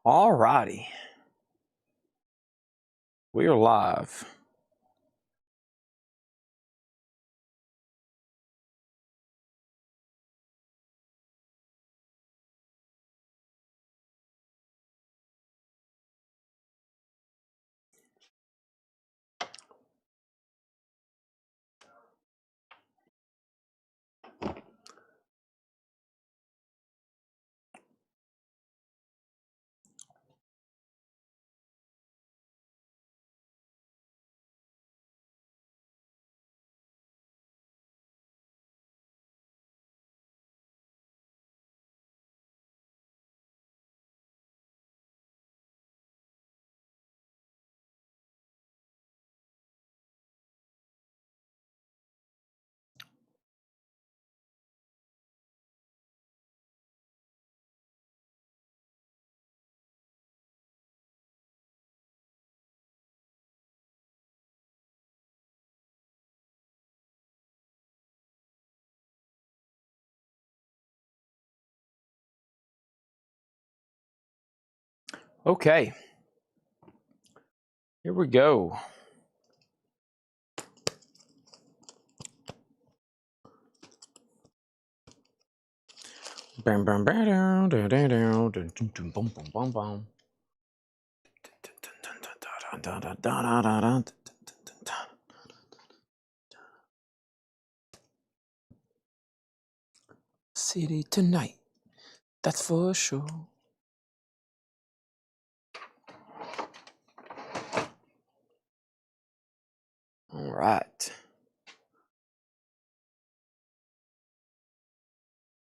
All righty. We are live. Okay. Here we go. Bam bam bam down down down down dun dun dun bum bum bum bum. City tonight, that's for sure. All right.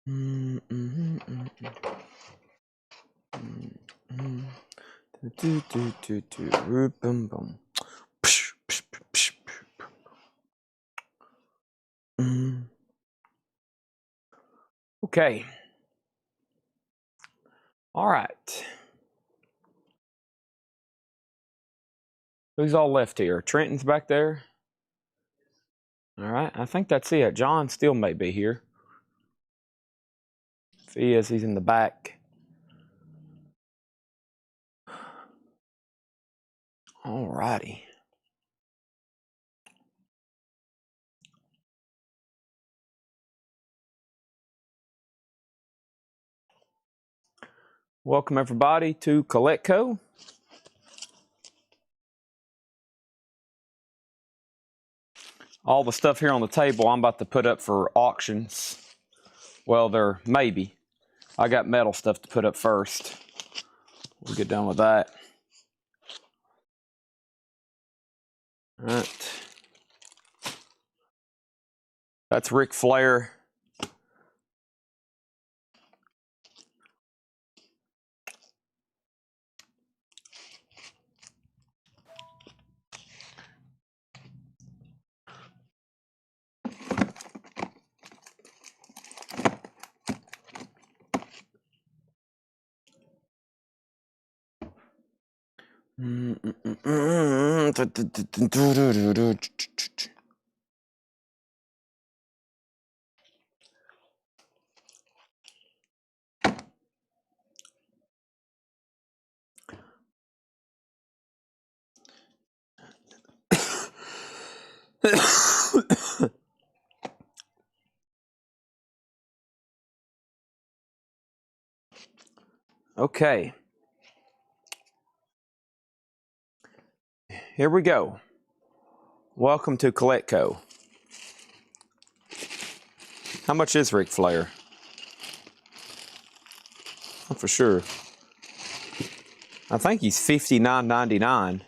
Bum bum. Okay. All right. Who's all left here? Trenton's back there. All right. I think that's it. John still may be here. If he is, he's in the back. All righty. Welcome everybody to CollectCo. All the stuff here on the table I'm about to put up for auctions. Well, there maybe. I got metal stuff to put up first. We'll get done with that. All right. That's Ric Flair. Okay. Here we go. Welcome to CollectCo. How much is Ric Flair? Not for sure. I think he's $59.99.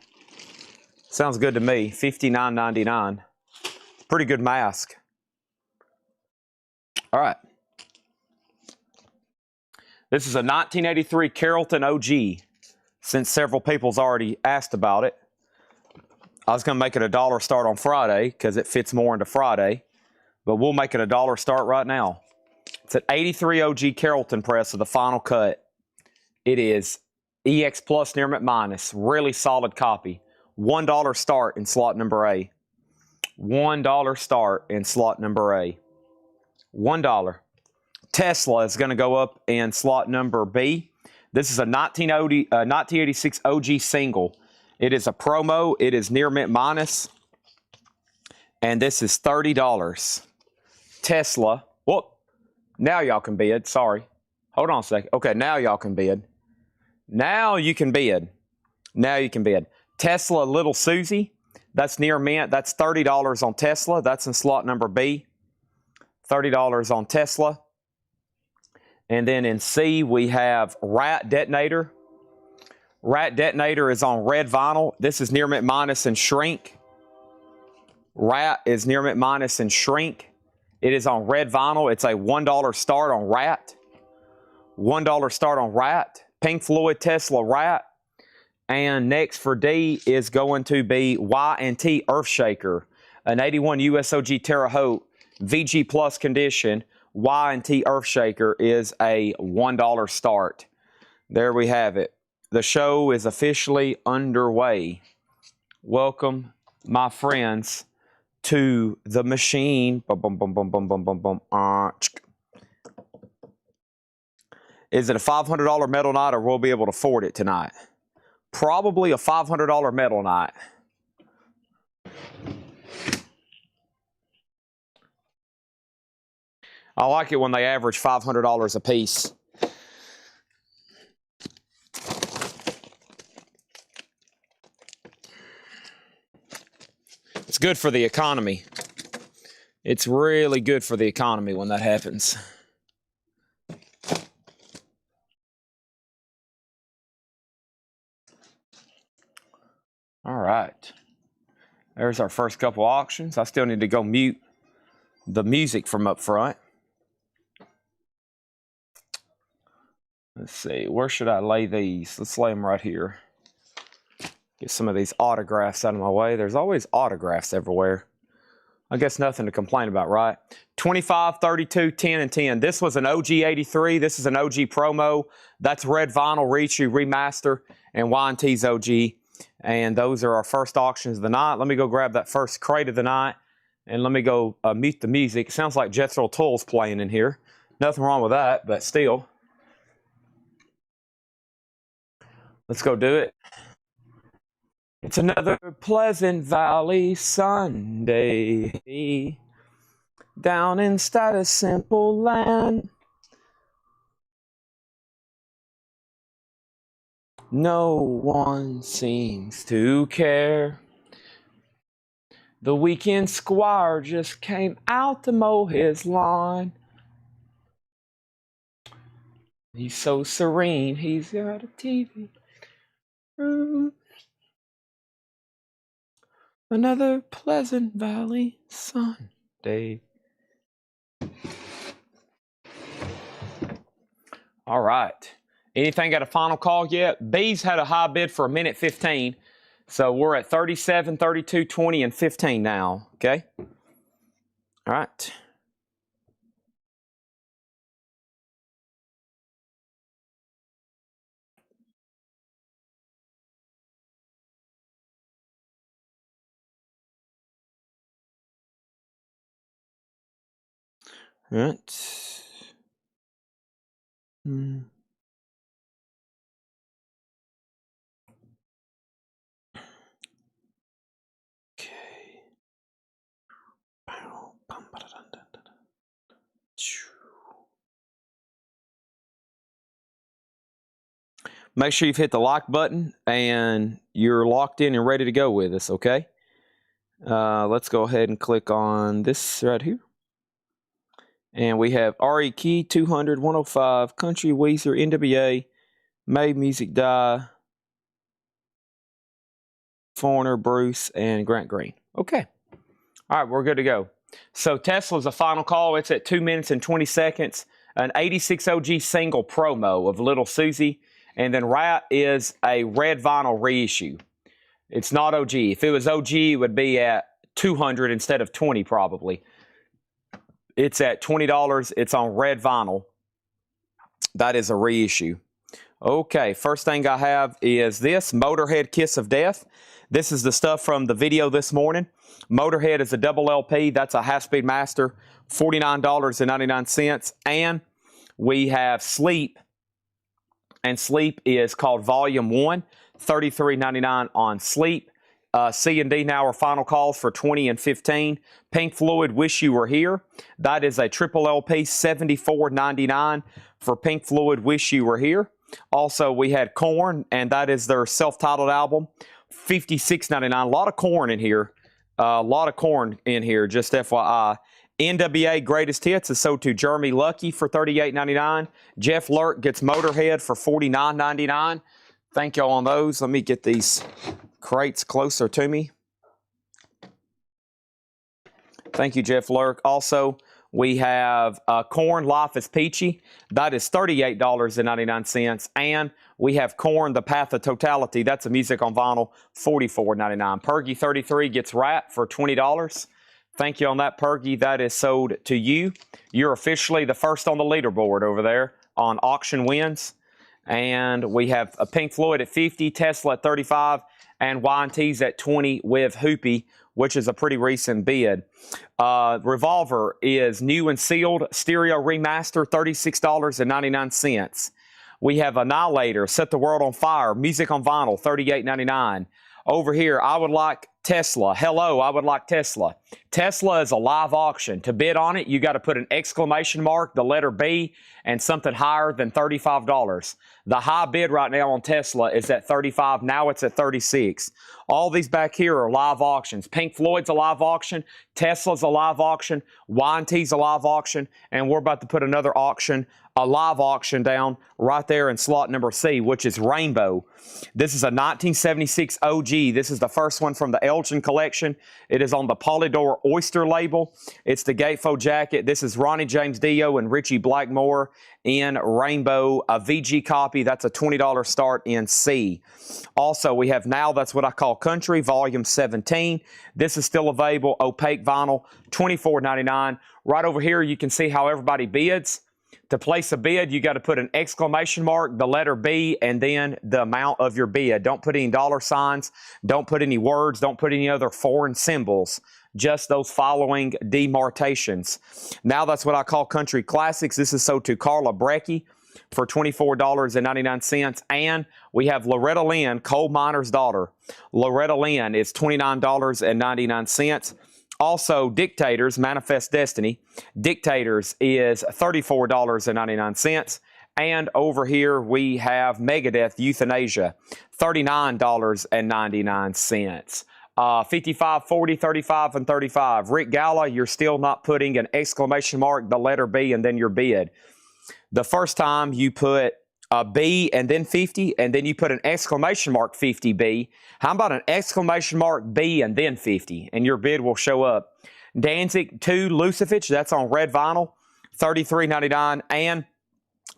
Sounds good to me. $59.99. Pretty good mask. All right. This is a 1983 Carrollton OG. Since several people's already asked about it, I was going to make it $1 start on Friday because it fits more into Friday, but we'll make it $1 start right now. It's an 83 OG Carrollton press of the final cut. It is EX Plus near minus. Really solid copy. $1 start in slot number A. $1 start in slot number A. $1. Tesla is going to go up in slot number B. This is a 1986 OG single. It is a promo. It is near mint minus. And this is $30. Tesla. Whoop. Now y'all can bid. Sorry. Hold on a second. Okay, now y'all can bid. Now you can bid. Now you can bid. Tesla Little Susie. That's near mint. That's $30 on Tesla. That's in slot number B. $30 on Tesla. And then in C, we have Rat Detonator. Rat Detonator is on red vinyl. This is near mint minus and shrink. Rat is near mint minus and shrink. It is on red vinyl. It's a $1 start on Rat. $1 start on Rat. Pink Floyd Tesla Rat. And next for D is going to be Y&T Earthshaker, an 81 USOG Terre Haute VG Plus condition. Y&T Earthshaker is a $1 start. There we have it. The show is officially underway. Welcome, my friends, to the machine. Is it a $500 metal night, or we'll be able to afford it tonight? Probably a $500 metal night. I like it when they average $500 a piece. It's good for the economy. It's really good for the economy when that happens. All right. There's our first couple auctions. I still need to go mute the music from up front. Let's see. Where should I lay these? Let's lay them right here. Get some of these autographs out of my way. There's always autographs everywhere. I guess nothing to complain about, right? 25, 32, 10, and 10. This was an OG 83. This is an OG promo. That's red vinyl, reissue, remaster, and Y&T's OG. And those are our first auctions of the night. Let me go grab that first crate of the night, and let me go mute the music. It sounds like Jethro Tull's playing in here. Nothing wrong with that, but still. Let's go do it. It's another Pleasant Valley Sunday down in Status Simple Land. No one seems to care. The weekend squire just came out to mow his lawn. He's so serene, he's got a TV room. Another Pleasant Valley Sunday. All right. Anything got a final call yet? B's had a high bid for 1:15. So we're at 37, 32, 20, and 15 now. Okay? All right. All right. Make sure you've hit the like button and you're locked in and ready to go with us, okay? Let's go ahead and click on this right here. And we have R.E. Key, 200, 105, Country, Weezer, NWA, Made Music Die, Foreigner, Bruce, and Grant Green. Okay. All right, we're good to go. So Tesla's a final call. It's at 2 minutes and 20 seconds. An 86 OG single promo of Little Susie. And then Rat is a red vinyl reissue. It's not OG. If it was OG, it would be at 200 instead of 20 probably. It's at $20. It's on red vinyl. That is a reissue. Okay, first thing I have is this Motorhead Kiss of Death. This is the stuff from the video this morning. Motorhead is a double LP. That's a half-speed master, $49.99. And we have Sleep. and Sleep is called Volume 1, $33.99 on Sleep. C&D now are final calls for 20 and 15. Pink Floyd, Wish You Were Here. That is a triple LP, $74.99 for Pink Floyd, Wish You Were Here. Also, we had Korn, and that is their self-titled album, $56.99. A lot of Korn in here. Just FYI. NWA Greatest Hits is sold to Jeremy Lucky for $38.99. Jeff Lurk gets Motorhead for $49.99. Thank y'all on those. Let me get these crates closer to me. Thank you, Jeff Lurk. Also, we have Korn, Life is Peachy. That is $38.99. And we have Korn, The Path of Totality. That's a music on vinyl, $44.99. Pergy 33 gets Rat for $20. Thank you on that, Pergy. That is sold to you. You're officially the first on the leaderboard over there on auction wins. And we have a Pink Floyd at 50, Tesla at 35, and Y&T's at 20 with Hoopy, which is a pretty recent bid. Revolver is new and sealed, stereo remaster, $36.99. We have Annihilator, Set the World on Fire, music on vinyl, $38.99. Over here, I would like Tesla. Hello, I would like Tesla. Tesla is a live auction. To bid on it, you got to put an exclamation mark, the letter B, and something higher than $35. The high bid right now on Tesla is at $35. Now it's at $36. All these back here are live auctions. Pink Floyd's a live auction. Tesla's a live auction. Y&T's a live auction. And we're about to put another auction, a live auction down right there in slot number C, which is Rainbow. This is a 1976 OG. This is the first one from the Elgin collection. It is on the Polydor Oyster label. It's the gatefold jacket. This is Ronnie James Dio and Richie Blackmore in Rainbow, a VG copy. That's a $20 start in C. Also, we have Now That's What I Call Country, Volume 17. This is still available, opaque vinyl, $24.99. Right over here, you can see how everybody bids. To place a bid, you got to put an exclamation mark, the letter B, and then the amount of your bid. Don't put any dollar signs. Don't put any words. Don't put any other foreign symbols. Just those following demarcations. Now That's What I Call Country Classics. This is sold to Carla Brecky for $24.99. And we have Loretta Lynn, Coal Miner's Daughter. Loretta Lynn is $29.99. Also, Dictators, Manifest Destiny. Dictators is $34.99. And over here, we have Megadeth, Euthanasia, $39.99. 55, 40, 35, and 35. Rick Galla, you're still not putting an exclamation mark, the letter B, and then your bid. The first time you put a B and then 50, and then you put an exclamation mark 50B. How about an exclamation mark B and then 50, and your bid will show up. Danzig 2 Lucifage, that's on red vinyl, $33.99, and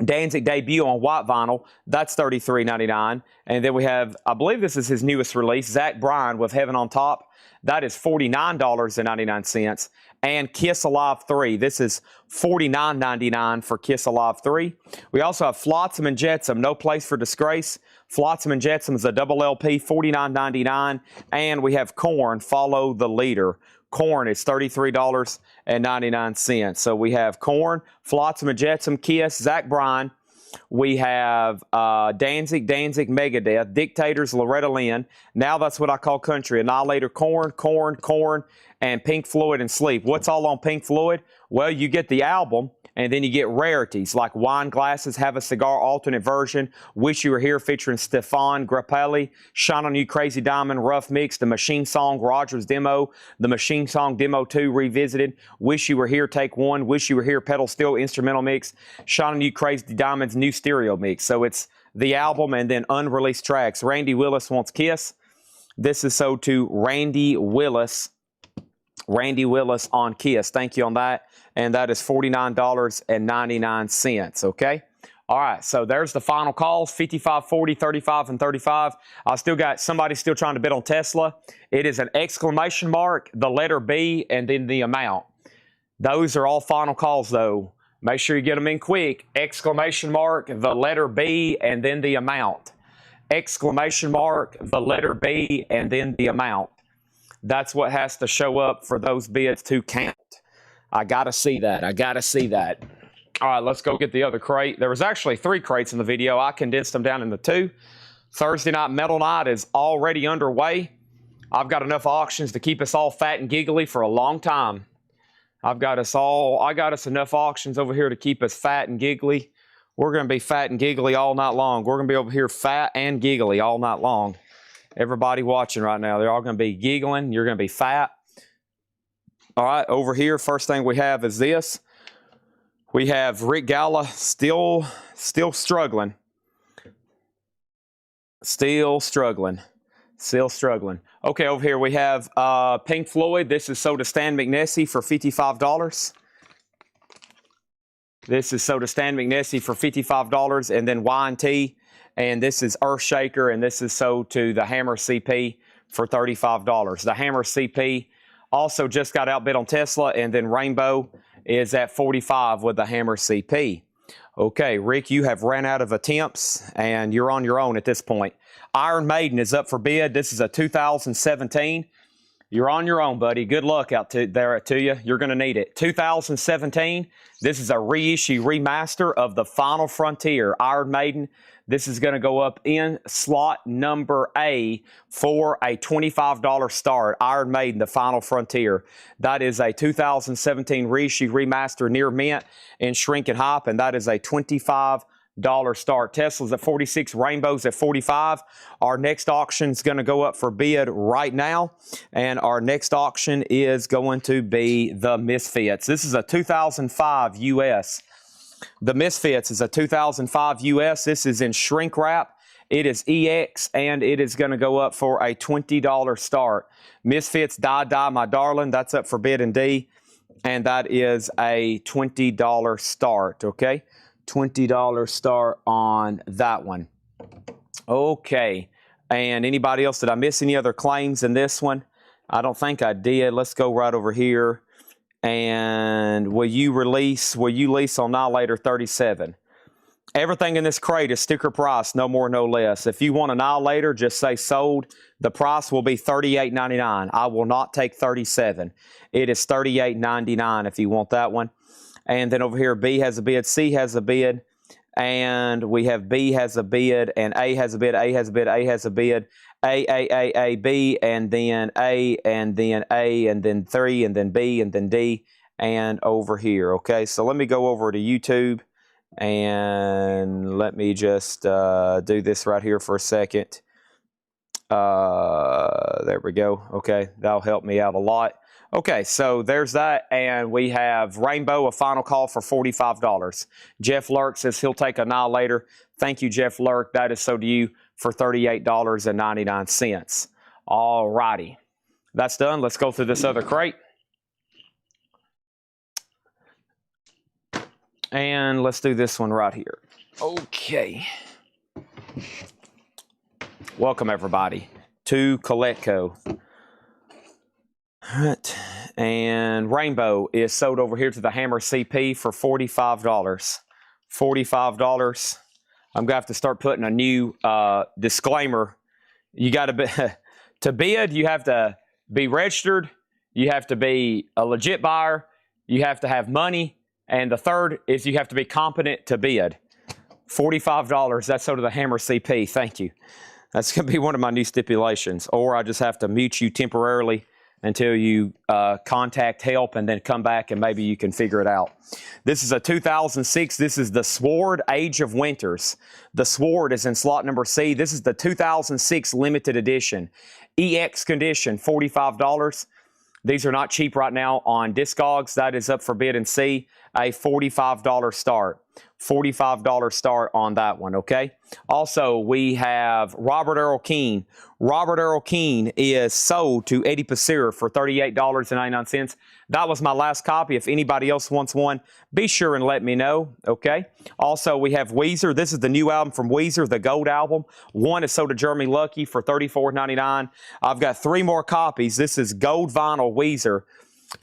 Danzig Debut on white vinyl, that's $33.99. And then we have, I believe this is his newest release, Zach Bryan with Heaven on Top. That is $49.99. And Kiss Alive 3. This is $49.99 for Kiss Alive 3. We also have Flotsam and Jetsam, No Place for Disgrace. Flotsam and Jetsam is a double LP, $49.99. And we have Korn, Follow the Leader. Korn is $33.99. So we have Korn, Flotsam and Jetsam, Kiss, Zach Bryan. We have Danzig, Megadeth, Dictators, Loretta Lynn. Now That's What I Call Country. Annihilator, Korn, and Pink Floyd and Sleep. What's all on Pink Floyd? Well, you get the album, and then you get rarities like Wine Glasses, Have a Cigar alternate version, Wish You Were Here featuring Stefan Grappelli, Shine on You Crazy Diamond, Rough Mix, The Machine Song, Rogers Demo, The Machine Song Demo 2 Revisited, Wish You Were Here Take 1, Wish You Were Here Pedal Steel Instrumental Mix, Shine on You Crazy Diamond's new stereo mix. So it's the album and then unreleased tracks. Randy Willis Wants Kiss. This is sold to Randy Willis on Kiss. Thank you on that. And that is $49.99, okay? All right, so there's the final calls, 55, 40, 35, and 35. I still got somebody still trying to bid on Tesla. It is an exclamation mark, the letter B, and then the amount. Those are all final calls, though. Make sure you get them in quick. Exclamation mark, the letter B, and then the amount. Exclamation mark, the letter B, and then the amount. That's what has to show up for those bids to count. I got to see that. All right, let's go get the other crate. There was actually 3 crates in the video. I condensed them down into 2. Thursday night metal night is already underway. I've got enough auctions to keep us all fat and giggly for a long time. I got us enough auctions over here to keep us fat and giggly. We're going to be fat and giggly all night long. We're going to be over here fat and giggly all night long. Everybody watching right now, they're all going to be giggling. You're going to be fat. All right, over here, first thing we have is this. We have Rick Galla still struggling. Still struggling. Okay, over here we have Pink Floyd. This is sold to Stan McNessie for $55. This is sold to Stan McNessie for $55, and then Y&T. And this is Earthshaker, and this is sold to the Hammer CP for $35. The Hammer CP also just got outbid on Tesla, and then Rainbow is at $45 with the Hammer CP. Okay, Rick, you have ran out of attempts, and you're on your own at this point. Iron Maiden is up for bid. This is a 2017. You're on your own, buddy. Good luck out there to you. You're going to need it. 2017. This is a reissue, remaster of the Final Frontier Iron Maiden. This is going to go up in slot number A for a $25 start. Iron Maiden, the Final Frontier. That is a 2017 reissue, remaster, near mint, and shrink and hop, and that is a $25 start. Tesla's at 46, Rainbow's at 45. Our next auction is going to go up for bid right now, and our next auction is going to be the Misfits. This is a 2005 US. The Misfits is a 2005 US. This is in shrink wrap. It is EX, and it is going to go up for a $20 start. Misfits, Die, My Darling, that's up for bid in D, and that is a $20 start, okay? $20 start on that one. Okay, and anybody else, did I miss any other claims in this one? I don't think I did. Let's go right over here. And will you lease on Annihilator 37? Everything in this crate is sticker price, no more, no less. If you want Annihilator, just say sold. The price will be $38.99. I will not take $37. It is $38.99 if you want that one. And then over here, B has a bid, C has a bid, and we have B has a bid, and A has a bid, A has a bid, A has a bid, A, B, and then A, and then A, and then 3, and then B, and then D, and over here, okay? So let me go over to YouTube, and let me just do this right here for a second. There we go, okay? That'll help me out a lot. Okay, so there's that, and we have Rainbow, a final call for $45. Jeff Lurk says he'll take Annihilator. Thank you, Jeff Lurk. That is sold to you for $38.99. All righty. That's done. Let's go through this other crate. And let's do this one right here. Okay. Welcome, everybody, to Coletco. All right, and Rainbow is sold over here to the Hammer CP for $45. $45. I'm going to have to start putting a new disclaimer. You got to be, to bid, you have to be registered. You have to be a legit buyer. You have to have money. And the third is you have to be competent to bid. $45, that's sold to the Hammer CP. Thank you. That's going to be one of my new stipulations. Or I just have to mute you temporarily until you contact help, and then come back and maybe you can figure it out. This is a 2006. This is the Sword Age of Winters. The Sword is in slot number C. This is the 2006 limited edition. EX condition, $45. These are not cheap right now on Discogs. That is up for bid in C, a $45 start. $45 start on that one, okay? Also, we have Robert Earl Keen. Robert Earl Keen is sold to Eddie Pasir for $38.99. That was my last copy. If anybody else wants one, be sure and let me know, okay? Also, we have Weezer. This is the new album from Weezer, the Gold album. One is sold to Jeremy Lucky for $34.99. I've got 3 more copies. This is Gold Vinyl Weezer,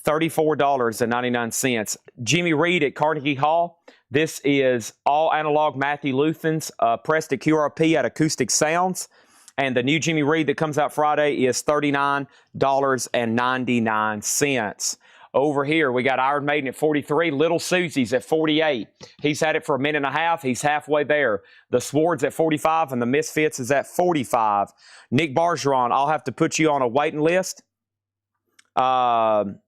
$34.99. Jimmy Reed at Carnegie Hall. This is all analog Matthew Luthans, pressed at QRP at Acoustic Sounds. And the new Jimmy Reed that comes out Friday is $39.99. Over here, we got Iron Maiden at 43. Little Susie's at 48. He's had it for a minute and a half. He's halfway there. The Sword's at 45, and the Misfits is at 45. Nick Bargeron, I'll have to put you on a waiting list. I'm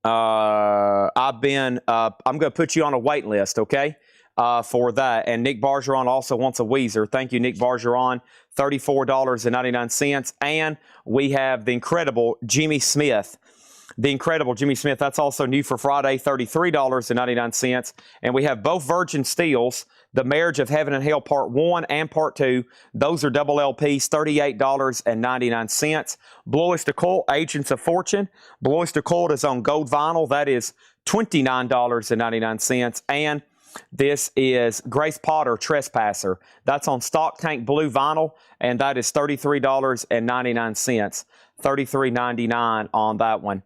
going to put you on a waiting list, okay, for that. And Nick Bargeron also wants a Weezer. Thank you, Nick Bargeron. $34.99. And we have the incredible Jimmy Smith. The incredible Jimmy Smith. That's also new for Friday, $33.99. And we have both Virgin Steels, The Marriage of Heaven and Hell Part 1 and Part 2. Those are double LPs, $38.99. Blue Oyster Cult, Agents of Fortune. Blue Oyster Cult is on gold vinyl. That is $29.99. And this is Grace Potter, Trespasser. That's on Stock Tank Blue vinyl, and that is $33.99. $33.99 on that one.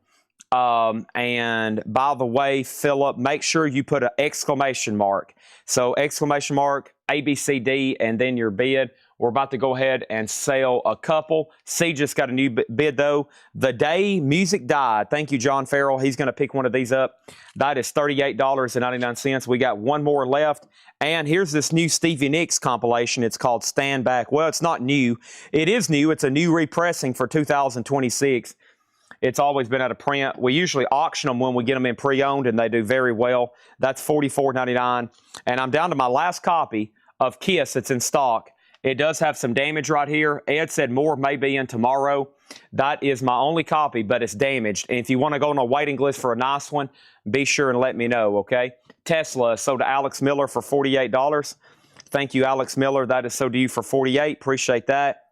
And by the way, Philip, make sure you put an exclamation mark. So exclamation mark, ABCD, and then your bid. We're about to go ahead and sell a couple. C just got a new bid, though. The Day Music Died. Thank you, John Farrell. He's going to pick one of these up. That is $38.99. We got one more left. And here's this new Stevie Nicks compilation. It's called Stand Back. Well, it's not new. It is new. It's a new repressing for 2026. It's always been out of print. We usually auction them when we get them in pre-owned, and they do very well. That's $44.99. And I'm down to my last copy of Kiss. It's in stock. It does have some damage right here. Ed said more may be in tomorrow. That is my only copy, but it's damaged. And if you want to go on a waiting list for a nice one, be sure and let me know, okay? Tesla is sold to Alex Miller for $48. Thank you, Alex Miller. That is sold to you for $48. Appreciate that.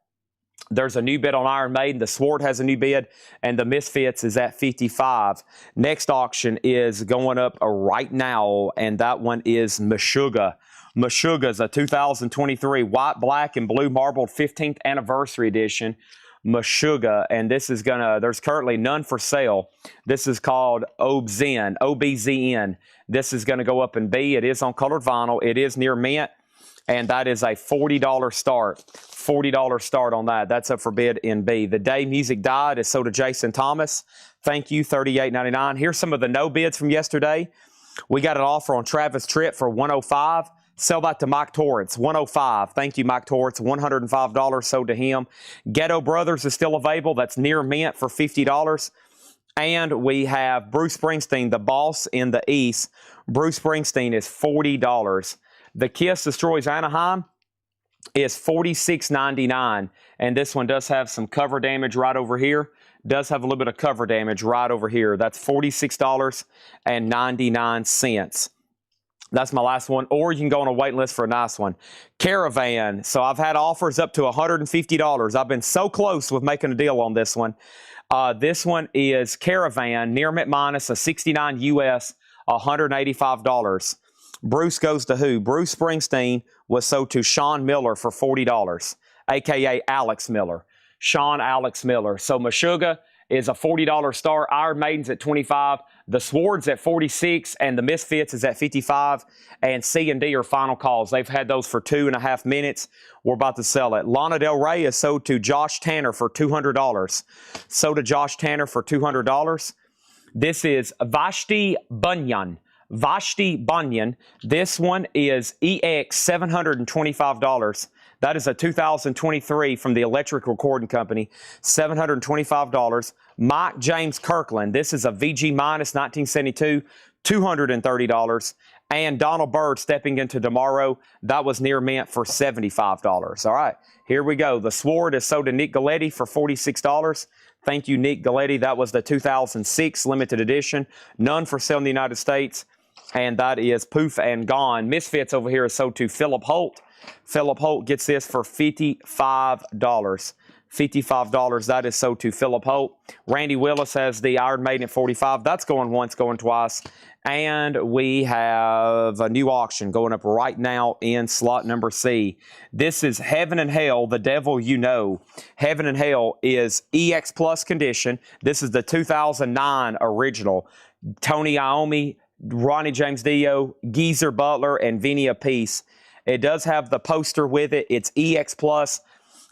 There's a new bid on Iron Maiden. The Sword has a new bid, and the Misfits is at $55. Next auction is going up right now, and that one is Meshuggah. Meshuggah is a 2023 white, black, and blue marbled 15th anniversary edition. Meshuggah, and this is there's currently none for sale. This is called Obzn, OBZN. This is gonna go up in B. It is on colored vinyl. It is near mint, and that is a $40 start. $40 start on that. That's up for bid in B. The Day Music Died is sold to Jason Thomas. Thank you, $38.99. Here's some of the no bids from yesterday. We got an offer on Travis Tritt for $105. Sell that to Mike Torrance, $105. Thank you, Mike Torrance, $105 sold to him. Ghetto Brothers is still available. That's near mint for $50. And we have Bruce Springsteen, The Boss in the East. Bruce Springsteen is $40. The Kiss Destroys Anaheim is $46.99. And this one does have some cover damage right over here. Does have a little bit of cover damage right over here. That's $46.99. That's my last one. Or you can go on a waiting list for a nice one. Caravan. So I've had offers up to $150. I've been so close with making a deal on this one. This one is Caravan, near mint minus, a 69 US, $185. Bruce goes to who? Bruce Springsteen was sold to Sean Miller for $40, a.k.a. Alex Miller. Sean Alex Miller. So Meshuggah is a $40 start. Iron Maiden's at $25. The Sword's at $46, and the Misfits is at $55. And C and D are final calls. They've had those for 2.5 minutes. We're about to sell it. Lana Del Rey is sold to Josh Tanner for $200. Sold to Josh Tanner for $200. This is Vashti Bunyan. Vashti Bunyan. This one is EX $725. That is a 2023 from the Electric Recording Company, $725. Mike James Kirkland. This is a VG minus 1972, $230. And Donald Byrd stepping into tomorrow. That was near mint for $75. All right, here we go. The Sword is sold to Nick Galetti for $46. Thank you, Nick Galetti. That was the 2006 limited edition. None for sale in the United States. And that is poof and gone. Misfits over here is sold to Philip Holt. Philip Holt gets this for $55. $55. That is sold to Philip Holt. Randy Willis has the Iron Maiden at $45. That's going once, going twice. And we have a new auction going up right now in slot number C. This is Heaven and Hell, The Devil You Know. Heaven and Hell is EX Plus condition. This is the 2009 original. Tony Iommi, Ronnie James Dio, Geezer Butler, and Vinny Appice. It does have the poster with it. It's EX Plus.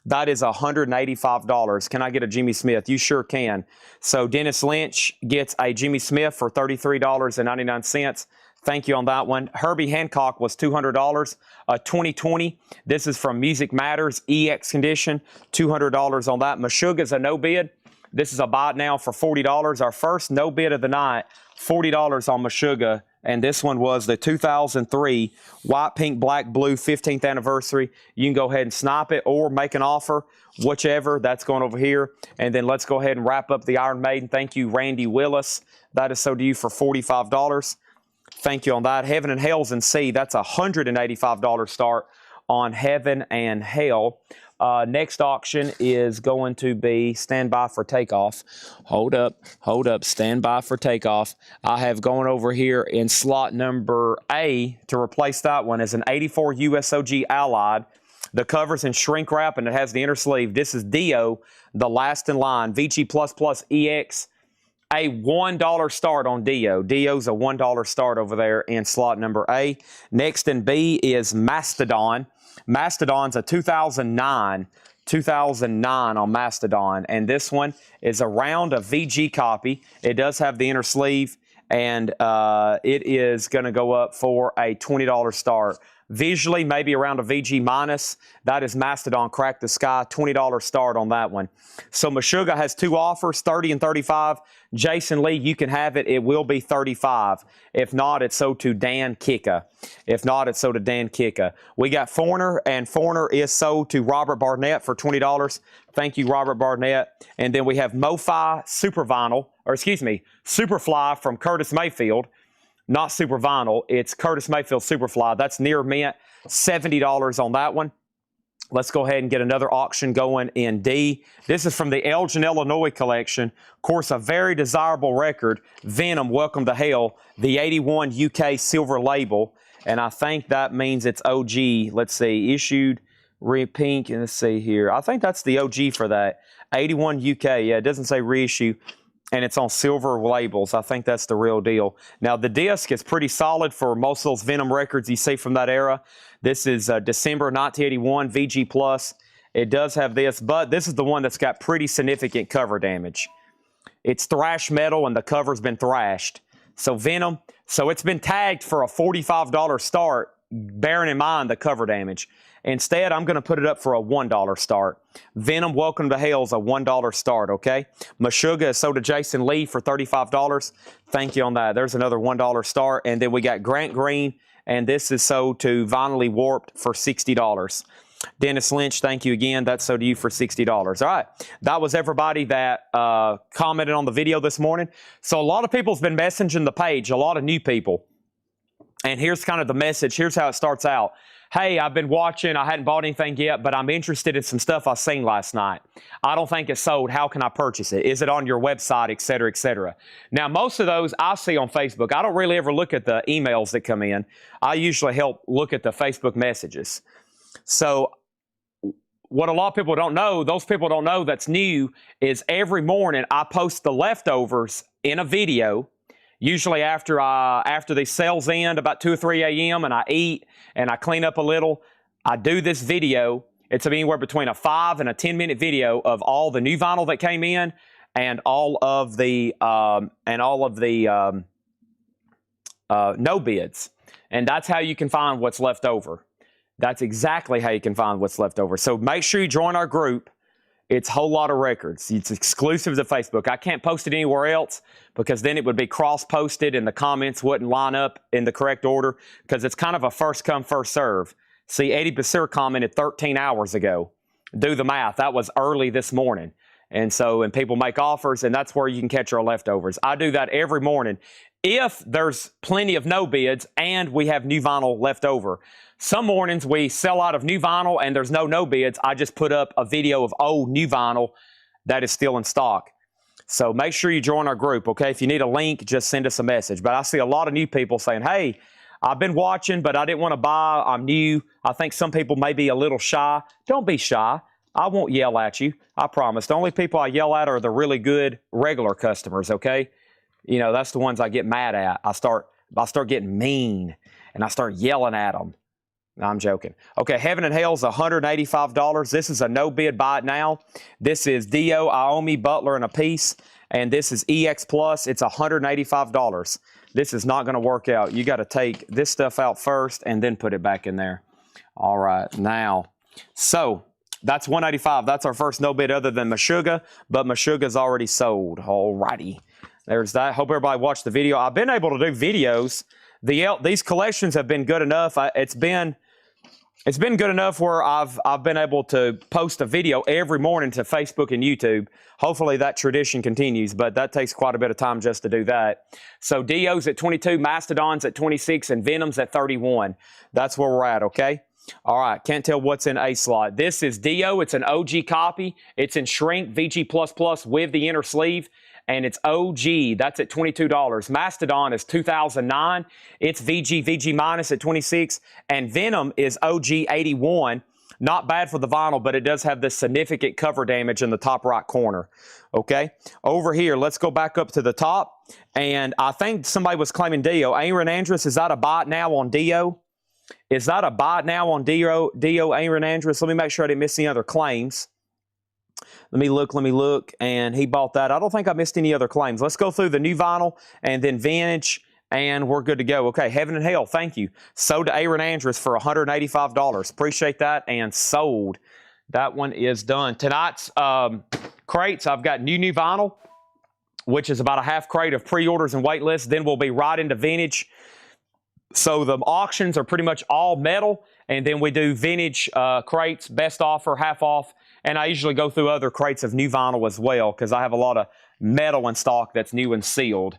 That is $185. Can I get a Jimmy Smith? You sure can. So Dennis Lynch gets a Jimmy Smith for $33.99. Thank you on that one. Herbie Hancock was $200. A 2020. This is from Music Matters EX Condition. $200 on that. Meshuggah's a no bid. This is a buy it now for $40. Our first no bid of the night. $40 on Meshuggah. And this one was the 2003 white, pink, black, blue 15th anniversary. You can go ahead and snipe it or make an offer, whichever. That's going over here. And then let's go ahead and wrap up the Iron Maiden. Thank you, Randy Willis. That is so to you for $45. Thank you on that. Heaven and Hell's in C. That's a $185 start on Heaven and Hell. Next auction is going to be Stand By for Takeoff. Hold up, Stand By for Takeoff. I have gone over here in slot number A to replace that one as an 84 USOG Allied. The cover's in shrink wrap and it has the inner sleeve. This is Dio, the last in line. VG++ EX, a $1 start on Dio. Dio's a $1 start over there in slot number A. Next in B is Mastodon. Mastodon's a 2009 on Mastodon, and this one is around a VG copy. It does have the inner sleeve, and it is going to go up for a $20 start. Visually, maybe around a VG minus. That is Mastodon Crack the Sky, $20 start on that one. So Meshuggah has two offers, 30 and 35. Jason Lee, you can have it. It will be 35. If not, it's so to Dan Kicka. We got Foreigner, and Foreigner is sold to Robert Barnett for $20. Thank you, Robert Barnett. And then we have MoFi Super Vinyl, Superfly from Curtis Mayfield. Not Super Vinyl, it's Curtis Mayfield Superfly. That's near mint, $70 on that one. Let's go ahead and get another auction going in D. This is from the Elgin, Illinois collection. Of course, a very desirable record, Venom, Welcome to Hell, the 81 UK silver label. And I think that means it's OG. Let's see, issued, pink, and let's see here. I think that's the OG for that. 81 UK, yeah, it doesn't say reissue. And it's on silver labels. I think that's the real deal. Now, the disc is pretty solid for most of those Venom records you see from that era. This is December 1981 VG+. It does have this, but this is the one that's got pretty significant cover damage. It's thrash metal, and the cover's been thrashed. So Venom, so it's been tagged for a $45 start, bearing in mind the cover damage. Instead, I'm going to put it up for a $1 start. Venom, Welcome to Hell's a $1 start, okay? Meshuggah is sold to Jason Lee for $35. Thank you on that. There's another $1 start. And then we got Grant Green, and this is sold to Vinylly Warped for $60. Dennis Lynch, thank you again. That's sold to you for $60. All right. That was everybody that commented on the video this morning. So a lot of people's been messaging the page, a lot of new people. And here's kind of the message. Here's how it starts out. Hey, I've been watching. I hadn't bought anything yet, but I'm interested in some stuff I seen last night. I don't think it's sold. How can I purchase it? Is it on your website, et cetera, et cetera? Now, most of those I see on Facebook. I don't really ever look at the emails that come in. I usually help look at the Facebook messages. So what a lot of people don't know, those people don't know that's new, is every morning I post the leftovers in a video. Usually after the sales end, about 2 or 3 a.m., and I eat and I clean up a little, I do this video. It's anywhere between a 5 and a 10-minute video of all the new vinyl that came in and all of the no bids. And that's how you can find what's left over. That's exactly how you can find what's left over. So make sure you join our group. It's a whole lot of records. It's exclusive to Facebook. I can't post it anywhere else because then it would be cross-posted and the comments wouldn't line up in the correct order because it's kind of a first-come, first-serve. See, Eddie Basir commented 13 hours ago. Do the math. That was early this morning. And people make offers, and that's where you can catch our leftovers. I do that every morning if there's plenty of no bids and we have new vinyl left over. Some mornings we sell out of new vinyl and there's no bids. I just put up a video of old new vinyl that is still in stock. So make sure you join our group, okay? If you need a link, just send us a message. But I see a lot of new people saying, hey, I've been watching, but I didn't want to buy. I'm new. I think some people may be a little shy. Don't be shy. I won't yell at you. I promise. The only people I yell at are the really good regular customers, okay? You know, that's the ones I get mad at. I start getting mean, and I start yelling at them. No, I'm joking. Okay, Heaven and Hell's $185. This is a no bid buy it now. This is Dio, Iomi, Butler, and a piece. And this is EX Plus. It's $185. This is not going to work out. You got to take this stuff out first and then put it back in there. All right, now, so that's $185. That's our first no bid other than Meshuggah, but Meshuggah's already sold. All righty. There's that. Hope everybody watched the video. I've been able to do videos. These collections have been good enough. It's been good enough where I've been able to post a video every morning to Facebook and YouTube. Hopefully that tradition continues, but that takes quite a bit of time just to do that. So Dio's at 22, Mastodon's at 26, and Venom's at 31. That's where we're at, okay? All right, can't tell what's in A slot. This is Dio. It's an OG copy. It's in shrink, VG++ with the inner sleeve, and it's OG. That's at $22. Mastodon is 2009. It's VG minus at 26, and Venom is OG 81. Not bad for the vinyl, but it does have this significant cover damage in the top right corner. Okay, over here, let's go back up to the top, and I think somebody was claiming Dio. Aaron Andrus, is that a bot now on Dio? Is that a bot now on Dio, Aaron Andrus? Let me make sure I didn't miss any other claims. Let me look, and he bought that. I don't think I missed any other claims. Let's go through the new vinyl and then vintage, and we're good to go. Okay, Heaven and Hell, thank you. Sold to Aaron Andrus for $185. Appreciate that, and sold. That one is done. Tonight's crates, I've got new vinyl, which is about a half crate of pre-orders and wait lists. Then we'll be right into vintage. So the auctions are pretty much all metal, and then we do vintage crates, best offer, half off, and I usually go through other crates of new vinyl as well because I have a lot of metal in stock that's new and sealed.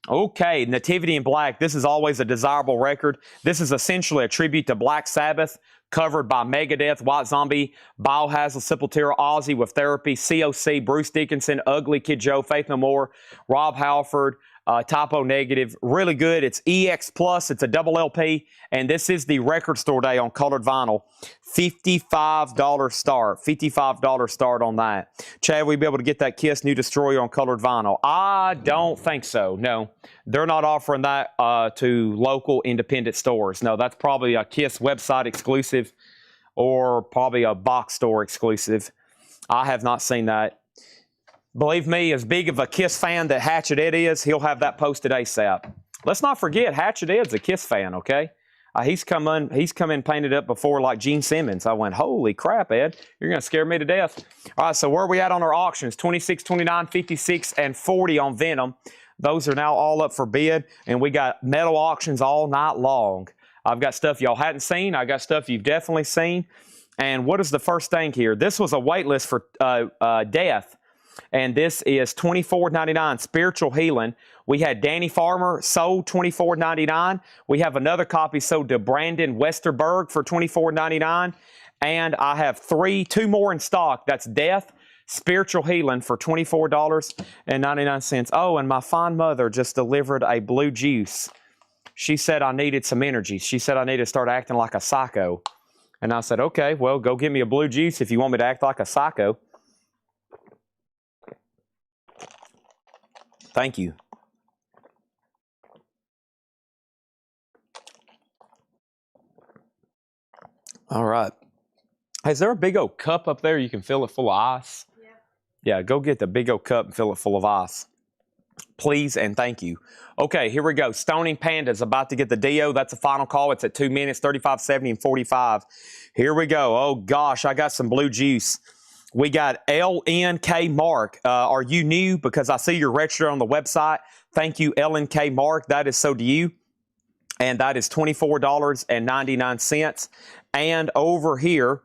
Okay, Nativity in Black. This is always a desirable record. This is essentially a tribute to Black Sabbath, covered by Megadeth, White Zombie, Biohazard, Sepultura, Ozzy with Therapy, COC, Bruce Dickinson, Ugly Kid Joe, Faith No More, Rob Halford, Typo Negative. Really good. It's EX Plus. It's a double LP, and this is the record store day on colored vinyl. $55 start. $55 start on that. Chad, we'll be able to get that Kiss New Destroyer on colored vinyl. I don't think so. No, they're not offering that to local independent stores. No, that's probably a Kiss website exclusive or probably a box store exclusive. I have not seen that. Believe me, as big of a Kiss fan that Hatchet Ed is, he'll have that posted ASAP. Let's not forget, Hatchet Ed's a Kiss fan, okay? He's come in painted up before like Gene Simmons. I went, holy crap, Ed, you're going to scare me to death. All right, so where are we at on our auctions? 26, 29, 56, and 40 on Venom. Those are now all up for bid, and we got metal auctions all night long. I've got stuff y'all hadn't seen. I got stuff you've definitely seen. And what is the first thing here? This was a wait list for Death. And this is $24.99, Spiritual Healing. We had Danny Farmer sold $24.99. We have another copy sold to Brandon Westerberg for $24.99. And I have two more in stock. That's Death, Spiritual Healing for $24.99. Oh, and my fond mother just delivered a blue juice. She said I needed some energy. She said I needed to start acting like a psycho. And I said, okay, well, go get me a blue juice if you want me to act like a psycho. Thank you. All right. Is there a big old cup up there you can fill it full of ice? Yeah, go get the big old cup and fill it full of ice. Please and thank you. Okay, here we go. Stoning Panda's about to get the Dio. That's a final call. It's at 2 minutes, 35, 70, and 45. Here we go. Oh, gosh, I got some blue juice. We got LNK Mark. Are you new? Because I see you're registered on the website. Thank you, LNK Mark. That is so to you. And that is $24.99. And over here,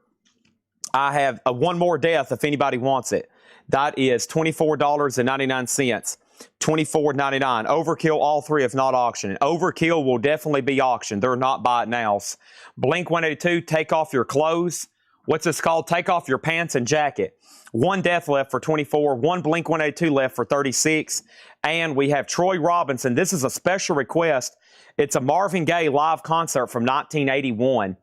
I have one more Death if anybody wants it. That is $24.99. $24.99. Overkill, all three if not auctioned. Overkill will definitely be auctioned. They're not buy it nows. Blink 182, take off your clothes. What's this called? Take off your pants and jacket. One Death left for 24. One Blink 182 left for 36. And we have Troy Robinson. This is a special request. It's a Marvin Gaye live concert from 1981.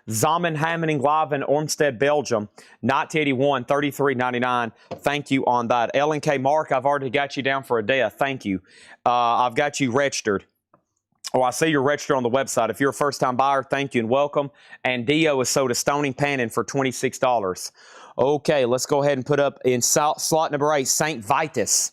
Zaman Hammening live in Ormstead, Belgium. 1981, $33.99. Thank you on that. L&K Mark, I've already got you down for a Death. Thank you. I've got you registered. Oh, I see you're registered on the website. If you're a first-time buyer, thank you and welcome. And Dio is sold a Stoning Pannon for $26. Okay, let's go ahead and put up in slot number 8, St. Vitus.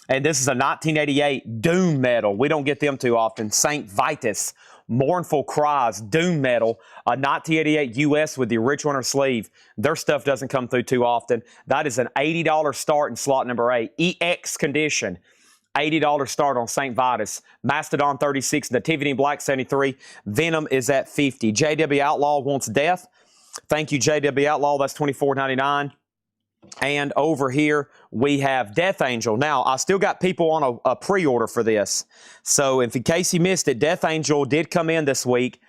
And this is a 1988 Doom Metal. We don't get them too often. St. Vitus, Mournful Cries, Doom Metal, a 1988 US with the original inner sleeve. Their stuff doesn't come through too often. That is an $80 start in slot number 8. EX condition. $80 start on St. Vitus. Mastodon 36, Nativity in Black 73. Venom is at 50. JW Outlaw wants Death. Thank you, JW Outlaw. That's $24.99. And over here, we have Death Angel. Now, I still got people on a pre-order for this. So, in case you missed it, Death Angel did come in this week.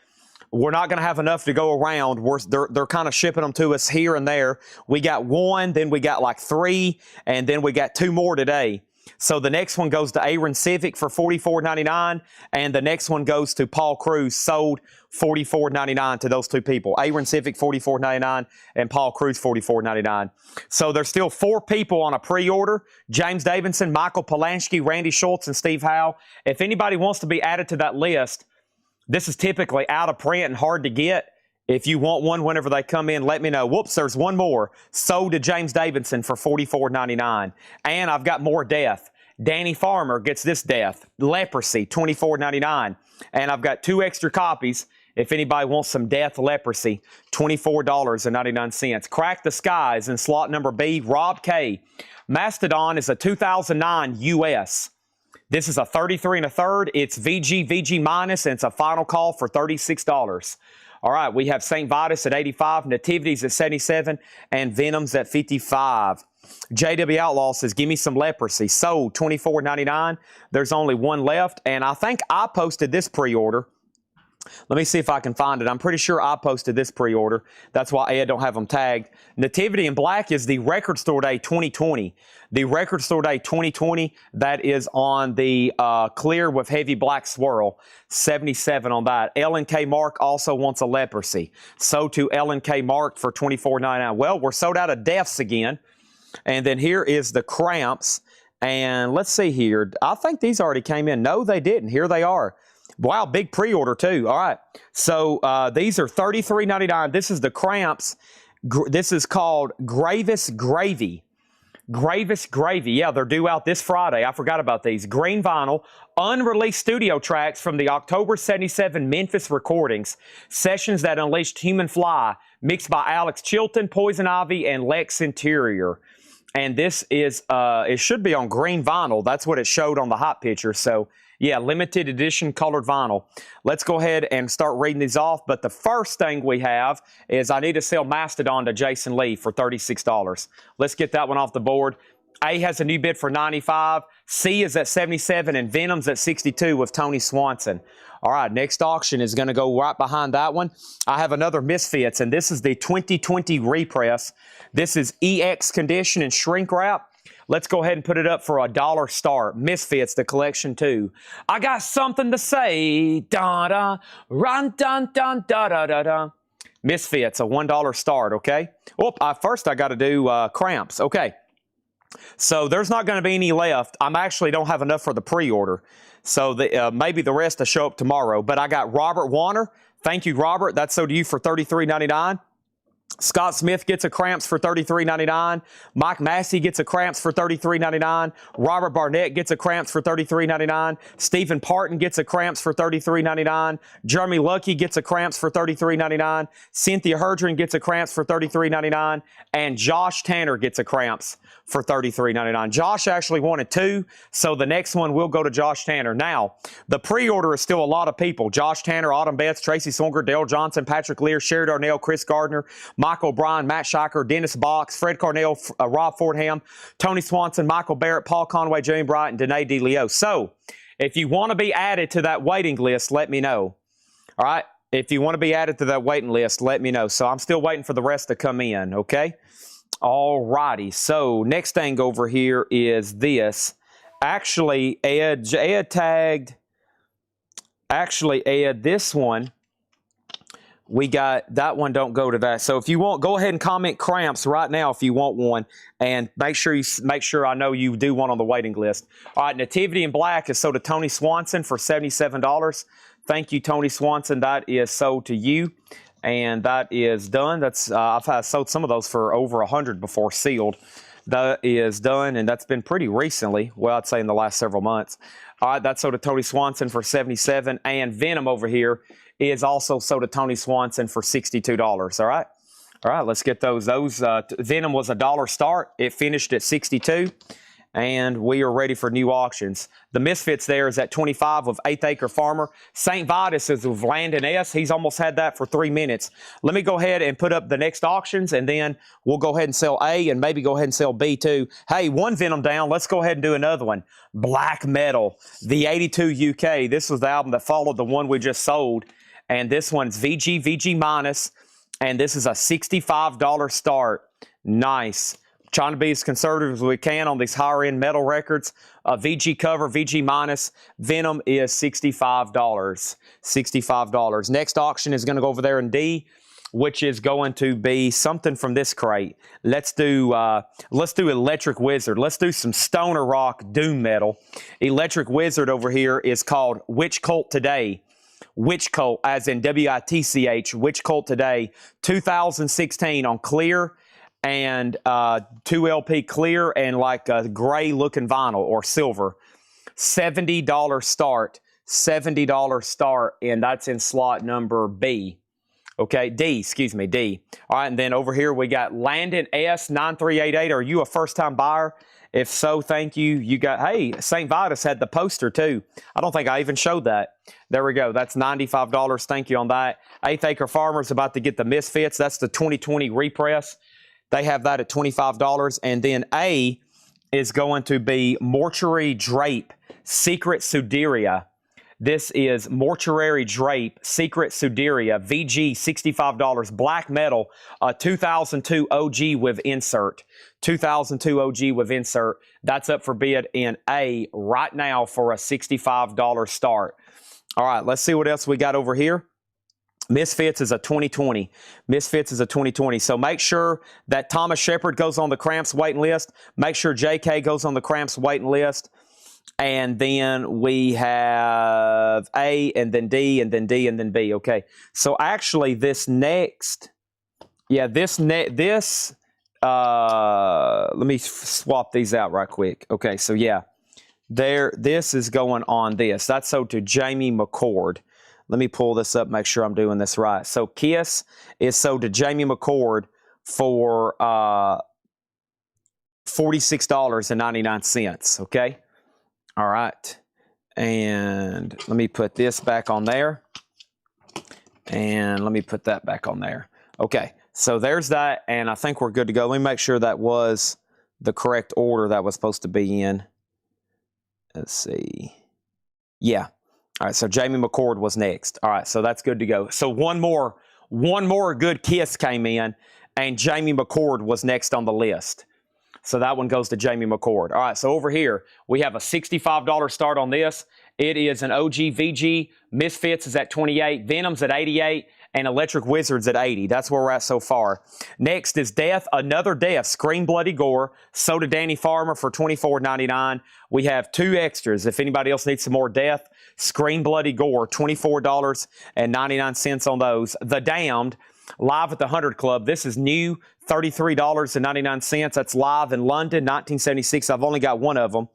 We're not going to have enough to go around. They're kind of shipping them to us here and there. We got 1, then we got like 3, and then we got 2 more today. So the next one goes to Aaron Civic for $44.99, and the next one goes to Paul Cruz, sold $44.99 to those 2 people. Aaron Civic $44.99 and Paul Cruz $44.99. So there's still 4 people on a pre-order: James Davidson, Michael Polanski, Randy Schultz, and Steve Howe. If anybody wants to be added to that list, this is typically out of print and hard to get. If you want one whenever they come in, let me know. Whoops, there's one more. Sold to James Davidson for $44.99. And I've got more Death. Danny Farmer gets this Death. Leprosy, $24.99. And I've got 2 extra copies if anybody wants some Death Leprosy, $24.99. Crack the Skies in slot number B, Rob K. Mastodon is a 2009 US. This is a 33 1/3. It's VG minus, and it's a final call for $36. All right, we have St. Vitus at 85, Nativities at 77, and Venoms at 55. JW Outlaw says, give me some Leprosy. Sold $24.99. There's only 1 left, and I think I posted this pre-order. Let me see if I can find it. I'm pretty sure I posted this pre-order. That's why Ed don't have them tagged. Nativity in Black is the Record Store Day 2020. The Record Store Day 2020, that is on the clear with heavy black swirl. 77 on that. L&K Mark also wants a Leprosy. So to L&K Mark for $24.99. Well, we're sold out of Deaths again. And then here is the Cramps. And let's see here. I think these already came in. No, they didn't. Here they are. Wow, big pre-order too. All right. So these are $33.99. This is the Cramps. This is called Gravis Gravy. Gravis Gravy. Yeah, they're due out this Friday. I forgot about these. Green vinyl, unreleased studio tracks from the October 77 Memphis recordings. Sessions that unleashed Human Fly, mixed by Alex Chilton, Poison Ivy, and Lex Interior. And this is, it should be on green vinyl. That's what it showed on the hot picture. So, yeah, limited edition colored vinyl. Let's go ahead and start reading these off. But the first thing we have is I need to sell Mastodon to Jason Lee for $36. Let's get that one off the board. A has a new bid for $95. C is at $77, and Venom's at $62 with Tony Swanson. All right, next auction is going to go right behind that one. I have another Misfits, and this is the 2020 repress. This is EX condition and shrink wrap. Let's go ahead and put it up for $1 start. Misfits, the collection 2. I got something to say. Da da, run dun dun da da da da. Misfits, a $1 start. Okay. Oh, first I got to do Cramps. Okay. So there's not going to be any left. I actually don't have enough for the pre-order. So maybe the rest will show up tomorrow. But I got Robert Warner. Thank you, Robert. That's sold to you for $33.99. Scott Smith gets a Cramps for $33.99. Mike Massey gets a Cramps for $33.99. Robert Barnett gets a Cramps for $33.99. Stephen Parton gets a Cramps for $33.99. Jeremy Lucky gets a Cramps for $33.99. Cynthia Herdron gets a Cramps for $33.99. And Josh Tanner gets a Cramps for $33.99. Josh actually wanted 2, so the next one will go to Josh Tanner. Now, the pre-order is still a lot of people. Josh Tanner, Autumn Betts, Tracy Songer, Dale Johnson, Patrick Lear, Sherry Darnell, Chris Gardner, Michael O'Brien, Matt Scheiker, Dennis Box, Fred Cornell, Rob Fordham, Tony Swanson, Michael Barrett, Paul Conway, Jamie Bright, and Danae DeLeo. So, if you want to be added to that waiting list, let me know. All right? If you want to be added to that waiting list, let me know. So, I'm still waiting for the rest to come in, okay? All righty. So, next thing over here is this. Actually, Ed tagged, this one. We got that one. Don't go to that. So if you want, go ahead and comment Cramps right now if you want one, and make sure I know you do one on the waiting list. All right, Nativity in Black is sold to Tony Swanson for $77. Thank you, Tony Swanson. That is sold to you, and that is done. That's I've sold some of those for over 100 before sealed. That is done, and that's been pretty recently. Well, I'd say in the last several months. All right, that's sold to Tony Swanson for $77, and Venom over here is also sold to Tony Swanson for $62. All right. All right, let's get those. Venom was $1 start. It finished at 62, and we are ready for new auctions. The Misfits there is at 25 with 8th Acre Farmer. St. Vitus is with Landon S. He's almost had that for 3 minutes. Let me go ahead and put up the next auctions, and then we'll go ahead and sell A and maybe go ahead and sell B too. Hey, one Venom down. Let's go ahead and do another one. Black Metal, the 82 UK. This was the album that followed the one we just sold, and this one's VG minus. And this is a $65 start. Nice. Trying to be as conservative as we can on these higher-end metal records. VG cover, VG minus. Venom is $65. $65. Next auction is going to go over there in D, which is going to be something from this crate. Let's do Electric Wizard. Let's do some stoner rock doom metal. Electric Wizard over here is called Witch Cult Today. Witch Cult, as in WITCH, Witch Cult Today, 2016 on clear and 2LP clear and like a gray looking vinyl or silver. $70 start, $70 start, and that's in slot number B. Okay, D, excuse me, D. All right, and then over here we got Landon S9388. Are you a first-time buyer? If so, thank you. You got, hey, St. Vitus had the poster too. I don't think I even showed that. There we go. That's $95. Thank you on that. 8th Acre Farmer's about to get the Misfits. That's the 2020 repress. They have that at $25. And then A is going to be Mortuary Drape, Secret Suderia. This is Mortuary Drape, Secret Suderia, VG, $65. Black Metal, 2002 OG with insert. 2002 OG with insert. That's up for bid in A right now for a $65 start. All right, let's see what else we got over here. Misfits is a 2020. Misfits is a 2020. So make sure that Thomas Shepard goes on the Cramps waiting list. Make sure JK goes on the Cramps waiting list. And then we have A, and then D, and then D, and then B. Okay. So actually, this next, yeah, let me swap these out right quick. Okay. So yeah, this is going on this. That's sold to Jamie McCord. Let me pull this up, make sure I'm doing this right. So Kiss is sold to Jamie McCord for $46.99. Okay. All right, and let me put this back on there, and let me put that back on there. Okay, so there's that, and I think we're good to go. Let me make sure that was the correct order that was supposed to be in. Let's see. Yeah. All right, so Jamie McCord was next. All right, so that's good to go. So one more good Kiss came in, and Jamie McCord was next on the list. So that one goes to Jamie McCord. All right, so over here, we have a $65 start on this. It is an OG VG. Misfits is at 28. Venom's at 88. And Electric Wizard's at 80. That's where we're at so far. Next is Death, another Death. Scream Bloody Gore. So to Danny Farmer for $24.99. We have two extras. If anybody else needs some more Death, Scream Bloody Gore, $24.99 on those. The Damned, live at the 100 Club. This is new, $33.99. That's live in London, 1976. I've only got one of them.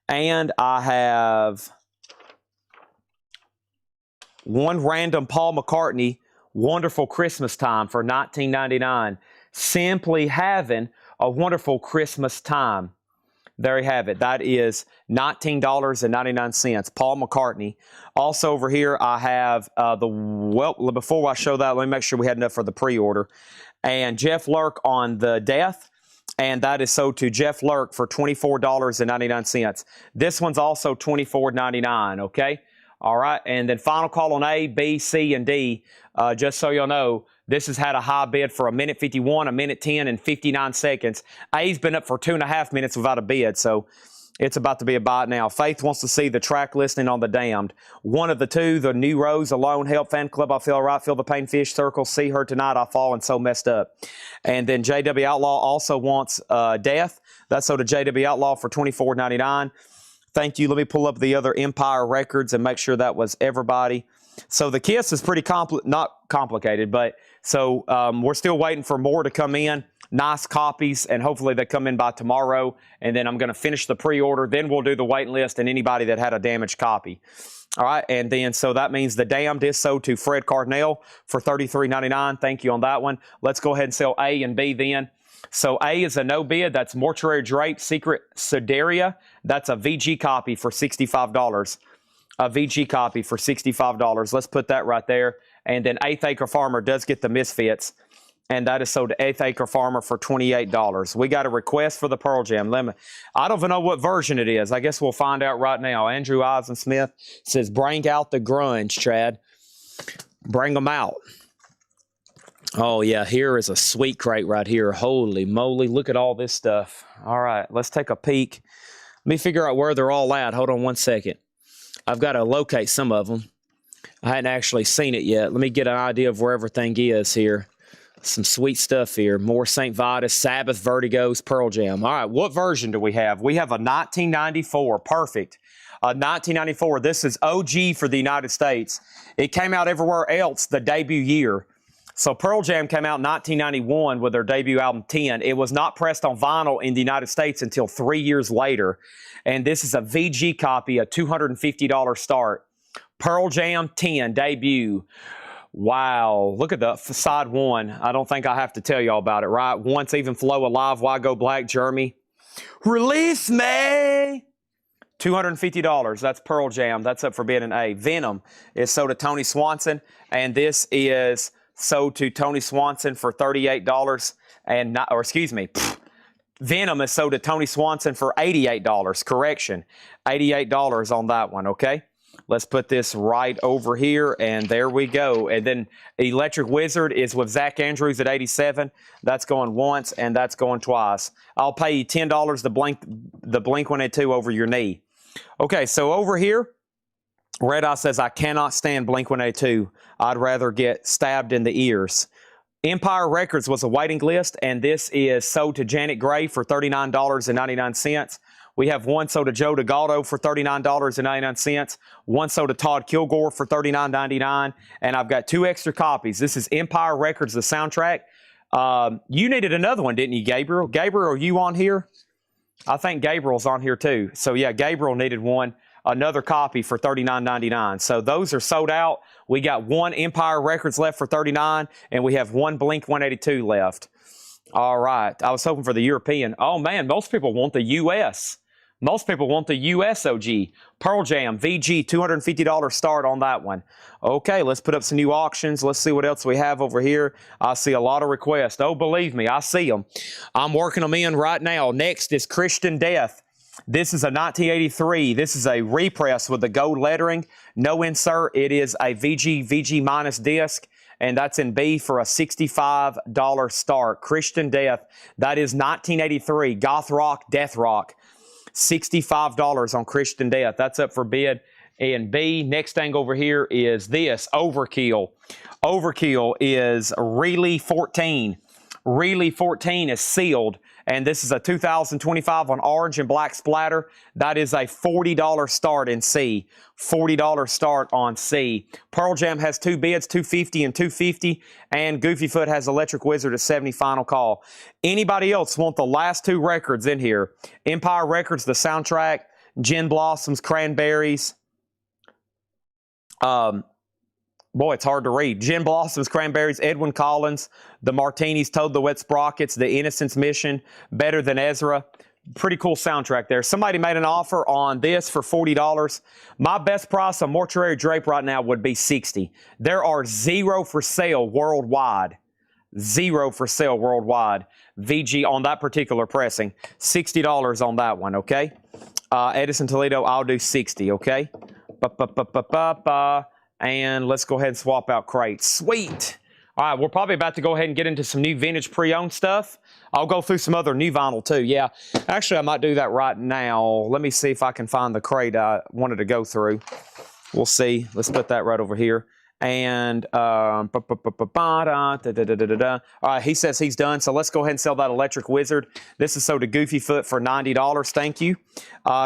And I have one random Paul McCartney, Wonderful Christmas Time for $19.99. Simply having a wonderful Christmas time. There you have it. That is $19.99. Paul McCartney. Also over here, I have before I show that, let me make sure we had enough for the pre-order. And Jeff Lurk on the Death. And that is sold to Jeff Lurk for $24.99. This one's also $24.99, okay? All right, and then final call on A, B, C, and D. Just so you'll know, this has had a high bid for 1:51, 1:10, and 59 seconds. A's been up for 2.5 minutes without a bid, so it's about to be a buy now. Faith wants to see the track listing on the Damned. One of the two, the New Rose, Alone, Help, Fan Club, I Feel Right, Feel the Pain, Fish, Circle, See Her Tonight, I Fall, and So Messed Up. And then JW Outlaw also wants Death. That's sold to JW Outlaw for $24.99. Thank you. Let me pull up the other Empire records and make sure that was everybody. So the KISS is pretty not complicated, but so we're still waiting for more to come in. Nice copies, and hopefully they come in by tomorrow. And then I'm going to finish the pre-order. Then we'll do the waiting list and anybody that had a damaged copy. All right, and then so that means The Damned is sold to Fred Cardinal for $33.99. Thank you on that one. Let's go ahead and sell A and B then. So A is a no bid. That's Mortuary Drape Secret Sudaria. That's a VG copy for $65. A VG copy for $65. Let's put that right there. And then Eighth Acre Farmer does get the Misfits, and that is sold to Eighth Acre Farmer for $28. We got a request for the Pearl Jam. I don't even know what version it is. I guess we'll find out right now. Andrew Eisensmith says, bring out the grunge, Chad. Bring them out. Oh, yeah, here is a sweet crate right here. Holy moly, look at all this stuff. All right, let's take a peek. Let me figure out where they're all at. Hold on one second. I've got to locate some of them. I hadn't actually seen it yet. Let me get an idea of where everything is here. Some sweet stuff here. More St. Vitus, Sabbath, Vertigos, Pearl Jam. All right, what version do we have? We have a 1994. Perfect. 1994. This is OG for the United States. It came out everywhere else the debut year. So Pearl Jam came out in 1991 with their debut album 10. It was not pressed on vinyl in the United States until 3 years later. And this is a VG copy, a $250 start. Pearl Jam 10 debut. Wow, look at the side one. I don't think I have to tell y'all about it, right? Once Even Flow, Alive, Why Go Black, Jeremy. Release me! $250. That's Pearl Jam. That's up for bid in A. Venom is sold to Tony Swanson, and this is sold to Tony Swanson for $38. Venom is sold to Tony Swanson for $88. Correction, $88 on that one, okay? Let's put this right over here, and there we go. And then Electric Wizard is with Zach Andrews at $87. That's going once, and that's going twice. I'll pay you $10 to Blink-182 over your knee. Okay, so over here, Red Eye says, I cannot stand Blink-182. I'd rather get stabbed in the ears. Empire Records was a waiting list, and this is sold to Janet Gray for $39.99. We have one sold to Joe DeGaldo for $39.99. One sold to Todd Kilgore for $39.99. And I've got 2 extra copies. This is Empire Records, the soundtrack. You needed another one, didn't you, Gabriel? Gabriel, are you on here? I think Gabriel's on here too. So, yeah, Gabriel needed one. Another copy for $39.99. So those are sold out. We got one Empire Records left for $39, and we have one Blink-182 left. All right. I was hoping for the European. Oh, man, most people want the U.S. Most people want the U.S. OG. Pearl Jam, VG, $250 start on that one. Okay, let's put up some new auctions. Let's see what else we have over here. I see a lot of requests. Oh, believe me, I see them. I'm working them in right now. Next is Christian Death. This is a 1983. This is a repress with the gold lettering. No insert. It is a VG minus disc, and that's in B for a $65 start. Christian Death. That is 1983. Goth rock, death rock. $65 on Christian Death. That's up for bid in B. Next thing over here is this, Overkill. Overkill is Really 14. Really 14 is sealed, and this is a 2025 on orange and black splatter. That is a $40 start in C. $40 start on C. Pearl Jam has 2 bids, $250 and $250, and Goofy Foot has Electric Wizard at $70 final call. Anybody else want the last 2 records in here? Empire Records, the soundtrack, Gin Blossoms, Cranberries. Boy, it's hard to read. Gin Blossoms, Cranberries, Edwyn Collins, The Martinis, Toad the Wet Sprockets, The Innocence Mission, Better Than Ezra. Pretty cool soundtrack there. Somebody made an offer on this for $40. My best price on Mortuary Drape right now would be $60. There are 0 for sale worldwide. 0 for sale worldwide. VG on that particular pressing. $60 on that one, okay? Edison Toledo, I'll do $60, okay? And let's go ahead and swap out crates. Sweet. All right, we're probably about to go ahead and get into some new vintage pre-owned stuff. I'll go through some other new vinyl too. Yeah, actually, I might do that right now. Let me see if I can find the crate I wanted to go through. We'll see. Let's put that right over here. And all right, he says he's done. So let's go ahead and sell that Electric Wizard. This is sold to Goofy Foot for $90. Thank you.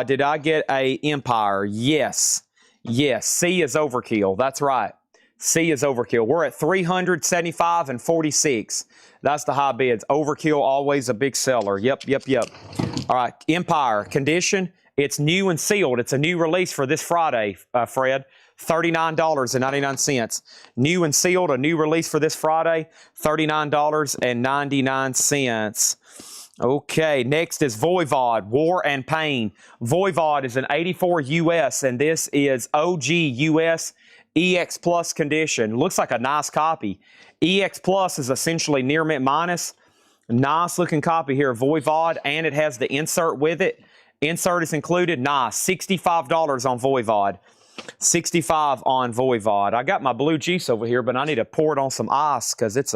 Did I get a Empire? Yes. Yes, C is Overkill. That's right. C is Overkill. We're at 375 and 46. That's the high bids. Overkill, always a big seller. Yep. All right, Empire Condition. It's new and sealed. It's a new release for this Friday, Fred. $39.99. New and sealed, a new release for this Friday, $39.99. Okay, next is Voivod, War and Pain. Voivod is an 84 US, and this is OG US EX Plus condition. Looks like a nice copy. EX Plus is essentially near mint minus. Nice looking copy here, Voivod, and it has the insert with it. Insert is included. Nice. $65 on Voivod. $65 on Voivod. I got my blue juice over here, but I need to pour it on some ice because it's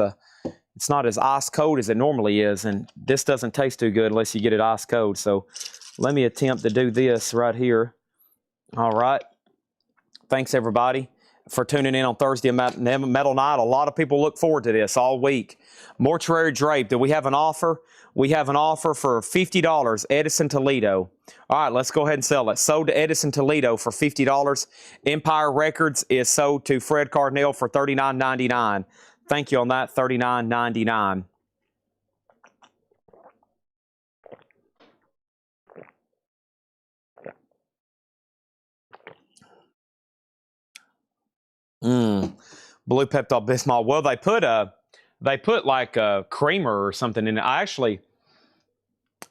not as ice cold as it normally is, and this doesn't taste too good unless you get it ice cold. So let me attempt to do this right here. All right. Thanks, everybody, for tuning in on Thursday Metal Night. A lot of people look forward to this all week. Mortuary Drape. Do we have an offer? We have an offer for $50, Edison Toledo. All right, let's go ahead and sell it. Sold to Edison Toledo for $50. Empire Records is sold to Fred Cardinal for $39.99. Thank you on that, $39.99. Blue Pepto-Bismol. Well, they put like a creamer or something in it.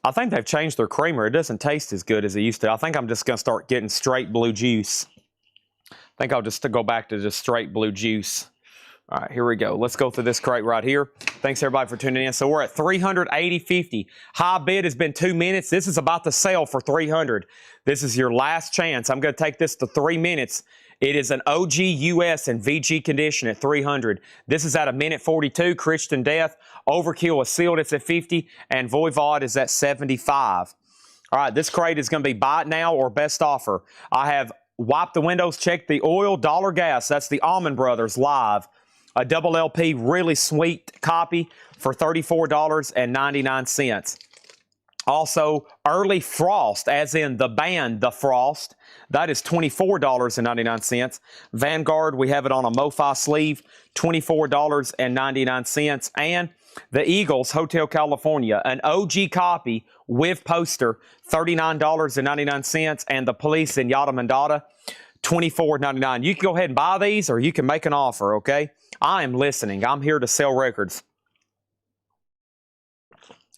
I think they've changed their creamer. It doesn't taste as good as it used to. I think I'm just going to start getting straight blue juice. I think I'll just go back to just straight blue juice. All right, here we go. Let's go through this crate right here. Thanks, everybody, for tuning in. So we're at $380.50. High bid has been 2 minutes. This is about to sell for $300. This is your last chance. I'm going to take this to 3 minutes. It is an OG US and VG condition at $300. This is at a minute 42. Christian Death. Overkill is sealed. It's at $50. And Voivod is at $75. All right, this crate is going to be buy it now or best offer. I have wiped the windows, checked the oil, dollar gas. That's the Allman Brothers live. A double LP, really sweet copy for $34.99. Also, Early Frost, as in the band The Frost. That is $24.99. Vanguard, we have it on a MoFi sleeve, $24.99. And the Eagles, Hotel California, an OG copy with poster, $39.99. And the Police in Yada Mandata, $24.99. You can go ahead and buy these or you can make an offer, okay? I am listening. I'm here to sell records.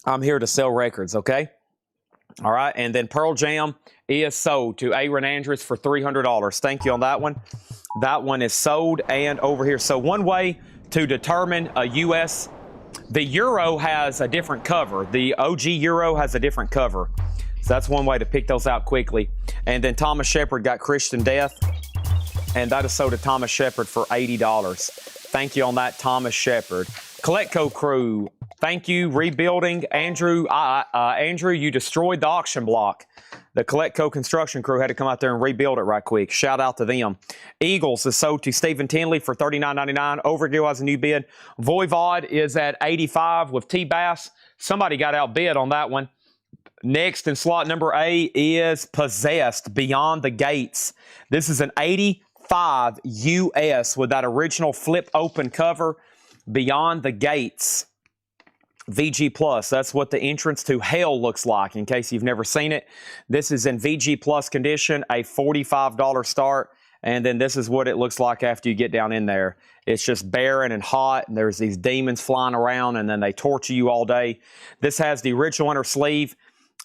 I'm here to sell records, okay? All right, and then Pearl Jam is sold to Aaron Andrews for $300. Thank you on that one. That one is sold and over here. So one way to determine a U.S., the Euro has a different cover. The OG Euro has a different cover. So that's one way to pick those out quickly. And then Thomas Shepard got Christian Death, and that is sold to Thomas Shepard for $80. Thank you on that, Thomas Shepard. Coletco crew, thank you. Rebuilding. Andrew, you destroyed the auction block. The Coletco construction crew had to come out there and rebuild it right quick. Shout out to them. Eagles is sold to Stephen Tinley for $39.99. Overkill has a new bid. Voivod is at $85 with T-Bass. Somebody got outbid on that one. Next in slot number A is Possessed, Beyond the Gates. This is an 85 US with that original flip open cover. Beyond the Gates, VG Plus. That's what the entrance to hell looks like, in case you've never seen it. This is in VG Plus condition, a $45 start, and then this is what it looks like after you get down in there. It's just barren and hot, and there's these demons flying around, and then they torture you all day. This has the original inner sleeve.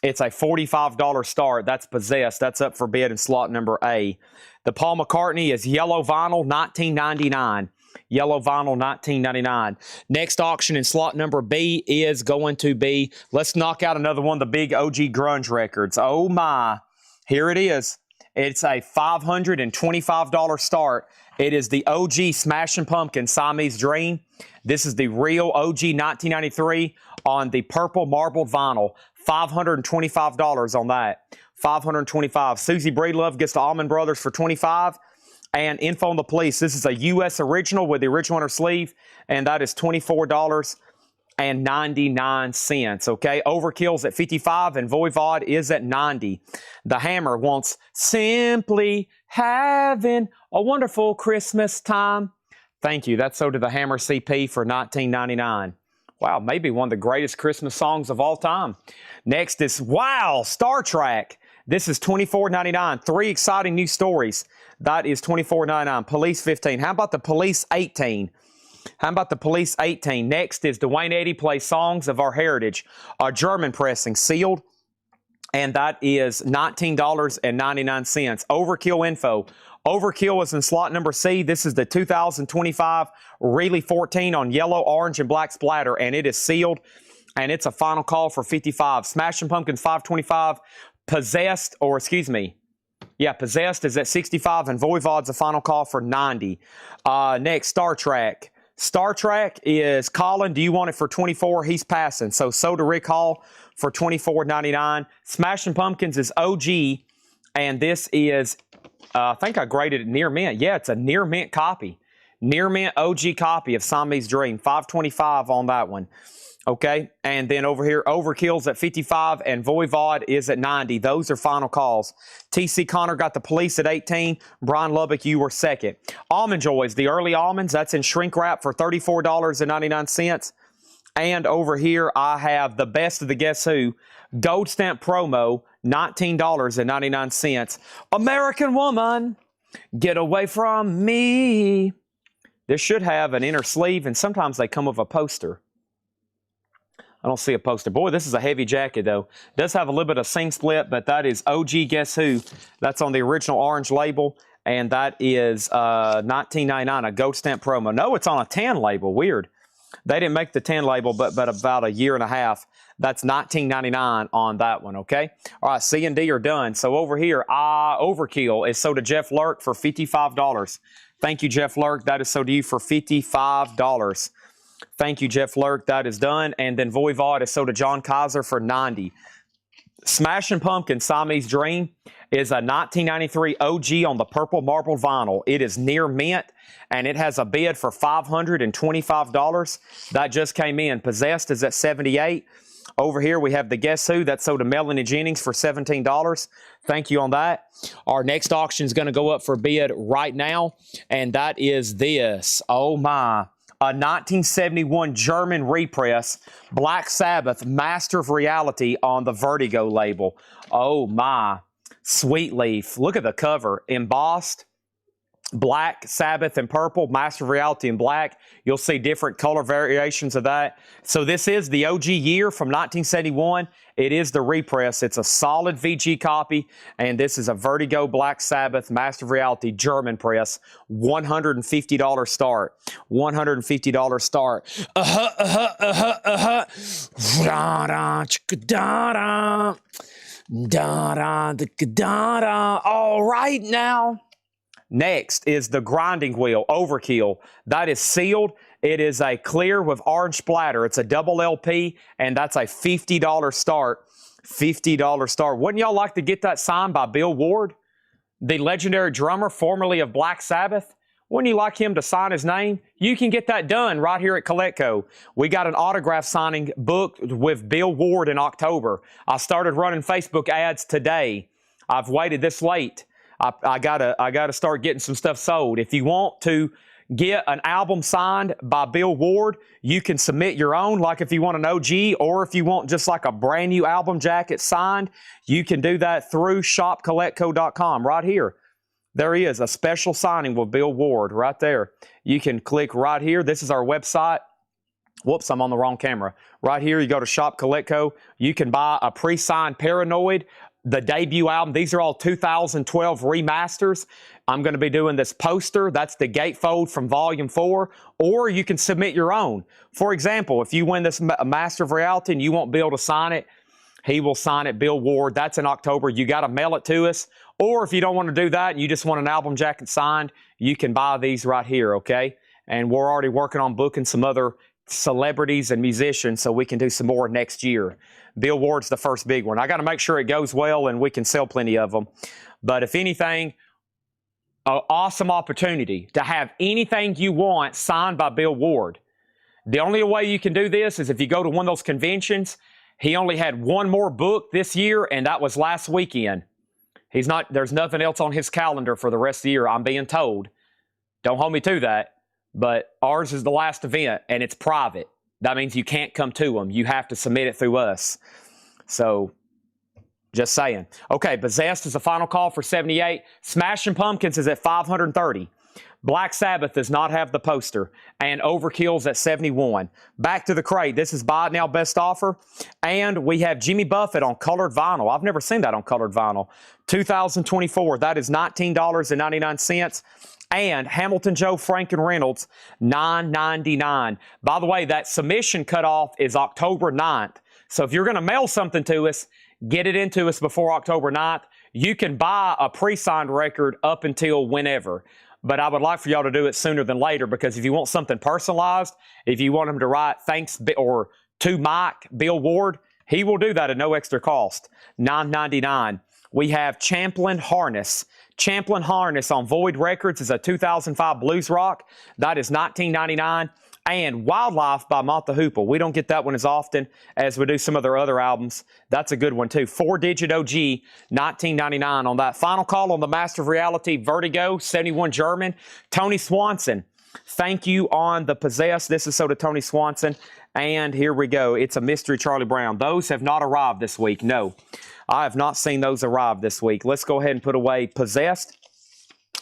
It's a $45 start. That's Possessed. That's up for bid in slot number A. The Paul McCartney is yellow vinyl, $19.99. Yellow vinyl, $19.99. Next auction in slot number B is going to be, let's knock out another one of the big OG grunge records. Oh my, here it is. It's a $525 start. It is the OG Smashing Pumpkins Siamese Dream. This is the real OG 1993 on the purple marbled vinyl. $525 on that. $525. Susie Breedlove gets the Allman Brothers for $25. And Info on the Police. This is a U.S. original with the original inner sleeve, and that is $24.99. Okay, Overkill's at $55, and Voivod is at $90. The Hammer wants Simply Having a Wonderful Christmas Time. Thank you. That's so to the Hammer CP for $19.99. Wow, maybe one of the greatest Christmas songs of all time. Next is, wow, Star Trek. This is $24.99. 3 exciting new stories. That is $24.99. Police 15. How about the Police 18? How about the Police 18? Next is Dwayne Eddy plays Songs of Our Heritage. A German pressing, sealed. And that is $19.99. Overkill info. Overkill is in slot number C. This is the 2025 Reilly 14 on yellow, orange, and black splatter, and it is sealed, and it's a final call for 55. Smashing Pumpkins 525. Possessed is at 65, and Voivod's a final call for 90. Next, Star Trek. Star Trek is Colin. Do you want it for 24? He's passing. So to Rick Hall for $24.99. Smashing Pumpkins is OG, and this is, I think I graded it near mint. Yeah, it's a near mint copy. Near mint OG copy of Siamese Dream. 525 on that one. Okay, and then over here, Overkill's at 55 and Voivod is at 90. Those are final calls. TC Connor got the Police at 18. Brian Lubbock, you were second. Almond Joys, the early almonds, that's in shrink wrap for $34.99. And over here, I have the best of the Guess Who Gold Stamp promo, $19.99. American Woman, get away from me. This should have an inner sleeve, and sometimes they come with a poster. I don't see a poster. Boy, this is a heavy jacket, though. It does have a little bit of seam split, but that is OG Guess Who. That's on the original orange label, and that is $19.99, a Gold Stamp promo. No, it's on a tan label. Weird. They didn't make the tan label, but about a year and a half. That's $19.99 on that one, okay? All right, C and D are done. So over here, Overkill is sold to Jeff Lurk for $55. Thank you, Jeff Lurk. That is sold to you for $55. Thank you, Jeff Lurk. That is done. And then Voivod is sold to John Kaiser for $90. Smashing Pumpkins Siamese Dream is a 1993 OG on the purple marble vinyl. It is near mint, and it has a bid for $525. That just came in. Possessed is at 78. Over here, we have the Guess Who. That's sold to Melanie Jennings for $17. Thank you on that. Our next auction is going to go up for bid right now, and that is this. Oh, my. A 1971 German repress, Black Sabbath, Master of Reality on the Vertigo label. Oh, my. Sweet Leaf. Look at the cover. Embossed. Black Sabbath in purple, Master of Reality in black. You'll see different color variations of that. So this is the OG year from 1971. It is the repress. It's a solid VG copy, and this is a Vertigo Black Sabbath Master of Reality German press. $150 start. $150 start. All right now. Next is the Grinding Wheel Overkill. That is sealed. It is a clear with orange splatter. It's a double LP, and that's a $50 start. $50 start. Wouldn't y'all like to get that signed by Bill Ward, the legendary drummer formerly of Black Sabbath? Wouldn't you like him to sign his name? You can get that done right here at Coletco. We got an autograph signing booked with Bill Ward in October. I started running Facebook ads today. I've waited this late. I gotta start getting some stuff sold. If you want to get an album signed by Bill Ward, you can submit your own, like if you want an OG, or if you want just like a brand new album jacket signed, you can do that through shopcoletco.com right here. There is a special signing with Bill Ward right there. You can click right here. This is our website. Whoops, I'm on the wrong camera. Right here, you go to Shop Coletco. You can buy a pre-signed Paranoid, the debut album. These are all 2012 remasters. I'm going to be doing this poster. That's the gatefold from Volume 4. Or you can submit your own. For example, if you win this Master of Reality and you want Bill to sign it, he will sign it, Bill Ward. That's in October. You got to mail it to us. Or if you don't want to do that and you just want an album jacket signed, you can buy these right here, okay? And we're already working on booking some other celebrities and musicians so we can do some more next year. Bill Ward's the first big one. I got to make sure it goes well and we can sell plenty of them. But if anything, an awesome opportunity to have anything you want signed by Bill Ward. The only way you can do this is if you go to one of those conventions. He only had one more book this year, and that was last weekend. There's nothing else on his calendar for the rest of the year, I'm being told. Don't hold me to that. but ours is the last event, and it's private. That means you can't come to them. You have to submit it through us. So, just saying. Okay, Possessed is the final call for 78. Smashing Pumpkins is at 530. Black Sabbath does not have the poster, and Overkill's at 71. Back to the crate. This is Buy It Now Best Offer, and we have Jimmy Buffett on colored vinyl. I've never seen that on colored vinyl. 2024. That is $19.99. And Hamilton Joe Franken Reynolds, $9.99. By the way, that submission cutoff is October 9th. So if you're going to mail something to us, get it into us before October 9th. You can buy a pre-signed record up until whenever. But I would like for y'all to do it sooner than later, because if you want something personalized, if you want them to write thanks or to Mike, Bill Ward, he will do that at no extra cost. $9.99. We have Champlin Harness. Champlin Harness on Void Records is a 2005 blues rock. That is $19.99. And Wildlife by Mott the Hoople. We don't get that one as often as we do some of their other albums. That's a good one too. 4-digit OG, $19.99 on that. Final call on the Master of Reality, Vertigo, 71 German. Tony Swanson, thank you on the Possessed. This is so to Tony Swanson. And here we go. It's a Mystery Charlie Brown. Those have not arrived this week. No, I have not seen those arrive this week. Let's go ahead and put away Possessed.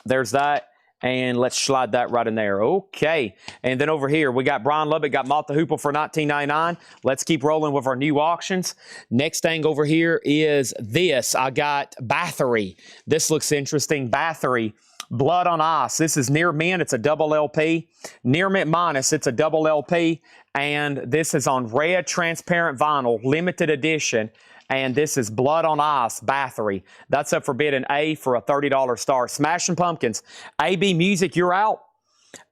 There's that. And let's slide that right in there. Okay. And then over here, we got Brian Lubbock, got Mott the Hoople for $19.99. Let's keep rolling with our new auctions. Next thing over here is this. I got Bathory. This looks interesting. Bathory, Blood on Ice. This is Near Mint. It's a double LP. Near Mint Minus, it's a double LP. And this is on red transparent vinyl, limited edition. And this is Blood on Ice, Bathory. That's up for bid in A for a $30 start. Smashing Pumpkins. AB Music, you're out.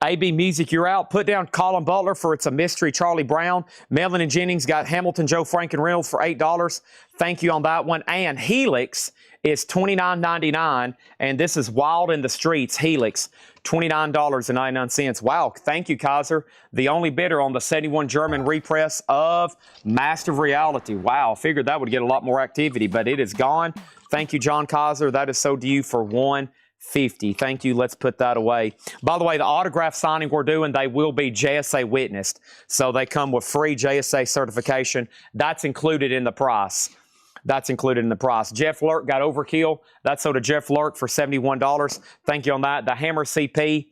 AB Music, you're out. Put down Colin Butler for It's a Mystery Charlie Brown. Melvin and Jennings got Hamilton Joe Franken Reynolds for $8. Thank you on that one. And Helix is $29.99. And this is Wild in the Streets, Helix. $29.99. Wow. Thank you, Kaiser. The only bidder on the 71 German repress of Master of Reality. Wow. Figured that would get a lot more activity, but it is gone. Thank you, John Kaiser. That is so to you for $150. Thank you. Let's put that away. By the way, the autograph signing we're doing, they will be JSA witnessed. So they come with free JSA certification. That's included in the price. That's included in the price. Jeff Lurk got Overkill. That's sold to Jeff Lurk for $71. Thank you on that. The Hammer CP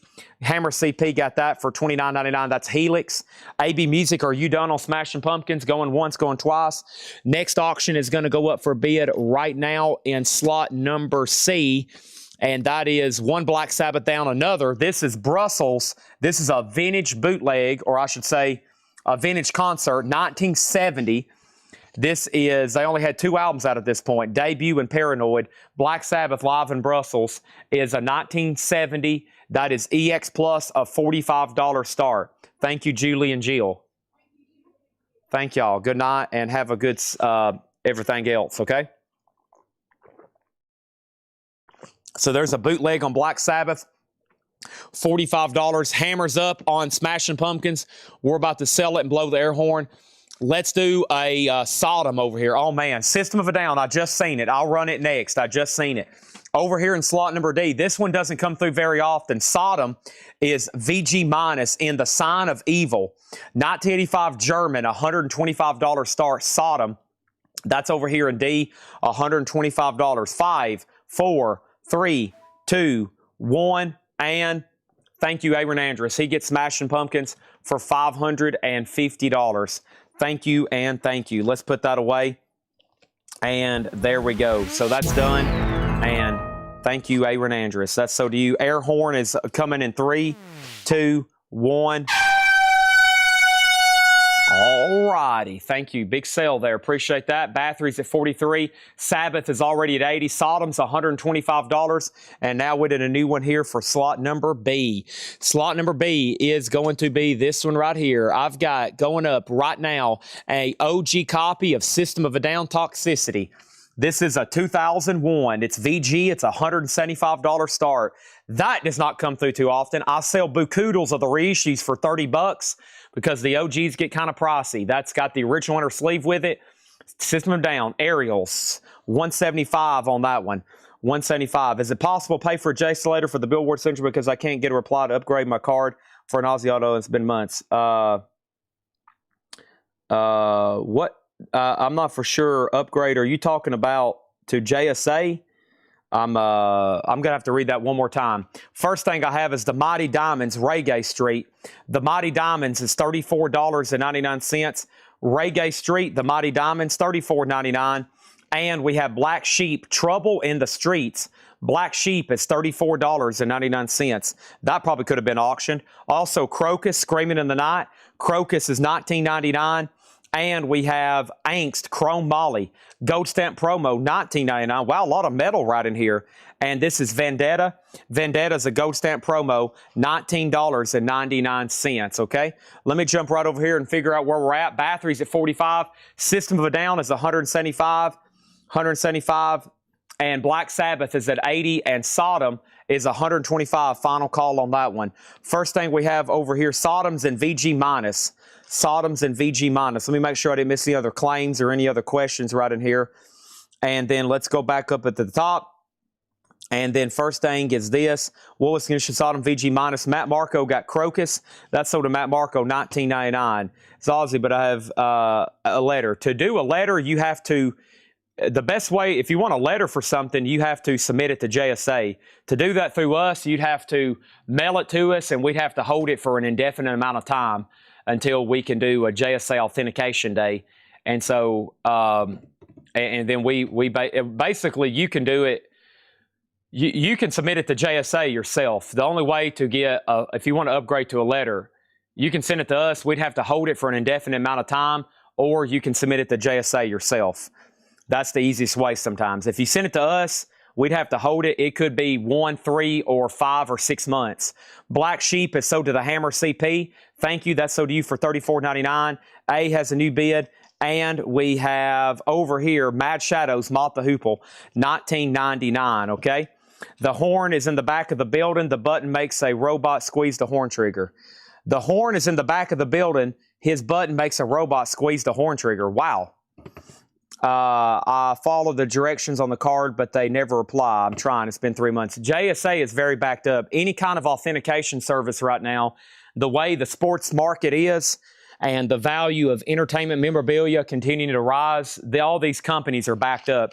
got that for $29.99. That's Helix. AB Music, are you done on Smashing Pumpkins? Going once, going twice. Next auction is going to go up for bid right now in slot number C. And that is one Black Sabbath down another. This is Brussels. This is a vintage bootleg, or I should say a vintage concert, 1970. This is, they only had 2 albums out at this point, Debut and Paranoid. Black Sabbath Live in Brussels is a 1970. That is EX Plus, a $45 start. Thank you, Julie and Jill. Thank y'all. Good night and have a good everything else, okay? So there's a bootleg on Black Sabbath. $45. Hammers up on Smashing Pumpkins. We're about to sell it and blow the air horn. Let's do a Sodom over here. Oh, man. System of a Down. I just seen it. I'll run it next. I just seen it. Over here in slot number D. This one doesn't come through very often. Sodom is VG minus in The Sign of Evil. 1985 German, $125 start. Sodom. That's over here in D. $125. 5, 4, 3, 2, 1. And thank you, Aaron Andrus. He gets Smashing Pumpkins for $550. Thank you and thank you. Let's put that away. And there we go. So that's done. And thank you, Aaron Andrus. That's so to you. Air horn is coming in 3, 2, 1. All righty. Thank you. Big sale there. Appreciate that. Bathory's at 43. Sabbath is already at 80. Sodom's $125. And now we did a new one here for slot number B. Slot number B is going to be this one right here. I've got going up right now a OG copy of System of a Down Toxicity. This is a 2001. It's VG. It's a $175 start. That does not come through too often. I sell Bookoodles of the reissues for $30 because the OGs get kind of pricey. That's got the original inner sleeve with it. System of Down, Aerials, $175 on that one. $175. Is it possible to pay for a J-Slater for the Billboard Central because I can't get a reply to upgrade my card? for an Aussie Auto. It's been months. What? I'm not for sure. Upgrade. Are you talking about to JSA? I'm gonna have to read that one more time. First thing I have is the Mighty Diamonds, Reggae Street. The Mighty Diamonds is $34.99. Reggae Street, the Mighty Diamonds, $34.99. And we have Black Sheep, Trouble in the Streets. Black Sheep is $34.99. That probably could have been auctioned. Also, Crocus, Screaming in the Night. Crocus is $19.99. And we have Angst, Chrome Molly, Gold Stamp Promo, $19.99. Wow, a lot of metal right in here. And this is Vendetta. Vendetta is a Gold Stamp Promo, $19.99, okay? Let me jump right over here and figure out where we're at. Bathory's at 45. System of a Down is 175. And Black Sabbath is at 80. And Sodom is 125. Final call on that one. First thing we have over here, Sodom's and VG minus. Sodom's and VG minus. Let me make sure I didn't miss any other claims or any other questions right in here. And then let's go back up at the top. And then first thing is this. Willis Condition Sodom VG minus. Matt Marco got Crocus. That's sold to Matt Marco, $19.99. It's Aussie, but I have a letter. To do a letter, you have to, the best way, if you want a letter for something, you have to submit it to JSA. To do that through us, you'd have to mail it to us, and we'd have to hold it for an indefinite amount of time until we can do a JSA authentication day. And so, and then we basically, you can do it, you can submit it to JSA yourself. The only way to get, if you want to upgrade to a letter, you can send it to us. We'd have to hold it for an indefinite amount of time, or you can submit it to JSA yourself. That's the easiest way sometimes. If you send it to us, we'd have to hold it. It could be 1, 3, or 5 or 6 months. Black Sheep is sold to the Hammer CP. Thank you. That's sold to you for $34.99. A has a new bid. And we have over here, Mad Shadows, Moth the Hoople, $19.99, okay? The horn is in the back of the building. The button makes a robot squeeze the horn trigger. The horn is in the back of the building. His button makes a robot squeeze the horn trigger. Wow. I follow the directions on the card, but they never reply. I'm trying. It's been 3 months. JSA is very backed up. Any kind of authentication service right now, the way the sports market is and the value of entertainment memorabilia continuing to rise, all these companies are backed up.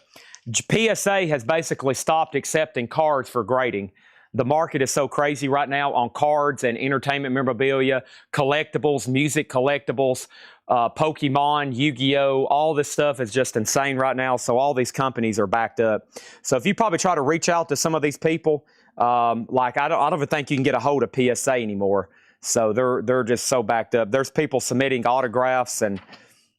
PSA has basically stopped accepting cards for grading. The market is so crazy right now on cards and entertainment memorabilia, collectibles, music collectibles, Pokemon, Yu-Gi-Oh! All this stuff is just insane right now. So all these companies are backed up. So if you probably try to reach out to some of these people, like I don't even think you can get a hold of PSA anymore. So they're just so backed up. There's people submitting autographs, and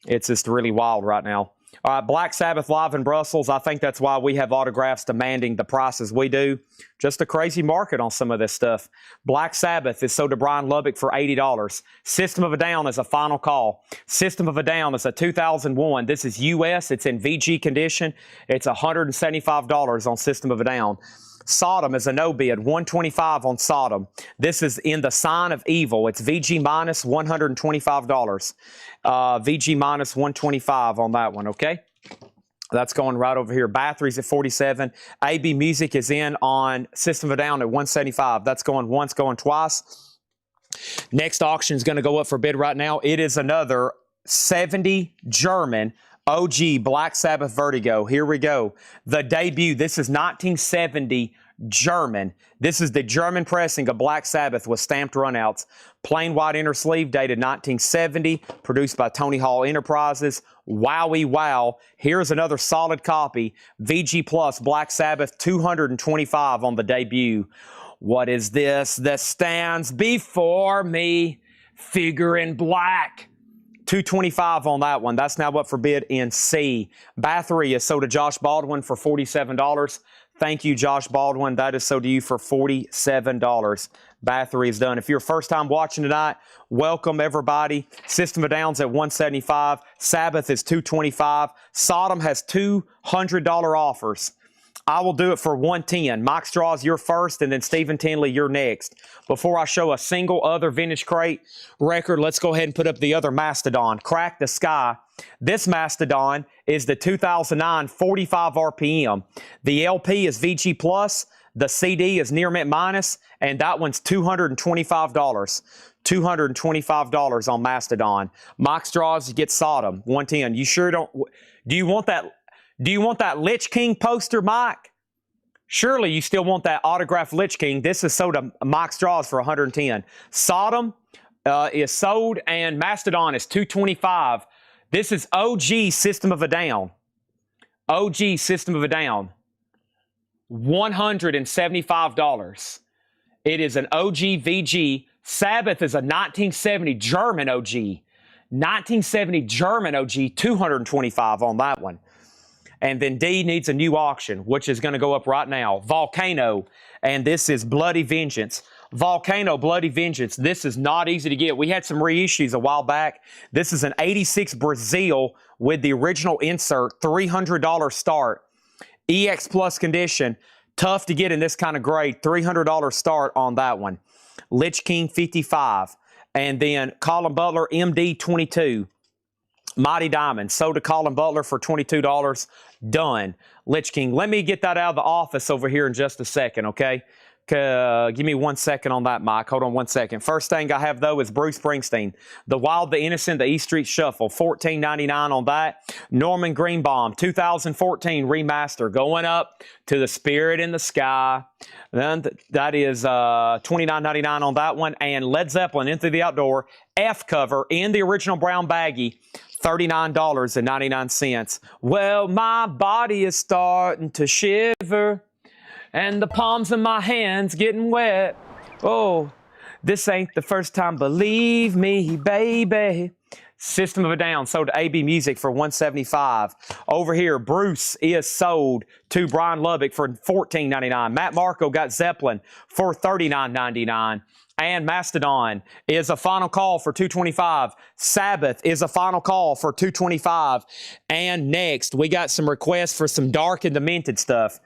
it's just really wild right now. All right, Black Sabbath live in Brussels. I think that's why we have autographs demanding the prices we do. Just a crazy market on some of this stuff. Black Sabbath is sold to Brian Lubbock for $80. System of a Down is a final call. System of a Down is a 2001. This is US. It's in VG condition. It's $175 on System of a Down. Sodom is a no bid, $125 on Sodom. This is in the Sign of Evil. It's VG minus $125. VG minus $125 on that one, okay? That's going right over here. Bathory's at 47. AB Music is in on System of a Down at $175. That's going once, going twice. Next auction is going to go up for bid right now. It is another 70 German OG Black Sabbath Vertigo. Here we go. The debut. This is 1970 German. This is the German pressing of Black Sabbath with stamped runouts. Plain white inner sleeve, dated 1970, produced by Tony Hall Enterprises. Wowie wow. Here's another solid copy. VG Plus Black Sabbath, $225 on the debut. What is this that stands before me? Figure in black. $225 on that one. That's now up for bid in C. Bathory is sold to Josh Baldwin for $47. Thank you, Josh Baldwin. That is sold to you for $47. Bathory is done. If you're first time watching tonight, welcome everybody. System of Downs at $175. Sabbath is $225. Sodom has $200 offers. I will do it for $110. Mike Straws, you're first, and then Stephen Tinley, you're next. Before I show a single other vintage crate record, let's go ahead and put up the other Mastodon. Crack the Sky. This Mastodon is the 2009 45 RPM. The LP is VG Plus. The CD is near mint minus, and that one's $225. $225 on Mastodon. Mock straws, you get Sodom, 110. You sure don't, do you want that Lich King poster, Mike? Surely you still want that autographed Lich King. This is sold at mock straws for 110. Sodom is sold, and Mastodon is 225. This is OG System of a Down. OG System of a Down. $175. It is an OG VG. Sabbath is a 1970 German OG. 1970 German OG, $225 on that one. And then D needs a new auction, which is going to go up right now. Volcano, and this is Bloody Vengeance. Volcano Bloody Vengeance. This is not easy to get. We had some reissues a while back. This is an 86 Brazil with the original insert, $300 start. EX Plus condition. Tough to get in this kind of grade. $300 start on that one. Lich King 55. And then Colin Butler MD 22. Mighty Diamond. Sold to Colin Butler for $22. Done. Lich King. Let me get that out of the office over here in just a second, okay? Give me 1 second on that, Mike. Hold on 1 second. First thing I have, though, is Bruce Springsteen. The Wild, the Innocent, the E Street Shuffle. $14.99 on that. Norman Greenbaum, 2014 remaster. Going up to The Spirit in the Sky. Then that is $29.99 on that one. And Led Zeppelin, Into the Outdoor. F cover in the original brown baggie. $39.99. Well, my body is starting to shiver. And the palms of my hands getting wet. Oh, this ain't the first time, believe me, baby. System of a Down sold to AB Music for $175. Over here, Bruce is sold to Brian Lubbock for $14.99. Matt Marco got Zeppelin for $39.99. And Mastodon is a final call for $225. Sabbath is a final call for $225. And next, we got some requests for some dark and demented stuff.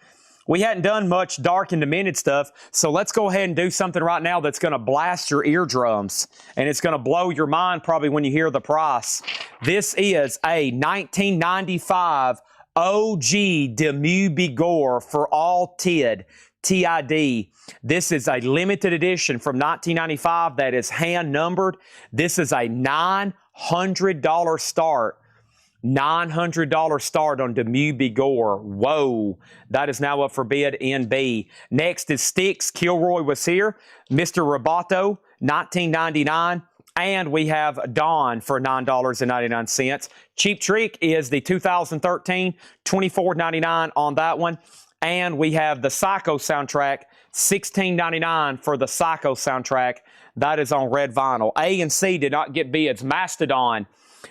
We hadn't done much dark and demented stuff, so let's go ahead and do something right now that's going to blast your eardrums, and it's going to blow your mind probably when you hear the price. This is a 1995 OG Demeux Bigorre for all TID. TID. This is a limited edition from 1995 that is hand numbered. This is a $900 start. $900 start on Demeux Bigorre. Whoa. That is now up for bid in B. Next is Styx. Kilroy was here. Mr. Roboto, $19.99. And we have Dawn for $9.99. Cheap Trick is the 2013, $24.99 on that one. And we have the Psycho soundtrack, $16.99 for the Psycho soundtrack. That is on red vinyl. A and C did not get bids. Mastodon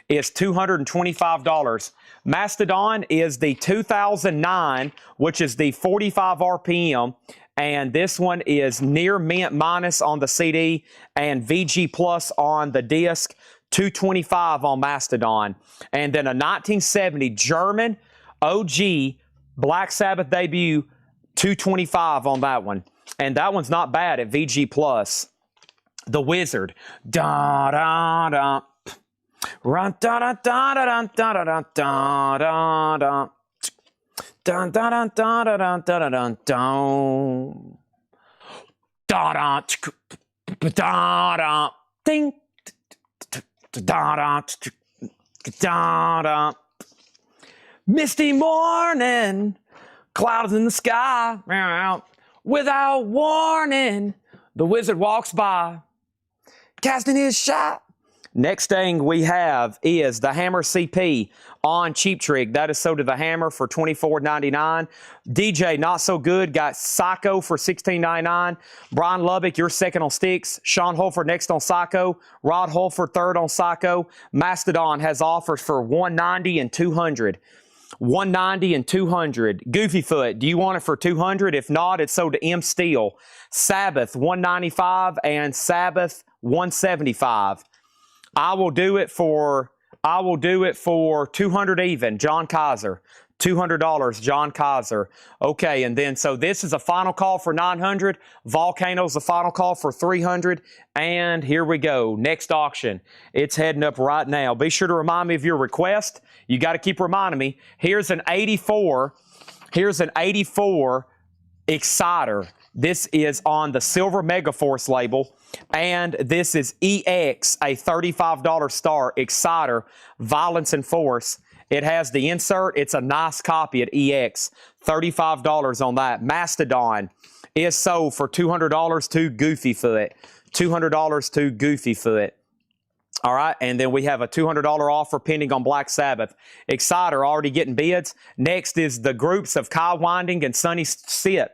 is $225. Mastodon is the 2009, which is the 45 RPM, and this one is near mint minus on the CD and VG plus on the disc. $225 on Mastodon. And then a 1970 German OG Black Sabbath debut, $225 on that one. And that one's not bad at VG plus. The Wizard. Da da da. Run da da da da da da da da da da. Dun da da da da da da da da da da da da ding da da da da. Misty morning, clouds in the sky, without warning, the wizard walks by, casting his shot. Next thing we have is the Hammer CP on Cheap Trick. That is sold to the Hammer for $24.99. DJ Not So Good got Psycho for $16.99. Brian Lubbock, you're second on Styx. Sean Holford next on Psycho. Rod Holford third on Psycho. Mastodon has offers for $190 and $200. $190 and $200. Goofy Foot, do you want it for $200? If not, it's sold to M Steel. Sabbath $195 and Sabbath $175. I will do it for $200 even. John Kaiser. $200, John Kaiser. Okay, and then so this is a final call for $900. Volcano's a final call for $300. And here we go. Next auction. It's heading up right now. Be sure to remind me of your request. You got to keep reminding me. Here's an 84. Here's an 84 Exciter. This is on the Silver Megaforce label. And this is EX, a $35 star. Exciter, Violence and Force. It has the insert. It's a nice copy at EX. $35 on that. Mastodon is sold for $200 to Goofy Foot. $200 to Goofy Foot. All right, and then we have a $200 offer pending on Black Sabbath. Exciter already getting bids. Next is the groups of Kai Winding and Sonny Stitt.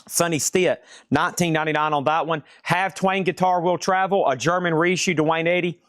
Sonny Stitt, $19.99 on that one. Have Twain Guitar Will Travel, a German reissue, Dwayne Eddy,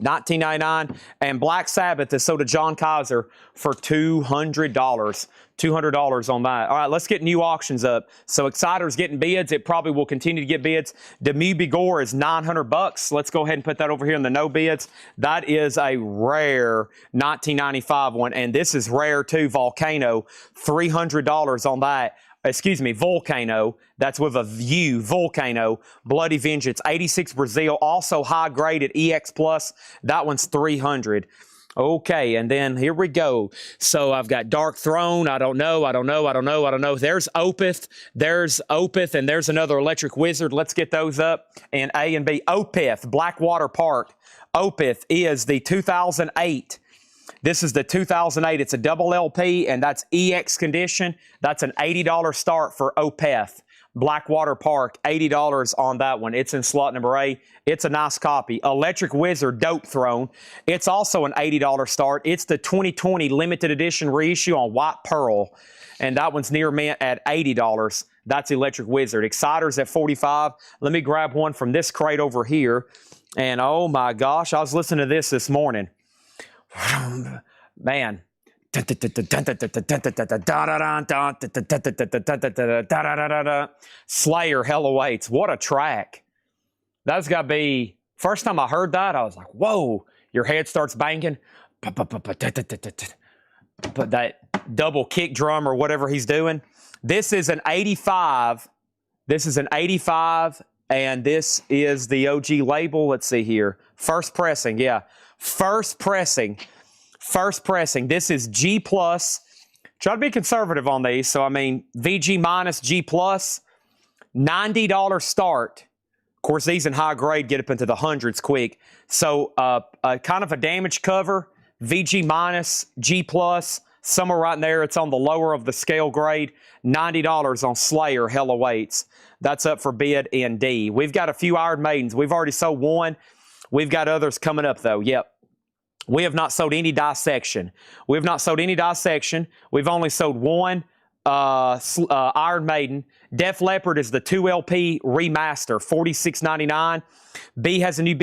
$19.99. And Black Sabbath is sold to John Kaiser for $200. $200 on that. All right, let's get new auctions up. So Exciter's getting bids. It probably will continue to get bids. Demi Bigore is $900. Let's go ahead and put that over here in the no bids. That is a rare 1995 one, and this is rare too. Volcano, $300 on that. Excuse me, Volcano. That's with a view. Volcano, Bloody Vengeance, 86 Brazil, also high grade at EX Plus. That one's $300. Okay, and then here we go. So I've got Dark Throne. I don't know. There's Opeth. And there's another Electric Wizard. Let's get those up. And A and B. Opeth, Blackwater Park. Opeth is the 2008. This is the 2008. It's a double LP, and that's EX condition. That's an $80 start for Opeth. Blackwater Park, $80 on that one. It's in slot number A. It's a nice copy. Electric Wizard Dope Throne. It's also an $80 start. It's the 2020 limited edition reissue on White Pearl, and that one's near mint at $80. That's Electric Wizard. Exciter's at $45. Let me grab one from this crate over here, and oh my gosh, I was listening to this morning. Man. Slayer, Hell Awaits. What a track. That's got to be, first time I heard that, I was like, whoa, your head starts banging. But that double kick drum or whatever he's doing. This is an 85. This is an 85, and this is the OG label. Let's see here. First pressing, yeah. First pressing. This is G+. Try to be conservative on these. So, I mean, VG minus G+, $90 start. Of course, these in high grade get up into the hundreds quick. So, kind of a damaged cover, VG minus, G+, somewhere right in there. It's on the lower of the scale grade. $90 on Slayer, Hell Awaits. That's up for bid in D. We've got a few Iron Maidens. We've already sold one. We've got others coming up, though. Yep. We have not sold any dissection. We have not sold any dissection. We've only sold one Iron Maiden. Def Leppard is the 2LP remaster, $46.99. B has a new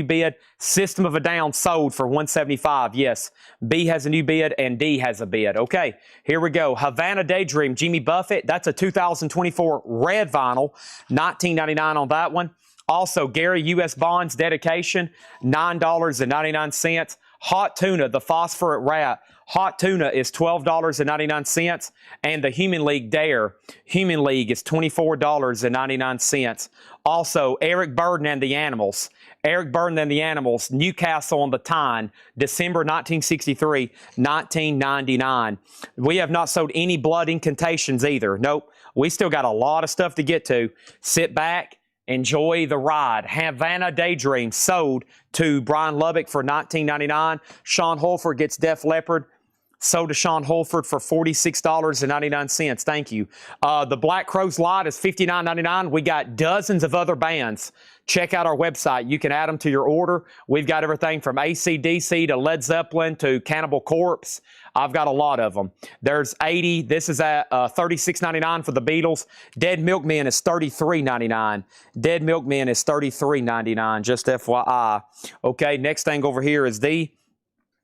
bid. System of a Down sold for $175. Yes, B has a new bid and D has a bid. Okay, here we go. Havana Daydream, Jimmy Buffett. That's a 2024 red vinyl, $19.99 on that one. Also, Gary U.S. Bonds Dedication, $9.99. Hot Tuna, the Phosphorant Rat. Hot Tuna is $12.99. And the Human League Dare. Human League is $24.99. Also, Eric Burden and the Animals. Eric Burden and the Animals, Newcastle on the Tyne, December 1963, $19.99. We have not sold any Blood Incantations either. Nope. We still got a lot of stuff to get to. Sit back. Enjoy the ride. Havana Daydream sold to Brian Lubbock for $19.99. Sean Holford gets Def Leppard. Sold to Sean Holford for $46.99. Thank you. The Black Crowes lot is $59.99. We got dozens of other bands. Check out our website. You can add them to your order. We've got everything from AC/DC to Led Zeppelin to Cannibal Corpse. I've got a lot of them. There's 80. This is at $36.99 for the Beatles. Dead Milkmen is $33.99. Dead Milkmen is $33.99, just FYI. Okay, next thing over here is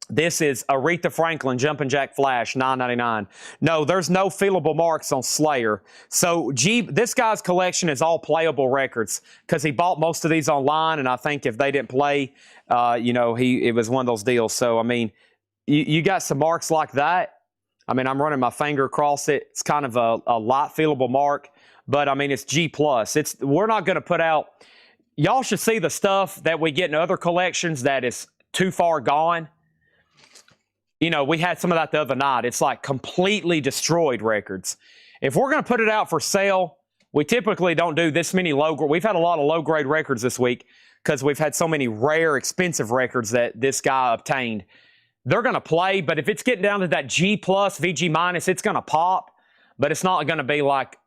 this is Aretha Franklin Jumpin' Jack Flash, $9.99. No, there's no feelable marks on Slayer. So this guy's collection is all playable records because he bought most of these online, and I think if they didn't play, it was one of those deals. So, I mean, you got some marks like that. I mean, I'm running my finger across it. It's kind of a light feelable mark, but I mean, it's G+. We're not going to put out, y'all should see the stuff that we get in other collections that is too far gone. You know, we had some of that the other night. It's like completely destroyed records. If we're going to put it out for sale, we typically don't do this many low-grade. We've had a lot of low-grade records this week because we've had so many rare, expensive records that this guy obtained. They're going to play, but if it's getting down to that G+, VG-, it's going to pop, but it's not going to be like,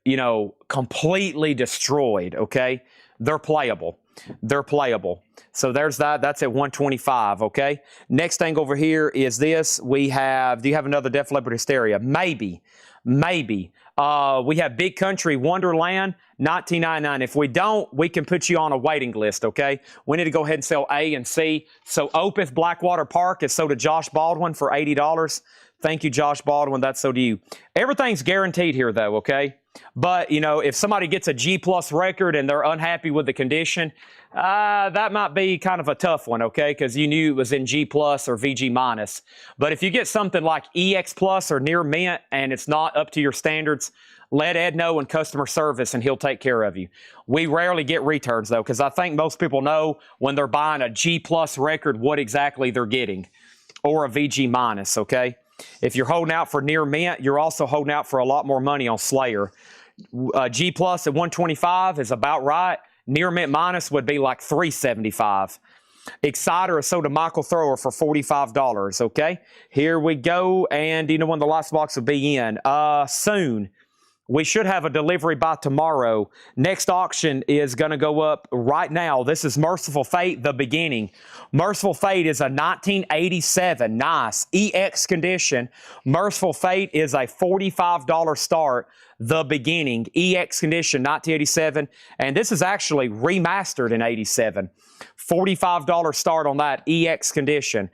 you know, completely destroyed, okay? They're playable. They're playable. So there's that. That's at 125, okay? Next thing over here is this. We have, do you have another Def Leppard Hysteria? Maybe. Maybe. We have Big Country Wonderland, $19.99. If we don't, we can put you on a waiting list, okay? We need to go ahead and sell A and C. So Opeth Blackwater Park is sold to Josh Baldwin for $80. Thank you, Josh Baldwin. That's so to you. Everything's guaranteed here, though, okay? But, you know, if somebody gets a G+ record and they're unhappy with the condition, that might be kind of a tough one, okay? Because you knew it was in G+ or VG-. But if you get something like EX+ or near mint and it's not up to your standards, let Ed know in customer service and he'll take care of you. We rarely get returns, though, because I think most people know when they're buying a G+ record what exactly they're getting, or a VG-, okay? If you're holding out for near mint, you're also holding out for a lot more money on Slayer. G+ at 125 is about right. Near mint minus would be like 375. Exciter is sold to Michael Thrower for $45. Okay, here we go. And do you know when the last box will be in? Soon. We should have a delivery by tomorrow. Next auction is going to go up right now. This is Merciful Fate, the beginning. Merciful Fate is a 1987, nice, EX condition. Merciful Fate is a $45 start, the beginning, EX condition, 1987. And this is actually remastered in 87. $45 start on that, EX condition.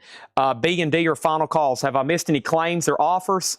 B and D are final calls. Have I missed any claims or offers?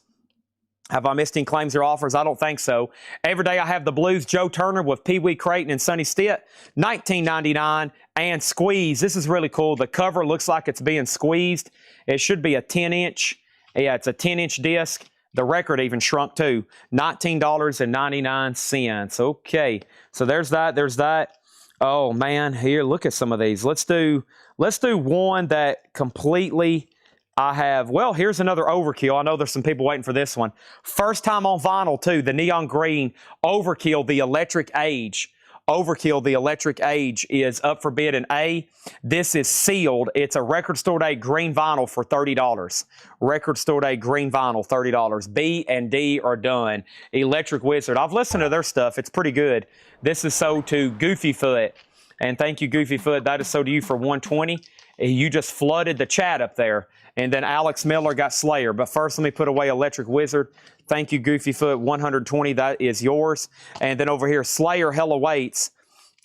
Have I missed any claims or offers? I don't think so. Every day I have the Blues, Joe Turner with Pee Wee Creighton and Sonny Stitt, $19.99. And Squeeze. This is really cool. The cover looks like it's being squeezed. It should be a 10-inch. Yeah, it's a 10-inch disc. The record even shrunk too. $19.99. Okay. So there's that. There's that. Oh man, here, look at some of these. Let's do one that completely I have. Well, here's another Overkill. I know there's some people waiting for this one. First time on vinyl too, the neon green Overkill, the Electric Age. Overkill, the Electric Age is up for bid in A. This is sealed. It's a Record Store Day green vinyl for $30. Record Store Day green vinyl, $30. B and D are done. Electric Wizard. I've listened to their stuff. It's pretty good. This is sold to Goofy Foot. And thank you, Goofy Foot. That is sold to you for $120. You just flooded the chat up there. And then Alex Miller got Slayer. But first, let me put away Electric Wizard. Thank you, Goofy Foot. $120. That is yours. And then over here, Slayer Hella Waits.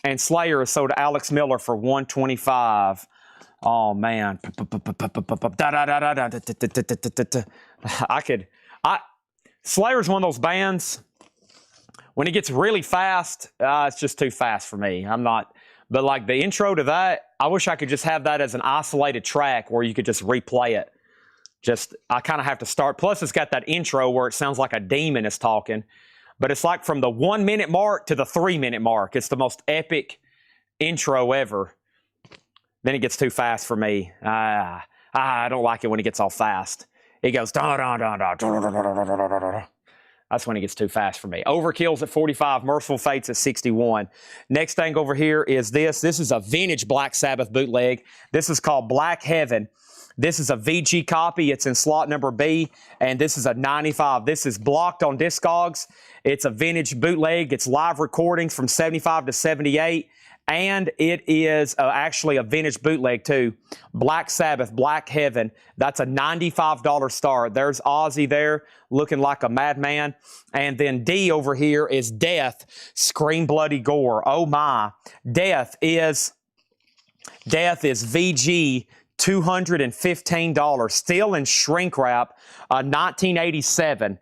And Slayer is sold to Alex Miller for $125. Oh, man. Slayer's one of those bands, when it gets really fast, it's just too fast for me. But like the intro to that, I wish I could just have that as an isolated track where you could just replay it. I kind of have to start. Plus, it's got that intro where it sounds like a demon is talking. But it's like from the 1 minute mark to the 3 minute mark. It's the most epic intro ever. Then it gets too fast for me. I don't like it when it gets all fast. It goes da da da da da da da da da. That's when it gets too fast for me. Overkill's at 45. Merciful Fate's at 61. Next thing over here is this. This is a vintage Black Sabbath bootleg. This is called Black Heaven. This is a VG copy. It's in slot number B, and this is a 95. This is blocked on Discogs. It's a vintage bootleg. It's live recordings from 75 to 78, and it is actually a vintage bootleg too. Black Sabbath, Black Heaven. That's a $95 start. There's Ozzy there looking like a madman. And then D over here is Death, Scream Bloody Gore. Oh my. Death is VG, $215, still in shrink wrap, 1987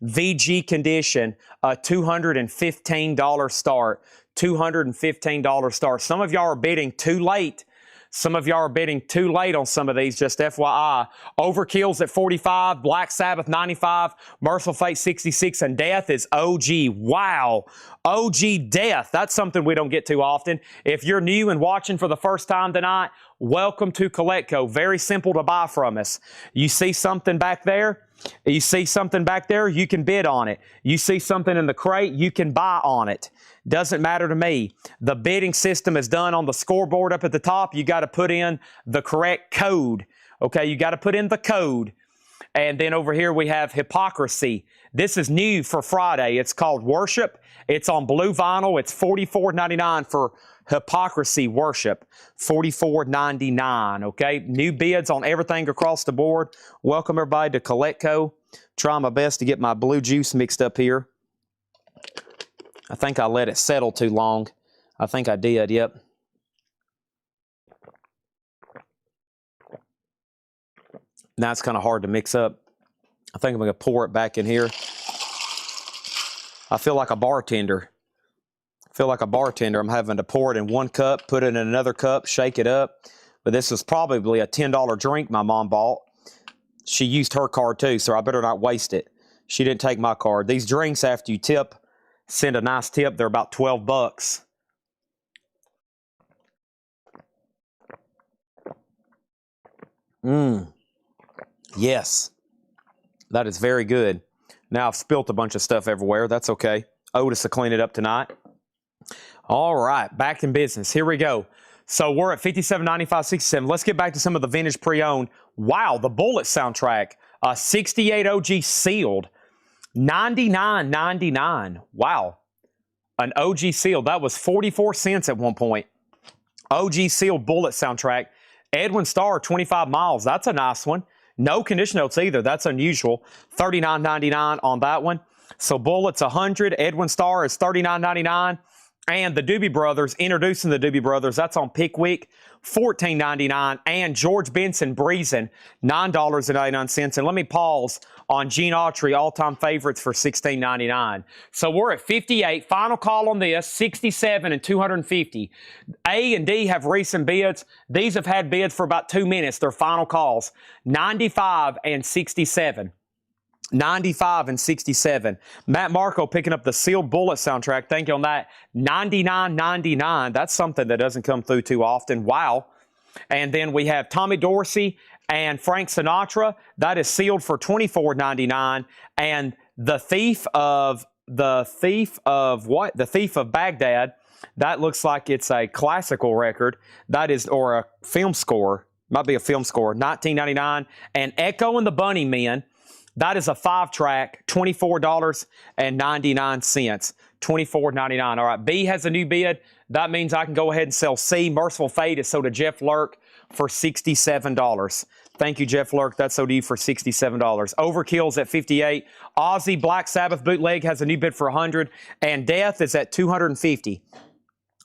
VG condition, a $215 start, $215 start. Some of y'all are bidding too late. Some of y'all are bidding too late on some of these, just FYI. Overkill's at 45, Black Sabbath 95, Merciful Fate 66, and Death is OG. Wow. OG Death. That's something we don't get too often. If you're new and watching for the first time tonight, welcome to Coletco. Very simple to buy from us. You see something back there? You see something back there, you can bid on it. You see something in the crate, you can buy on it. Doesn't matter to me. The bidding system is done on the scoreboard up at the top. You got to put in the correct code. Okay, you got to put in the code. And then over here we have Hypocrisy. This is new for Friday. It's called Worship. It's on blue vinyl. It's $44.99 for Hypocrisy Worship. $44.99. Okay, new bids on everything across the board. Welcome everybody to Coletco. Trying my best to get my blue juice mixed up here. I think I let it settle too long. I think I did, yep. Now it's kind of hard to mix up. I think I'm going to pour it back in here. I feel like a bartender. I'm having to pour it in one cup, put it in another cup, shake it up. But this was probably a $10 drink my mom bought. She used her card too, so I better not waste it. She didn't take my card. These drinks, after you tip, send a nice tip, they're about 12 bucks. Yes. That is very good. Now I've spilt a bunch of stuff everywhere. That's okay. Otis will clean it up tonight. All right, back in business. Here we go. So we're at $57.95.67. Let's get back to some of the vintage pre-owned. Wow, the Bullet soundtrack. 68 OG sealed. $99.99. Wow. An OG sealed. That was 44 cents at one point. OG sealed Bullet soundtrack. Edwin Starr, 25 miles. That's a nice one. No condition notes either. That's unusual. $39.99 on that one. So Bullet's 100. Edwin Starr is $39.99. And the Doobie Brothers, introducing the Doobie Brothers, that's on Pickwick, $14.99. And George Benson, Breezin', $9.99. And let me pause on Gene Autry, all-time favorites for $16.99. So we're at 58. Final call on this, 67 and 250. A and D have recent bids. These have had bids for about 2 minutes. They're final calls, 95 and 67. 95 and 67. Matt Marco picking up the sealed Bullet soundtrack. Thank you on that. $99.99. That's something that doesn't come through too often. Wow. And then we have Tommy Dorsey and Frank Sinatra. That is sealed for $24.99. And The Thief of what? The Thief of Baghdad. That looks like it's a classical record. That is, or a film score. Might be a film score. $19.99. And Echo and the Bunnymen. That is a 5-track, $24.99. $24.99. All right, B has a new bid. That means I can go ahead and sell C. Merciful Fate is sold to Jeff Lurk for $67. Thank you, Jeff Lurk. That's sold to you for $67. Overkill's at $58. Ozzy Black Sabbath bootleg has a new bid for $100. And Death is at $250.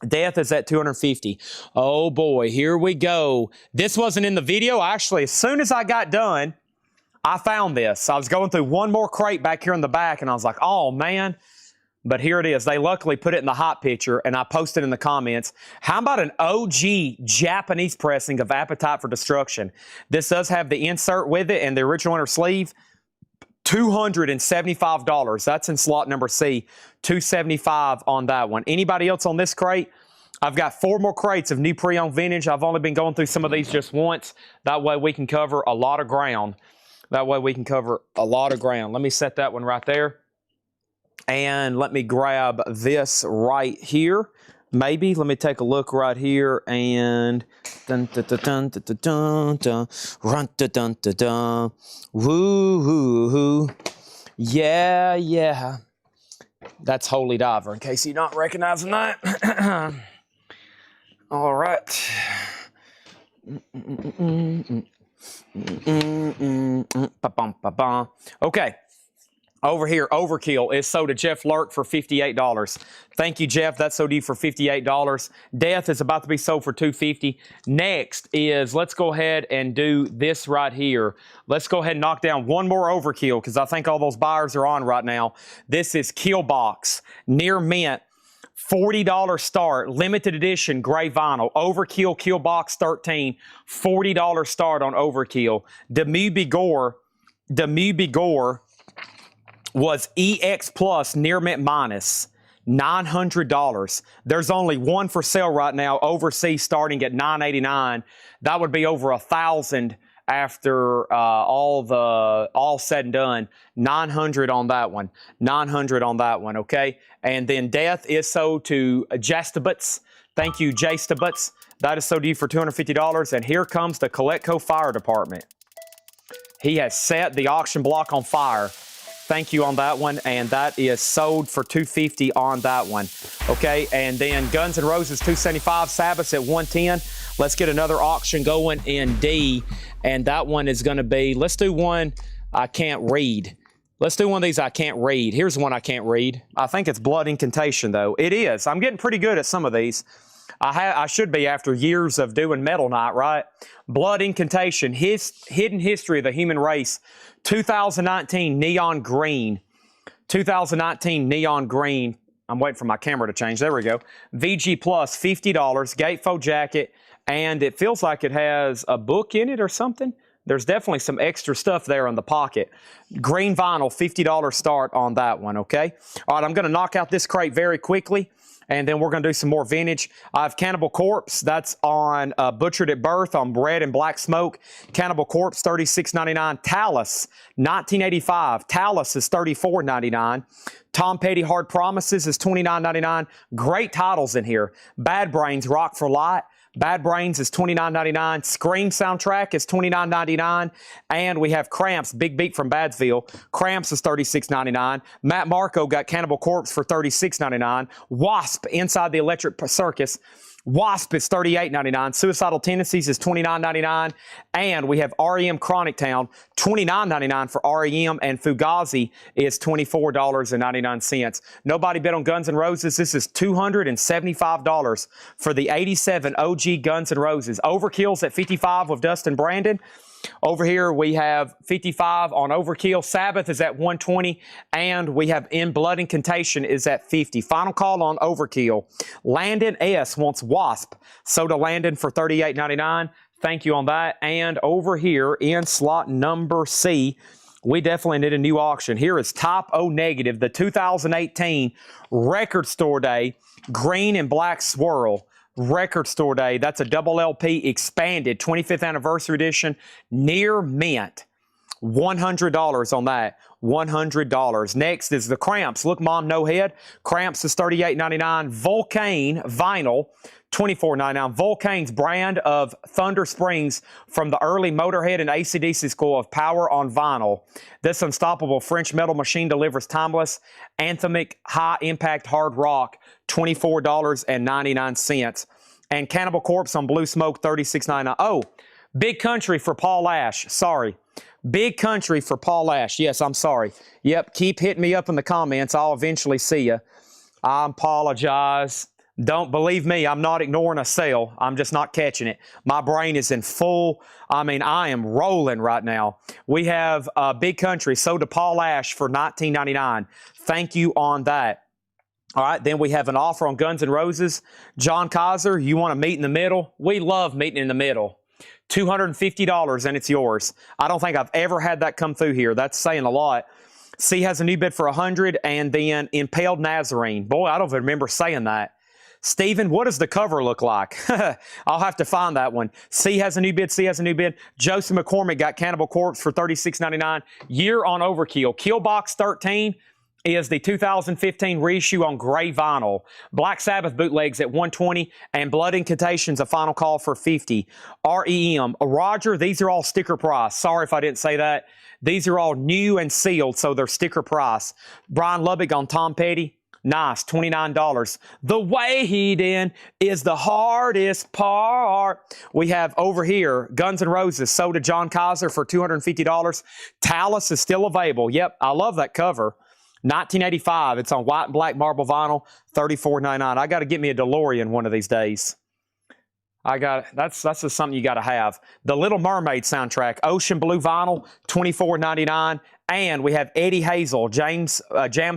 Death is at $250. Oh, boy, here we go. This wasn't in the video. Actually, as soon as I got done, I found this. I was going through one more crate back here in the back, and I was like, oh, man. But here it is. They luckily put it in the hot picture, and I posted in the comments. How about an OG Japanese pressing of Appetite for Destruction? This does have the insert with it and the original inner sleeve. $275. That's in slot number C. $275 on that one. Anybody else on this crate? I've got 4 more crates of new pre-owned vintage. I've only been going through some of these just once. That way we can cover a lot of ground. Let me set that one right there. And let me grab this right here. Maybe. Let me take a look right here. And dun dun dun dun dun dun dun run dun dun dun dun. Woo hoo hoo. Yeah, yeah. That's Holy Diver, in case you're not recognizing that. All right. Okay. Over here, Overkill is sold to Jeff Lurk for $58. Thank you, Jeff. That's sold to you for $58. Death is about to be sold for $250. Next is, let's go ahead and do this right here. Let's go ahead and knock down one more Overkill because I think all those buyers are on right now. This is Killbox, near mint. $40 start, limited edition, gray vinyl. Overkill, Killbox 13, $40 start on Overkill. Demi Bigore was EX Plus near mint minus, $900. There's only one for sale right now overseas starting at $989. That would be over $1,000 after all said and done. 900 on that one. 900 on that one, okay? And then death is sold to Jastabutz. Thank you, Jastabutz. That is sold to you for $250. And here comes the Coletco Fire Department. He has set the auction block on fire. Thank you on that one, and that is sold for $250 on that one. Okay, and then Guns N' Roses $275, Sabbaths at $110. Let's get another auction going in D, and that one is going to be, let's do one I can't read. Let's do one of these I can't read. Here's one I can't read. I think it's Blood Incantation, though. It is. I'm getting pretty good at some of these. I should be after years of doing Metal Night, right? Blood Incantation, Hidden History of the Human Race, 2019 Neon Green. 2019 Neon Green. I'm waiting for my camera to change. There we go. VG Plus, $50, gatefold jacket, and it feels like it has a book in it or something. There's definitely some extra stuff there in the pocket. Green vinyl, $50 start on that one, okay? All right, I'm going to knock out this crate very quickly, and then we're going to do some more vintage. I have Cannibal Corpse. That's on Butchered at Birth on Red and Black Smoke. Cannibal Corpse, $36.99. Talus, 1985. Talus is $34.99. Tom Petty Hard Promises is $29.99. Great titles in here. Bad Brains, Rock for Light. Bad Brains is $29.99. Scream soundtrack is $29.99. And we have Cramps, Big Beat from Badsville. Cramps is $36.99. Matt Marco got Cannibal Corpse for $36.99. Wasp, Inside the Electric Circus. Wasp is $38.99. Suicidal Tendencies is $29.99. And we have REM Chronic Town, $29.99 for REM. And Fugazi is $24.99. Nobody bet on Guns N' Roses. This is $275 for the 87 OG Guns N' Roses. Overkill's at $55 with Dustin Brandon. Over here, we have 55 on Overkill. Sabbath is at $120, and we have In Blood Incantation is at $50. Final call on Overkill. Landon S. wants Wasp. Soda Landon for $38.99. Thank you on that. And over here in slot number C, we definitely need a new auction. Here is Top O Negative, the 2018 Record Store Day Green and Black Swirl. Record Store Day. That's a double LP expanded 25th anniversary edition. Near mint. $100 on that. $100. Next is the Cramps. Look, Mom, no head. Cramps is $38.99. Volcane vinyl, $24.99. Volcane's brand of Thunder Springs from the early Motorhead and AC/DC school of power on vinyl. This unstoppable French metal machine delivers timeless, anthemic, high-impact hard rock, $24.99. And Cannibal Corpse on Blue Smoke, $36.99. Oh, Big Country for Paul Ash. Sorry. Big Country for Paul Ash. Yes, I'm sorry. Yep, keep hitting me up in the comments. I'll eventually see you. I apologize. Don't believe me. I'm not ignoring a sale. I'm just not catching it. My brain is in full. I am rolling right now. We have Big Country sold to Paul Ash for $19.99. Thank you on that. All right, then we have an offer on Guns N' Roses. John Kaiser, you want to meet in the middle? We love meeting in the middle. $250 and it's yours. I don't think I've ever had that come through here. That's saying a lot. C has a new bid for $100, and then Impaled Nazarene. Boy, I don't remember saying that. Steven, what does the cover look like? I'll have to find that one. C has a new bid. C has a new bid. Joseph McCormick got Cannibal Corpse for $36.99. Year on Overkill. Killbox 13 is the 2015 reissue on gray vinyl. Black Sabbath bootlegs at $120, and Blood Incantation's a final call for $50. REM. Roger, these are all sticker price. Sorry if I didn't say that. These are all new and sealed, so they're sticker price. Brian Lubbock on Tom Petty. Nice, $29. The waiting is the hardest part. We have over here, Guns N' Roses, sold to John Kaiser for $250. Talus is still available. Yep, I love that cover. 1985. It's on white and black marble vinyl, $34.99. I got to get me a DeLorean one of these days. That's just something you got to have. The Little Mermaid soundtrack, Ocean Blue vinyl, $24.99. And we have Eddie Hazel, Jams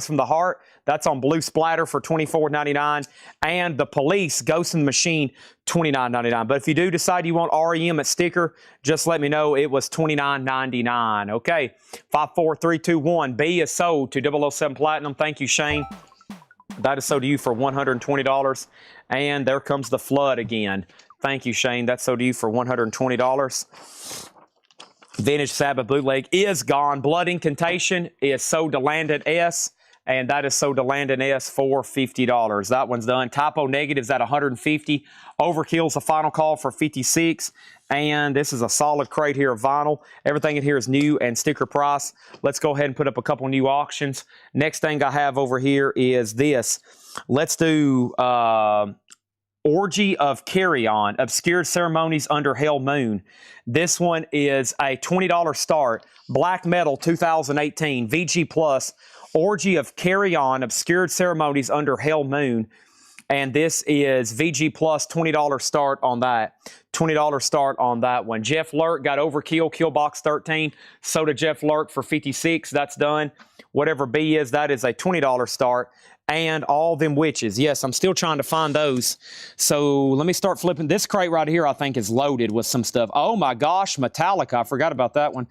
from the Heart. That's on Blue Splatter for $24.99. And The Police, Ghost in the Machine, $29.99. But if you do decide you want REM at sticker, just let me know. It was $29.99. Okay, 54321. B is sold to 007 Platinum. Thank you, Shane. That is sold to you for $120. And there comes the Flood again. Thank you, Shane. That's sold to you for $120. Vintage Sabbath bootleg is gone. Blood Incantation is sold to Landon S. And that is sold to Landon S for $50. That one's done. Typo Negative's at $150. Overkill's a final call for $56. And this is a solid crate here of vinyl. Everything in here is new and sticker price. Let's go ahead and put up a couple new auctions. Next thing I have over here is this. Let's do Orgy of Carry-On, Obscured Ceremonies Under Hell Moon. This one is a $20 start. Black Metal 2018, VG Plus. Orgy of Carry-On, Obscured Ceremonies Under Hell Moon. And this is VG Plus, $20 start on that. $20 start on that one. Jeff Lurk got Overkill, Killbox 13. So did Jeff Lurk for $56. That's done. Whatever B is, that is a $20 start. And All Them Witches. Yes, I'm still trying to find those. So let me start flipping. This crate right here, I think, is loaded with some stuff. Oh, my gosh, Metallica. I forgot about that one.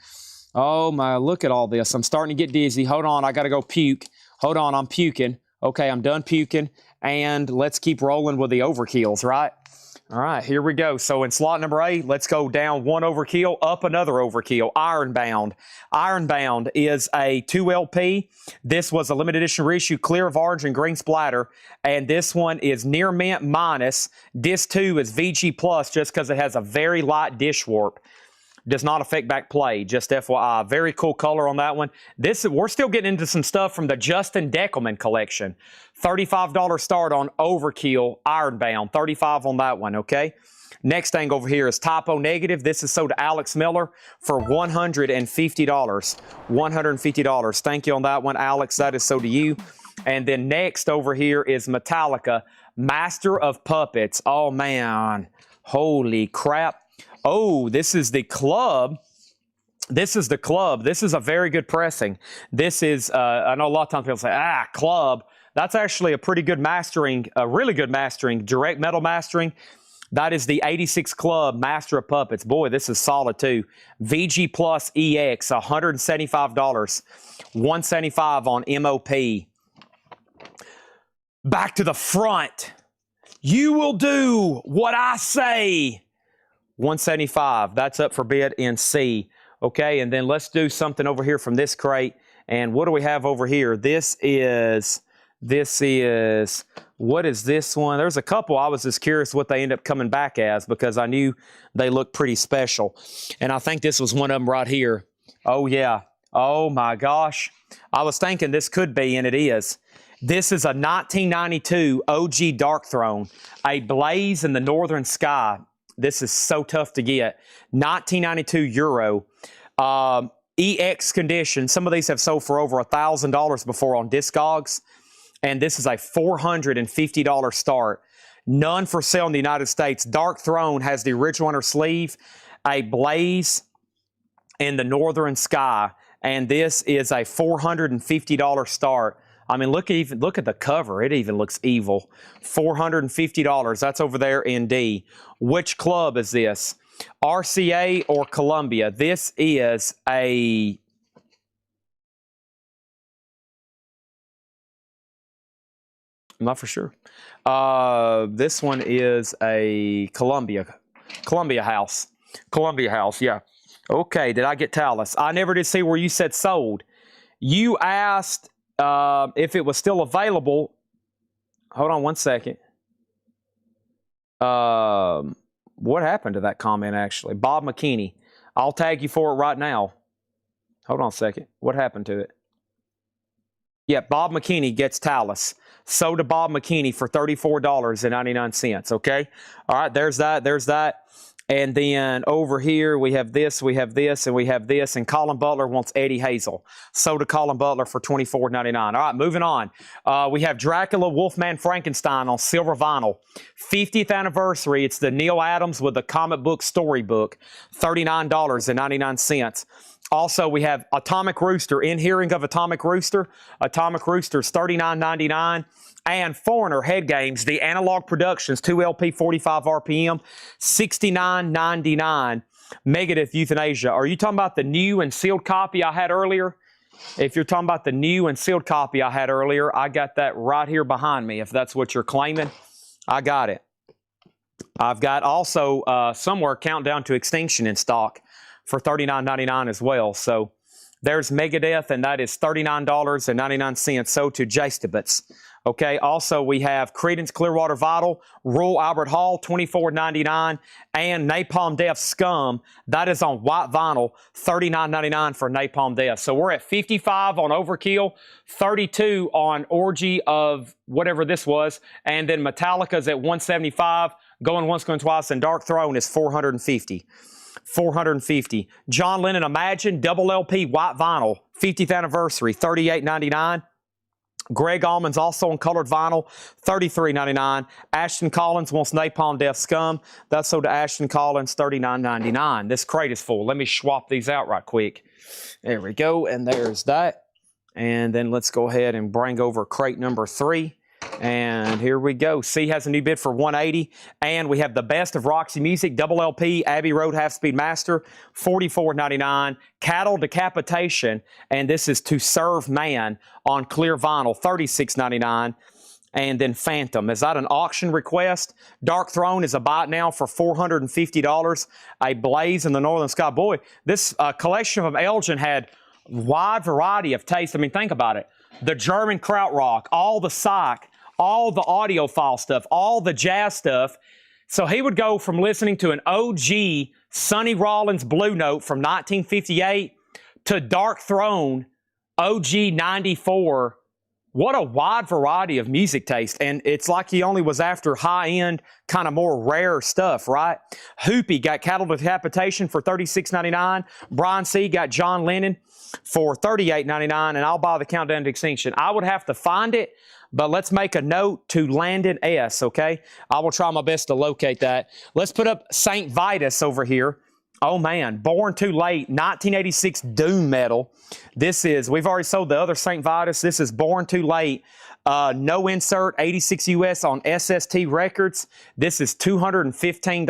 Oh, my, look at all this. I'm starting to get dizzy. Hold on, I got to go puke. Hold on, I'm puking. Okay, I'm done puking. And let's keep rolling with the overkills, right? All right, here we go. So in slot number 8, let's go down one overkill, up another overkill. Ironbound. Ironbound is a 2LP. This was a limited edition reissue, clear of orange and green splatter. And this one is near mint minus. Disc 2 is VG Plus just because it has a very light dish warp. Does not affect back play, just FYI. Very cool color on that one. We're still getting into some stuff from the Justin Deckelman collection. $35 start on Overkill Ironbound. $35 on that one, okay? Next thing over here is Typo Negative. This is sold to Alex Miller for $150. $150. Thank you on that one, Alex. That is sold to you. And then next over here is Metallica, Master of Puppets. Oh, man. Holy crap. Oh, this is the club. This is the club. This is a very good pressing. This is, I know a lot of times people say, club. That's actually a pretty good mastering, a really good mastering, direct metal mastering. That is the 86 Club Master of Puppets. Boy, this is solid too. VG Plus EX, $175. $175 on MOP. Back to the front. You will do what I say. $175. That's up for bid in C. Okay, and then let's do something over here from this crate. And what do we have over here? This is, what is this one? There's a couple. I was just curious what they end up coming back as because I knew they looked pretty special. And I think this was one of them right here. Oh, yeah. Oh, my gosh. I was thinking this could be, and it is. This is a 1992 OG Darkthrone, a Blaze in the Northern Sky. This is so tough to get. 1992 Euro. EX condition. Some of these have sold for over $1,000 before on Discogs. And this is a $450 start. None for sale in the United States. Darkthrone has the original inner sleeve. A Blaze in the Northern Sky. And this is a $450 start. I mean, look at the cover. It even looks evil. $450. That's over there in D. Which club is this? RCA or Columbia? This is a... I'm not for sure. This one is a Columbia House. Columbia House, yeah. Okay, did I get Talus? I never did see where you said sold. You asked... if it was still available, hold on one second. What happened to that comment, actually? Bob McKinney. I'll tag you for it right now. Hold on a second. What happened to it? Yeah, Bob McKinney gets Talus. Sold to Bob McKinney for $34.99, okay? All right, there's that, there's that. And then over here, we have this, and we have this. And Colin Butler wants Eddie Hazel. Sold to Colin Butler for $24.99. All right, moving on. We have Dracula Wolfman Frankenstein on silver vinyl. 50th anniversary. It's the Neil Adams with the comic book storybook. $39.99. Also, we have Atomic Rooster. In hearing of Atomic Rooster. Atomic Rooster's $39.99. And Foreigner Head Games, the Analog Productions, 2LP 45 RPM, $69.99. Megadeth Euthanasia. Are you talking about the new and sealed copy I had earlier? If you're talking about the new and sealed copy I had earlier, I got that right here behind me. If that's what you're claiming, I got it. I've got also somewhere Countdown to Extinction in stock. for $39.99 as well. So there's Megadeth, and that is $39.99 sold to Jastabits. Okay, also we have Creedence Clearwater Vinyl, Royal Albert Hall, $24.99, and Napalm Death Scum. That is on white vinyl, $39.99 for Napalm Death. So we're at 55 on Overkill, 32 on Orgy of whatever this was, and then Metallica's at 175, Going Once, Going Twice, and Dark Throne is 450. 450. John Lennon Imagine, double LP white vinyl, 50th anniversary, $38.99. Greg Allman's also on colored vinyl, $33.99. Ashton Collins wants Napalm Death Scum. That's sold to Ashton Collins, $39.99. This crate is full. Let me swap these out right quick. There we go, and there's that. And then let's go ahead and bring over crate number 3. And here we go. C has a new bid for $180. And we have the Best of Roxy Music, double LP, Abbey Road Half-Speed Master, $44.99. Cattle Decapitation, and this is To Serve Man on clear vinyl, $36.99. And then Phantom. Is that an auction request? Dark Throne is a buy it now for $450. A Blaze in the Northern Sky. Boy, this collection of Elgin had wide variety of taste. I mean, think about it. The German krautrock, all the psych, all the audiophile stuff, all the jazz stuff. So he would go from listening to an OG Sonny Rollins Blue Note from 1958 to Dark Throne OG 94. What a wide variety of music taste. And it's like he only was after high-end, kind of more rare stuff, right? Hoopy got Cattle Decapitation for $36.99. Brian C. got John Lennon for $38.99. And I'll buy the Countdown to Extinction. I would have to find it, but let's make a note to Landon S., okay? I will try my best to locate that. Let's put up St. Vitus over here. Oh, man. Born Too Late, 1986 Doom Metal. This is, we've already sold the other St. Vitus. This is Born Too Late. No insert, 86 US on SST Records. This is $215.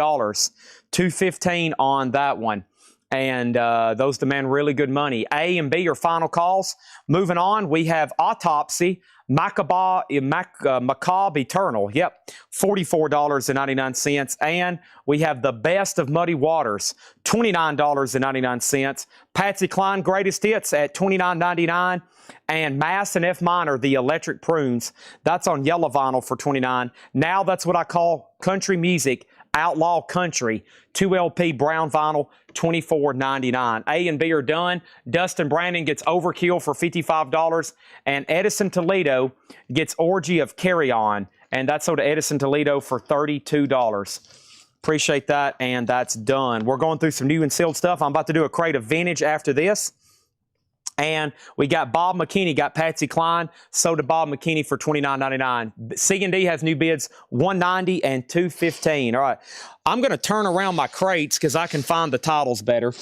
$215 on that one. And those demand really good money. A and B are final calls. Moving on, we have Autopsy, Macabre Eternal. Yep, $44.99. And we have The Best of Muddy Waters, $29.99. Patsy Cline Greatest Hits at $29.99. And Mass and F Minor, The Electric Prunes, that's on yellow vinyl for $29. Now that's what I call country music, outlaw country, 2LP brown vinyl, $24.99. A and B are done. Dustin Brandon gets Overkill for $55, and Edison Toledo gets Orgy of Carry On, and that's sold to Edison Toledo for $32. Appreciate that, and that's done. We're going through some new and sealed stuff. I'm about to do a crate of vintage after this. And we got Bob McKinney, got Patsy Cline, sold to Bob McKinney for $29.99. C&D has new bids, $190 and $215. All right, I'm going to turn around my crates because I can find the titles better.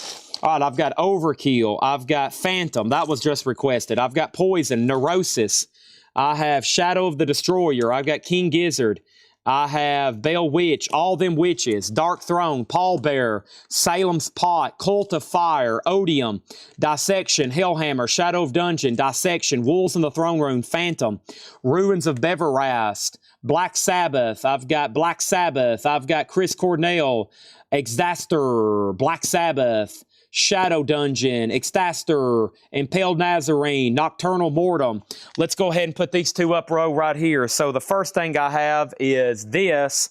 All right, I've got Overkill. I've got Phantom. That was just requested. I've got Poison, Neurosis. I have Shadow of the Destroyer. I've got King Gizzard. I have Bell Witch, All Them Witches, Dark Throne, Pallbearer, Salem's Pot, Cult of Fire, Odium, Dissection, Hellhammer, Shadow of Dungeon, Dissection, Wolves in the Throne Room, Phantom, Ruins of Beverast, Black Sabbath. I've got Black Sabbath. I've got Chris Cornell, Exaster, Black Sabbath, Shadow Dungeon, Extaster, Impaled Nazarene, Nocturnal Mortem. Let's go ahead and put these two up row right here. So the first thing I have is this.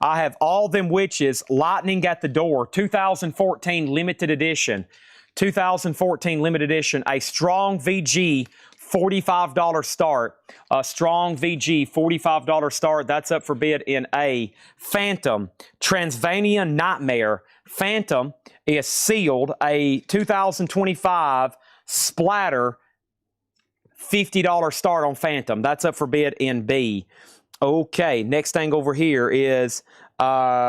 I have All Them Witches, Lightning at the Door, 2014 limited edition. 2014 limited edition, a strong VG, $45 start. A strong VG, $45 start. That's up for bid in A. Phantom, Transylvanian Nightmare. Phantom is sealed, a 2025 splatter, $50 start on Phantom. That's up for bid in B. Okay, next thing over here is Outlaw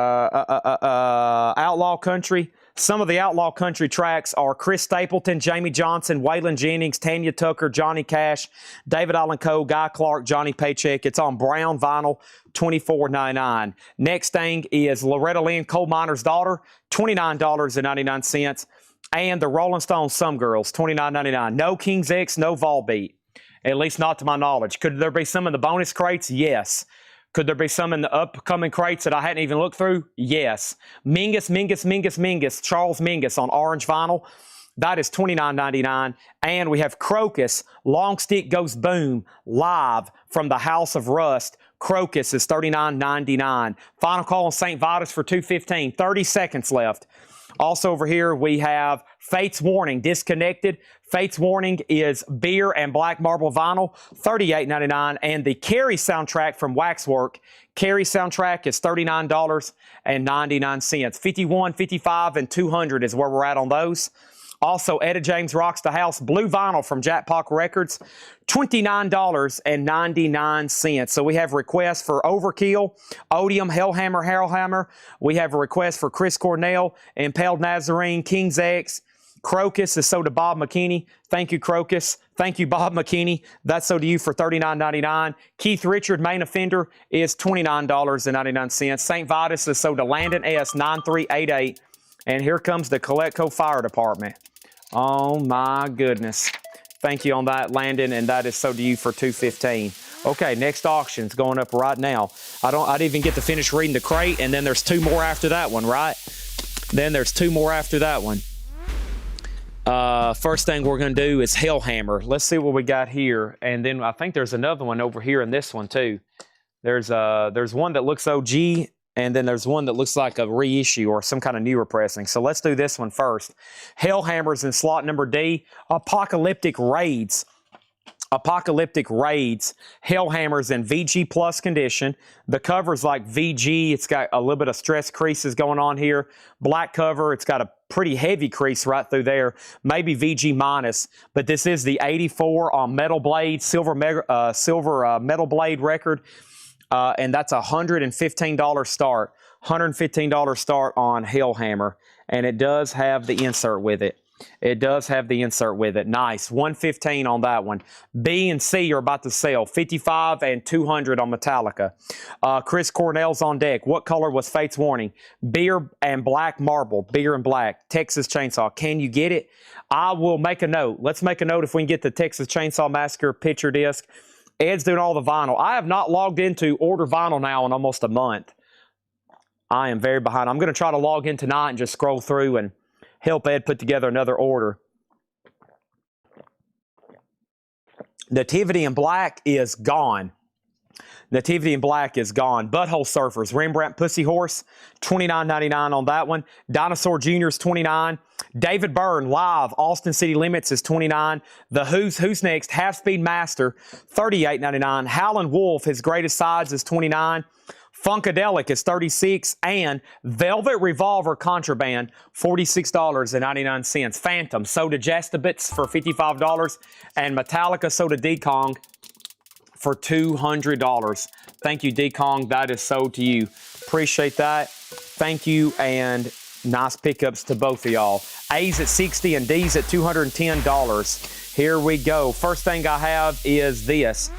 Country. Some of the Outlaw Country tracks are Chris Stapleton, Jamie Johnson, Waylon Jennings, Tanya Tucker, Johnny Cash, David Allen Coe, Guy Clark, Johnny Paycheck. It's on brown vinyl, $24.99. Next thing is Loretta Lynn, Coal Miner's Daughter, $29.99. And the Rolling Stones, Some Girls, $29.99. No King's X, no Volbeat, at least not to my knowledge. Could there be some in the bonus crates? Yes. Could there be some in the upcoming crates that I hadn't even looked through? Yes. Mingus, Charles Mingus on orange vinyl. That is $29.99. And we have Crocus, Long Stick Goes Boom, live from the House of Rust. Crocus is $39.99. Final call on St. Vitus for $2.15. 30 seconds left. Also over here, we have Fates Warning, Disconnected. Fates Warning is beer and black marble vinyl, $38.99. And the Carrie soundtrack from Waxwork, Carrie soundtrack is $39.99. 51, 55, and 200 is where we're at on those. Also, Etta James Rocks the House, blue vinyl from Jackpot Records, $29.99. So we have requests for Overkill, Odium, Hellhammer. We have a request for Chris Cornell, Impaled Nazarene, King's X. Crocus is sold to Bob McKinney. Thank you, Crocus. Thank you, Bob McKinney. That's sold to you for $39.99. Keith Richard, Main Offender, is $29.99. St. Vitus is sold to Landon S. 9388. And here comes the Coletco Fire Department. Oh, my goodness. Thank you on that, Landon, and that is sold to you for $2.15. Okay, next auction's going up right now. I didn't even get to finish reading the crate, and then there's two more after that one, right? Then there's two more after that one. First thing we're going to do is Hellhammer. Let's see what we got here. And then I think there's another one over here in this one, too. There's one that looks OG, and then there's one that looks like a reissue or some kind of newer pressing. So let's do this one first. Hellhammer's in slot number D. Apocalyptic Raids. Hellhammer's in VG Plus condition. The cover's like VG. It's got a little bit of stress creases going on here. Black cover. It's got a pretty heavy crease right through there. Maybe VG minus. But this is the 84 on Metal Blade, silver Metal Blade record. And that's a $115 start. $115 start on Hellhammer. And it does have the insert with it. Nice. $115 on that one. B and C are about to sell. $55 and $200 on Metallica. Chris Cornell's on deck. What color was Fates Warning? Beer and black marble. Beer and black. Texas Chainsaw. Can you get it? I will make a note. Let's make a note if we can get the Texas Chainsaw Massacre picture disc. Ed's doing all the vinyl. I have not logged into Order Vinyl now in almost a month. I am very behind. I'm going to try to log in tonight and just scroll through and help Ed put together another order. Nativity in Black is gone. Butthole Surfers, Rembrandt Pussy Horse, $29.99 on that one. Dinosaur Jr. is $29. David Byrne, live, Austin City Limits is $29. The Who's Next, Half Speed Master, $38.99. Howlin' Wolf, his greatest sides is $29. Funkadelic is $36. And Velvet Revolver Contraband, $46.99. Phantom, sold to Jastabits for $55. And Metallica sold to D-Kong for $200. Thank you, D-Kong. That is sold to you. Appreciate that. Thank you, and nice pickups to both of y'all. A's at $60 and D's at $210. Here we go. First thing I have is this.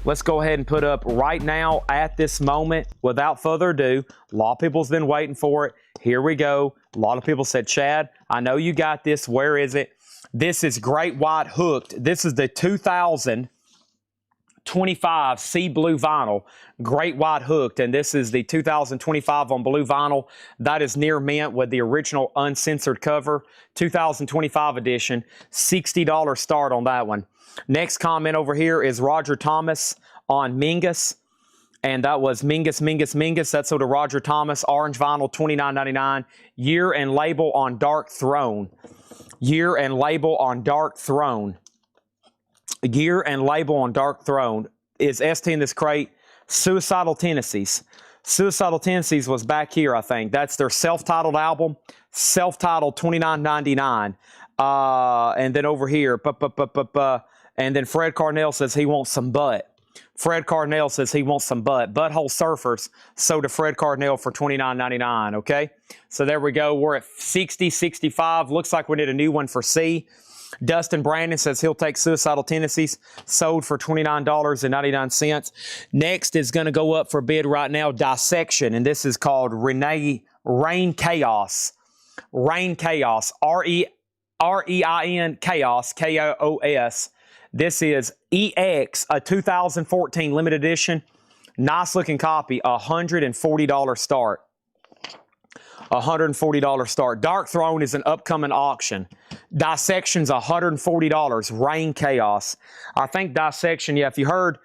Let's go ahead and put up right now at this moment, without further ado. A lot of people's been waiting for it. Here we go. A lot of people said, Chad, I know you got this. Where is it? This is Great White Hooked. This is the 2025 Sea Blue Vinyl, Great White Hooked, and this is the 2025 on blue vinyl. That is near mint with the original uncensored cover, 2025 edition, $60 start on that one. Next comment over here is Roger Thomas on Mingus, and that was Mingus. That's sold to Roger Thomas, orange vinyl, $29.99. Year and label on Dark Throne. Year and label on Dark Throne. Gear and label on Dark Throne. Is ST in this crate? Suicidal Tendencies. Suicidal Tendencies was back here, I think. That's their self-titled album. Self-titled, $29.99. And then over here, and then Fred Carnell says he wants some butt. Butthole Surfers sold to Fred Carnell for $29.99, okay? So there we go. We're at 60, 65. Looks like we need a new one for C. Dustin Brandon says he'll take Suicidal Tendencies, sold for $29.99. Next is going to go up for bid right now, Dissection, and this is called Reign Chaos. Reign Chaos, R-E-I-N Chaos, K-O-O-S. This is EX, a 2014 limited edition. Nice looking copy, $140 start. $140 start. Dark Throne is an upcoming auction. Dissection's $140. Reign Chaos. I think Dissection, yeah, if you heard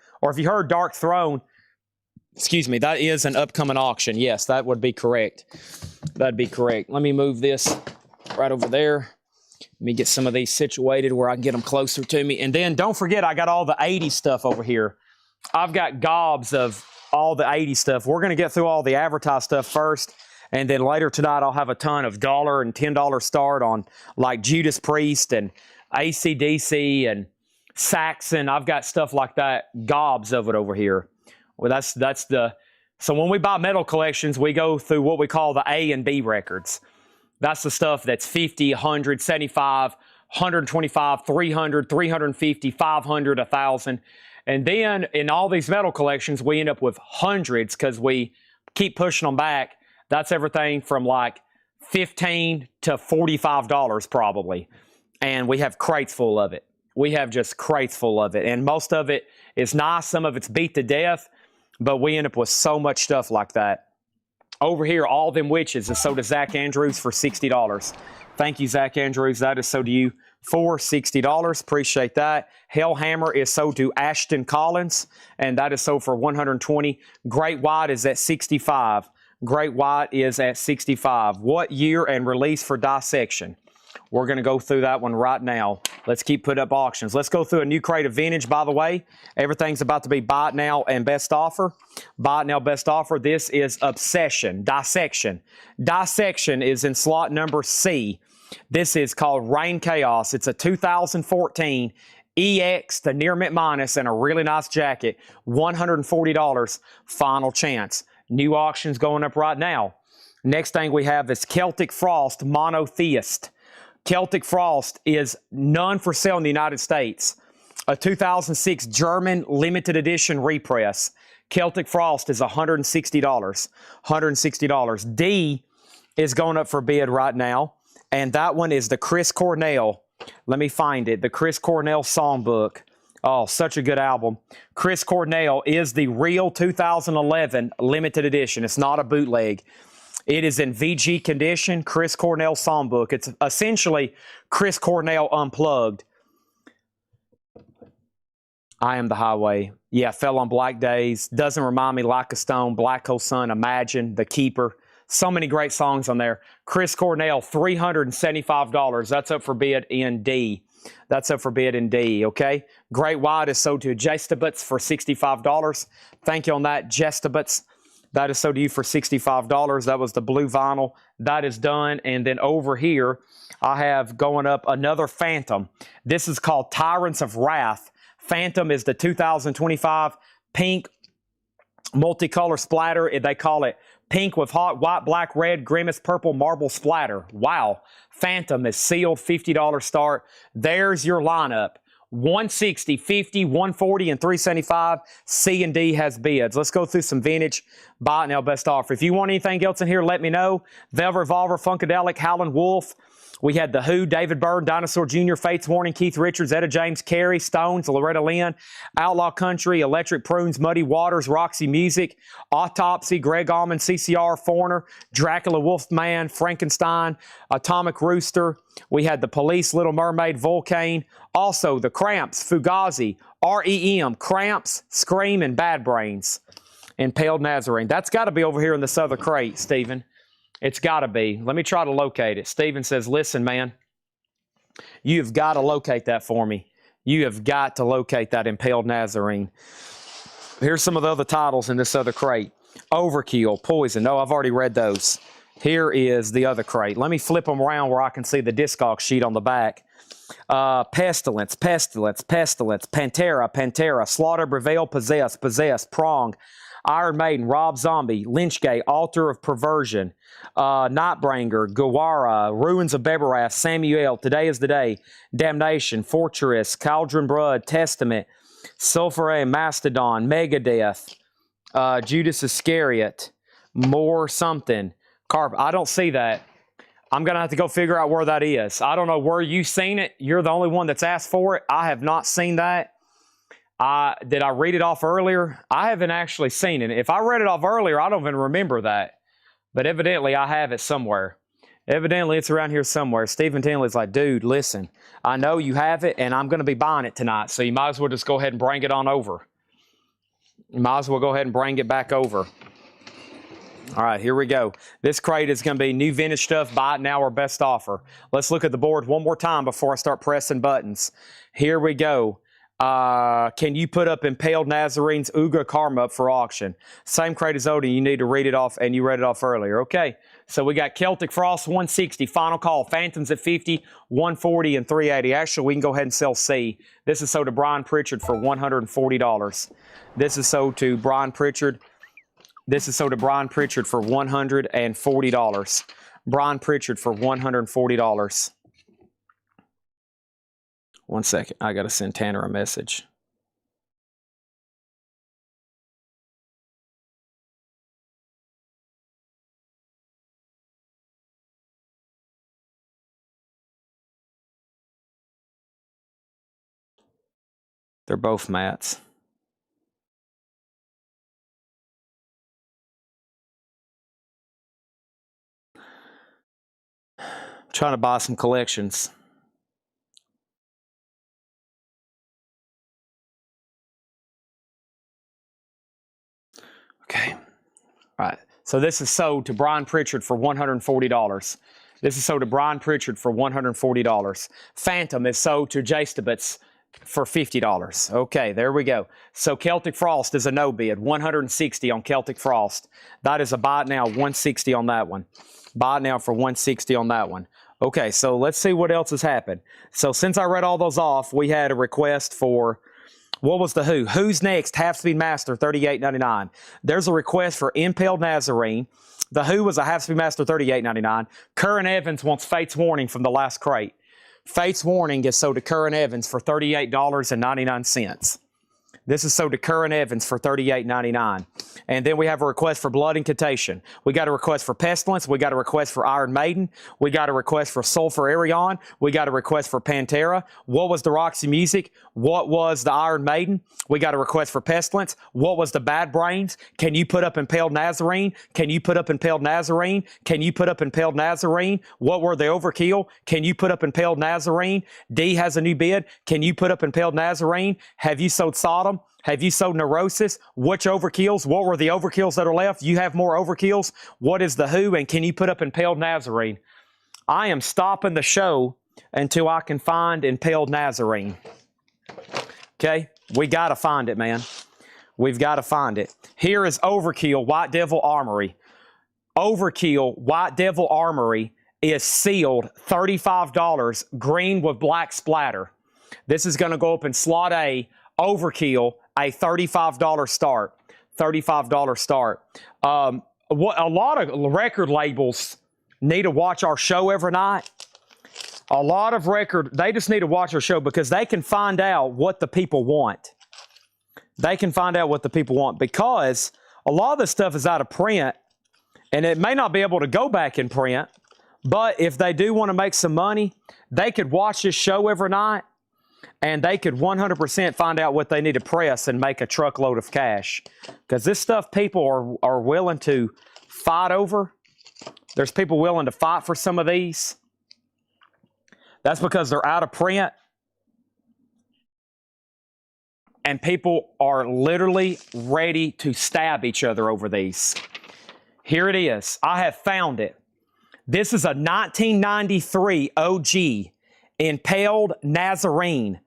Dark Throne, excuse me, that is an upcoming auction. Yes, that would be correct. That'd be correct. Let me move this right over there. Let me get some of these situated where I can get them closer to me. And then don't forget, I got all the 80s stuff over here. I've got gobs of all the 80s stuff. We're going to get through all the advertised stuff first. And then later tonight, I'll have a ton of $1 and $10 start on like Judas Priest and AC/DC and Saxon. I've got stuff like that, gobs of it over here. Well, so when we buy metal collections, we go through what we call the A and B records. That's the stuff that's 50, 100, 75, 125, 300, 350, 500, 1,000. And then in all these metal collections, we end up with hundreds because we keep pushing them back. That's everything from like $15 to $45 probably. And we have crates full of it. We have just crates full of it. And most of it is nice. Some of it's beat to death. But we end up with so much stuff like that. Over here, All Them Witches is sold to Zach Andrews for $60. Thank you, Zach Andrews. That is sold to you for $60. Appreciate that. Hellhammer is sold to Ashton Collins, and that is sold for $120. Great White is at $65. Great White is at $65. What year and release for Dissection? We're going to go through that one right now. Let's keep putting up auctions. Let's go through a new crate of vintage, by the way. Everything's about to be buy it now and best offer. Buy it now, best offer. This is Obsession. Dissection. Dissection is in slot number C. This is called Reign Chaos. It's a 2014 EX, the near mint minus, and a really nice jacket. $140. Final chance. New auctions going up right now. Next thing we have is Celtic Frost Monotheist. Celtic Frost is none for sale in the United States. A 2006 German limited edition repress. Celtic Frost is $160. $160. D is going up for bid right now. And that one is the Chris Cornell. Let me find it. The Chris Cornell Songbook. Oh, such a good album. Chris Cornell is the real 2011 limited edition. It's not a bootleg. It is in VG condition, Chris Cornell Songbook. It's essentially Chris Cornell unplugged. I Am the Highway. Yeah, Fell on Black Days. Doesn't Remind Me Like a Stone. Black Hole Sun. Imagine. The Keeper. So many great songs on there. Chris Cornell, $375. That's up for bid in D. That's up for bid in D, okay? Great White is sold to Jestabutz for $65. Thank you on that, Jestabutz. That is sold to you for $65. That was the blue vinyl. That is done. And then over here, I have going up another Phantom. This is called Tyrants of Wrath. Phantom is the 2025 pink multicolor splatter. They call it pink with hot, white, black, red, grimace, purple, marble splatter. Wow. Phantom is sealed, $50 start. There's your lineup. 160, 50, 140, and 375. C and D has bids. Let's go through some vintage. Buy it now, best offer. If you want anything else in here, let me know. Velvet Revolver, Funkadelic, Howlin' Wolf. We had The Who, David Byrne, Dinosaur Jr., Fates Warning, Keith Richards, Etta James, Carey, Stones, Loretta Lynn, Outlaw Country, Electric Prunes, Muddy Waters, Roxy Music, Autopsy, Greg Allman, CCR, Foreigner, Dracula, Wolfman, Frankenstein, Atomic Rooster. We had The Police, Little Mermaid, Volcane. Also, The Cramps, Fugazi, REM, Cramps, Scream, and Bad Brains. Impaled Nazarene. That's got to be over here in this other crate, Stephen. It's got to be. Let me try to locate it. Steven says, listen, man, you've got to locate that for me. You have got to locate that Impaled Nazarene. Here's some of the other titles in this other crate. Overkill, Poison. No, I've already read those. Here is the other crate. Let me flip them around where I can see the Discog sheet on the back. Pestilence, Pestilence, Pestilence, Pantera, Pantera, Slaughter, Prevail, Possess, Possess, Prong, Iron Maiden, Rob Zombie, Lynchgate, Altar of Perversion, Nightbringer, Gawara, Ruins of Beberath, Samuel, Today is the Day, Damnation, Fortress, Cauldron Blood, Testament, Sulphur, Mastodon, Megadeth, Judas Iscariot, More Something, Carp. I don't see that. I'm going to have to go figure out where that is. I don't know where you've seen it. You're the only one that's asked for it. I have not seen that. Did I read it off earlier? I haven't actually seen it. If I read it off earlier, I don't even remember that. But evidently, I have it somewhere. Evidently, it's around here somewhere. Stephen Tinley's like, dude, listen, I know you have it, and I'm going to be buying it tonight, so you might as well just go ahead and bring it on over. You might as well go ahead and bring it back over. All right, here we go. This crate is going to be new vintage stuff, buy it now or best offer. Let's look at the board one more time before I start pressing buttons. Here we go. Can you put up Impaled Nazarene's Uga Karma up for auction? Same crate as Odin. You need to read it off, and you read it off earlier. Okay, so we got Celtic Frost 160, final call. Phantoms at 50, 140, and 380. Actually, we can go ahead and sell C. This is sold to Brian Pritchard for $140. This is sold to Brian Pritchard. This is sold to Brian Pritchard for $140. Brian Pritchard for $140. 1 second. I got to send Tanner a message. They're both mats. I'm trying to buy some collections. Okay. All right. So this is sold to Brian Pritchard for $140. This is sold to Brian Pritchard for $140. Phantom is sold to Jastabitz for $50. Okay, there we go. So Celtic Frost is a no bid, 160 on Celtic Frost. That is a buy it now, 160 on that one. Buy it now for 160 on that one. Okay, so let's see what else has happened. So since I read all those off, we had a request for, what was the Who? Who's Next? Half Speed Master, $38.99. There's a request for Impaled Nazarene. The Who was a Half Speed Master, $38.99. Curran Evans wants Fate's Warning from the last crate. Fate's Warning is sold to Curran Evans for $38.99. This is sold to Curran Evans for $38.99. And then we have a request for Blood Incantation. We got a request for Pestilence. We got a request for Iron Maiden. We got a request for Sulphur Arion. We got a request for Pantera. What was the Roxy Music? What was the Iron Maiden? We got a request for Pestilence. What was the Bad Brains? Can you put up Impaled Nazarene? Can you put up Impaled Nazarene? Can you put up Impaled Nazarene? What were the Overkill? Can you put up Impaled Nazarene? D has a new bid. Can you put up Impaled Nazarene? Have you sold Sodom? Have you sold Neurosis? Which overkills? What were the overkills that are left? You have more overkills. What is the Who? And can you put up Impaled Nazarene? I am stopping the show until I can find Impaled Nazarene. Okay? We got to find it, man. We've got to find it. Here is Overkill, White Devil Armory. Overkill, White Devil Armory is sealed, $35, green with black splatter. This is going to go up in slot A. Overkill, a $35 start. $35 start. What a lot of record labels need to watch our show every night. A lot of they just need to watch our show because they can find out what the people want. They can find out what the people want because a lot of this stuff is out of print and it may not be able to go back in print, but if they do want to make some money, they could watch this show every night and they could 100% find out what they need to press and make a truckload of cash. Because this stuff people are willing to fight over. There's people willing to fight for some of these. That's because they're out of print. And people are literally ready to stab each other over these. Here it is. I have found it. This is a 1993 OG Impaled Nazarene.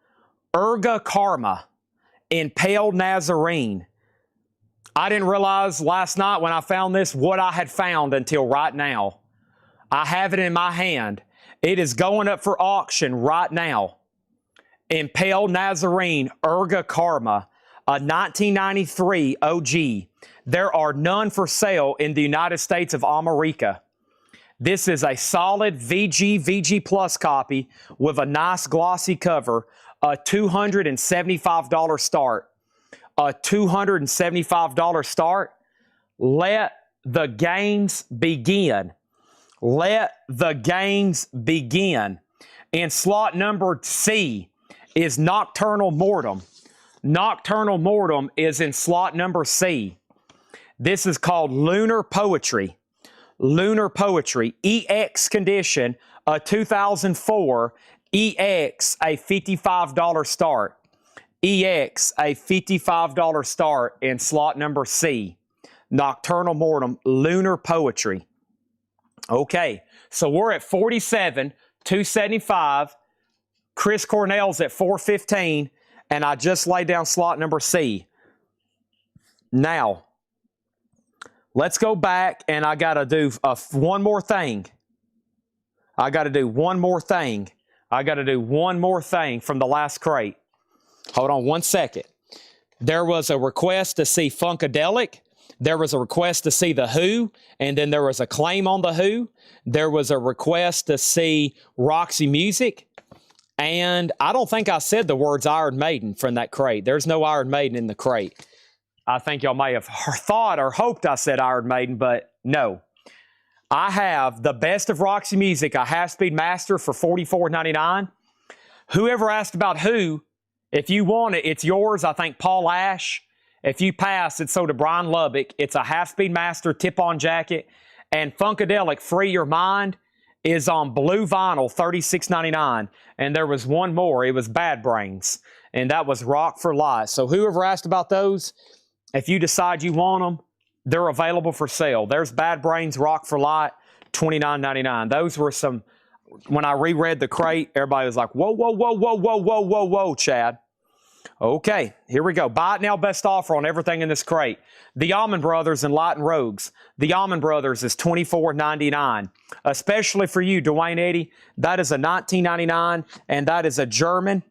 Urga Karma. Impaled Nazarene. I didn't realize last night when I found this what I had found until right now. I have it in my hand. It is going up for auction right now. Impaled Nazarene, Urga Karma, a 1993 OG. There are none for sale in the United States of America. This is a solid VG Plus copy with a nice glossy cover, a $275 start. A $275 start. Let the games begin. Let the games begin. In slot number C is Nocturnal Mortem. Nocturnal Mortem is in slot number C. This is called Lunar Poetry. Lunar Poetry. EX condition, a 2004. EX, a $55 start. EX, a $55 start in slot number C. Nocturnal Mortem, Lunar Poetry. Okay, so we're at 47, 275. Chris Cornell's at 415, and I just laid down slot number C. Now, let's go back, and I got to do one more thing. I got to do one more thing. I got to do one more thing from the last crate. Hold on one second. There was a request to see Funkadelic. There was a request to see The Who, and then there was a claim on The Who. There was a request to see Roxy Music, and I don't think I said the words Iron Maiden from that crate. There's no Iron Maiden in the crate. I think y'all may have thought or hoped I said Iron Maiden, but no. I have the Best of Roxy Music, a half-speed master for $44.99. Whoever asked about Who, if you want it, it's yours. I think Paul Ash. If you pass, it's sold to Brian Lubbock. It's a half-speed master tip-on jacket. And Funkadelic, Free Your Mind, is on blue vinyl, $36.99. And there was one more. It was Bad Brains. And that was Rock for Life. So whoever asked about those, if you decide you want them, they're available for sale. There's Bad Brains, Rock for Life, $29.99. Those were some, when I reread the crate, everybody was like, whoa, whoa, whoa, whoa, whoa, whoa, whoa, whoa, Chad. Okay, here we go. Buy it now, best offer on everything in this crate. The Almond Brothers and Light and Rogues. The Almond Brothers is $24.99. Especially for you, Dwayne Eddy, that is a $19.99, and that is a German,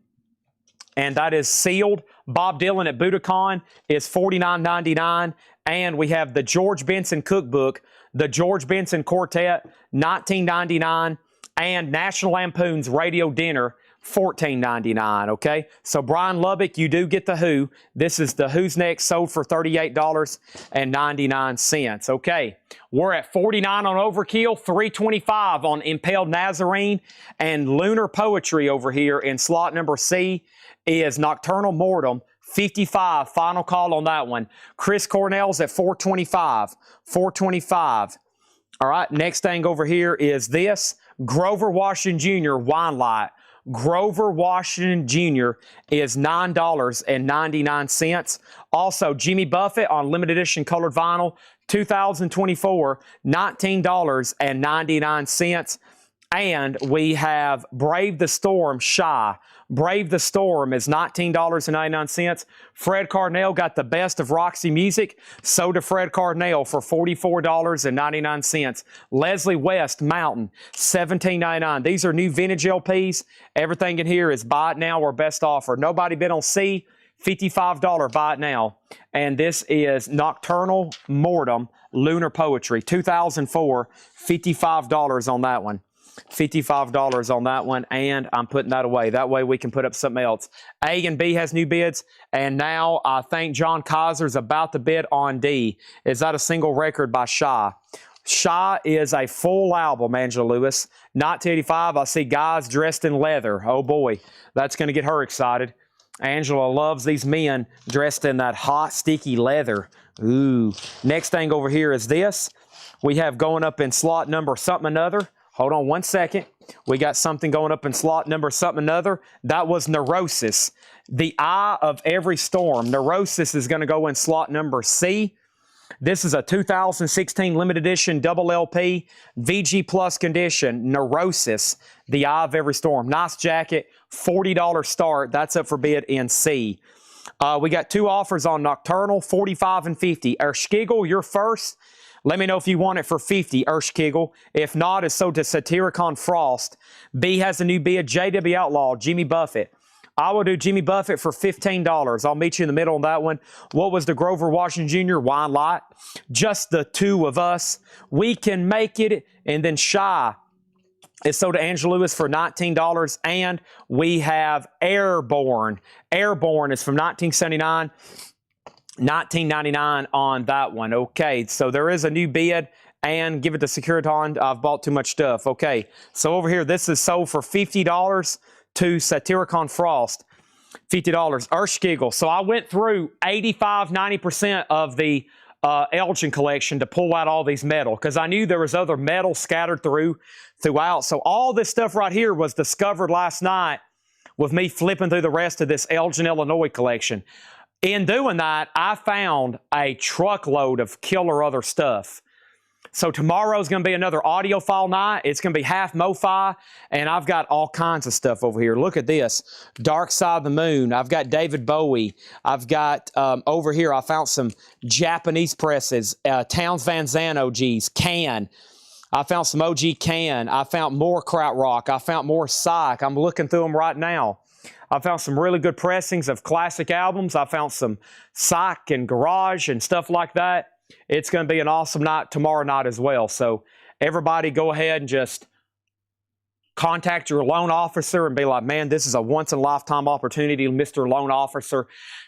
and that is sealed. Bob Dylan at Budokan is $49.99. And we have the George Benson Cookbook, the George Benson Quartet, $19.99, and National Lampoon's Radio Dinner, $14.99, okay? So Brian Lubbock, you do get The Who. This is The Who's Next, sold for $38.99, okay? We're at 49 on Overkill, 325 on Impaled Nazarene, and Lunar Poetry over here in slot number C is Nocturnal Mortem, 55, final call on that one. Chris Cornell's at 425, 425. All right, next thing over here is this, Grover Washington Jr. Wine Light. Grover Washington Jr. is $9.99. Also, Jimmy Buffett on limited edition colored vinyl, 2024, $19.99. And we have Brave the Storm Shy. Brave the Storm is $19.99. Fred Carnell got the Best of Roxy Music. Sold to Fred Carnell for $44.99. Leslie West Mountain, $17.99. These are new vintage LPs. Everything in here is buy it now or best offer. Nobody bid on C, $55 buy it now. And this is Nocturnal Mortem Lunar Poetry, 2004, $55 on that one. $55 on that one, and I'm putting that away. That way we can put up something else. A and B has new bids, and now I think John Kaiser's about to bid on D. Is that a single record by Shy? Shy is a full album, Angela Lewis. 1985, I see guys dressed in leather. Oh boy, that's going to get her excited. Angela loves these men dressed in that hot, sticky leather. Ooh. Next thing over here is this. We have going up in slot number something another. Hold on one second. We got something going up in slot number something another. That was Neurosis. The Eye of Every Storm. Neurosis is going to go in slot number C. This is a 2016 limited edition double LP, VG Plus condition, Neurosis, The Eye of Every Storm. Nice jacket, $40 start. That's up for bid in C. We got two offers on Nocturnal, 45 and 50. Erskigel, you're first. Let me know if you want it for 50, Erskigel. If not, it's sold to Satyricon Frost. B has a new bid, JW Outlaw, Jimmy Buffett. I will do Jimmy Buffett for $15. I'll meet you in the middle on that one. What was the Grover Washington Jr. Wine Light? Just the two of us. We can make it. And then Shy is sold to Angela Lewis for $19. And we have Airborne. Airborne is from 1979. $19.99 on that one. Okay, so there is a new bid, and give it to Securiton. I've bought too much stuff. Okay, so over here, this is sold for $50 to Satyricon Frost. $50. Erskigel. So I went through 85, 90% of the Elgin collection to pull out all these metal because I knew there was other metal scattered throughout. So all this stuff right here was discovered last night with me flipping through the rest of this Elgin, Illinois collection. In doing that, I found a truckload of killer other stuff. So tomorrow's going to be another audiophile night. It's going to be half MoFi, and I've got all kinds of stuff over here. Look at this. Dark Side of the Moon. I've got David Bowie. I've got, over here, I found some Japanese presses, Townes Van Zandt OGs, Can. I found some OG Can. I found more Krautrock. I found more Psych. I'm looking through them right now. I found some really good pressings of classic albums. I found some Psych and Garage and stuff like that. It's going to be an awesome night tomorrow night as well. So everybody go ahead and just contact your loan officer and be like, man, this is a once-in-a-lifetime opportunity, Mr. Loan Officer.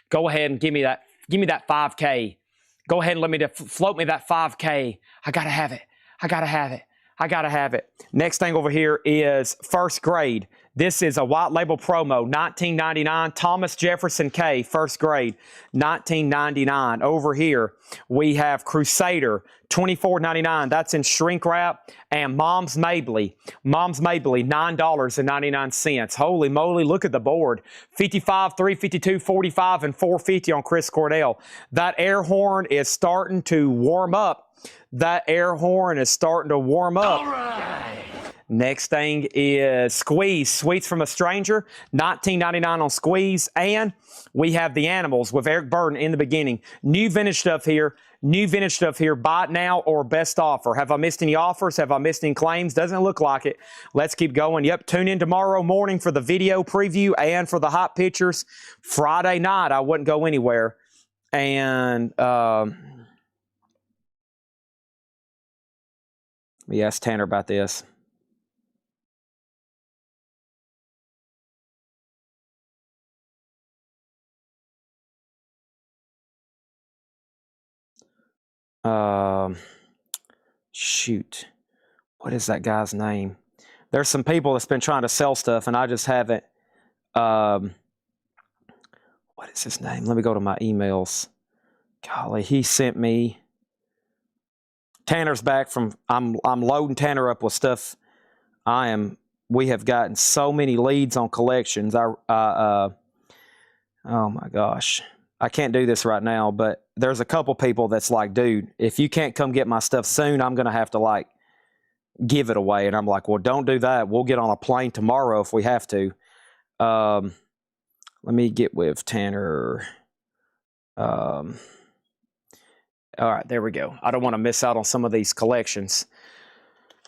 Go ahead and give me that $5K. Go ahead and let me float me that $5K. I got to have it. I got to have it. I got to have it. Next thing over here is First Grade. This is a white label promo, $19.99. Thomas Jefferson K, First Grade, $19.99. Over here, we have Crusader, $24.99. That's in shrink wrap. And Mom's Mabley. Mom's Mabley, $9.99. Holy moly, look at the board. 55, 352, 45, and 450 on Chris Cornell. That air horn is starting to warm up. That air horn is starting to warm up. All right. Next thing is Squeeze, Sweets from a Stranger, $19.99 on Squeeze. And we have The Animals with Eric Burden in the beginning. New vintage stuff here. New vintage stuff here. Buy it now or best offer. Have I missed any offers? Have I missed any claims? Doesn't look like it. Let's keep going. Yep, tune in tomorrow morning for the video preview and for the hot pictures. Friday night, I wouldn't go anywhere. And let me ask Tanner about this. Shoot. What is that guy's name? There's some people that's been trying to sell stuff and I just haven't. What is his name? Let me go to my emails. Golly, he sent me. Tanner's back from, I'm loading Tanner up with stuff. We have gotten so many leads on collections. Oh my gosh. I can't do this right now, but there's a couple people that's like, dude, if you can't come get my stuff soon, I'm going to have to like give it away. And I'm like, well, don't do that. We'll get on a plane tomorrow if we have to. Let me get with Tanner. All right, there we go. I don't want to miss out on some of these collections.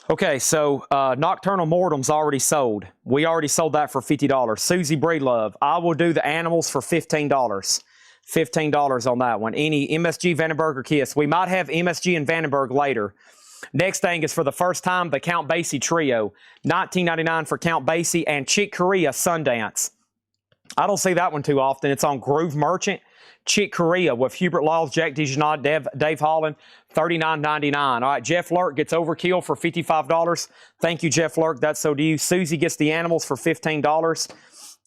Okay, so Nocturnal Mortem's already sold. We already sold that for $50. Susie Breedlove, I will do the Animals for $15. $15 on that one. Any MSG, Vandenberg, or Kiss. We might have MSG and Vandenberg later. Next thing is for the first time, the Count Basie Trio. $19.99 for Count Basie and Chick Corea Sundance. I don't see that one too often. It's on Groove Merchant. Chick Corea with Hubert Laws, Jack DeJohnette, Dave Holland, $39.99. All right, Jeff Lurk gets Overkill for $55. Thank you, Jeff Lurk. That's so do you. Susie gets the Animals for $15.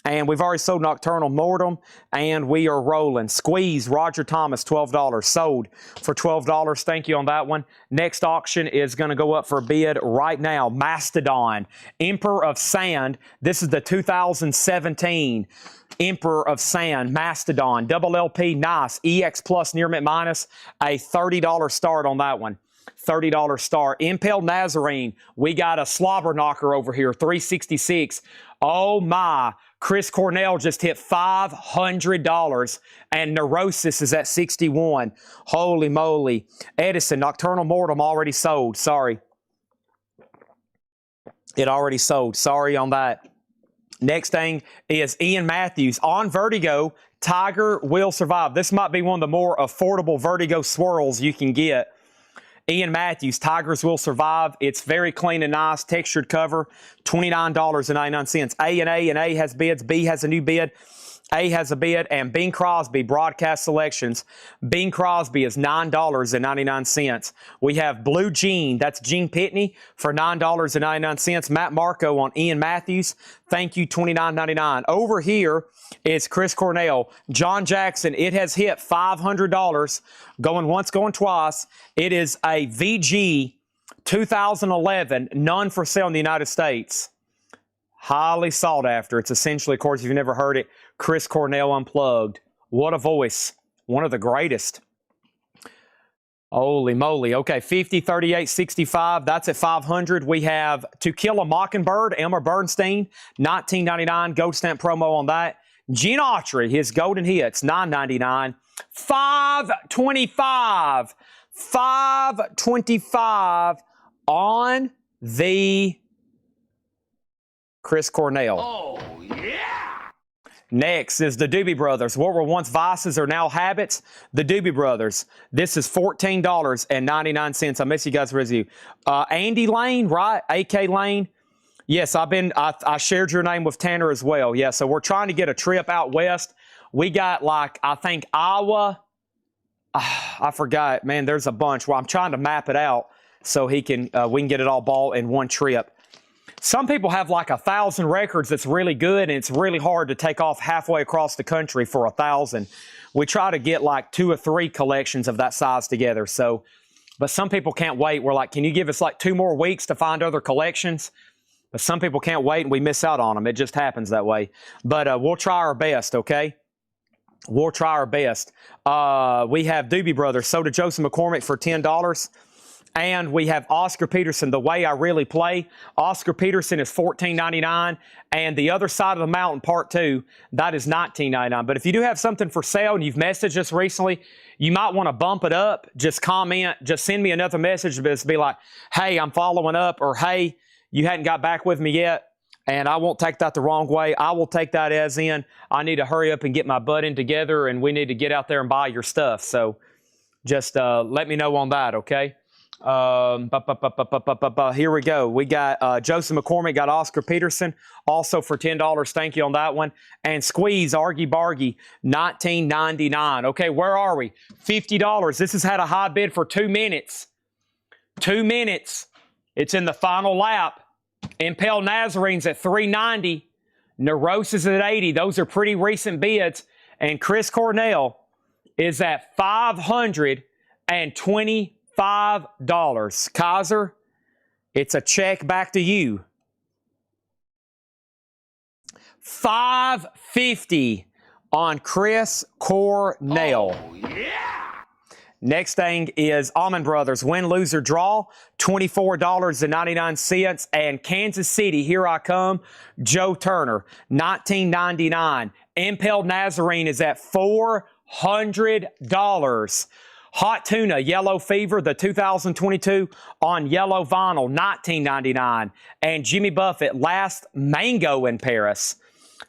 And we've already sold Nocturnal Mortem, and we are rolling. Squeeze, Roger Thomas, $12. Sold for $12. Thank you on that one. Next auction is going to go up for a bid right now. Mastodon, Emperor of Sand. This is the 2017 Emperor of Sand, Mastodon, double LP, nice. EX Plus Near Mint Minus, a $30 start on that one. $30 start. Impel Nazarene, we got a slobber knocker over here, 366. Oh my, Chris Cornell just hit $500 and Neurosis is at 61. Holy moly. Edison, Nocturnal Mortem already sold. Sorry. It already sold. Sorry on that. Next thing is Ian Matthews on Vertigo. Tiger Will Survive. This might be one of the more affordable Vertigo swirls you can get. Ian Matthews, Tigers Will Survive. It's very clean and nice, textured cover, $29.99. A and A has bids. B has a new bid. A has a bid, and Bing Crosby Broadcast Selections. Bing Crosby is $9.99. We have Blue Gene, that's Gene Pitney, for $9.99. Matt Marco on Ian Matthews. Thank you, $29.99. Over here is Chris Cornell. John Jackson, it has hit $500. Going once, going twice. It is a VG 2011, none for sale in the United States. Highly sought after. It's essentially, of course, if you've never heard it, Chris Cornell Unplugged. What a voice. One of the greatest. Holy moly. Okay, 50, 38, 65. That's at 500. We have To Kill a Mockingbird, Elmer Bernstein, $19.99. Gold stamp promo on that. Gene Autry, his golden hits, $9.99. $5.25. $5.25 on the Chris Cornell. Oh, yeah! Next is the Doobie Brothers. What were once vices are now habits. The Doobie Brothers. This is $14.99. I miss you guys' review. Andy Lane, right? AK Lane. Yes, I shared your name with Tanner as well. Yeah, so we're trying to get a trip out west. We got I think Iowa. I forgot, man. There's a bunch. Well, I'm trying to map it out so we can get it all bought in one trip. Some people have 1,000 records that's really good, and it's really hard to take off halfway across the country for 1,000. We try to get 2 or 3 collections of that size together. So, but some people can't wait. We're like, can you give us 2 more weeks to find other collections? But some people can't wait, and we miss out on them. It just happens that way. But we'll try our best, okay? We'll try our best. We have Doobie Brothers, sold to Joseph McCormick for $10. And we have Oscar Peterson, The Way I Really Play. Oscar Peterson is $14.99. And The Other Side of the Mountain, Part 2, that is $19.99. But if you do have something for sale and you've messaged us recently, you might want to bump it up. Just comment. Just send me another message. But be like, hey, I'm following up. Or, hey, you hadn't got back with me yet. And I won't take that the wrong way. I will take that as in, I need to hurry up and get my butt in together, and we need to get out there and buy your stuff. So just let me know on that, okay? Here we go. We got Joseph McCormick, got Oscar Peterson, also for $10. Thank you on that one. And Squeeze, Argy Bargy, $19.99. Okay, where are we? $50. This has had a high bid for 2 minutes. 2 minutes. It's in the final lap. Impel Nazarene's at $3.90. Neurosis at $80. Those are pretty recent bids. And Chris Cornell is at $525. Kaiser, it's a check back to you. $550 on Chris Cornell. Oh, yeah! Next thing is Allman Brothers, win, lose, or draw, $24.99. And Kansas City, Here I Come, Joe Turner, $19.99. Impel Nazarene is at $400. Hot Tuna, Yellow Fever, the 2022 on yellow vinyl, $19.99. And Jimmy Buffett, Last Mango in Paris,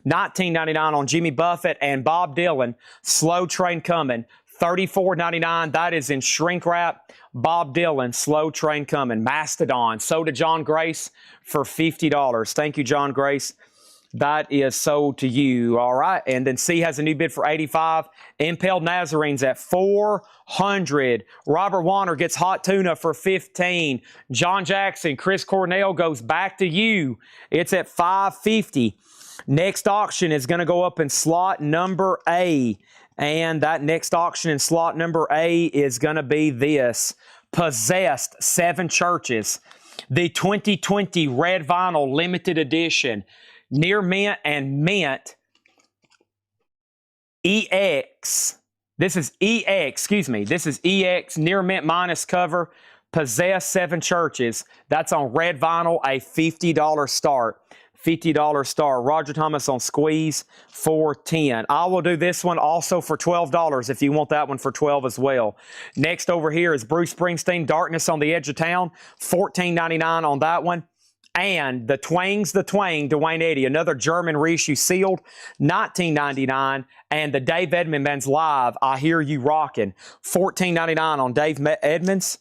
$19.99 on Jimmy Buffett. And Bob Dylan, Slow Train Coming, $34.99. That is in shrink wrap. Bob Dylan, Slow Train Coming. Mastodon, sold to John Grace for $50. Thank you, John Grace. That is sold to you. All right. And then C has a new bid for $85. Impelled Nazarene's at $400. Robert Warner gets Hot Tuna for $15. John Jackson, Chris Cornell goes back to you. It's at $550. Next auction is going to go up in slot number A. And that next auction in slot number A is going to be this. Possessed, 7 Churches. The 2020 red vinyl limited edition. Near Mint and Mint EX. This is EX, This is EX, Near Mint minus cover. Possessed, 7 Churches. That's on red vinyl, a $50 start. $50 star. Roger Thomas on Squeeze for $10. I will do this one also for $12 if you want that one for $12 as well. Next over here is Bruce Springsteen, Darkness on the Edge of Town, $14.99 on that one. And the Twang's the Twang, Dwayne Eddy, another German reissue sealed, $19.99. And the Dave Edmunds Band's Live, I Hear You Rockin', $14.99 on Dave Edmunds.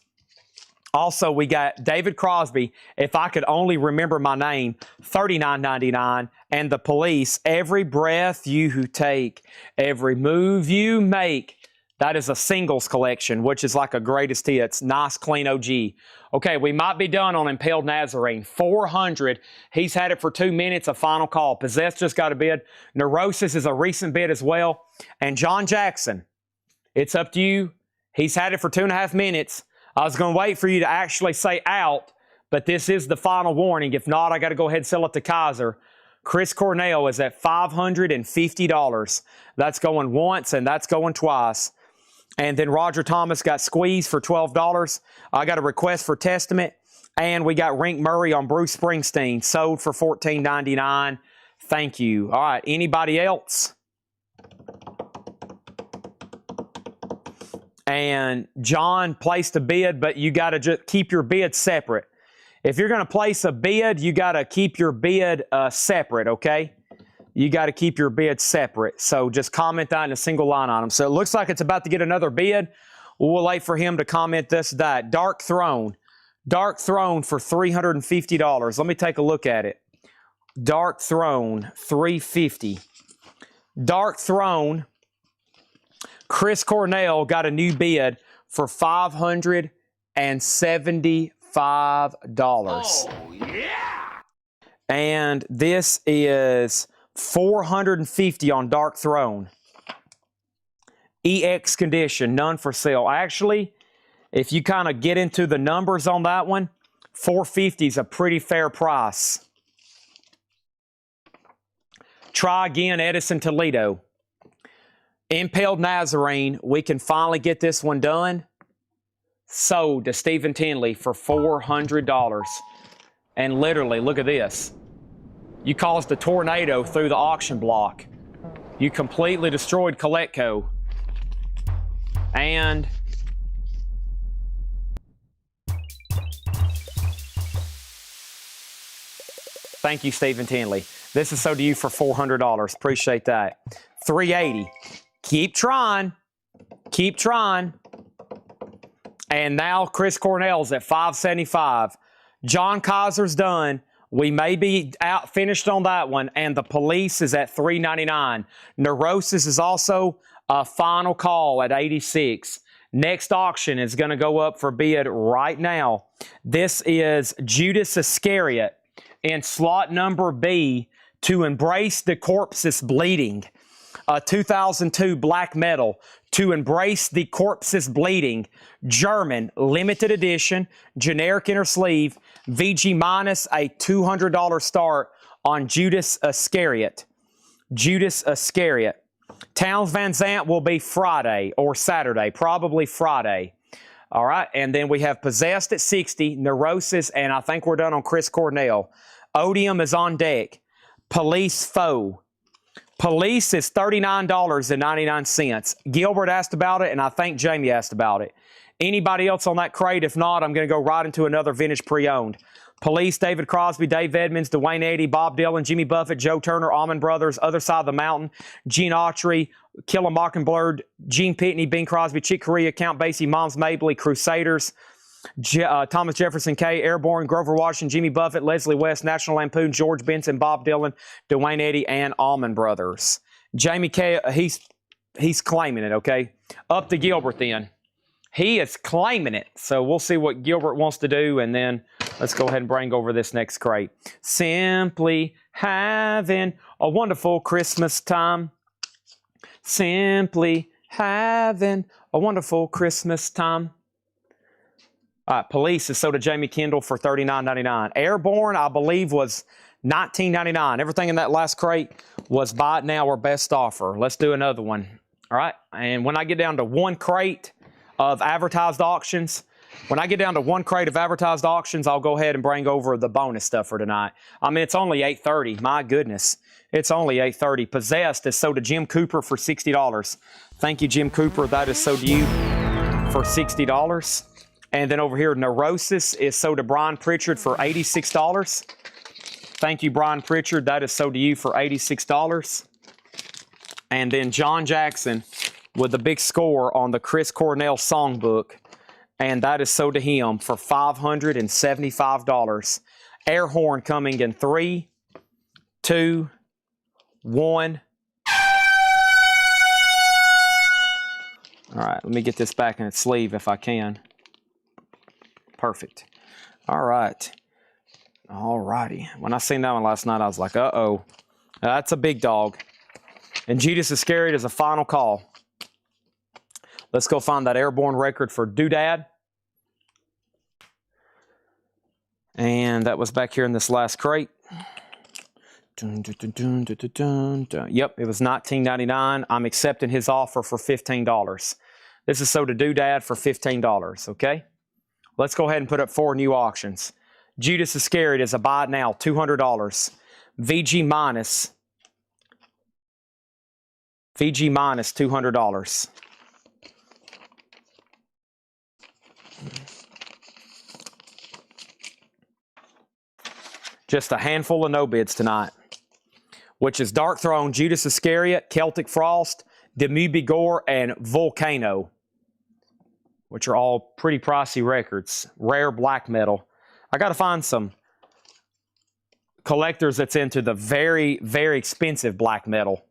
Also, we got David Crosby, If I Could Only Remember My Name, $39.99. And The Police, Every Breath You Take, Every Move You Make. That is a singles collection, which is like a greatest hits. Nice, clean OG. Okay, we might be done on Impaled Nazarene. 400. He's had it for 2 minutes. A final call. Possessed just got a bid. Neurosis is a recent bid as well. And John Jackson, it's up to you. He's had it for 2.5 minutes. I was going to wait for you to actually say out, but this is the final warning. If not, I got to go ahead and sell it to Kaiser. Chris Cornell is at $550. That's going once and that's going twice. And then Roger Thomas got squeezed for $12. I got a request for Testament. And we got Rink Murray on Bruce Springsteen. Sold for $14.99. Thank you. All right, anybody else? And John placed a bid, but you got to just keep your bid separate. If you're going to place a bid, you got to keep your bid separate, okay? You got to keep your bid separate. So just comment that in a single line item. So it looks like it's about to get another bid. We'll wait for him to comment that. Dark Throne for $350. Let me take a look at it. Dark Throne, $350. Dark Throne, Chris Cornell got a new bid for $575. Oh, yeah! And this is $450 on Dark Throne. EX condition, none for sale. Actually, if you kind of get into the numbers on that one, $450 is a pretty fair price. Try again, Edison Toledo. Impaled Nazarene, we can finally get this one done. Sold to Stephen Tinley for $400. And literally, look at this. You caused a tornado through the auction block. You completely destroyed Coletco. And thank you, Stephen Tinley. This is sold to you for $400. Appreciate that. $380. Keep trying. Keep trying. And now Chris Cornell's at $575. John Kaiser's done. We may be out finished on that one. And The Police is at $399. Neurosis is also a final call at $86. Next auction is going to go up for bid right now. This is Judas Iscariot in slot number B, To Embrace the Corpse's Bleeding. A 2002 black metal, To Embrace the Corpse's Bleeding, German, limited edition, generic inner sleeve, VG minus a $200 start on Judas Iscariot. Judas Iscariot. Towns Van Zandt will be Friday or Saturday, probably Friday. All right, and then we have Possessed at 60, Neurosis, and I think we're done on Chris Cornell. Odium is on deck. Police Foe. Police is $39.99. Gilbert asked about it, and I think Jamie asked about it. Anybody else on that crate? If not, I'm going to go right into another vintage pre-owned. Police, David Crosby, Dave Edmonds, Dwayne Eddy, Bob Dylan, Jimmy Buffett, Joe Turner, Allman Brothers, Other Side of the Mountain, Gene Autry, Kill a Mockingbird, Gene Pitney, Bing Crosby, Chick Corea, Count Basie, Moms Mabley, Crusaders, Thomas Jefferson K, Airborne, Grover Washington, Jimmy Buffett, Leslie West, National Lampoon, George Benson, Bob Dylan, Dwayne Eddy, and Allman Brothers. Jamie K, he's claiming it, okay? Up to Gilbert then. He is claiming it. So we'll see what Gilbert wants to do, and then let's go ahead and bring over this next crate. Simply having a wonderful Christmas time. Simply having a wonderful Christmas time. All right, Police is sold to Jamie Kendall for $39.99. Airborne, I believe, was $19.99. Everything in that last crate was buy it now or best offer. Let's do another one. All right, and when I get down to one crate of advertised auctions, I'll go ahead and bring over the bonus stuff for tonight. I mean, it's only $8.30. My goodness. It's only $8.30. Possessed is sold to Jim Cooper for $60. Thank you, Jim Cooper. That is sold to you for $60. And then over here, Neurosis is sold to Brian Pritchard for $86. Thank you, Brian Pritchard. That is sold to you for $86. And then John Jackson with the big score on the Chris Cornell songbook. and that is sold to him for $575. Air horn coming in 3, 2, 1. All right, let me get this back in its sleeve if I can. Perfect. All right. All righty. When I seen that one last night, I was like, uh-oh. That's a big dog. And Judas Iscariot is a final call. Let's go find that airborne record for Doodad. And that was back here in this last crate. Dun, dun, dun, dun, dun, dun, dun, dun. Yep, it was $19.99. I'm accepting his offer for $15. This is sold to Doodad for $15, okay? Let's go ahead and put up 4 new auctions. Judas Iscariot is a buy now, $200. VG minus $200. Just a handful of no bids tonight, which is Dark Throne, Judas Iscariot, Celtic Frost, Demi Bigor, and Volcano, which are all pretty pricey records. Rare black metal. I got to find some collectors that's into the very, very expensive black metal.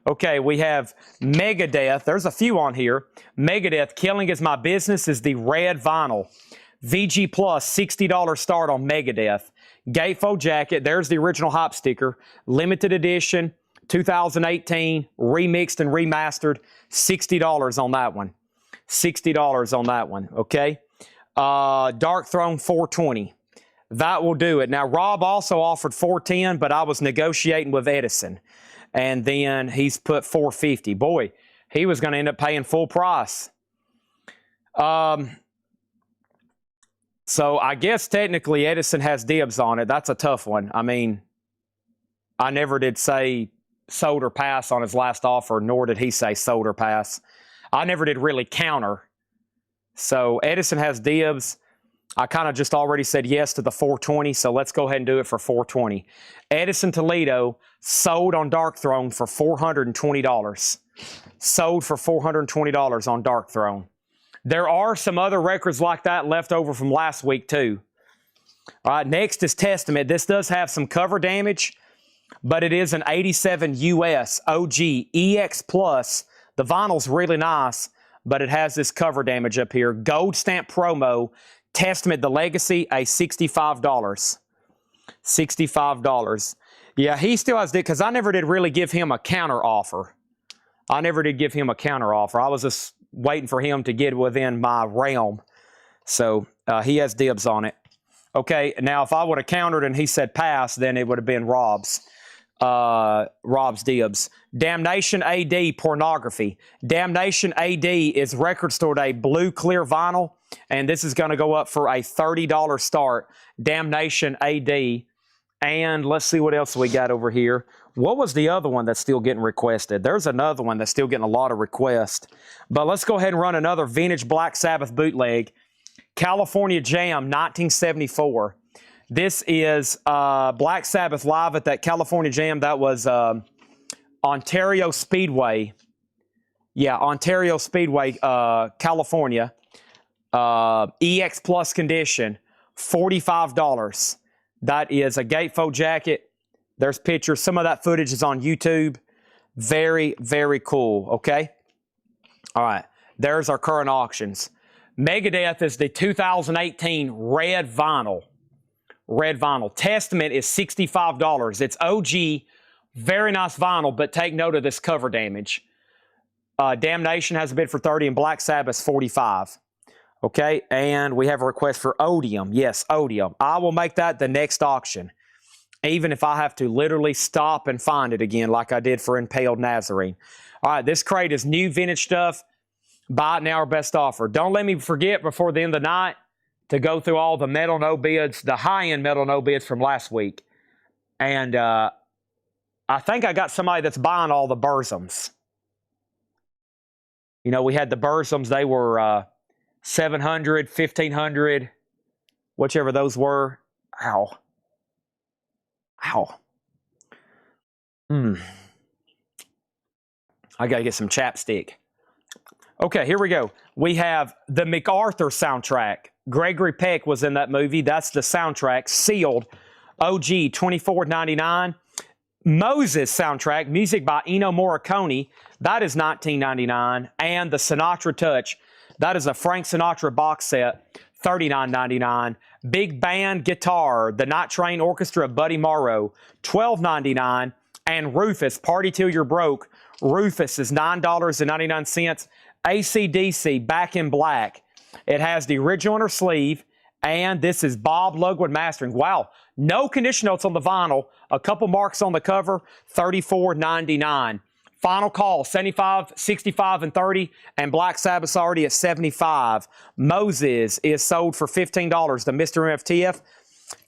Okay, we have Megadeth. There's a few on here. Megadeth, Killing Is My Business is the red vinyl. VG Plus, $60 start on Megadeth. Gatefold jacket, there's the original hop sticker. Limited edition, 2018, remixed and remastered. $60 on that one. $60 on that one, okay? Dark Throne, $420. That will do it. Now, Rob also offered $410, but I was negotiating with Edison. And then he's put $450. Boy, he was going to end up paying full price. So I guess technically Edison has dibs on it. That's a tough one. I mean, I never did say sold or pass on his last offer, nor did he say sold or pass. I never did really counter. So Edison has dibs. I kind of just already said yes to the $420, so let's go ahead and do it for $420. Edison Toledo sold on Dark Throne for $420. Sold for $420 on Dark Throne. There are some other records like that left over from last week too. All right, next is Testament. This does have some cover damage, but it is an 87 US OG EX Plus. The vinyl's really nice, but it has this cover damage up here. Gold stamp promo. Testament, the Legacy, a $65. $65. Yeah, he still has, because I never did really give him a counter offer. I never did give him a counter offer. I was just waiting for him to get within my realm. So he has dibs on it. Okay, now if I would have countered and he said pass, then it would have been Rob's dibs. Damnation AD Pornography. Damnation AD is Record Store Day blue clear vinyl, and this is going to go up for a $30 start. Damnation AD. And let's see what else we got over here. What was the other one that's still getting requested? There's another one that's still getting a lot of requests. But let's go ahead and run another vintage Black Sabbath bootleg. California Jam 1974. This is Black Sabbath live at that California Jam. That was Ontario Speedway. Yeah, Ontario Speedway, California. EX Plus condition, $45. That is a gatefold jacket. There's pictures. Some of that footage is on YouTube. Very, very cool, okay? All right, there's our current auctions. Megadeth is the 2018 red vinyl. Red vinyl. Testament is $65. It's OG, very nice vinyl, but take note of this cover damage. Damnation has a bid for $30 and Black Sabbath $45. Okay, and we have a request for Odium. Yes, Odium. I will make that the next auction, even if I have to literally stop and find it again like I did for Impaled Nazarene. All right, this crate is new vintage stuff. Buy it now or best offer. Don't let me forget before the end of the night to go through all the metal no bids, the high-end metal no bids from last week. And I think I got somebody that's buying all the Burzums. You know, we had the Burzums. They were $700, $1,500, whichever those were. Ow. Ow. I got to get some chapstick. Okay, here we go. We have the MacArthur soundtrack. Gregory Peck was in that movie. That's the soundtrack. Sealed. OG, $24.99. Moses soundtrack, music by Ennio Morricone. That is $19.99. And the Sinatra Touch. That is a Frank Sinatra box set. $39.99. Big Band Guitar, the Night Train Orchestra of Buddy Morrow, $12.99. And Rufus, Party Till You're Broke. Rufus is $9.99. AC/DC, Back in Black. It has the original inner sleeve, and this is Bob Lugwood mastering. Wow, no condition notes on the vinyl. A couple marks on the cover, $34.99. Final call, 75, 65, and 30, and Black Sabbath's already at 75. Moses is sold for $15, the Mr. MFTF.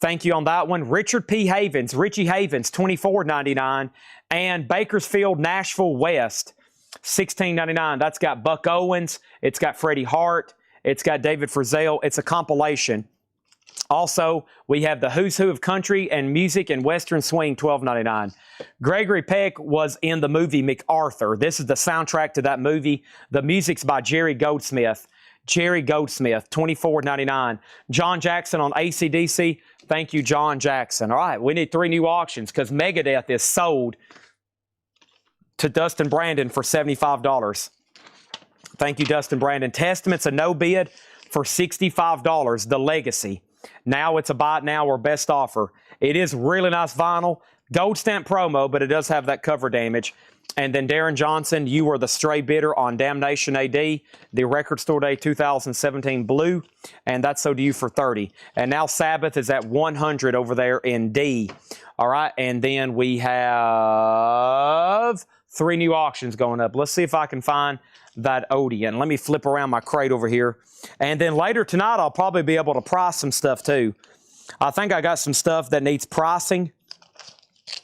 Thank you on that one. Richard P. Havens, Richie Havens, $24.99. And Bakersfield Nashville West, $16.99. That's got Buck Owens. It's got Freddie Hart. It's got David Frizzell. It's a compilation. Also, we have the Who's Who of Country and Music and Western Swing, $12.99. Gregory Peck was in the movie MacArthur. This is the soundtrack to that movie. The music's by Jerry Goldsmith. Jerry Goldsmith, $24.99. John Jackson on AC/DC. Thank you, John Jackson. All right, we need 3 new auctions because Megadeth is sold to Dustin Brandon for $75. Thank you, Dustin Brandon. Testament's a no bid for $65. The Legacy. Now it's a buy it now or best offer. It is really nice vinyl. Gold stamp promo, but it does have that cover damage. And then Darren Johnson, you were the stray bidder on Damnation AD, the Record Store Day 2017 blue, and that's sold to you for $30. And now Sabbath is at $100 over there in D. All right, and then we have 3 new auctions going up. Let's see if I can find that Odeon. Let me flip around my crate over here. And then later tonight, I'll probably be able to price some stuff too. I think I got some stuff that needs pricing.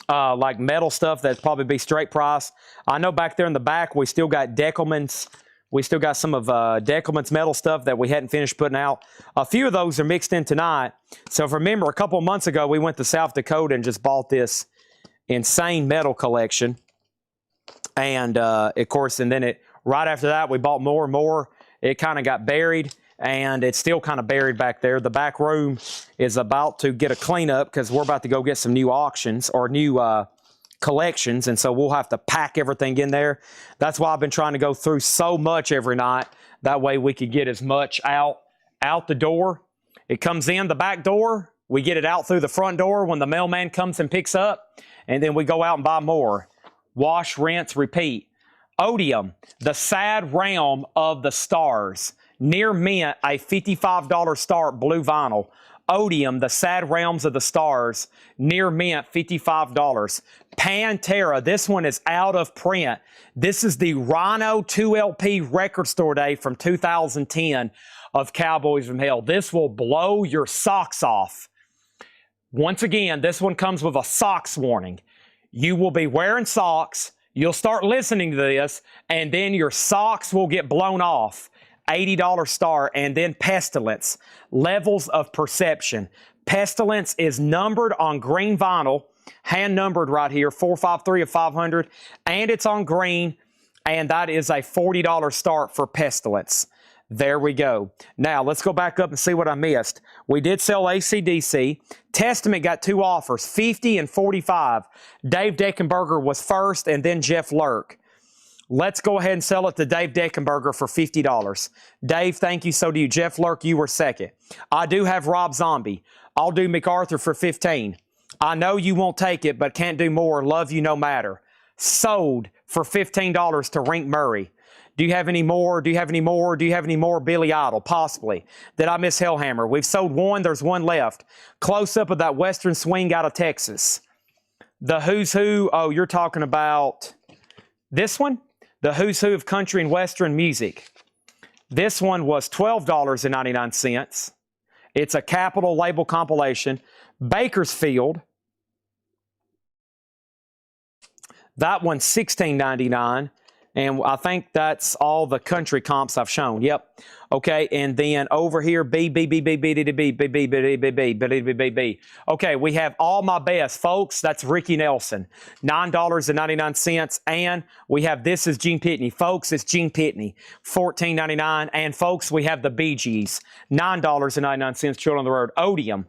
Like metal stuff that's probably be straight price. I know back there in the back we still got Deckelman's. We still got some of Deckelman's metal stuff that we hadn't finished putting out. A few of those are mixed in tonight. So if remember, a couple of months ago we went to South Dakota and just bought this insane metal collection. And of course, and then right after that we bought more and more. It kind of got buried. And it's still kind of buried back there. The back room is about to get a cleanup because we're about to go get some new auctions or new collections. And so we'll have to pack everything in there. That's why I've been trying to go through so much every night. That way we could get as much out the door. It comes in the back door. We get it out through the front door when the mailman comes and picks up. And then we go out and buy more. Wash, rinse, repeat. Odium, the sad realm of the stars. Near Mint, a $55 start blue vinyl. Odium, the sad realms of the stars. Near Mint, $55. Pantera, this one is out of print. This is the Rhino 2LP Record Store Day from 2010 of Cowboys from Hell. This will blow your socks off. Once again, this one comes with a socks warning. You will be wearing socks. You'll start listening to this, and then your socks will get blown off. $80 star. And then Pestilence, Levels of Perception. Pestilence is numbered on green vinyl, hand numbered right here, 453 of 500, and it's on green, and that is a $40 start for Pestilence. There we go. Now, let's go back up and see what I missed. We did sell AC/DC. Testament got 2 offers, 50 and 45. Dave Deckenberger was first, and then Jeff Lurk. Let's go ahead and sell it to Dave Deckenberger for $50. Dave, thank you. So do you. Jeff Lurk, you were second. I do have Rob Zombie. I'll do MacArthur for $15. I know you won't take it, but can't do more. Love you no matter. Sold for $15 to Rink Murray. Do you have any more? Do you have any more? Do you have any more? Billy Idol, possibly. Did I miss Hellhammer? We've sold 1. There's 1 left. Close up of that Western Swing out of Texas. The Who's Who. Oh, you're talking about this one? The Who's Who of Country and Western Music. This one was $12.99. It's a Capitol label compilation. Bakersfield. That one's $16.99. And I think that's all the country comps I've shown. Yep. Okay, and then over here, B, B, B, B, B, D, D, B, B, B, B, D, B, B, B, D, B, B, B. Okay, we have All My Best, folks. That's Ricky Nelson, $9.99. And we have This Is Gene Pitney. Folks, it's Gene Pitney, $14.99. And folks, we have the Bee Gees, $9.99, Children on the Road. Odium.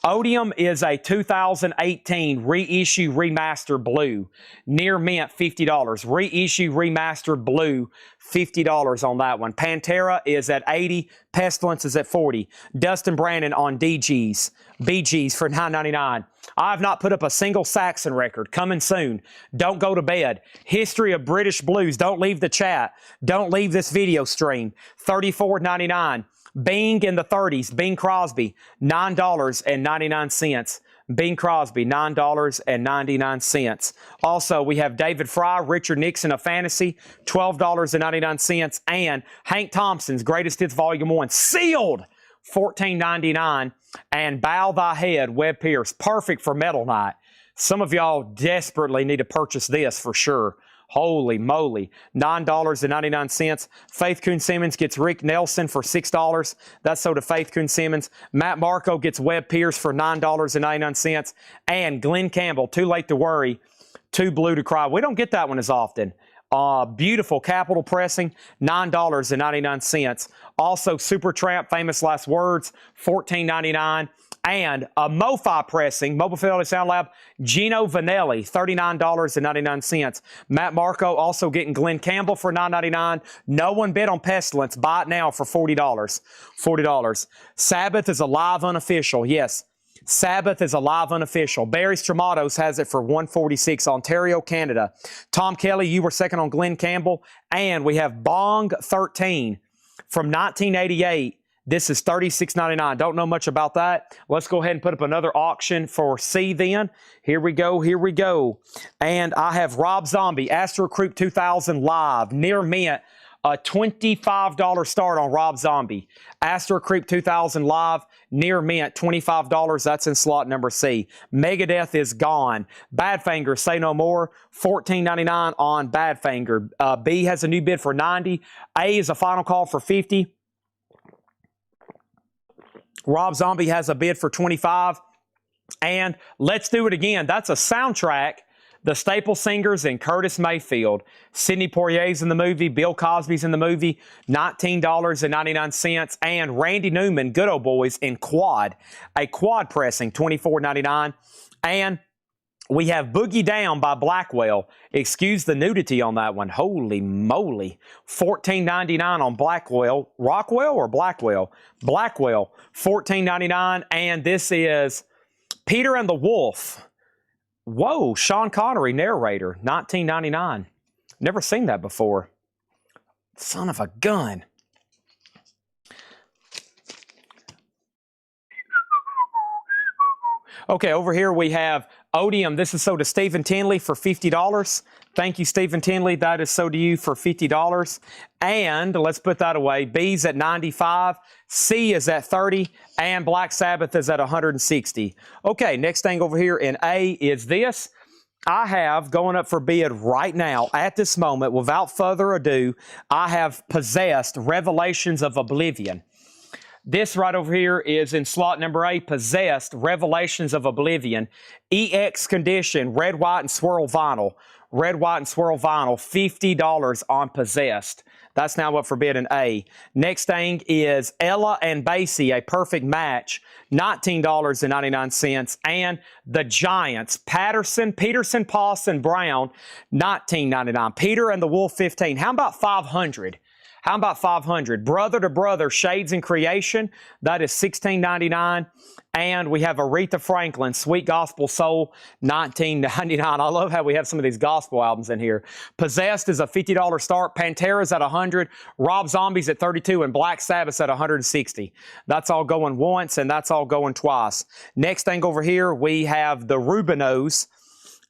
Odium is a 2018 reissue remastered blue. Near mint, $50. Reissue remastered blue, $50 on that one. Pantera is at $80. Pestilence is at $40. Dustin Brandon on DGs. BGs for $9.99. I have not put up a single Saxon record. Coming soon. Don't go to bed. History of British Blues. Don't leave the chat. Don't leave this video stream. $34.99. Bing in the 30s. Bing Crosby, $9.99. Bing Crosby, $9.99. Also, we have David Fry, Richard Nixon of Fantasy, $12.99. And Hank Thompson's Greatest Hits Volume 1, sealed, $14.99. And Bow Thy Head, Webb Pierce, perfect for Metal Night. Some of y'all desperately need to purchase this for sure. Holy moly, $9.99. Faith Coon-Simmons gets Rick Nelson for $6. That's so to Faith Coon-Simmons. Matt Marco gets Webb Pierce for $9.99. And Glenn Campbell, Too Late to Worry, Too Blue to Cry. We don't get that one as often. Beautiful capital pressing, $9.99. Also, Supertramp, Famous Last Words, $14.99. And a MoFi pressing, Mobile Fidelity Sound Lab, Gino Vanelli, $39.99. Matt Marco also getting Glenn Campbell for $9.99. No one bid on Pestilence. Buy it now for $40. $40. Sabbath is a live unofficial. Yes, Sabbath is a live unofficial. Barry's Tramados has it for $146. Ontario, Canada. Tom Kelly, you were second on Glenn Campbell. And we have Bong 13 from 1988. This is $36.99. Don't know much about that. Let's go ahead and put up another auction for C then. Here we go. Here we go. And I have Rob Zombie, Astro Creep 2000 live, near mint, a $25 start on Rob Zombie. Astro Creep 2000 live, near mint, $25. That's in slot number C. Megadeth is gone. Badfinger, Say No More, $14.99 on Badfinger. B has a new bid for $90. A is a final call for $50. Rob Zombie has a bid for $25. And Let's Do It Again. That's a soundtrack. The Staple Singers and Curtis Mayfield. Sidney Poitier's in the movie. Bill Cosby's in the movie. $19.99. And Randy Newman, Good Old Boys in Quad. A quad pressing, $24.99. And we have Boogie Down by Blackwell. Excuse the nudity on that one. Holy moly. $14.99 on Blackwell. Rockwell or Blackwell? Blackwell. $14.99. And this is Peter and the Wolf. Whoa, Sean Connery, narrator. $19.99. Never seen that before. Son of a gun. Okay, over here we have Odium. This is sold to Stephen Tinley for $50. Thank you, Stephen Tinley. That is sold to you for $50. And let's put that away. B's at $95. C is at $30. And Black Sabbath is at $160. Okay, next thing over here in A is this. I have going up for bid right now at this moment, without further ado, I have Possessed, Revelations of Oblivion. This right over here is in slot number A, Possessed, Revelations of Oblivion. EX condition, red, white, and swirl vinyl. Red, white, and swirl vinyl, $50 on Possessed. That's now up for bid in A. Next thing is Ella and Basie, A Perfect Match, $19.99. And The Giants, Peterson, Pawson, Brown, $19.99. Peter and the Wolf, $15. How about 500? How about 500? Brother to Brother, Shades in Creation. That is $16.99. And we have Aretha Franklin, Sweet Gospel Soul, $19.99. I love how we have some of these gospel albums in here. Possessed is a $50 start. Pantera's at $100. Rob Zombie's at $32. And Black Sabbath's at $160. That's all going once, and that's all going twice. Next thing over here, we have the Rubinos.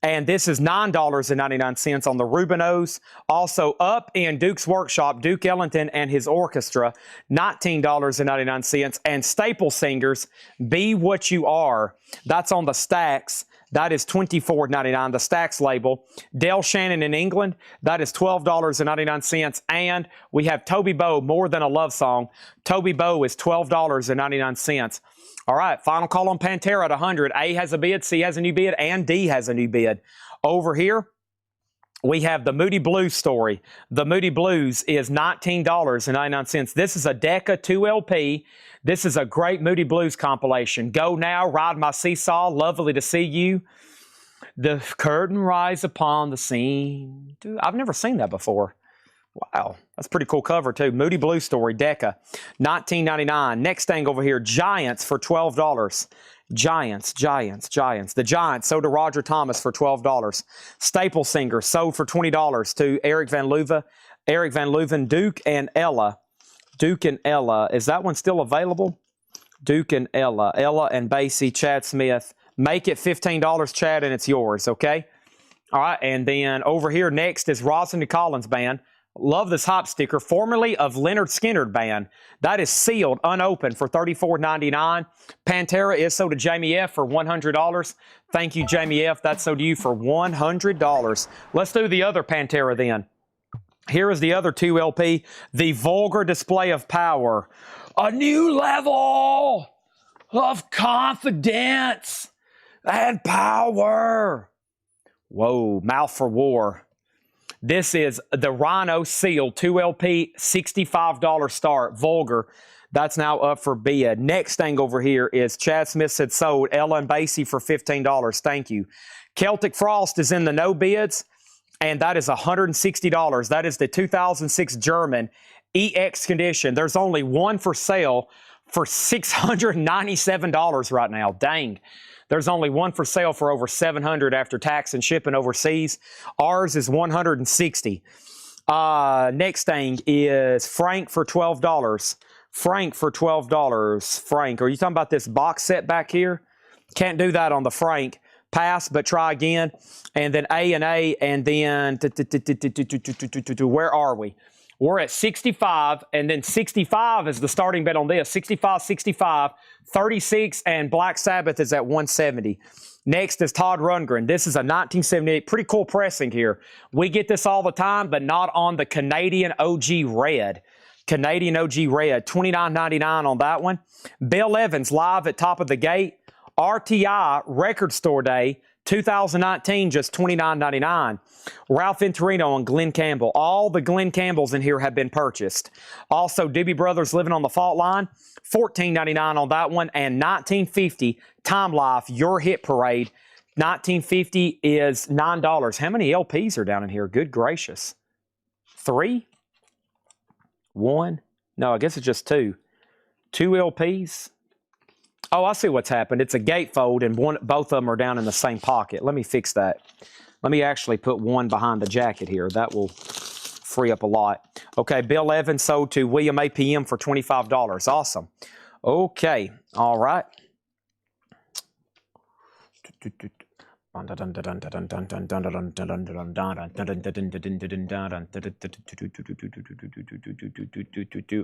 And this is $9.99 on the Rubinos. Also up in Duke's Workshop, Duke Ellington and his orchestra, $19.99. And Staple Singers, Be What You Are. That's on the Stax, That is $24.99. The Stax label. Del Shannon in England. That is $12.99. And we have Toby Bow, More Than a Love Song. Toby Bow is $12.99. All right, final call on Pantera at 100. A has a bid, C has a new bid, and D has a new bid. Over here, we have the Moody Blues story. The Moody Blues is $19.99. This is a Decca 2LP. This is a great Moody Blues compilation. Go Now, Ride My Seesaw, Lovely to See You. The curtain rise upon the scene. Dude, I've never seen that before. Wow, that's a pretty cool cover too. Moody Blues story, Decca, $19.99. Next thing over here, Giants for $12. Giants. The Giants sold to Roger Thomas for $12. Staple Singer sold for $20 to Eric Van Leuven, Duke and Ella. Is that one still available? Duke and Ella and Basie, Chad Smith. Make it $15, Chad, and it's yours, okay? All right, and then over here next is Rosalind Collins Band. Love this hop sticker, formerly of Leonard Skinner Band. That is sealed, unopened for $34.99. Pantera is sold to Jamie F. for $100. Thank you, Jamie F. That's sold to you for $100. Let's do the other Pantera then. Here is the other 2LP, The Vulgar Display of Power. A new level of confidence and power. Whoa, Mouth for War. This is the Rhino Seal 2LP, $65 start, Vulgar. That's now up for bid. Next thing over here is Chad Smith said sold, Ella and Basie for $15. Thank you. Celtic Frost is in the no bids, and that is $160. That is the 2006 German EX condition. There's only one for sale for $697 right now. Dang. There's only one for sale for over $700 after tax and shipping overseas. Ours is $160. Next thing is Frank for $12. Frank for $12. Frank, are you talking about this box set back here? Can't do that on the Frank. Pass, but try again. And then A, and then where are we? We're at 65, and then 65 is the starting bet on this. 65, 65, 36, and Black Sabbath is at 170. Next is Todd Rundgren. This is a 1978. Pretty cool pressing here. We get this all the time, but not on the Canadian OG Red. Canadian OG Red, $29.99 on that one. Bill Evans live at Top of the Gate. RTI Record Store Day, 2019, just $29.99. Ralph Venturino and Glenn Campbell. All the Glenn Campbells in here have been purchased. Also, Doobie Brothers Living on the Fault Line, $14.99 on that one. And 1950 Time Life, Your Hit Parade, 1950 is $9. How many LPs are down in here? Good gracious. 3? 1? No, I guess it's just 2. 2 LPs. Oh, I see what's happened. It's a gatefold, and both of them are down in the same pocket. Let me fix that. Let me actually put one behind the jacket here. That will free up a lot. Okay, Bill Evans sold to William APM for $25. Awesome. Okay, all right.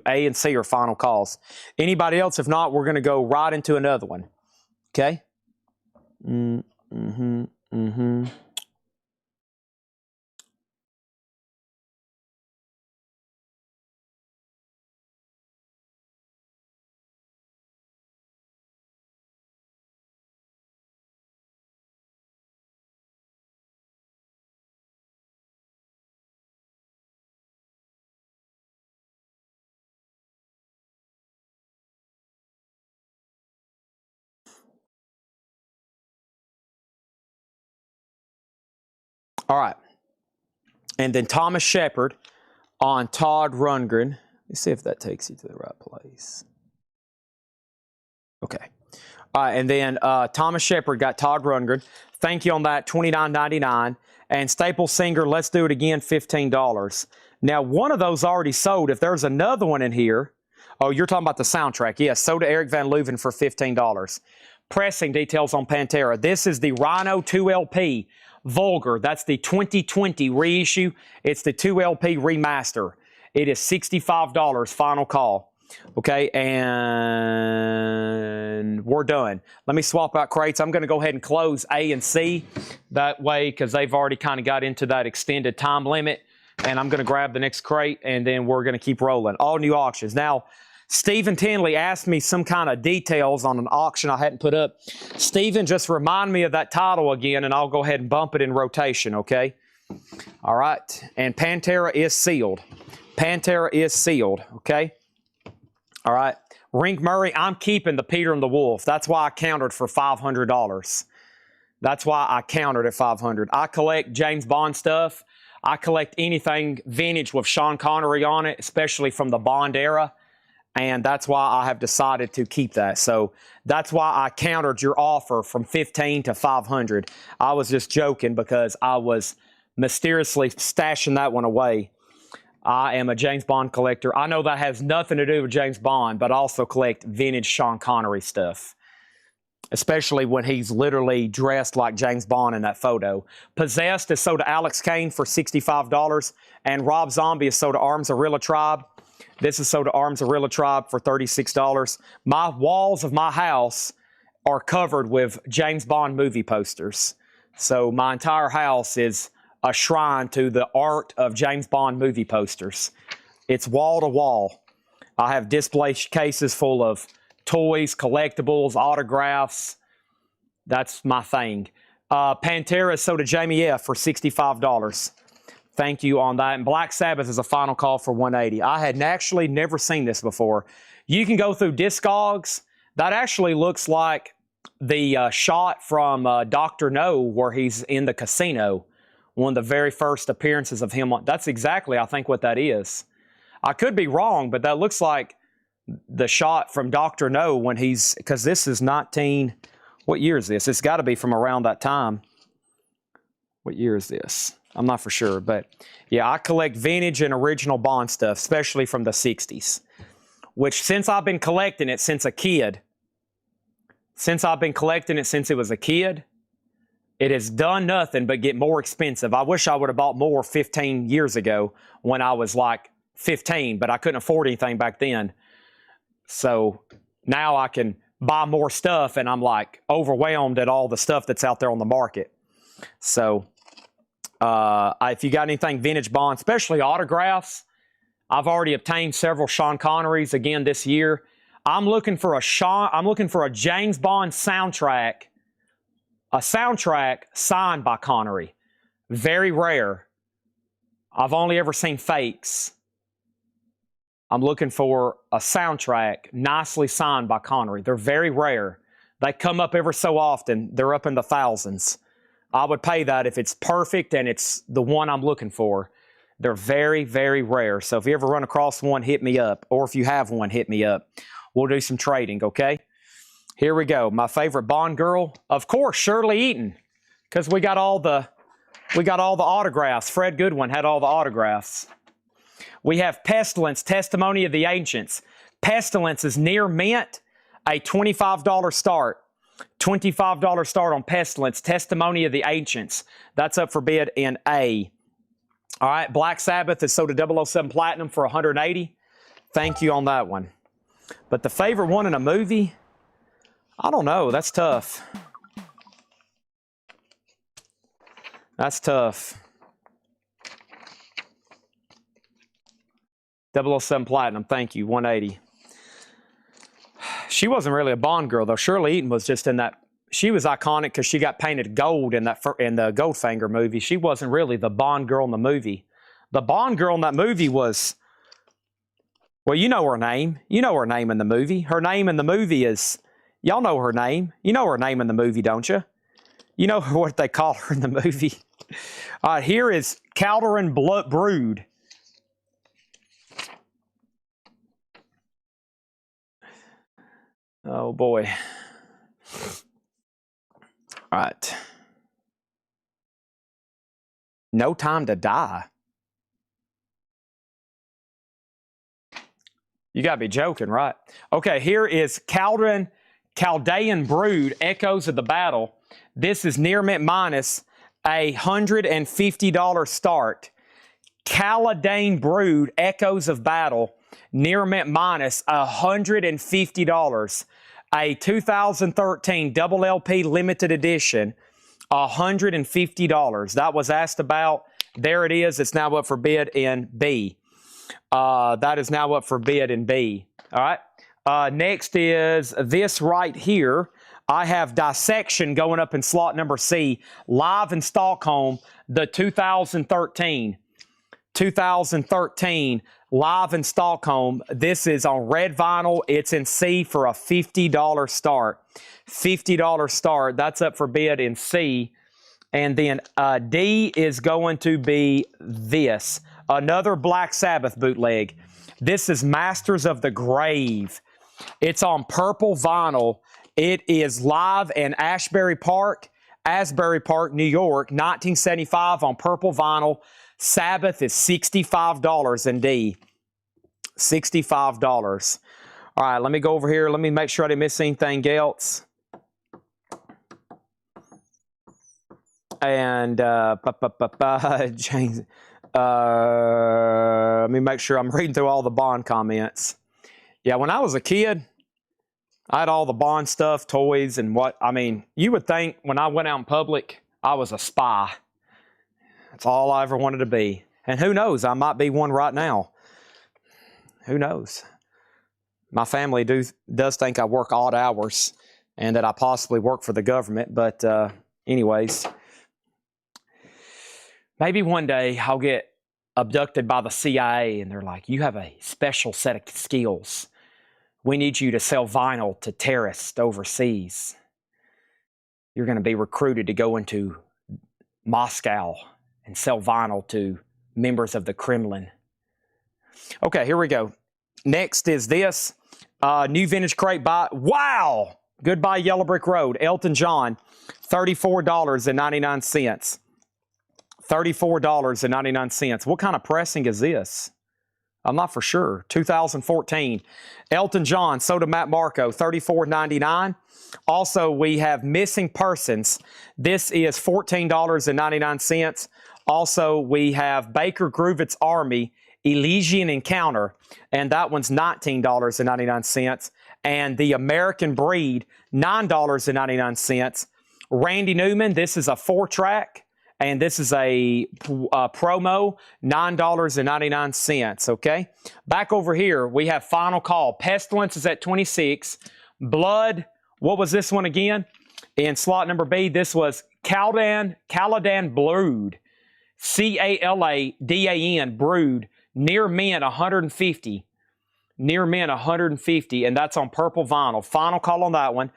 A and C are final calls. Anybody else? If not, we're going to go right into another one. Okay? All right. And then Thomas Shepard on Todd Rundgren. Let's see if that takes you to the right place. Okay. And then Thomas Shepard got Todd Rundgren. Thank you on that, $29.99. And Staple Singer, Let's Do It Again, $15. Now, one of those already sold. If there's another one in here, oh, you're talking about the soundtrack. Yes, sold to Eric Van Leuven for $15. Pressing details on Pantera. This is the Rhino 2LP. Vulgar, that's the 2020 reissue. It's the 2LP remaster. It is $65, final call. Okay, and we're done. Let me swap out crates. I'm going to go ahead and close A and C that way because they've already kind of got into that extended time limit. And I'm going to grab the next crate, and then we're going to keep rolling. All new auctions. Now, Stephen Tinley asked me some kind of details on an auction I hadn't put up. Stephen, just remind me of that title again, and I'll go ahead and bump it in rotation, okay? All right, and Pantera is sealed. Pantera is sealed, okay? All right, Rink Murray, I'm keeping the Peter and the Wolf. That's why I countered for $500. That's why I countered at $500. I collect James Bond stuff. I collect anything vintage with Sean Connery on it, especially from the Bond era. And that's why I have decided to keep that. So that's why I countered your offer from 15 to 500. I was just joking because I was mysteriously stashing that one away. I am a James Bond collector. I know that has nothing to do with James Bond, but I also collect vintage Sean Connery stuff, especially when he's literally dressed like James Bond in that photo. Possessed is sold to Alex Kane for $65, and Rob Zombie is sold to Arms Arilla Tribe. This is sold to Arms Arilla Tribe for $36. My walls of my house are covered with James Bond movie posters. So my entire house is a shrine to the art of James Bond movie posters. It's wall to wall. I have display cases full of toys, collectibles, autographs. That's my thing. Pantera is sold to Jamie F. for $65. Thank you on that. And Black Sabbath is a final call for $180. I had actually never seen this before. You can go through Discogs. That actually looks like the shot from Dr. No where he's in the casino. One of the very first appearances of him. That's exactly, I think, what that is. I could be wrong, but that looks like the shot from Dr. No when he's, because this is 19, what year is this? It's got to be from around that time. What year is this? I'm not for sure, but yeah, I collect vintage and original Bond stuff, especially from the 60s, which since I've been collecting it since a kid, it was a kid, it has done nothing but get more expensive. I wish I would have bought more 15 years ago when I was like 15, but I couldn't afford anything back then. So now I can buy more stuff, and I'm like overwhelmed at all the stuff that's out there on the market. So if you got anything vintage Bond, especially autographs, I've already obtained several Sean Connerys again this year. I'm looking for a James Bond soundtrack, a soundtrack signed by Connery. Very rare. I've only ever seen fakes. I'm looking for a soundtrack nicely signed by Connery. They're very rare. They come up every so often. They're up in the thousands. I would pay that if it's perfect and it's the one I'm looking for. They're very, very rare. So if you ever run across one, hit me up. Or if you have one, hit me up. We'll do some trading, okay? Here we go. My favorite Bond girl, of course, Shirley Eaton, because we got all the autographs. Fred Goodwin had all the autographs. We have Pestilence, Testimony of the Ancients. Pestilence is near mint, a $25 start. $25 start on Pestilence, Testimony of the Ancients. That's up for bid in A. All right, Black Sabbath is sold to 007 Platinum for $180. Thank you on that one. But the favorite one in a movie, I don't know. That's tough. That's tough. 007 Platinum, thank you, 180. She wasn't really a Bond girl, though. Shirley Eaton was just in that. She was iconic because she got painted gold in the Goldfinger movie. She wasn't really the Bond girl in the movie. The Bond girl in that movie was, well, you know her name. You know her name in the movie. Her name in the movie is, y'all know her name. You know her name in the movie, don't you? You know what they call her in the movie. All right, here is Calderon Brood. Oh, boy. All right. No Time to Die. You got to be joking, right? Okay, here is Chaldean Brood, Echoes of the Battle. This is near mint minus $150 start. Chaldean Brood, Echoes of Battle. Near mint minus $150. A 2013 double LP limited edition, $150. That was asked about. There it is. It's now up for bid in B. That is now up for bid in B. All right. Next is this right here. I have Dissection going up in slot number C, live in Stockholm, the 2013 live in Stockholm. This is on red vinyl. It's in C for a $50 start. $50 start. That's up for bid in C. And then D is going to be this. Another Black Sabbath bootleg. This is Masters of the Grave. It's on purple vinyl. It is live in Asbury Park, New York, 1975 on purple vinyl. Sabbath is $65 in D. $65. All right, let me go over here. Let me make sure I didn't miss anything else. And James, let me make sure I'm reading through all the Bond comments. Yeah, when I was a kid, I had all the Bond stuff, toys, and what. I mean, you would think when I went out in public, I was a spy. That's all I ever wanted to be. And who knows, I might be one right now. Who knows? My family does think I work odd hours and that I possibly work for the government. But anyways, maybe one day I'll get abducted by the CIA and they're like, you have a special set of skills. We need you to sell vinyl to terrorists overseas. You're going to be recruited to go into Moscow and sell vinyl to members of the Kremlin. Okay, here we go. Next is this. New vintage crate by, wow! Goodbye Yellow Brick Road. Elton John, $34.99. $34.99. What kind of pressing is this? I'm not for sure. 2014. Elton John, Soda Matt Marco, $34.99. Also, we have Missing Persons. This is $14.99. Also, we have Baker Groovett's Army, Elysian Encounter, and that one's $19.99. And The American Breed, $9.99. Randy Newman, this is a 4-track. And this is a promo, $9.99, okay? Back over here, we have Final Call. Pestilence is at 26. Blood, what was this one again? In slot number B, this was Caladan Brood. Caladan Brood. Near mint, 150. Near mint, 150, and that's on purple vinyl. Final Call on that one.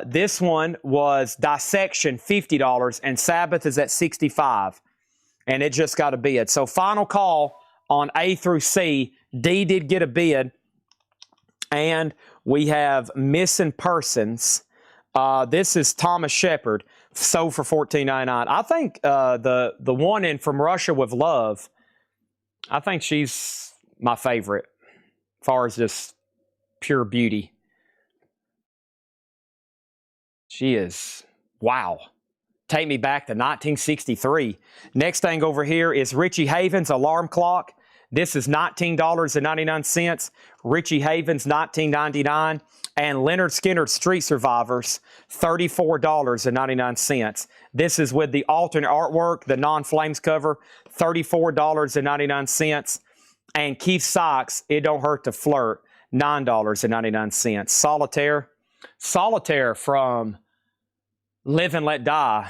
This one was Dissection, $50, and Sabbath is at $65, and it just got a bid. So Final Call on A through C. D did get a bid, and we have Missing Persons. This is Thomas Shepard, sold for $14.99. I think the one in From Russia with Love, I think she's my favorite as far as just pure beauty. She is, wow. Take me back to 1963. Next thing over here is Richie Havens Alarm Clock. This is $19.99. Richie Havens, $19.99. And Leonard Skinner's Street Survivors, $34.99. This is with the alternate artwork, the non-flames cover, $34.99. And Keith Sykes, It Don't Hurt to Flirt, $9.99. Solitaire from Live and Let Die.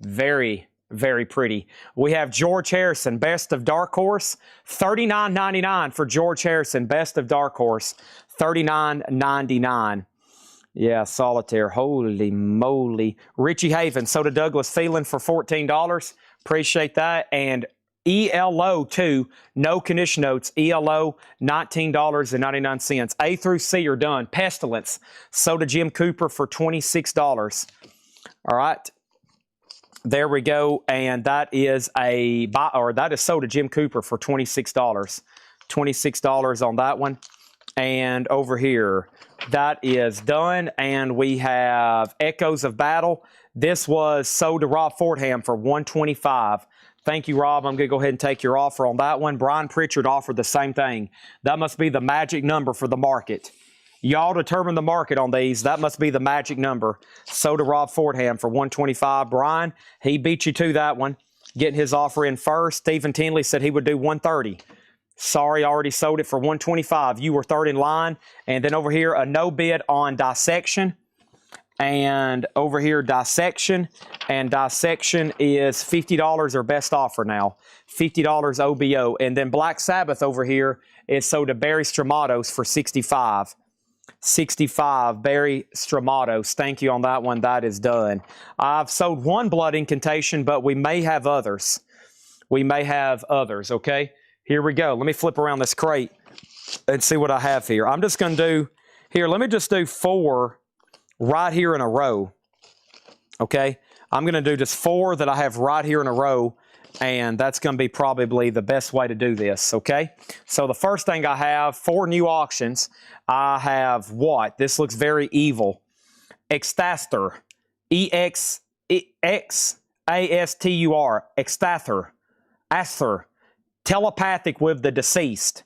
Very, very pretty. We have George Harrison, Best of Dark Horse, $39.99 for George Harrison, Best of Dark Horse, $39.99. Yeah, Solitaire. Holy moly. Richie Havens, Soda Douglas Feeling for $14. Appreciate that. And ELO, too. No condition notes. ELO, $19.99. A through C are done. Pestilence, Soda Jim Cooper for $26. All right. There we go. And that is Soda Jim Cooper for $26. $26 on that one. And over here, that is done. And we have Echoes of Battle. This was sold to Rob Fordham for $125. Thank you, Rob. I'm going to go ahead and take your offer on that one. Brian Pritchard offered the same thing. That must be the magic number for the market. Y'all determine the market on these. That must be the magic number. So to Rob Fordham for 125. Brian, he beat you to that one, getting his offer in first. Stephen Tinley said he would do 130. Sorry, I already sold it for 125. You were third in line. And then over here, a no bid on dissection. And over here, dissection. And dissection is $50 or best offer now. $50 OBO. And then Black Sabbath over here is sold to Barry Stramatos for 65. 65, Barry Stramatos. Thank you on that one. That is done. I've sold one blood incantation, but we may have others. We may have others, okay? Here we go. Let me flip around this crate and see what I have here. I'm just going to do, here, let me just do 4 right here in a row, okay? I'm going to do just 4 that I have right here in a row, and that's going to be probably the best way to do this, okay? So the first thing I have, 4 new auctions. I have what? This looks very evil. Extastur. E-X-A-S-T-U-R. Extastur. Aster. Telepathic with the deceased.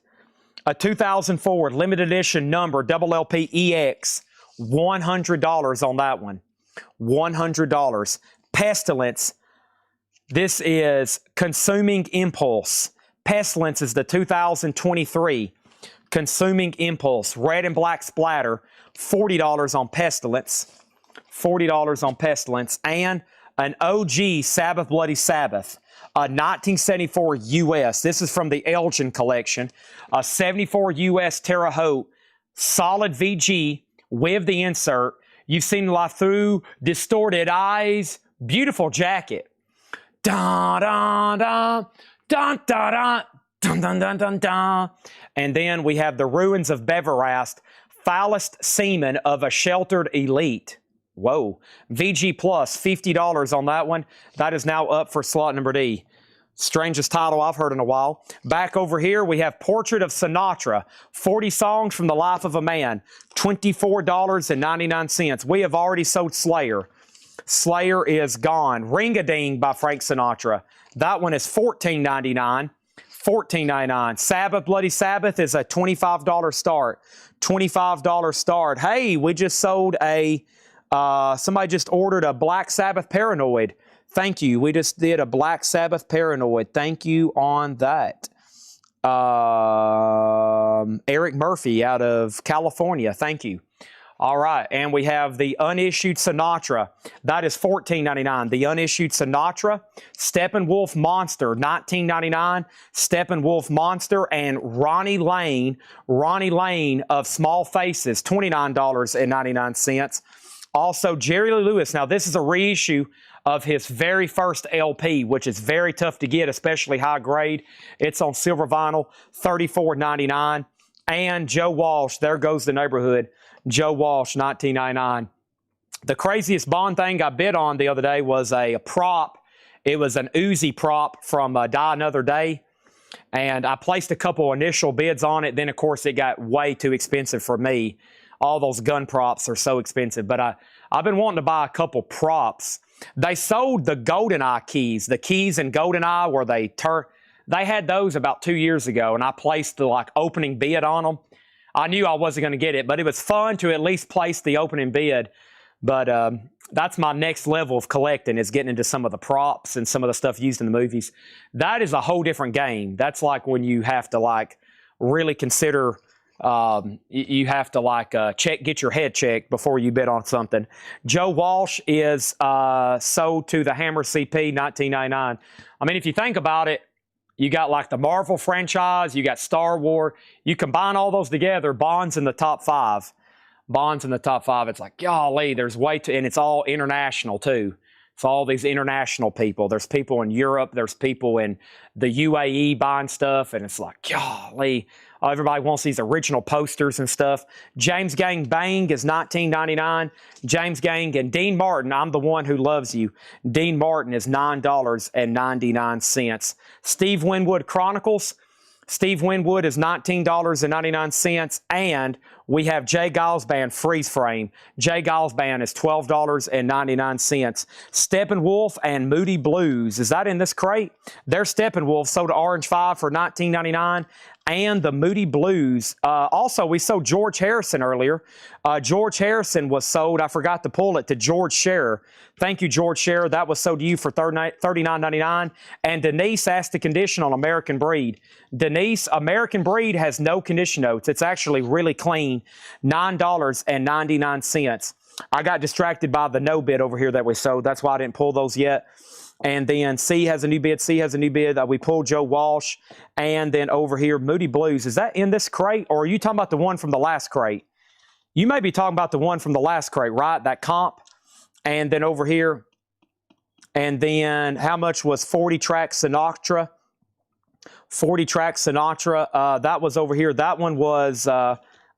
A 2004 limited edition number, double LP EX. $100 on that one. $100. Pestilence. This is Consuming Impulse. Pestilence is the 2023 Consuming Impulse. Red and black splatter. $40 on Pestilence. $40 on Pestilence. And an OG Sabbath Bloody Sabbath. A 1974 US. This is from the Elgin collection. A 74 US Terre Haute. Solid VG with the insert. You've seen LaFou, Distorted Eyes. Beautiful jacket. Da da da da da da dun dun dun dun dun. And then we have the Ruins of Beverast, foulest semen of a sheltered elite. Whoa. VG Plus, $50 on that one. That is now up for slot number D. Strangest title I've heard in a while. Back over here, we have Portrait of Sinatra, 40 songs from the life of a man, $24.99. We have already sold Slayer. Slayer is gone. Ring-a-Ding by Frank Sinatra. That one is $14.99. $14.99. Sabbath, Bloody Sabbath is a $25 start. $25 start. Hey, we just sold a, somebody just ordered a Black Sabbath Paranoid. Thank you. We just did a Black Sabbath Paranoid. Thank you on that. Eric Murphy out of California. Thank you. All right, and we have the unissued Sinatra. That is $14.99. The unissued Sinatra, Steppenwolf Monster, $19.99. Steppenwolf Monster, and Ronnie Lane of Small Faces, $29.99. Also, Jerry Lee Lewis. Now, this is a reissue of his very first LP, which is very tough to get, especially high grade. It's on silver vinyl, $34.99. And Joe Walsh, There Goes the Neighborhood. Joe Walsh, $19.99. The craziest Bond thing I bid on the other day was a prop. It was an Uzi prop from Die Another Day. And I placed a couple initial bids on it. Then, of course, it got way too expensive for me. All those gun props are so expensive. But I've been wanting to buy a couple props. They sold the GoldenEye keys. The keys in GoldenEye where they had those about 2 years ago. And I placed the opening bid on them. I knew I wasn't going to get it, but it was fun to at least place the opening bid. But that's my next level of collecting, is getting into some of the props and some of the stuff used in the movies. That is a whole different game. That's like when you have to really consider, you have to get your head checked before you bid on something. Joe Walsh is sold to the Hammer CP, $19.99. I mean, if you think about it, you got the Marvel franchise, you got Star Wars. You combine all those together, Bond's in the top 5. Bond's in the top 5. It's golly, there's way too, and it's all international too. It's all these international people. There's people in Europe. There's people in the UAE buying stuff, and it's golly, everybody wants these original posters and stuff. James Gang Bang is $19.99. James Gang and Dean Martin, I'm the One Who Loves You. Dean Martin is $9.99. Steve Winwood Chronicles. Steve Winwood is $19.99. And We have Jay Giles Band freeze frame. Jay Giles Band is $12.99. Steppenwolf and Moody Blues. Is that in this crate? There's Steppenwolf sold to Orange 5 for $19.99. And the Moody Blues. Also, we sold George Harrison earlier. George Harrison was sold, I forgot to pull it, to George Scherer. Thank you, George Scherer. That was sold to you for $39.99. And Denise asked the condition on American Breed. Denise, American Breed has no condition notes. It's actually really clean, $9.99. I got distracted by the no bid over here that we sold. That's why I didn't pull those yet. And then C has a new bid. C has a new bid. We pulled Joe Walsh. And then over here, Moody Blues. Is that in this crate? Or are you talking about the one from the last crate? You may be talking about the one from the last crate, right? That comp. And then over here. And then how much was 40 track Sinatra? 40 track Sinatra. That was over here. That one was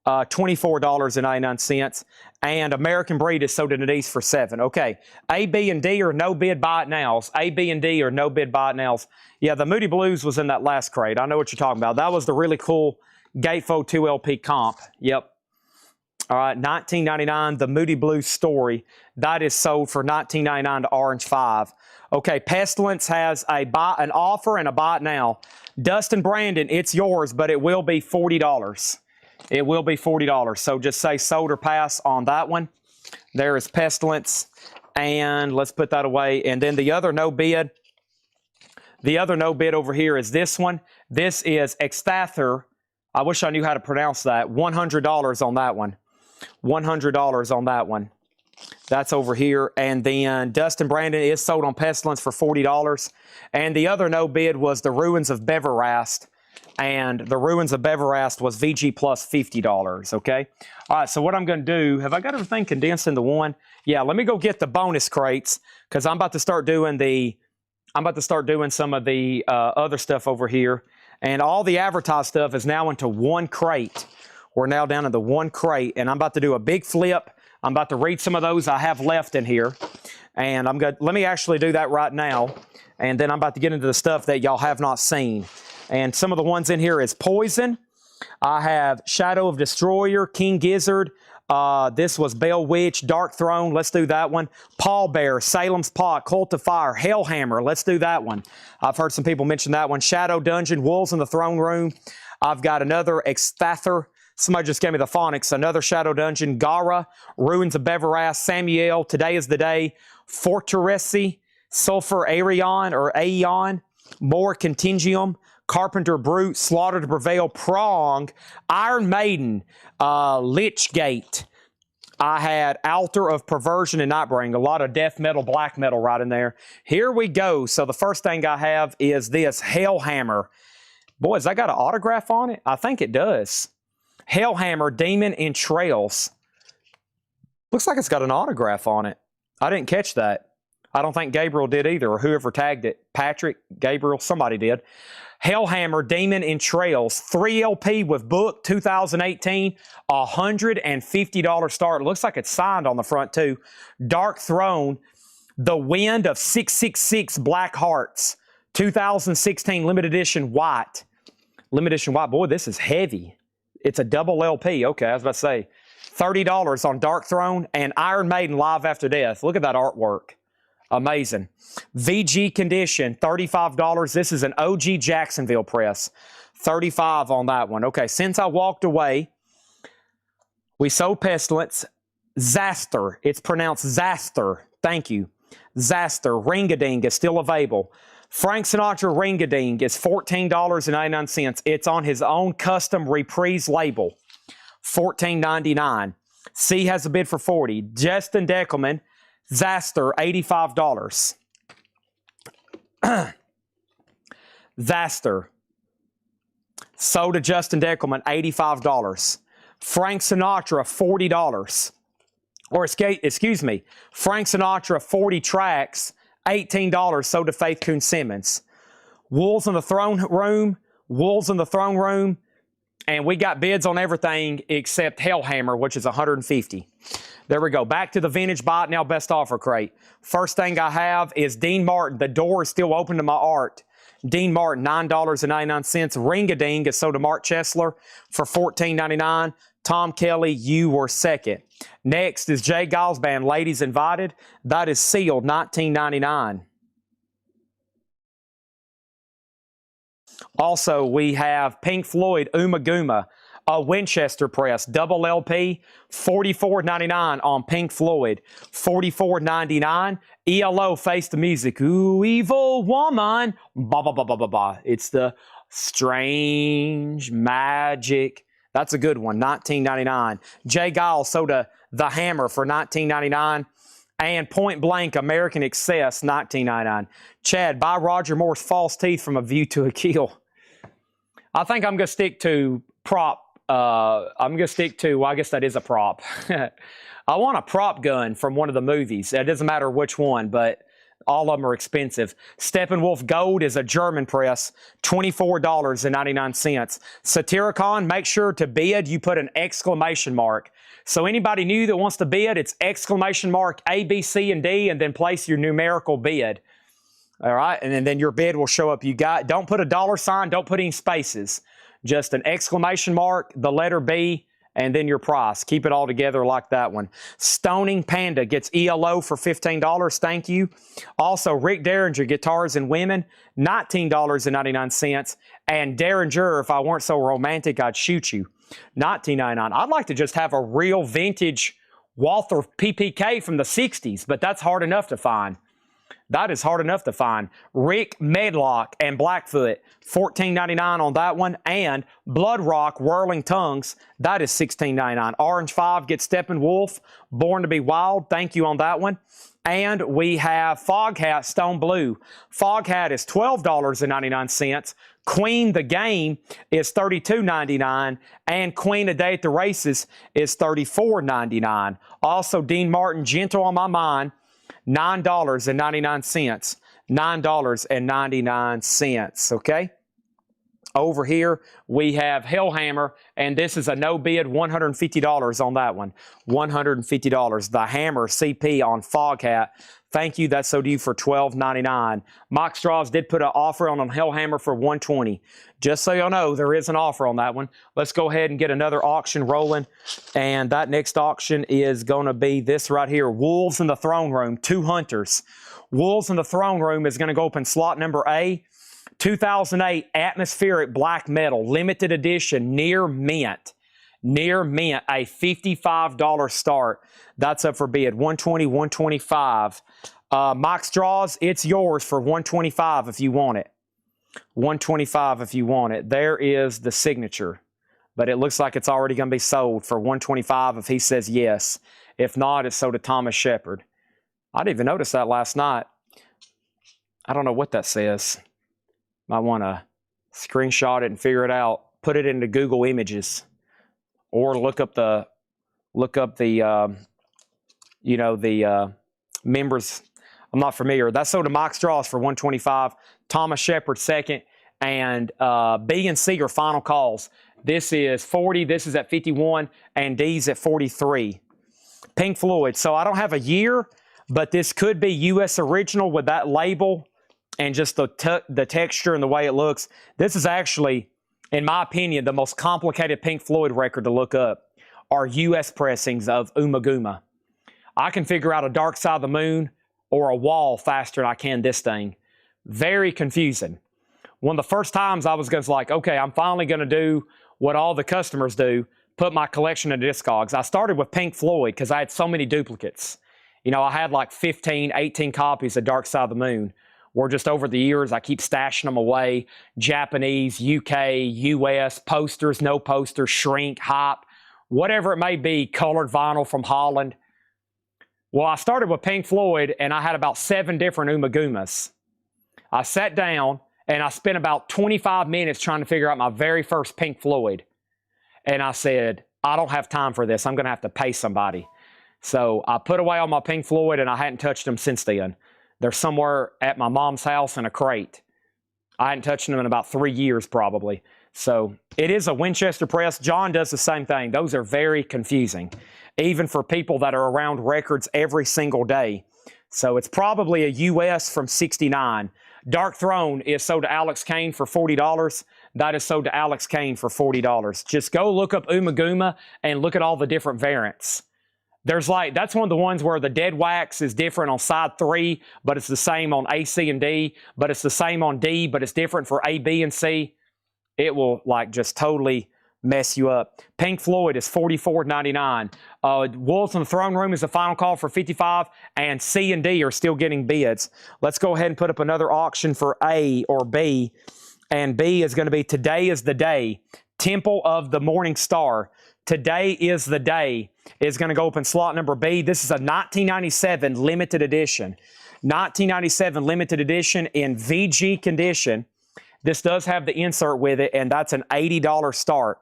$24.99. And American Breed is sold to Denise for $7. Okay. A, B, and D are no bid buy it nows. A, B, and D are no bid buy it nows. Yeah, the Moody Blues was in that last crate. I know what you're talking about. That was the really cool Gatefold 2LP comp. Yep. All right, $19.99, the Moody Blues Story. That is sold for $19.99 to Orange 5. Okay, Pestilence has an offer and a buy it now. Dustin Brandon, it's yours, but it will be $40. It will be $40. So just say sold or pass on that one. There is Pestilence. And let's put that away. And then the other no bid. The other no bid over here is this one. This is Extather. I wish I knew how to pronounce that. $100 on that one. $100 on that one. That's over here. And then Dustin Brandon is sold on Pestilence for $40. And the other no bid was the Ruins of Beverast. And the Ruins of Beverast was VG plus $50, okay? All right, so what I'm going to do, have I got everything condensed into one? Yeah, let me go get the bonus crates because I'm about to start doing some of the other stuff over here. And all the advertised stuff is now into one crate. We're now down into one crate, and I'm about to do a big flip. I'm about to read some of those I have left in here. And let me actually do that right now. And then I'm about to get into the stuff that y'all have not seen. And some of the ones in here is Poison. I have Shadow of Destroyer, King Gizzard. This was Bell Witch, Dark Throne. Let's do that one. Paul Bear, Salem's Pot, Cult of Fire, Hellhammer. Let's do that one. I've heard some people mention that one. Shadow Dungeon, Wolves in the Throne Room. I've got another Extather. Somebody just gave me the phonics. Another Shadow Dungeon. Gara, Ruins of Beverast, Samuel, Today is the Day, Forteresi, Sulfur Aeon or Aeon, More Contingium, Carpenter Brute, Slaughter to Prevail, Prong, Iron Maiden, Lichgate. I had Altar of Perversion and Nightbring. A lot of death metal, black metal right in there. Here we go. So the first thing I have is this Hellhammer. Boy, has that got an autograph on it? I think it does. Hellhammer, Demon Entrails. Looks like it's got an autograph on it. I didn't catch that. I don't think Gabriel did either, or whoever tagged it. Patrick, Gabriel, somebody did. Hellhammer, Demon Entrails, 3 LP with book, 2018, $150 start. It looks like it's signed on the front too. Dark Throne, The Wind of 666 Black Hearts, 2016 limited edition white. Limited edition white. Boy, this is heavy. It's a double LP. Okay, I was about to say. $30 on Dark Throne and Iron Maiden Live After Death. Look at that artwork. Amazing. VG Condition, $35. This is an OG Jacksonville press. $35 on that one. Okay, since I walked away, we sold Pestilence. Zaster. It's pronounced Zaster. Thank you. Zaster. Ring-a-ding is still available. Frank Sinatra Ring-a-ding is $14.99. It's on his own custom reprise label. $14.99. C has a bid for $40. Justin Deckelman, Zaster, $85. Zaster. Sold to Justin Deckelman, $85. Frank Sinatra, $40. Or excuse me, Frank Sinatra, 40 tracks, $18, sold to Faith Coon Simmons. Wolves in the Throne Room, Wolves in the Throne Room, and we got bids on everything except Hellhammer, which is $150. There we go. Back to the vintage buy it now best offer crate. First thing I have is Dean Martin. The door is still open to my art. Dean Martin, $9.99. Ring-a-ding is sold to Mark Chesler for $14.99. Tom Kelly, you were second. Next is Jay Giles Band, Ladies Invited. That is sealed, $19.99. Also, we have Pink Floyd, Umaguma, a Winchester press, double LP, $44.99 on Pink Floyd, $44.99. ELO, Face the Music, Ooh, Evil Woman, ba ba ba ba ba ba. It's the Strange Magic. That's a good one, $19.99. Jay Giles sold The Hammer for $19.99. And Point Blank, American Excess, $19.99. Chad, buy Roger Moore's False Teeth from A View to a Kill. I think I'm going to stick to prop. I'm going to stick to, well, I guess that is a prop. I want a prop gun from one of the movies. It doesn't matter which one, but all of them are expensive. Steppenwolf Gold is a German press, $24.99. Satyricon, make sure to bid, you put an exclamation mark. So anybody new that wants to bid, it's exclamation mark A, B, C, and D, and then place your numerical bid. All right, and then your bid will show up. Don't put a dollar sign, don't put any spaces. Just an exclamation mark, the letter B, and then your price. Keep it all together like that one. Stoning Panda gets ELO for $15. Thank you. Also, Rick Derringer, Guitars and Women, $19.99. And Derringer, if I weren't so romantic, I'd shoot you. $19.99. I'd like to just have a real vintage Walther PPK from the 60s, but that's hard enough to find. That is hard enough to find. Rick Medlock and Blackfoot, $14.99 on that one. And Blood Rock, Whirling Tongues, that is $16.99. Orange 5 gets Steppenwolf, Born to be Wild. Thank you on that one. And we have Foghat, Stone Blue. Foghat is $12.99. Queen the Game is $32.99. And Queen A Day at the Races is $34.99. Also, Dean Martin, Gentle on My Mind, $9.99. $9.99, okay? Over here, we have Hellhammer, and this is a no bid, $150 on that one. $150. The Hammer CP on Foghat. Thank you. That's so due for $12.99. Mike Straws did put an offer on Hellhammer for $120. Just so y'all know, there is an offer on that one. Let's go ahead and get another auction rolling. And that next auction is going to be this right here. Wolves in the Throne Room, 2 hunters. Wolves in the Throne Room is going to go up in slot number A. 2008 Atmospheric Black Metal, limited edition, near mint. Near mint, a $55 start. That's up for bid, $120, $125. Mike Straws, it's yours for $125 if you want it. $125 if you want it. There is the signature. But it looks like it's already going to be sold for $125 if he says yes. If not, it's sold to Thomas Shepard. I didn't even notice that last night. I don't know what that says. Might want to screenshot it and figure it out. Put it into Google Images. Or look up the members. I'm not familiar. That's sold to Mike Straws for $125. Thomas Shepard second, and B and C are final calls. This is 40. This is at 51, and D's at 43. Pink Floyd. So I don't have a year, but this could be U.S. original with that label and just the texture and the way it looks. This is actually, in my opinion, the most complicated Pink Floyd record to look up are U.S. pressings of Umaguma. I can figure out a Dark Side of the Moon or a Wall faster than I can this thing. Very confusing. One of the first times I was going to like, okay, I'm finally going to do what all the customers do, put my collection of Discogs. I started with Pink Floyd because I had so many duplicates. You know, I had like 15, 18 copies of Dark Side of the Moon. Where just over the years, I keep stashing them away. Japanese, UK, US, posters, no posters, shrink, hop, whatever it may be, colored vinyl from Holland. Well, I started with Pink Floyd, and I had about 7 different Umagumas. I sat down, and I spent about 25 minutes trying to figure out my very first Pink Floyd. And I said, I don't have time for this. I'm going to have to pay somebody. So I put away all my Pink Floyd, and I hadn't touched them since then. They're somewhere at my mom's house in a crate. I hadn't touched them in about 3 years probably. So it is a Winchester press. John does the same thing. Those are very confusing, even for people that are around records every single day. So it's probably a US from 69. Dark Throne is sold to Alex Kane for $40. That is sold to Alex Kane for $40. Just go look up Umaguma and look at all the different variants. There's like, that's one of the ones where the dead wax is different on side 3, but it's the same on A, C, and D, but it's the same on D, but it's different for A, B, and C. It will like just totally mess you up. Pink Floyd is $44.99. Wolves on the Throne Room is the final call for $55, and C and D are still getting bids. Let's go ahead and put up another auction for A or B, and B is going to be Today is the Day. Temple of the Morning Star. Today is the Day is going to go up in slot number B. This is a 1997 limited edition. 1997 limited edition in VG condition. This does have the insert with it, and that's an $80 start.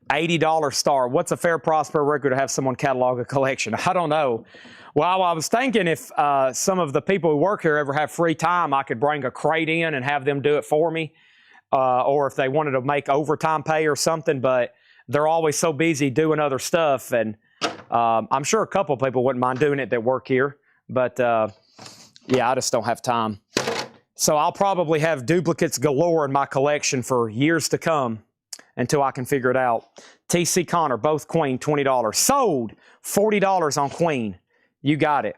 $80 start. What's a fair price per record to have someone catalog a collection? I don't know. Well, I was thinking if some of the people who work here ever have free time, I could bring a crate in and have them do it for me. Or if they wanted to make overtime pay or something, but they're always so busy doing other stuff. And I'm sure a couple of people wouldn't mind doing it that work here. But yeah, I just don't have time. So I'll probably have duplicates galore in my collection for years to come until I can figure it out. TC Connor, both Queen, $20. Sold $40 on Queen. You got it.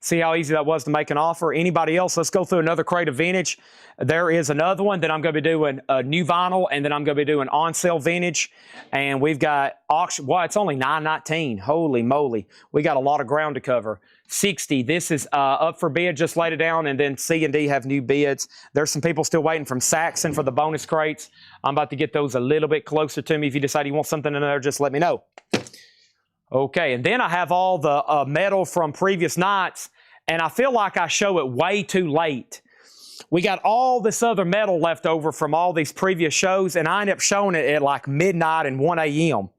See how easy that was to make an offer? Anybody else? Let's go through another crate of vintage. There is another one that I'm going to be doing a new vinyl, and then I'm going to be doing on sale vintage. And we've got auction. Well, it's only $9.19. Holy moly. We got a lot of ground to cover. 60. This is up for bid. Just laid it down, and then C and D have new bids. There's some people still waiting from Saxon for the bonus crates. I'm about to get those a little bit closer to me. If you decide you want something in there, just let me know. Okay, and then I have all the metal from previous nights, and I feel like I show it way too late. We got all this other metal left over from all these previous shows, and I end up showing it at like midnight and 1 a.m.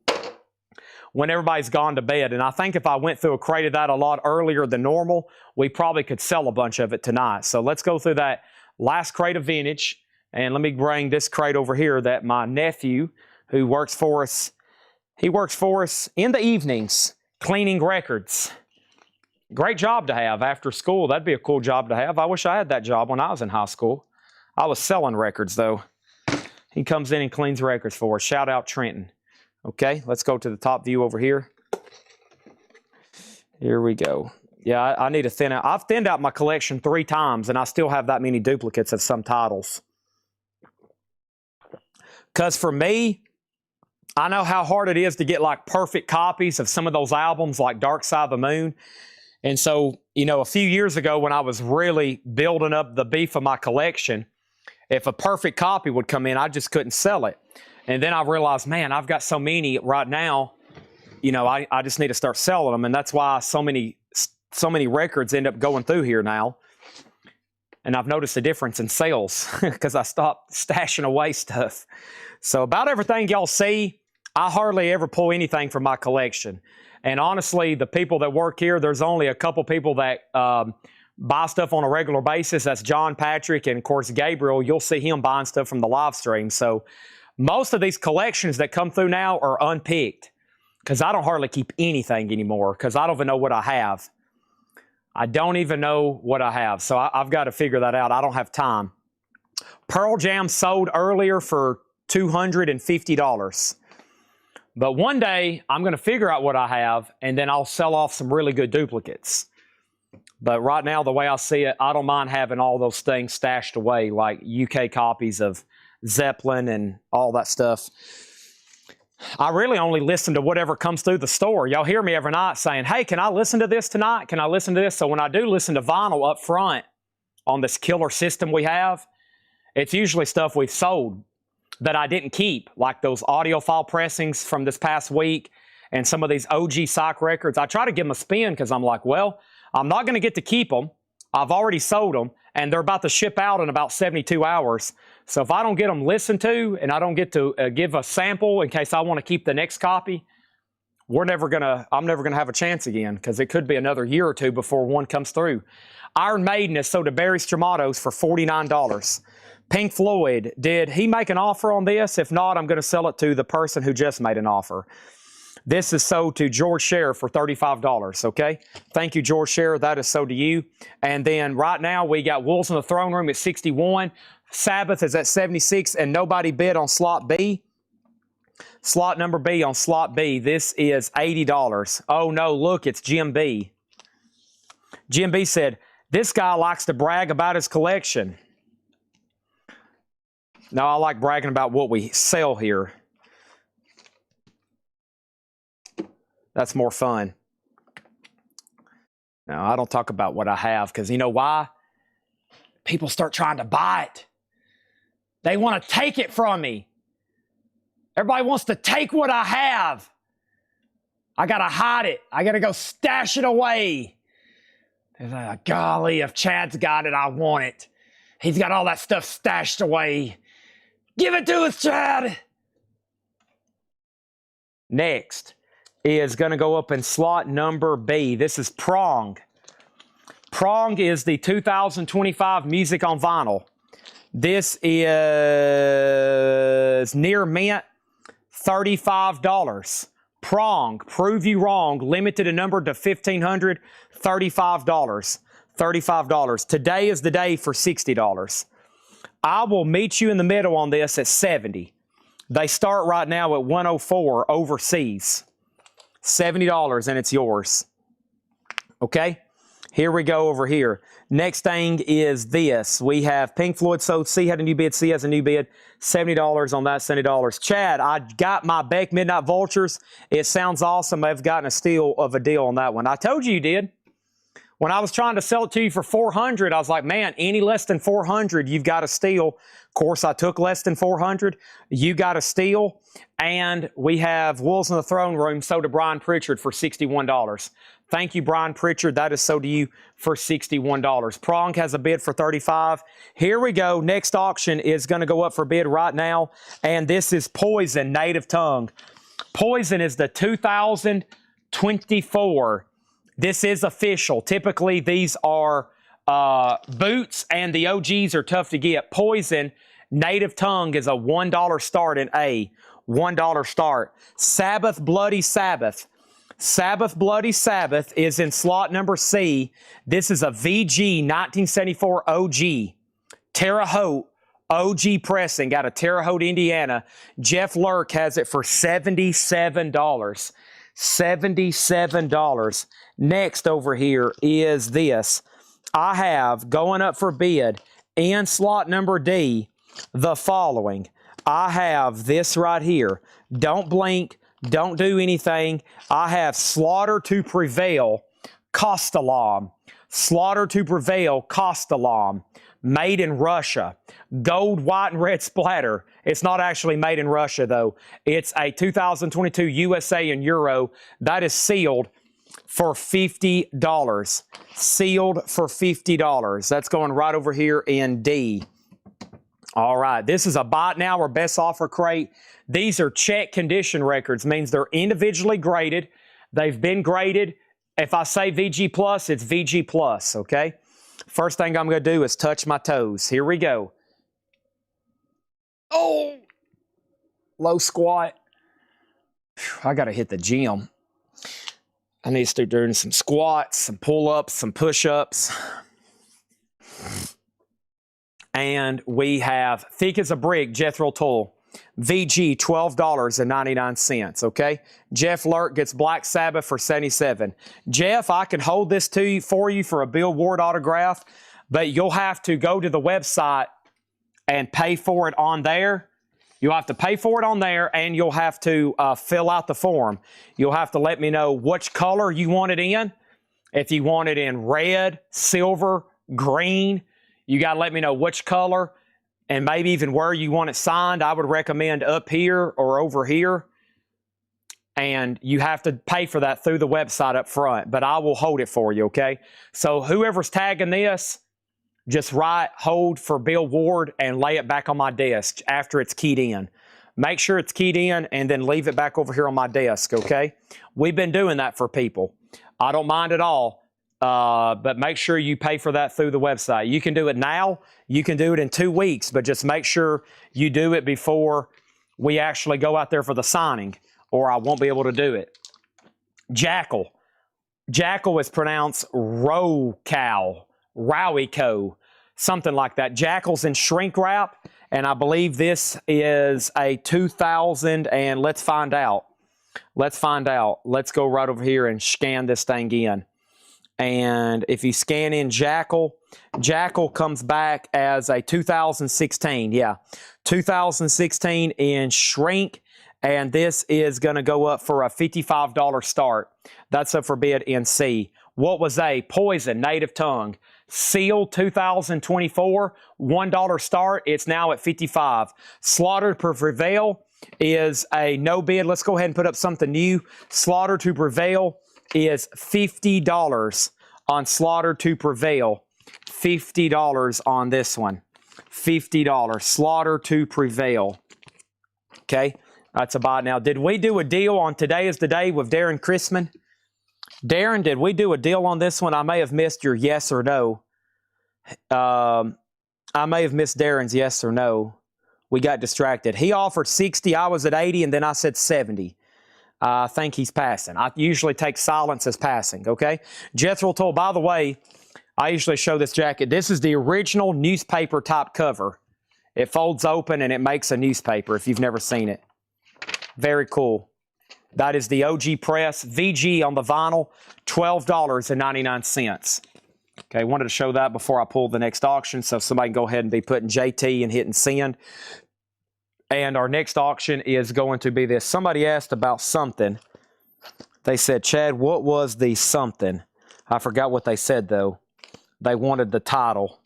when everybody's gone to bed. And I think if I went through a crate of that a lot earlier than normal, we probably could sell a bunch of it tonight. So let's go through that last crate of vintage, and let me bring this crate over here that my nephew, who works for us, he works for us in the evenings, cleaning records. Great job to have after school. That'd be a cool job to have. I wish I had that job when I was in high school. I was selling records, though. He comes in and cleans records for us. Shout out Trenton. Okay, let's go to the top view over here. Here we go. Yeah, I need to thin out. I've thinned out my collection 3 times, and I still have that many duplicates of some titles. Because for me, I know how hard it is to get like perfect copies of some of those albums like Dark Side of the Moon. And so, you know, a few years ago when I was really building up the beef of my collection, if a perfect copy would come in, I just couldn't sell it. And then I realized, man, I've got so many right now, you know, I just need to start selling them. And that's why so many records end up going through here now. And I've noticed a difference in sales because I stopped stashing away stuff. So about everything y'all see, I hardly ever pull anything from my collection. And honestly, the people that work here, there's only a couple people that buy stuff on a regular basis. That's John Patrick and, of course, Gabriel. You'll see him buying stuff from the live stream. So most of these collections that come through now are unpicked because I don't hardly keep anything anymore because I don't even know what I have. I don't even know what I have. So I've got to figure that out. I don't have time. Pearl Jam sold earlier for $250. But one day, I'm going to figure out what I have, and then I'll sell off some really good duplicates. But right now, the way I see it, I don't mind having all those things stashed away, like UK copies of Zeppelin and all that stuff. I really only listen to whatever comes through the store. Y'all hear me every night saying, hey, can I listen to this tonight? Can I listen to this? So when I do listen to vinyl up front on this killer system we have, it's usually stuff we've sold that I didn't keep, like those audiophile pressings from this past week and some of these OG Psych records. I try to give them a spin because I'm like, well, I'm not going to get to keep them. I've already sold them, and they're about to ship out in about 72 hours. So if I don't get them listened to and I don't get to give a sample in case I want to keep the next copy, I'm never going to have a chance again because it could be another year or two before one comes through. Iron Maiden is sold to Barry Stramatos for $49. Pink Floyd, did he make an offer on this? If not, I'm going to sell it to the person who just made an offer. This is sold to George Scherer for $35, okay? Thank you, George Scherer. That is sold to you. And then right now we got Wolves in the Throne Room at 61. Sabbath is at 76, and nobody bid on slot B. Slot number B on slot B, this is $80. Oh no, look, it's Jim B. Jim B said, this guy likes to brag about his collection. No, I like bragging about what we sell here. That's more fun. No, I don't talk about what I have, because you know why? People start trying to buy it. They want to take it from me. Everybody wants to take what I have. I got to hide it. I got to go stash it away. They're like, golly, if Chad's got it, I want it. He's got all that stuff stashed away. Give it to us, Chad. Next is going to go up in slot number B. This is Prong. Prong is the 2025 Music on Vinyl. This is near mint, $35. Prong, Prove You Wrong, limited a number to 1,500, $35. $35. Today is the day for $60. I will meet you in the middle on this at 70. They start right now at 104 overseas. $70 and it's yours. Okay? Here we go over here. Next thing is this. We have Pink Floyd sold. C had a new bid. C has a new bid. $70 on that, $70. Chad, I got my Beck Midnight Vultures. It sounds awesome. I've gotten a steal of a deal on that one. I told you did. When I was trying to sell it to you for $400, I was like, man, any less than $400, you've got to steal. Of course, I took less than $400. You got to steal. And we have Wolves in the Throne Room sold to Brian Pritchard for $61. Thank you, Brian Pritchard. That is sold to you for $61. Prong has a bid for $35. Here we go. Next auction is going to go up for bid right now. And this is Poison Native Tongue. Poison is the 2024. This is official. Typically, these are boots, and the OGs are tough to get. Poison Native Tongue is a $1 start in A. $1 start. Sabbath Bloody Sabbath. Sabbath Bloody Sabbath is in slot number C. This is a VG 1974 OG. Terre Haute OG pressing out of Terre Haute, Indiana. Jeff Lurk has it for $77. $77. Next over here is this. I have going up for bid in slot number D the following. I have this right here. Don't blink. Don't do anything. I have Slaughter to Prevail, Kostalam. Slaughter to Prevail, Kostalam. Made in Russia. Gold, white, and red splatter. It's not actually made in Russia, though. It's a 2022 USA and Euro. That is sealed for $50. Sealed for $50. That's going right over here in D. All right. This is a buy it now or best offer crate. These are check condition records. Means they're individually graded. They've been graded. If I say VG plus, it's VG plus, okay? First thing I'm going to do is touch my toes. Here we go. Oh! Low squat. I got to hit the gym. I need to start doing some squats, some pull-ups, some push-ups. And we have Thick as a Brick, Jethro Tull. VG, $12.99, okay? Jeff Lurk gets Black Sabbath for $77. Jeff, I can hold this to you for you for a Bill Ward autograph, but you'll have to go to the website and pay for it on there. You'll have to pay for it on there, and you'll have to fill out the form. You'll have to let me know which color you want it in. If you want it in red, silver, green, you got to let me know which color and maybe even where you want it signed. I would recommend up here or over here. And you have to pay for that through the website up front, but I will hold it for you, okay? So whoever's tagging this, just write hold for Bill Ward and lay it back on my desk after it's keyed in. Make sure it's keyed in and then leave it back over here on my desk, okay? We've been doing that for people. I don't mind at all, but make sure you pay for that through the website. You can do it now. You can do it in 2 weeks, but just make sure you do it before we actually go out there for the signing or I won't be able to do it. Jackal. Jackal is pronounced row-cow, rowie-co, something like that. Jackal's in shrink wrap, and I believe this is a 2000, and let's find out. Let's find out. Let's go right over here and scan this thing in. And if you scan in Jackal, Jackal comes back as a 2016. Yeah, 2016 in shrink. And this is going to go up for a $55 start. That's up for bid in C. What was a Poison Native Tongue? Sealed 2024, $1 start. It's now at 55. Slaughtered to Prevail is a no bid. Let's go ahead and put up something new. Slaughtered to Prevail is $50 on Slaughtered to Prevail. $50 on this one. $50. Slaughter to Prevail. Okay. That's about now. Did we do a deal on Today is the Day with Darren Chrisman? Darren, did we do a deal on this one? I may have missed your yes or no. I may have missed Darren's yes or no. We got distracted. He offered 60. I was at 80, and then I said 70. I think he's passing. I usually take silence as passing, okay? Jethro told, by the way, I usually show this jacket. This is the original newspaper type cover. It folds open, and it makes a newspaper if you've never seen it. Very cool. That is the OG Press VG on the vinyl, $12.99. Okay, wanted to show that before I pull the next auction, so somebody can go ahead and be putting JT and hitting send. And our next auction is going to be this. Somebody asked about something. They said, Chad, what was the something? I forgot what they said, though. They wanted the title.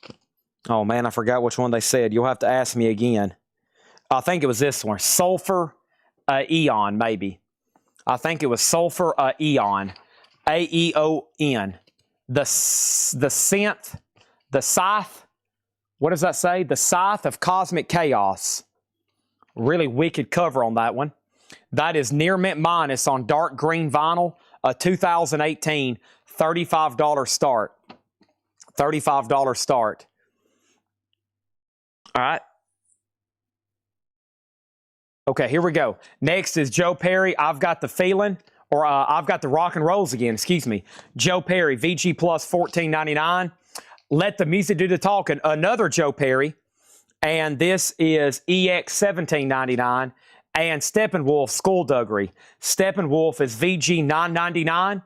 Oh, man, I forgot which one they said. You'll have to ask me again. I think it was this one. Sulfur Eon, maybe. I think it was Sulfur Eon. A-E-O-N. The Scythe. What does that say? The Scythe of Cosmic Chaos. Really wicked cover on that one. That is near mint minus on dark green vinyl. A 2018 $35 start. $35 start. All right. Okay, here we go. Next is Joe Perry. I've got the feeling, or I've got the rock and rolls again, excuse me. Joe Perry, VG Plus $14.99. Let the music do the talking. Another Joe Perry. And this is EX $17.99. And Steppenwolf Skullduggery. Steppenwolf is VG $9.99.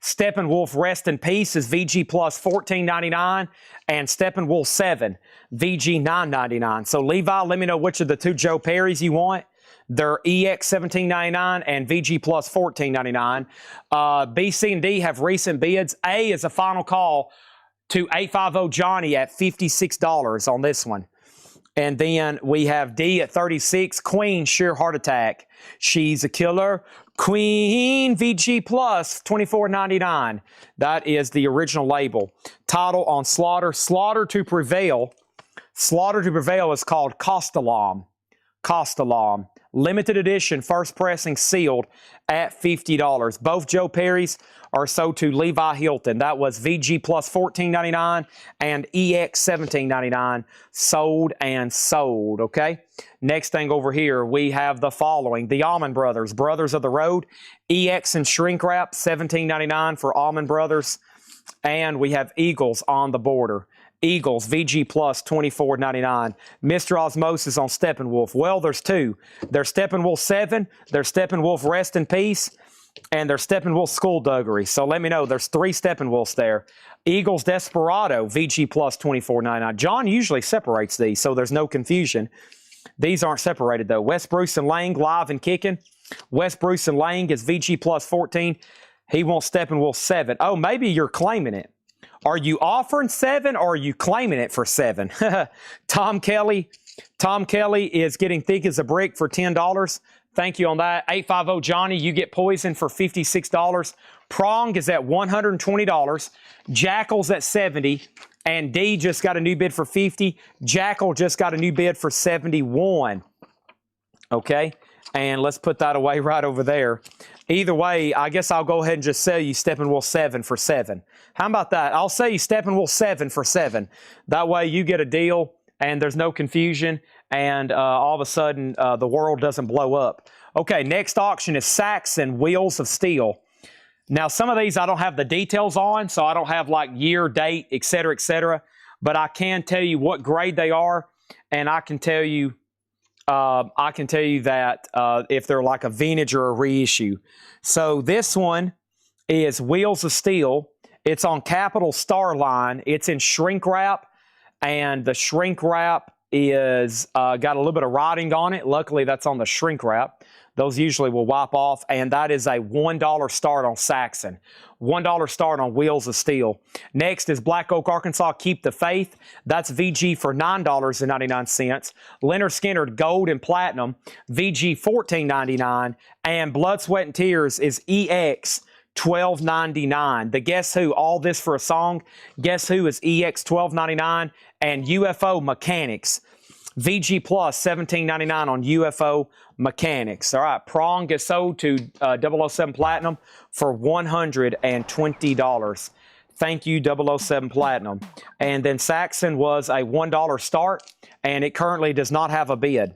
Steppenwolf Rest in Peace is VG Plus $14.99. And Steppenwolf 7, VG $9.99. So Levi, let me know which of the two Joe Perrys you want. They're EX $17.99 and VG Plus $14.99. B, C, and D have recent bids. A is a final call to 850 Johnny at $56 on this one. And then we have D at 36. Queen, Sheer Heart Attack. She's a killer. Queen, VG Plus, $24.99. That is the original label. Title on Slaughter. Slaughter to Prevail. Slaughter to Prevail is called Costalam. Costalam. Limited edition, first pressing, sealed at $50. Both Joe Perry's are sold to Levi Hilton. That was VG Plus $14.99 and EX $17.99. Sold and sold, okay? Next thing over here, we have the following. The Allman Brothers, Brothers of the Road. EX and shrink wrap, $17.99 for Allman Brothers. And we have Eagles on the border. Eagles, VG Plus, $24.99. Mr. Osmosis on Steppenwolf. Well, there's two. There's Steppenwolf 7, there's Steppenwolf Rest in Peace, and there's Steppenwolf Skullduggery. So let me know. There's three Steppenwolfs there. Eagles Desperado, VG Plus, $24.99. John usually separates these, so there's no confusion. These aren't separated, though. Wes Bruce and Lang, live and kicking. Wes Bruce and Lang is VG Plus 14. He wants Steppenwolf 7. Oh, maybe you're claiming it. Are you offering 7 or are you claiming it for 7? Tom Kelly is getting thick as a brick for $10. Thank you on that. 850 Johnny, you get Poison for $56. Prong is at $120. Jackal's at $70. And D just got a new bid for $50. Jackal just got a new bid for $71. Okay? And let's put that away right over there. Either way, I guess I'll go ahead and just sell you Steppenwolf 7 for 7. How about that? I'll sell you Steppenwolf 7 for 7. That way you get a deal and there's no confusion. and all of a sudden the world doesn't blow up. Okay, next auction is Saxon Wheels of Steel. Now, some of these I don't have the details on, so I don't have like year, date, etc., but I can tell you what grade they are, and I can tell you that if they're like a vintage or a reissue. So this one is Wheels of Steel. It's on Capital Star Line. It's in shrink wrap, and the shrink wrap is got a little bit of writing on it. Luckily, that's on the shrink wrap. Those usually will wipe off, and that is a $1 start on Saxon. $1 start on Wheels of Steel. Next is Black Oak, Arkansas, Keep the Faith. That's VG for $9.99. Leonard Skinner Gold and Platinum, VG $14.99. And Blood, Sweat, and Tears is EX $12.99. The Guess Who, all this for a song. Guess Who is EX $12.99. And UFO Mechanics, VG Plus $17.99 on UFO Mechanics. All right, Prong is sold to 007 Platinum for $120. Thank you, 007 Platinum. And then Saxon was a $1 start, and it currently does not have a bid.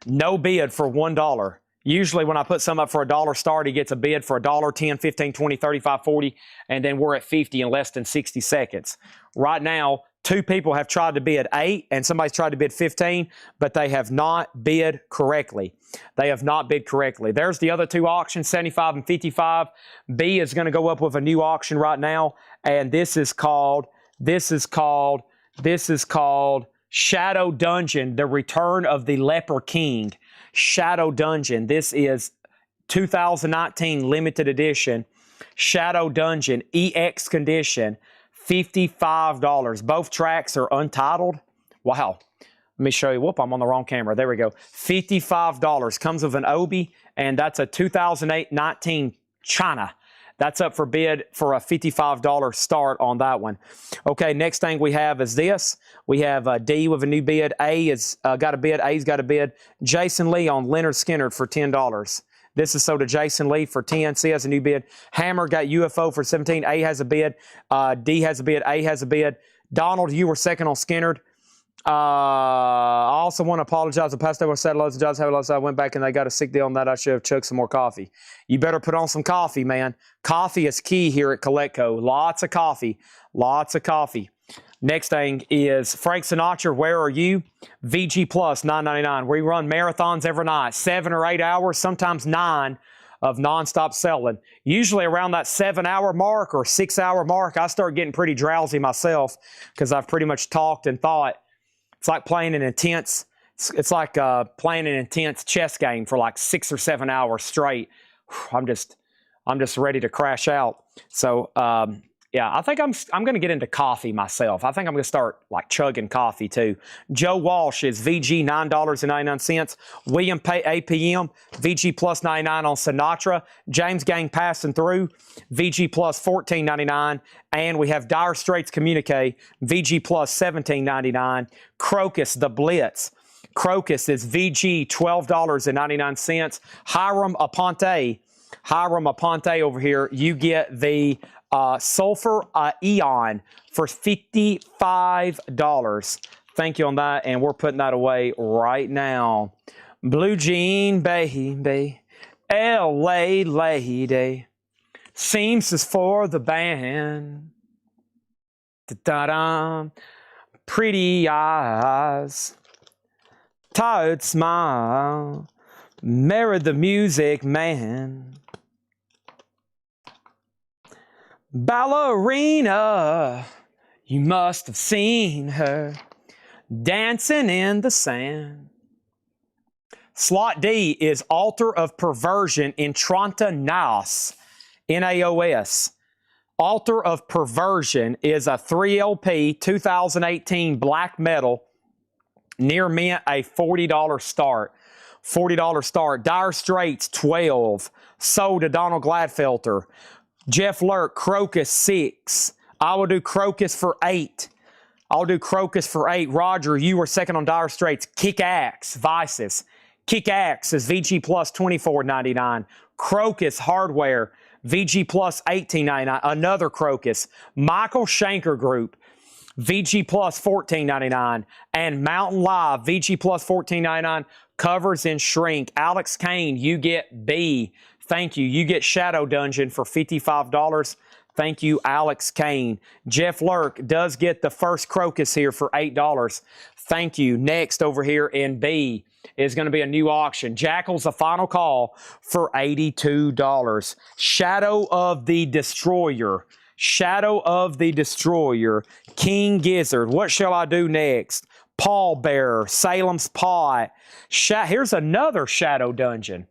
No bid for $1. Usually when I put some up for $1 start, he gets a bid for $1, 10, 15, 20, 35, 40, and then we're at 50 in less than 60 seconds. Right now, 2 people have tried to bid 8, and somebody's tried to bid 15, but they have not bid correctly. They have not bid correctly. There's the other 2 auctions, 75 and 55. B is going to go up with a new auction right now, and this is called Shadow Dungeon, The Return of the Leper King. Shadow Dungeon. This is 2019 limited edition. Shadow Dungeon, EX condition. $55. Both tracks are untitled. Wow. Let me show you. Whoop, I'm on the wrong camera. There we go. $55. Comes with an Obi, and that's a 2008-19 China. That's up for bid for a $55 start on that one. Okay, next thing we have is this. We have D with a new bid. A has got a bid. A's got a bid. Jason Lee on Leonard Skinner for $10. This is sold to Jason Lee for 10. C has a new bid. Hammer got UFO for 17. A has a bid. D has a bid. A has a bid. Donald, you were second on Skinner. I also want to apologize to Pastor. I said loads of jobs. I went back and they got a sick deal on that. I should have chugged some more coffee. You better put on some coffee, man. Coffee is key here at Coletco. Lots of coffee. Lots of coffee. Next thing is Frank Sinatra, Where Are You? VG Plus, $9.99. We run marathons every night, 7 or 8 hours, sometimes 9 of nonstop selling. Usually around that 7-hour mark or 6-hour mark, I start getting pretty drowsy myself because I've pretty much talked and thought. It's like playing an intense chess game for like 6 or 7 hours straight. I'm just ready to crash out. So, yeah, I think I'm going to get into coffee myself. I think I'm going to start like chugging coffee too. Joe Walsh is VG $9.99. William APM VG plus 99 on Sinatra. James Gang Passing Through VG plus $14.99. And we have Dire Straits Communique VG plus $17.99. Crocus The Blitz. Crocus is VG $12.99. Hiram Aponte over here. You get the Sulfur Eon for $55. Thank you on that, and we're putting that away right now. Blue Jean Baby, L.A. Lady, Seamstress for the band. Da-da-da. Pretty eyes, tired smile, married the music man. Ballerina, you must have seen her dancing in the sand. Slot D is Altar of Perversion Intranta Naos, Naos. Altar of Perversion is a 3LP 2018 black metal, near mint, a $40 start. $40 start. Dire Straits 12, sold to Donald Gladfelter. Jeff Lurk, Crocus 6. I will do Crocus for 8. I'll do Crocus for 8. Roger, you were second on Dire Straits. Kick Axe, Vices. Kick Axe is VG plus $24.99. Crocus Hardware, VG plus $18.99. Another Crocus. Michael Schenker Group. VG Plus $14.99. And Mountain Live, VG Plus $14.99. Covers and shrink. Alex Kane, you get B. Thank you. You get Shadow Dungeon for $55. Thank you, Alex Kane. Jeff Lurk does get the first Crocus here for $8. Thank you. Next over here in B is going to be a new auction. Jackal's a final call for $82. Shadow of the Destroyer. Shadow of the Destroyer. King Gizzard. What shall I do next? Paul Bearer. Salem's Pot. Here's another Shadow Dungeon.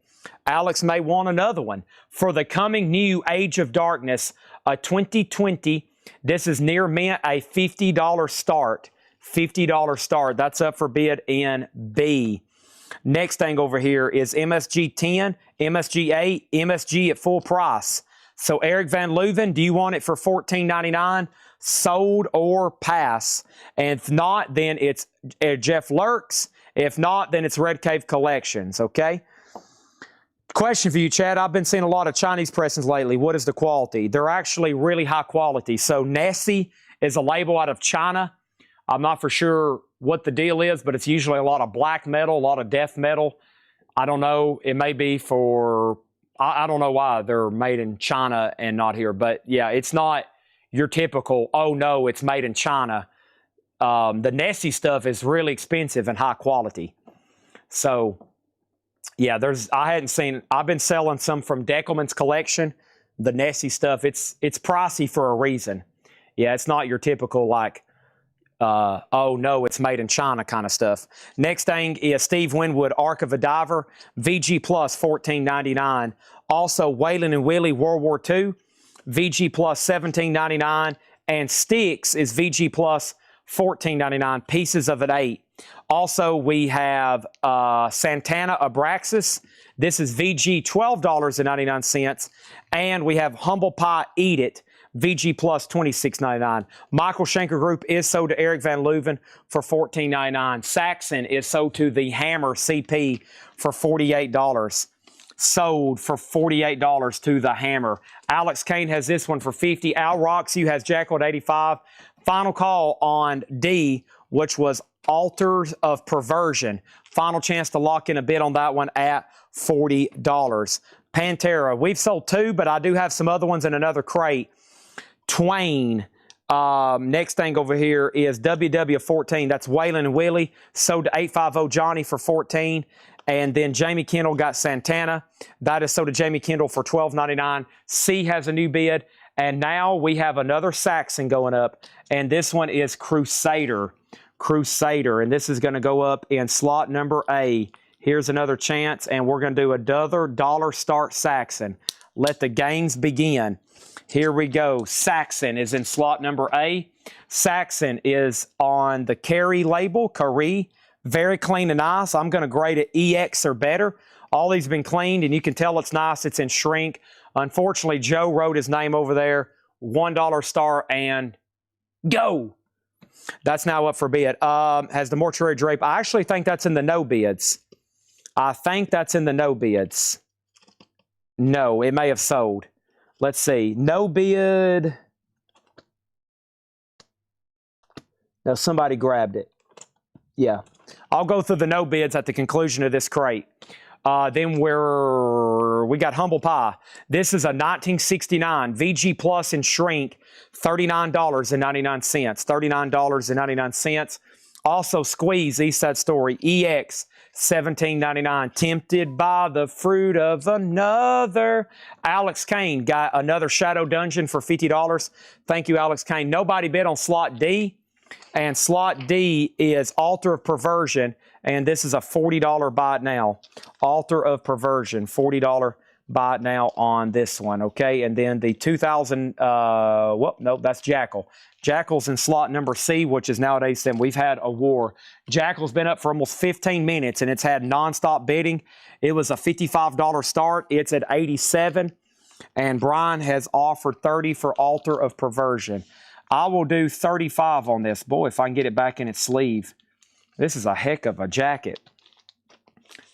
Alex may want another one. For the coming new Age of Darkness, a 2020. This is near mint, a $50 start. $50 start. That's up for bid in B. Next thing over here is MSG 10, MSG 8, MSG at full price. So Eric Van Leuven, do you want it for $14.99? Sold or pass? And if not, then it's Jeff Lurks. If not, then it's Red Cave Collections, okay? Question for you, Chad. I've been seeing a lot of Chinese pressings lately. What is the quality? They're actually really high quality. So Nessie is a label out of China. I'm not for sure what the deal is, but it's usually a lot of black metal, a lot of death metal. I don't know. It may be for, I don't know why they're made in China and not here. But yeah, it's not your typical, oh no, it's made in China. The Nessie stuff is really expensive and high quality. So yeah, I've been selling some from Deckelman's collection. The Nessie stuff, it's pricey for a reason. Yeah, it's not your typical like, oh no, it's made in China kind of stuff. Next thing is Steve Winwood, Ark of a Diver, VG Plus $14.99. Also, Waylon and Willie, World War II, VG Plus $17.99. And Styx is VG Plus $14.99, pieces of an 8. Also, we have Santana Abraxas. This is VG $12.99. And we have Humble Pie Eat It, VG Plus $26.99. Michael Schenker Group is sold to Eric Van Leuven for $14.99. Saxon is sold to the Hammer CP for $48. Sold for $48 to the Hammer. Alex Kane has this one for $50. Al Roxy has Jackal at $85. Final call on D, which was Altars of Perversion. Final chance to lock in a bid on that one at $40. Pantera, we've sold 2, but I do have some other ones in another crate. Twain. Next thing over here is WW14. That's Waylon and Willie. Sold to 850 Johnny for $14. And then Jamie Kendall got Santana. That is sold to Jamie Kendall for $12.99. C has a new bid. And now we have another Saxon going up. And this one is Crusader. Crusader. And this is going to go up in slot number A. Here's another chance. And we're going to do another dollar start Saxon. Let the games begin. Here we go. Saxon is in slot number A. Saxon is on the Carry label. Carry. Very clean and nice. I'm going to grade it EX or better. All these have been cleaned, and you can tell it's nice. It's in shrink. Unfortunately, Joe wrote his name over there. $1 star and go. That's now up for bid. Has the Mortuary Drape. I actually think that's in the no bids. I think that's in the no bids. No, it may have sold. Let's see. No bid. No, somebody grabbed it. Yeah. I'll go through the no bids at the conclusion of this crate. Then we got Humble Pie. This is a 1969 VG Plus in shrink, $39.99. $39.99. Also Squeeze, East Side Story, EX, $17.99. Tempted by the fruit of another. Alex Kane got another Shadow Dungeon for $50. Thank you, Alex Kane. Nobody bid on slot D. And slot D is Altar of Perversion. And this is a $40 buy it now. Altar of Perversion, $40 buy it now on this one, okay? And then the 2000, no, that's Jackal. Jackal's in slot number C, which is nowadays then we've had a war. Jackal's been up for almost 15 minutes, and it's had nonstop bidding. It was a $55 start. It's at $87, and Brian has offered $30 for Altar of Perversion. I will do $35 on this. Boy, if I can get it back in its sleeve. This is a heck of a jacket.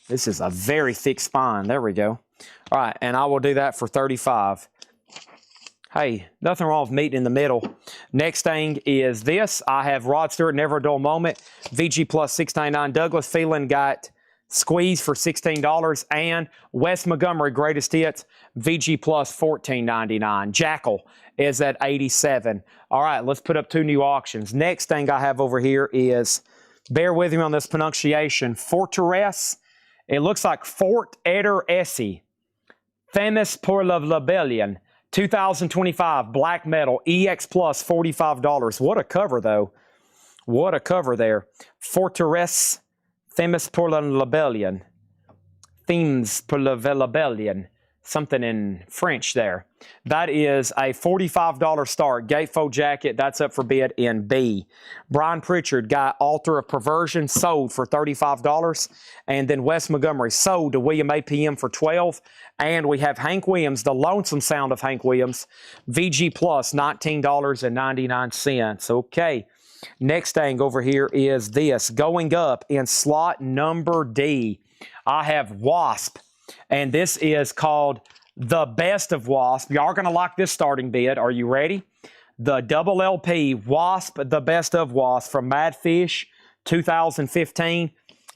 This is a very thick spine. There we go. All right, and I will do that for $35. Hey, nothing wrong with meeting in the middle. Next thing is this. I have Rod Stewart, Never a Dull Moment. VG Plus $6.99. Douglas Phelan got Squeeze for $16. And Wes Montgomery, Greatest Hits, VG Plus $14.99. Jackal is at $87. All right, let's put up two new auctions. Next thing I have over here is, bear with me on this pronunciation, Forteresse. It looks like Fort Eder Essie. Famous pour la Rebellion. 2025 black metal EX Plus $45. What a cover though. What a cover there. Forteresse, Famous pour la Rebellion. Themes pour la Rebellion. Something in French there. That is a $45 start. Gatefold jacket, that's up for bid in B. Brian Pritchard got Altar of Perversion, sold for $35. And then Wes Montgomery sold to William APM for $12. And we have Hank Williams, The Lonesome Sound of Hank Williams, VG Plus, $19.99. Okay. Next thing over here is this. Going up in slot number D, I have Wasp. And this is called The Best of Wasp. Y'all are going to like this starting bid. Are you ready? The double LP Wasp, The Best of Wasp from Madfish 2015.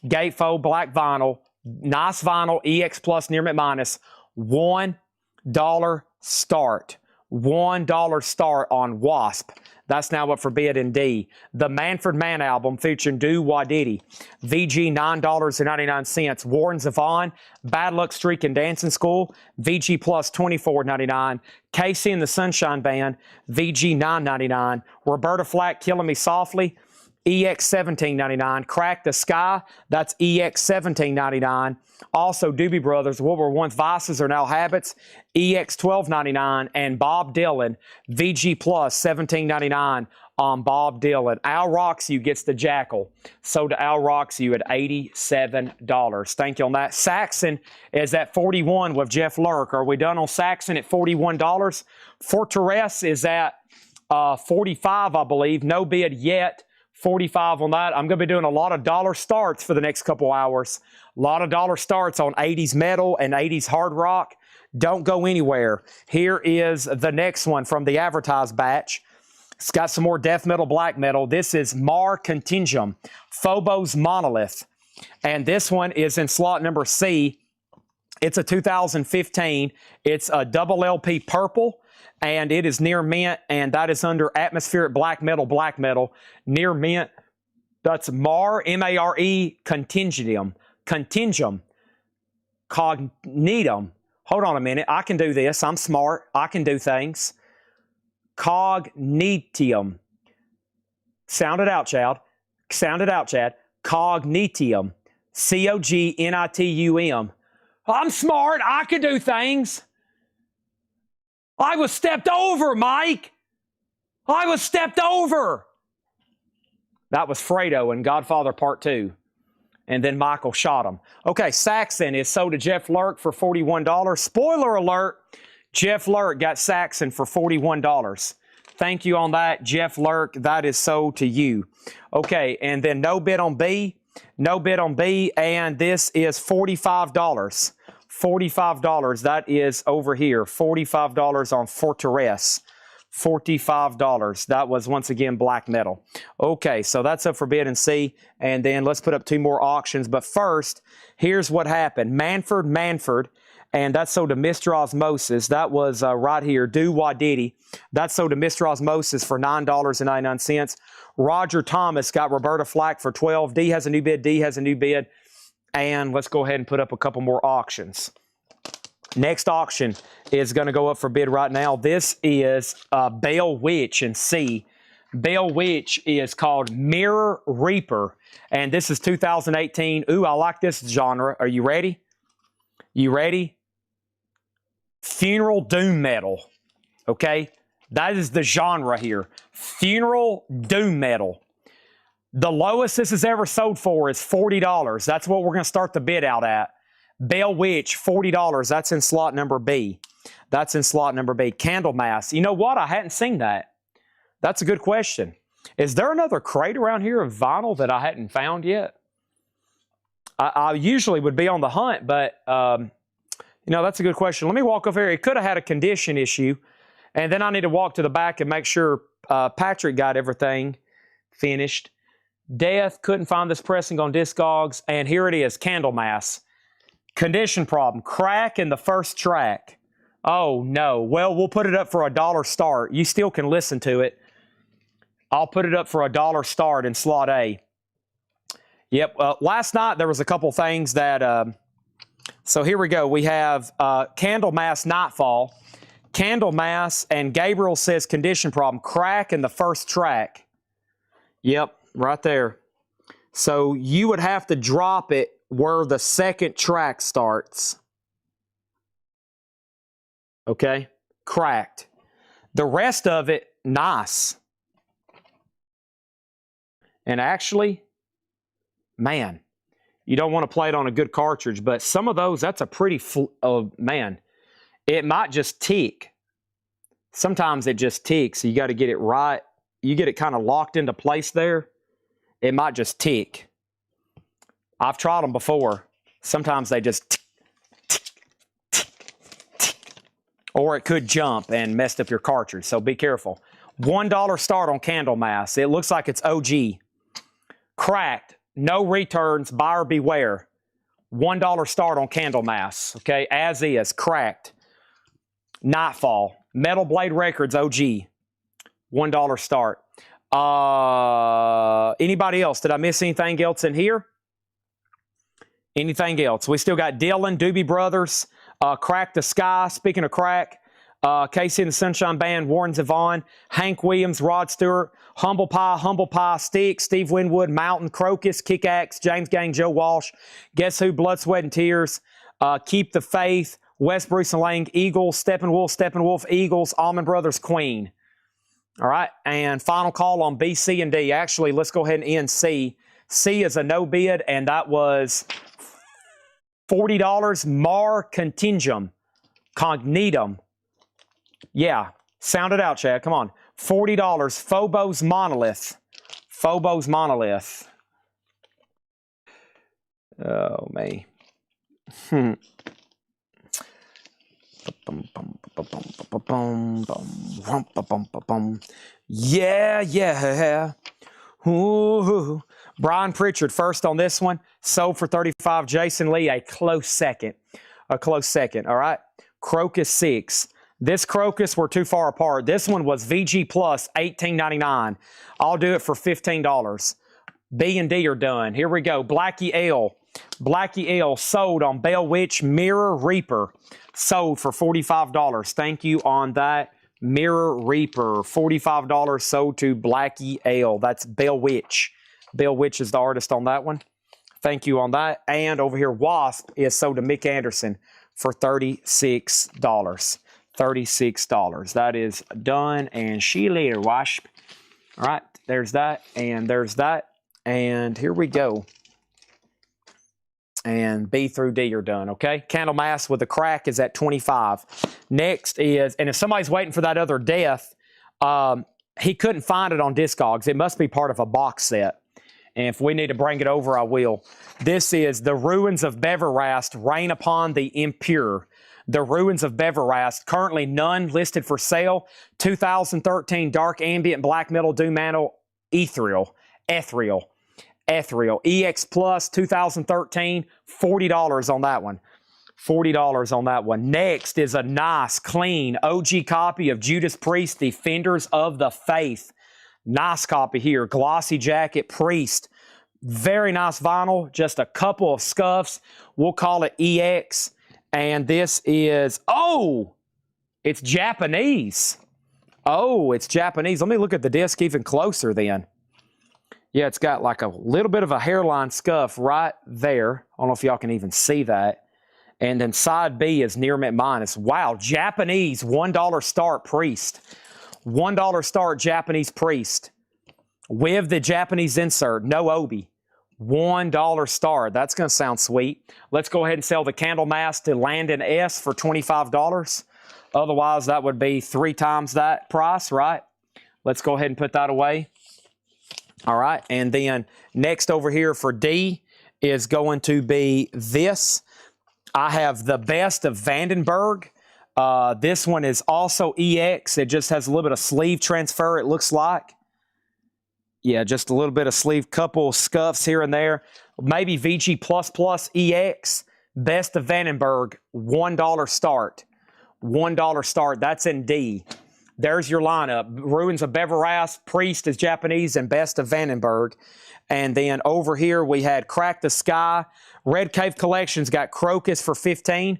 Gatefold black vinyl. Nice vinyl. EX Plus near minus. $1 start. $1 start on Wasp. That's now up for bid in D. The Manfred Mann album featuring Do Wah Diddy. VG $9.99. Warren Zevon, Bad Luck Streak and Dancing School. VG Plus $24.99. Casey and the Sunshine Band. VG $9.99. Roberta Flack, Killing Me Softly. EX $17.99. Crack the Sky. That's EX $17.99. Also, Doobie Brothers, what were once vices are now habits. EX $12.99. And Bob Dylan, VG Plus $17.99 on Bob Dylan. Al Roxy gets the Jackal. Sold to Al Roxy at $87. Thank you on that. Saxon is at $41 with Jeff Lurk. Are we done on Saxon at $41? Forteresse is at $45, I believe. No bid yet. $45 on that. I'm going to be doing a lot of dollar starts for the next couple hours. A lot of dollar starts on 80s metal and 80s hard rock. Don't go anywhere. Here is the next one from the advertised batch. It's got some more death metal, black metal. This is Mar Contingum, Phobos Monolith. And this one is in slot number C. It's a 2015. It's a double LP purple. And it is near mint, and that is under atmospheric black metal, near mint. That's Mar, M-A-R-E, Contingum, Cognitum. Hold on a minute. I can do this. I'm smart. I can do things. Cognitium. Sound it out, Chad. Sound it out, Chad. Cognitium. C-O-G-N-I-T-U-M. I'm smart. I can do things. I was stepped over, Mike. I was stepped over. That was Fredo in Godfather Part 2. And then Michael shot him. Okay, Saxon is sold to Jeff Lurk for $41. Spoiler alert, Jeff Lurk got Saxon for $41. Thank you on that, Jeff Lurk. That is sold to you. Okay, and then no bid on B. No bid on B, and this is $45. $45. That is over here. $45 on Forteresse. $45. That was once again black metal. Okay, so that's up for bid in C. And then let's put up two more auctions. But first, here's what happened. Manfred, and that's sold to Mr. Osmosis. That was right here. Do Wah Diddy. That's sold to Mr. Osmosis for $9.99. Roger Thomas got Roberta Flack for $12. D has a new bid. D has a new bid. And let's go ahead and put up a couple more auctions. Next auction is going to go up for bid right now. This is Bale Witch in C. Bale Witch is called Mirror Reaper. And this is 2018. Ooh, I like this genre. Are you ready? You ready? Funeral Doom Metal. Okay? That is the genre here. Funeral Doom Metal. The lowest this has ever sold for is $40. That's what we're going to start the bid out at. Bale Witch, $40. That's in slot number B. That's in slot number B. Candlemass. You know what? I hadn't seen that. That's a good question. Is there another crate around here of vinyl that I hadn't found yet? I usually would be on the hunt, but, you know, that's a good question. Let me walk over here. It could have had a condition issue, and then I need to walk to the back and make sure Patrick got everything finished. Death, couldn't find this pressing on Discogs. And here it is, Candlemass. Condition problem, crack in the first track. Oh, no. Well, we'll put it up for $1 start. You still can listen to it. I'll put it up for $1 start in slot A. Yep. Last night, there was a couple things that... so here we go. We have Candlemass Nightfall. Candlemass, and Gabriel says condition problem, crack in the first track. Yep, right there. So you would have to drop it where the second track starts. Okay, cracked. The rest of it, nice. And actually, man, you don't want to play it on a good cartridge, but some of those, that's a pretty, man, it might just tick. Sometimes it just ticks. So you got to get it right. You get it kind of locked into place there, it might just tick. I've tried them before. Sometimes they just tick, tick, tick, tick. Or it could jump and mess up your cartridge, so be careful. $1 start on Candlemass. It looks like it's OG. Cracked. No returns. Buyer beware. $1 start on Candlemass. Okay, as is. Cracked. Nightfall. Metal Blade Records OG. $1 start. Anybody else? Did I miss anything else in here? Anything else? We still got Dylan, Doobie Brothers, Crack the Sky. Speaking of crack, Casey and the Sunshine Band, Warren Zevon, Hank Williams, Rod Stewart, Humble Pie, Stick, Steve Winwood, Mountain, Crocus, Kickaxe, James Gang, Joe Walsh, Guess Who, Blood, Sweat, and Tears, Keep the Faith, West Bruce and Lang, Eagles, Steppenwolf, Eagles, Allman Brothers, Queen. All right, and final call on B, C, and D. Actually, let's go ahead and end C. C is a no bid, and that was $40. Mar Cognitum. Yeah, sound it out, Chad. Come on. $40. Phobos Monolith. Phobos Monolith. Oh, me. Yeah. Ooh. Brian Pritchard first on this one. Sold for $35. Jason Lee, a close second. All right. Crocus 6. This Crocus, we're too far apart. This one was VG Plus, $18.99. I'll do it for $15. B and D are done. Here we go. Blackie Ale. Blackie Ale sold on Bell Witch Mirror Reaper. Sold for $45. Thank you on that. Mirror Reaper. $45 sold to Blackie Ale. That's Bell Witch. Bell Witch is the artist on that one. Thank you on that. And over here, Wasp is sold to Mick Anderson for $36. $36. That is done. And see you later, Wasp. All right. There's that. And there's that. And here we go. And B through D are done, okay? Candlemass with a crack is at 25. Next is, and if somebody's waiting for that other Death, he couldn't find it on Discogs. It must be part of a box set. And if we need to bring it over, I will. This is The Ruins of Beverast, Rain Upon the Impure. The Ruins of Beverast, currently none listed for sale. 2013 Dark Ambient Black Metal Doom Metal Ethereal. EX Plus 2013, $40 on that one. $40 on that one. Next is a nice, clean, OG copy of Judas Priest, Defenders of the Faith. Nice copy here. Glossy jacket, Priest. Very nice vinyl. Just a couple of scuffs. We'll call it EX. And this is, oh, it's Japanese. Oh, it's Japanese. Let me look at the disc even closer then. Yeah, it's got like a little bit of a hairline scuff right there. I don't know if y'all can even see that. And then side B is near mint minus. Wow, Japanese $1 start Priest. $1 start Japanese Priest. With the Japanese insert, no Obi. $1 start. That's going to sound sweet. Let's go ahead and sell the Candlemass to Landon S for $25. Otherwise, that would be 3 times that price, right? Let's go ahead and put that away. All right, and then next over here for D is going to be this. I have the best of Vandenberg. This one is also EX. It just has a little bit of sleeve transfer, it looks like. Yeah, just a little bit of sleeve, couple scuffs here and there. Maybe VG++ EX. Best of Vandenberg, $1 start. $1 start. That's in D. There's your lineup. Ruins of Beverast, Priest is Japanese, and Best of Vandenberg. And then over here we had Crack the Sky. Red Cave Collections got Crocus for 15.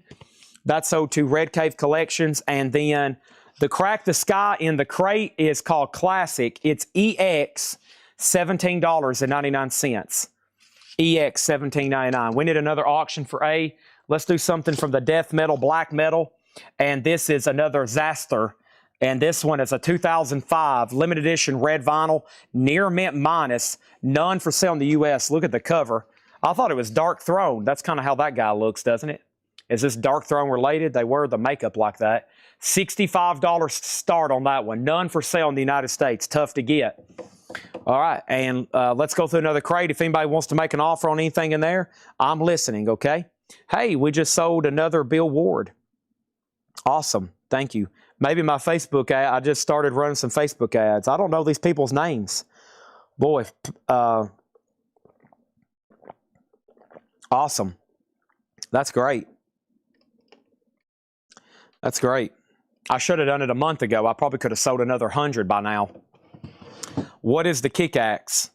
That's sold to Red Cave Collections. And then the Crack the Sky in the crate is called Classic. It's EX, $17.99. EX, $17.99. We need another auction for A. Let's do something from the death metal, black metal. And this is another Zaster. And this one is a 2005 limited edition red vinyl, near mint minus, none for sale in the U.S. Look at the cover. I thought it was Dark Throne. That's kind of how that guy looks, doesn't it? Is this Dark Throne related? They wear the makeup like that. $65 start on that one. None for sale in the United States. Tough to get. All right, and let's go through another crate. If anybody wants to make an offer on anything in there, I'm listening, okay? Hey, we just sold another Bill Ward. Awesome. Thank you. Maybe my Facebook ad. I just started running some Facebook ads. I don't know these people's names. Boy, awesome. That's great. That's great. I should have done it a month ago. I probably could have sold another 100 by now. What is the Kickaxe?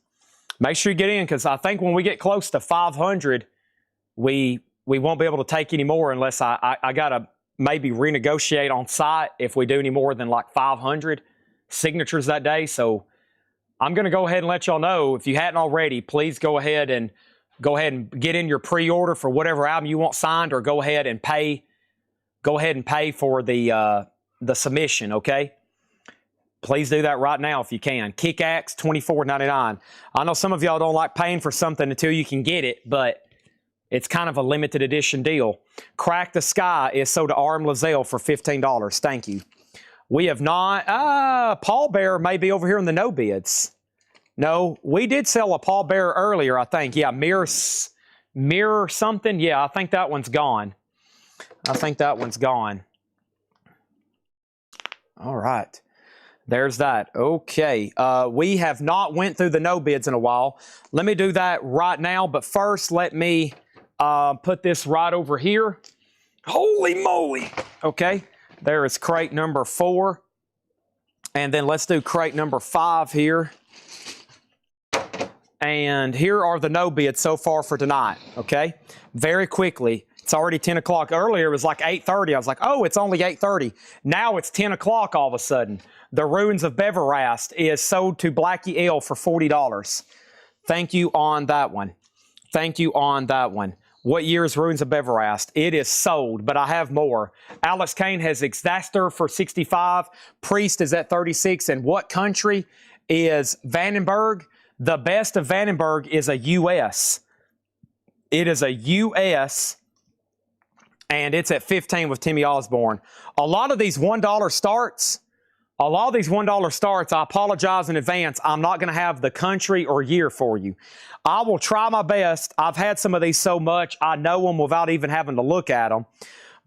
Make sure you get in, because I think when we get close to 500, we won't be able to take any more unless I got to maybe renegotiate on site if we do any more than like 500 signatures that day. So I'm going to go ahead and let y'all know, if you hadn't already, please go ahead and get in your pre-order for whatever album you want signed, or go ahead and pay for the submission, okay? Please do that right now if you can. Kickaxe, $24.99. I know some of y'all don't like paying for something until you can get it, but it's kind of a limited edition deal. Crack the Sky is sold to RM Lazelle for $15. Thank you. We have not... Paul Bear may be over here in the no bids. No, we did sell a Paul Bear earlier, I think. Yeah, Mirror something. Yeah, I think that one's gone. All right. There's that. Okay. We have not went through the no bids in a while. Let me do that right now. But first, let me put this right over here. Holy moly. Okay. There is crate number 4. And then let's do crate number 5 here. And here are the no bids so far for tonight. Okay. Very quickly. It's already 10 o'clock. Earlier, it was like 8:30. I was like, oh, it's only 8:30. Now it's 10 o'clock all of a sudden. The Ruins of Beverast is sold to Blackie L for $40. Thank you on that one. Thank you on that one. What year is Ruins of Beverast? It is sold, but I have more. Alex Kane has Exaster for $65. Priest is at $36. And what country is Vandenberg? The best of Vandenberg is a U.S. It is a U.S., and it's at 15 with Timmy Osborne. A lot of these $1 starts, I apologize in advance. I'm not going to have the country or year for you. I will try my best. I've had some of these so much, I know them without even having to look at them.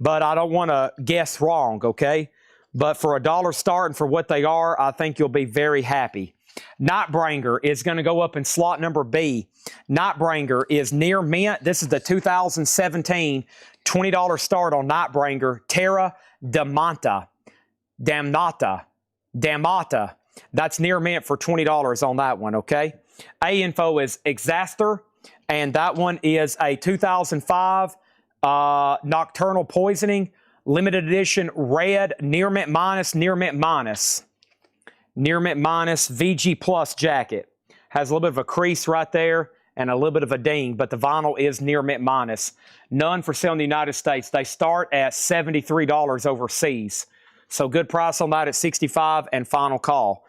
But I don't want to guess wrong, okay? But for a $1 start and for what they are, I think you'll be very happy. Nightbringer is going to go up in slot number B. Nightbringer is near mint. This is the 2017 $20 start on Nightbringer. Terra Damnata. That's near mint for $20 on that one, okay? A info is Exaster, and that one is a 2005 Nocturnal Poisoning, limited edition red, near mint minus, VG Plus jacket. Has a little bit of a crease right there and a little bit of a ding, but the vinyl is near mint minus. None for sale in the United States. They start at $73 overseas. So good price on that at $65 and final call.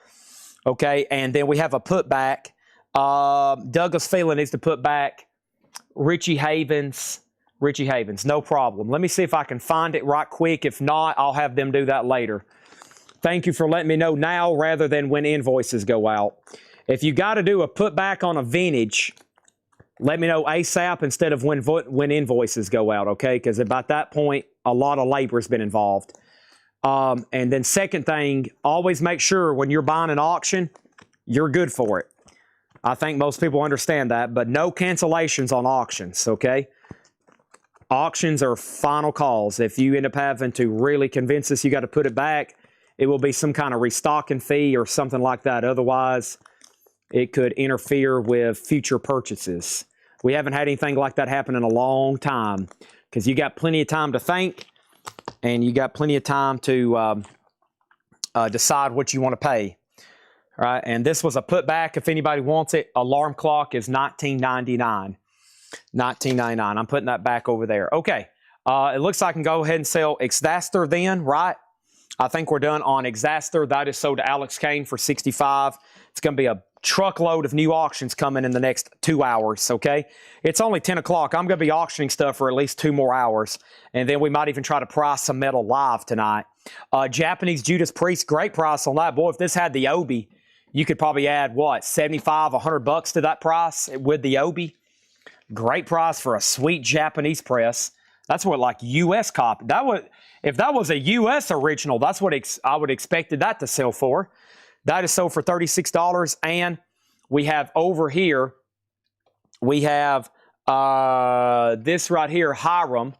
Okay, and then we have a putback. Douglas Phelan needs to put back Richie Havens. No problem. Let me see if I can find it right quick. If not, I'll have them do that later. Thank you for letting me know now rather than when invoices go out. If you got to do a putback on a vintage, let me know ASAP instead of when invoices go out, okay? Because about that point, a lot of labor has been involved. And then second thing, always make sure when you're buying an auction, you're good for it. I think most people understand that, but no cancellations on auctions, okay? Auctions are final calls. If you end up having to really convince us you got to put it back, it will be some kind of restocking fee or something like that. Otherwise, it could interfere with future purchases. We haven't had anything like that happen in a long time because you got plenty of time to think and you got plenty of time to decide what you want to pay. All right, and this was a putback if anybody wants it. Alarm clock is $19.99. $19.99. I'm putting that back over there. Okay, it looks like I can go ahead and sell Exastor then, right? I think we're done on Exastor. That is sold to Alex Kane for $65. It's going to be a truckload of new auctions coming in the next 2 hours, okay? It's only 10 o'clock. I'm going to be auctioning stuff for at least 2 more hours, and then we might even try to price some metal live tonight. Japanese Judas Priest, great price on that. Boy, if this had the Obi, you could probably add, what, 75, 100 bucks to that price with the Obi. Great price for a sweet Japanese press. That's what, like, U.S. copy. If that was a U.S. original, that's what I would expected that to sell for. That is sold for $36. And we have over here, we have this right here, Hiram,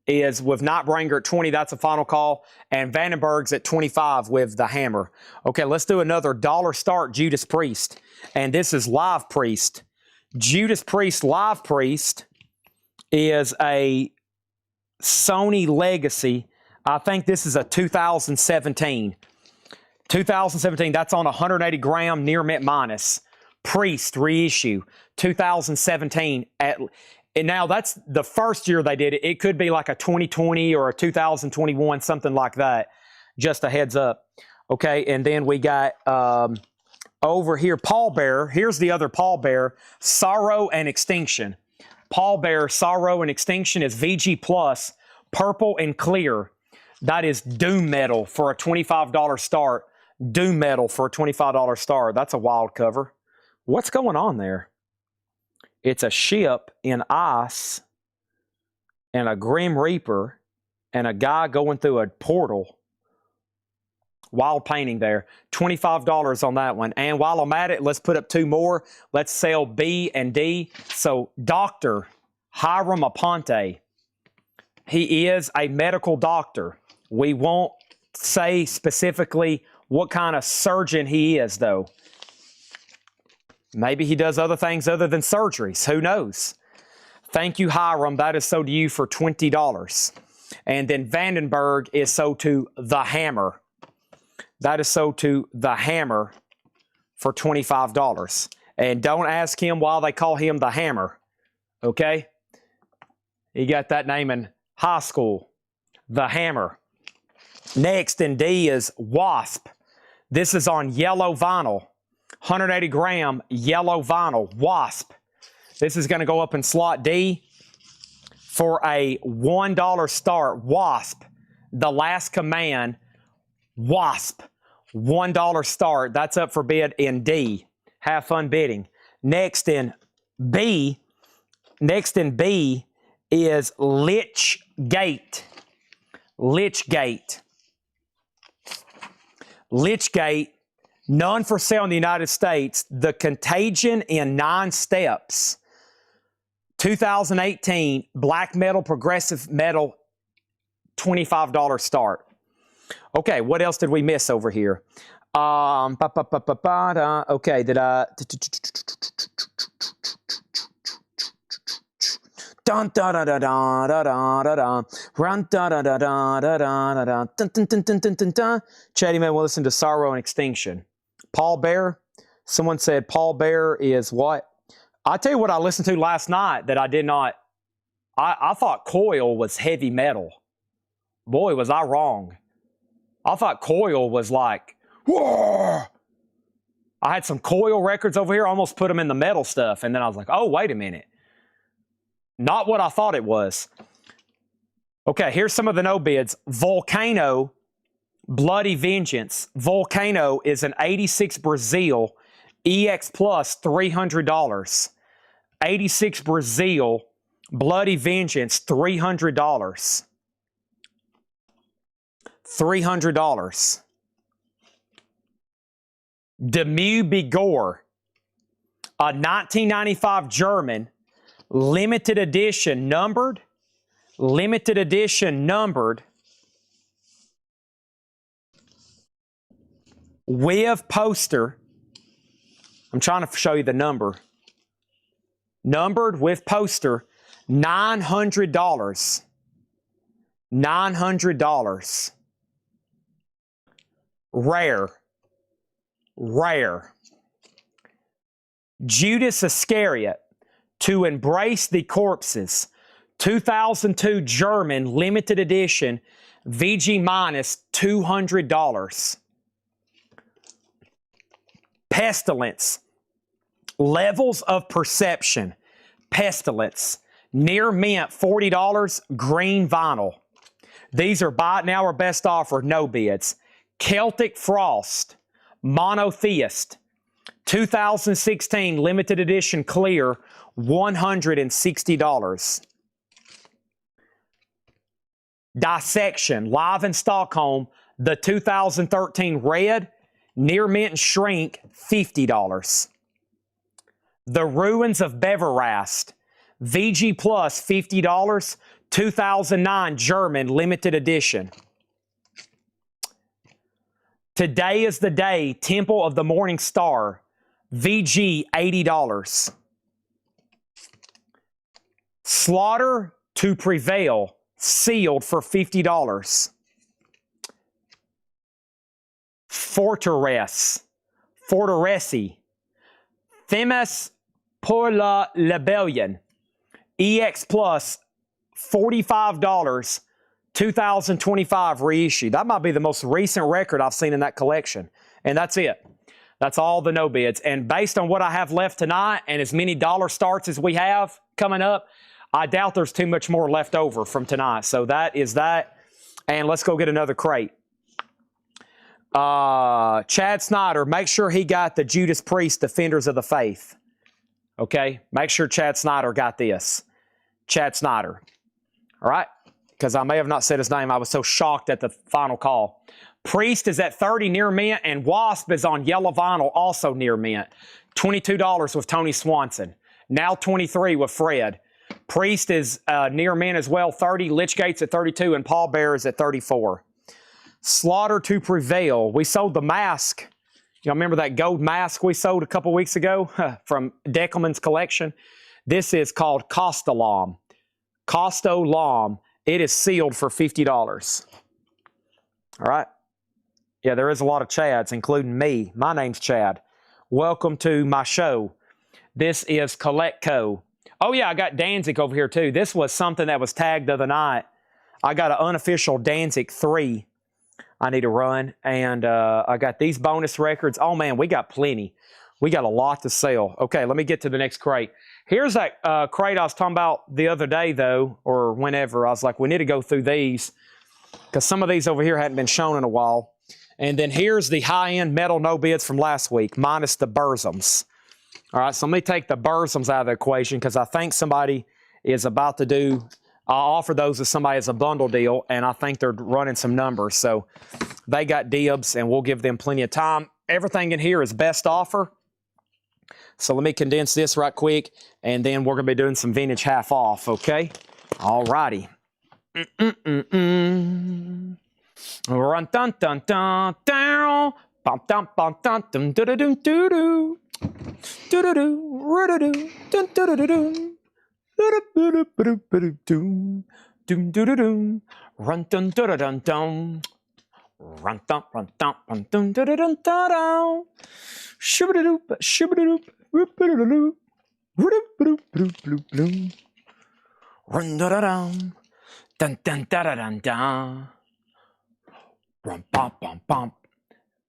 is with Nightbringer at 20. That's a final call. And Vandenberg's at 25 with the hammer. Okay, let's do another dollar start Judas Priest. And this is Live Priest. Judas Priest Live Priest is a Sony Legacy. I think this is a 2017. 2017, that's on 180 gram near mint minus. Priest reissue, 2017. And now that's the first year they did it. It could be like a 2020 or a 2021, something like that. Just a heads up. Okay, and then we got over here, Pallbearer. Here's the other Pallbearer, Sorrow and Extinction. Pallbearer, Sorrow and Extinction is VG Plus, purple and clear. That is Doom Metal for a $25 start. Doom Metal for a $25 start. That's a wild cover. What's going on there? It's a ship in ice and a Grim Reaper and a guy going through a portal. Wild painting there. $25 on that one. And while I'm at it, let's put up 2 more. Let's sell B and D. So Dr. Hiram Aponte. He is a medical doctor. We won't say specifically what kind of surgeon he is, though. Maybe he does other things other than surgeries. Who knows? Thank you, Hiram. That is sold to you for $20. And then Vandenberg is sold to The Hammer. That is sold to The Hammer for $25. And don't ask him why they call him The Hammer. Okay? He got that name in high school. The Hammer. Next in D is Wasp. This is on yellow vinyl. 180 gram yellow vinyl. Wasp. This is going to go up in slot D for a $1 start. Wasp. The Last Command. Wasp. $1 start. That's up for bid in D. Have fun bidding. Next in B is Lich Gate. Lich Gate. Lich Gate, none for sale in the United States. The Contagion in 9 steps. 2018, black metal, progressive metal, $25 start. Okay, what else did we miss over here? Okay, did I... Dun da da da da da da da da. Run da da da da da da da da. Dun dun dun dun dun dun dun. Chatty man will listen to Sorrow and Extinction. Pallbearer. Someone said Pallbearer is what? I'll tell you what I listened to last night that I did not. I thought Coil was heavy metal. Boy, was I wrong. I thought Coil was like, whoa. I had some Coil records over here. I almost put them in the metal stuff. And then I was like, oh, wait a minute. Not what I thought it was. Okay, here's some of the no bids. Volcano, Bloody Vengeance. Volcano is an 86 Brazil EX Plus, $300. 86 Brazil, Bloody Vengeance, $300. $300. Demue Bigor, a 1995 German, limited edition numbered, with poster. I'm trying to show you the number. Numbered with poster, $900. $900. Rare. Judas Iscariot, To Embrace the Corpses, 2002 German limited edition, VG minus $200. Pestilence, Levels of Perception, Pestilence, near mint $40, green vinyl. These are buy it now or best offer, no bids. Celtic Frost, Monotheist, 2016 limited edition clear, $160. Dissection, live in Stockholm, the 2013 red, near mint and shrink, $50. The Ruins of Beverast, VG plus $50, 2009 German limited edition. Today is the Day, Temple of the Morning Star, VG $80. Slaughter to Prevail, sealed for $50. Forteresse, Themis pour la Rebellion, EX plus $45, 2025 reissue. That might be the most recent record I've seen in that collection. And that's it. That's all the no bids. And based on what I have left tonight and as many dollar starts as we have coming up, I doubt there's too much more left over from tonight. So that is that. And let's go get another crate. Chad Snyder, make sure he got the Judas Priest Defenders of the Faith. Okay? Make sure Chad Snyder got this. Chad Snyder. All right? Because I may have not said his name. I was so shocked at the final call. Priest is at 30 near mint, and Wasp is on yellow vinyl, also near mint. $22 with Tony Swanson. Now 23 with Fred. Priest is near mint as well, 30. Lichgate's at 32, and Paul Bear is at 34. Slaughter to Prevail. We sold the mask. Y'all remember that gold mask we sold a couple weeks ago from Deckelman's collection? This is called Costolam. Costolam. It is sealed for $50. All right. Yeah, there is a lot of Chads, including me. My name's Chad. Welcome to my show. This is Collectco. Oh, yeah, I got Danzig over here, too. This was something that was tagged the other night. I got an unofficial Danzig 3 I need to run, and I got these bonus records. Oh, man, we got plenty. We got a lot to sell. Okay, let me get to the next crate. Here's that crate I was talking about the other day, though, or whenever. I was like, we need to go through these because some of these over here hadn't been shown in a while. And then here's the high-end metal no bids from last week, minus the Burzums. All right, so let me take the Burzums out of the equation because I think somebody is about to do, I'll offer those to somebody as a bundle deal, and I think they're running some numbers. So they got dibs, and we'll give them plenty of time. Everything in here is best offer. So let me condense this right quick, and then we're going to be doing some vintage half off, okay? All righty. Run dun dun dun down. Bum dum bum dum dum do do do do do. Do do do do do dun do do do do. Doom do do do. Run dun dun dun dun. Run dun run dun run dun dun dun dun. Shubba-doop shubba-doop. Run da da dum. Dun dun da da dun dun. Rum bum bum bum.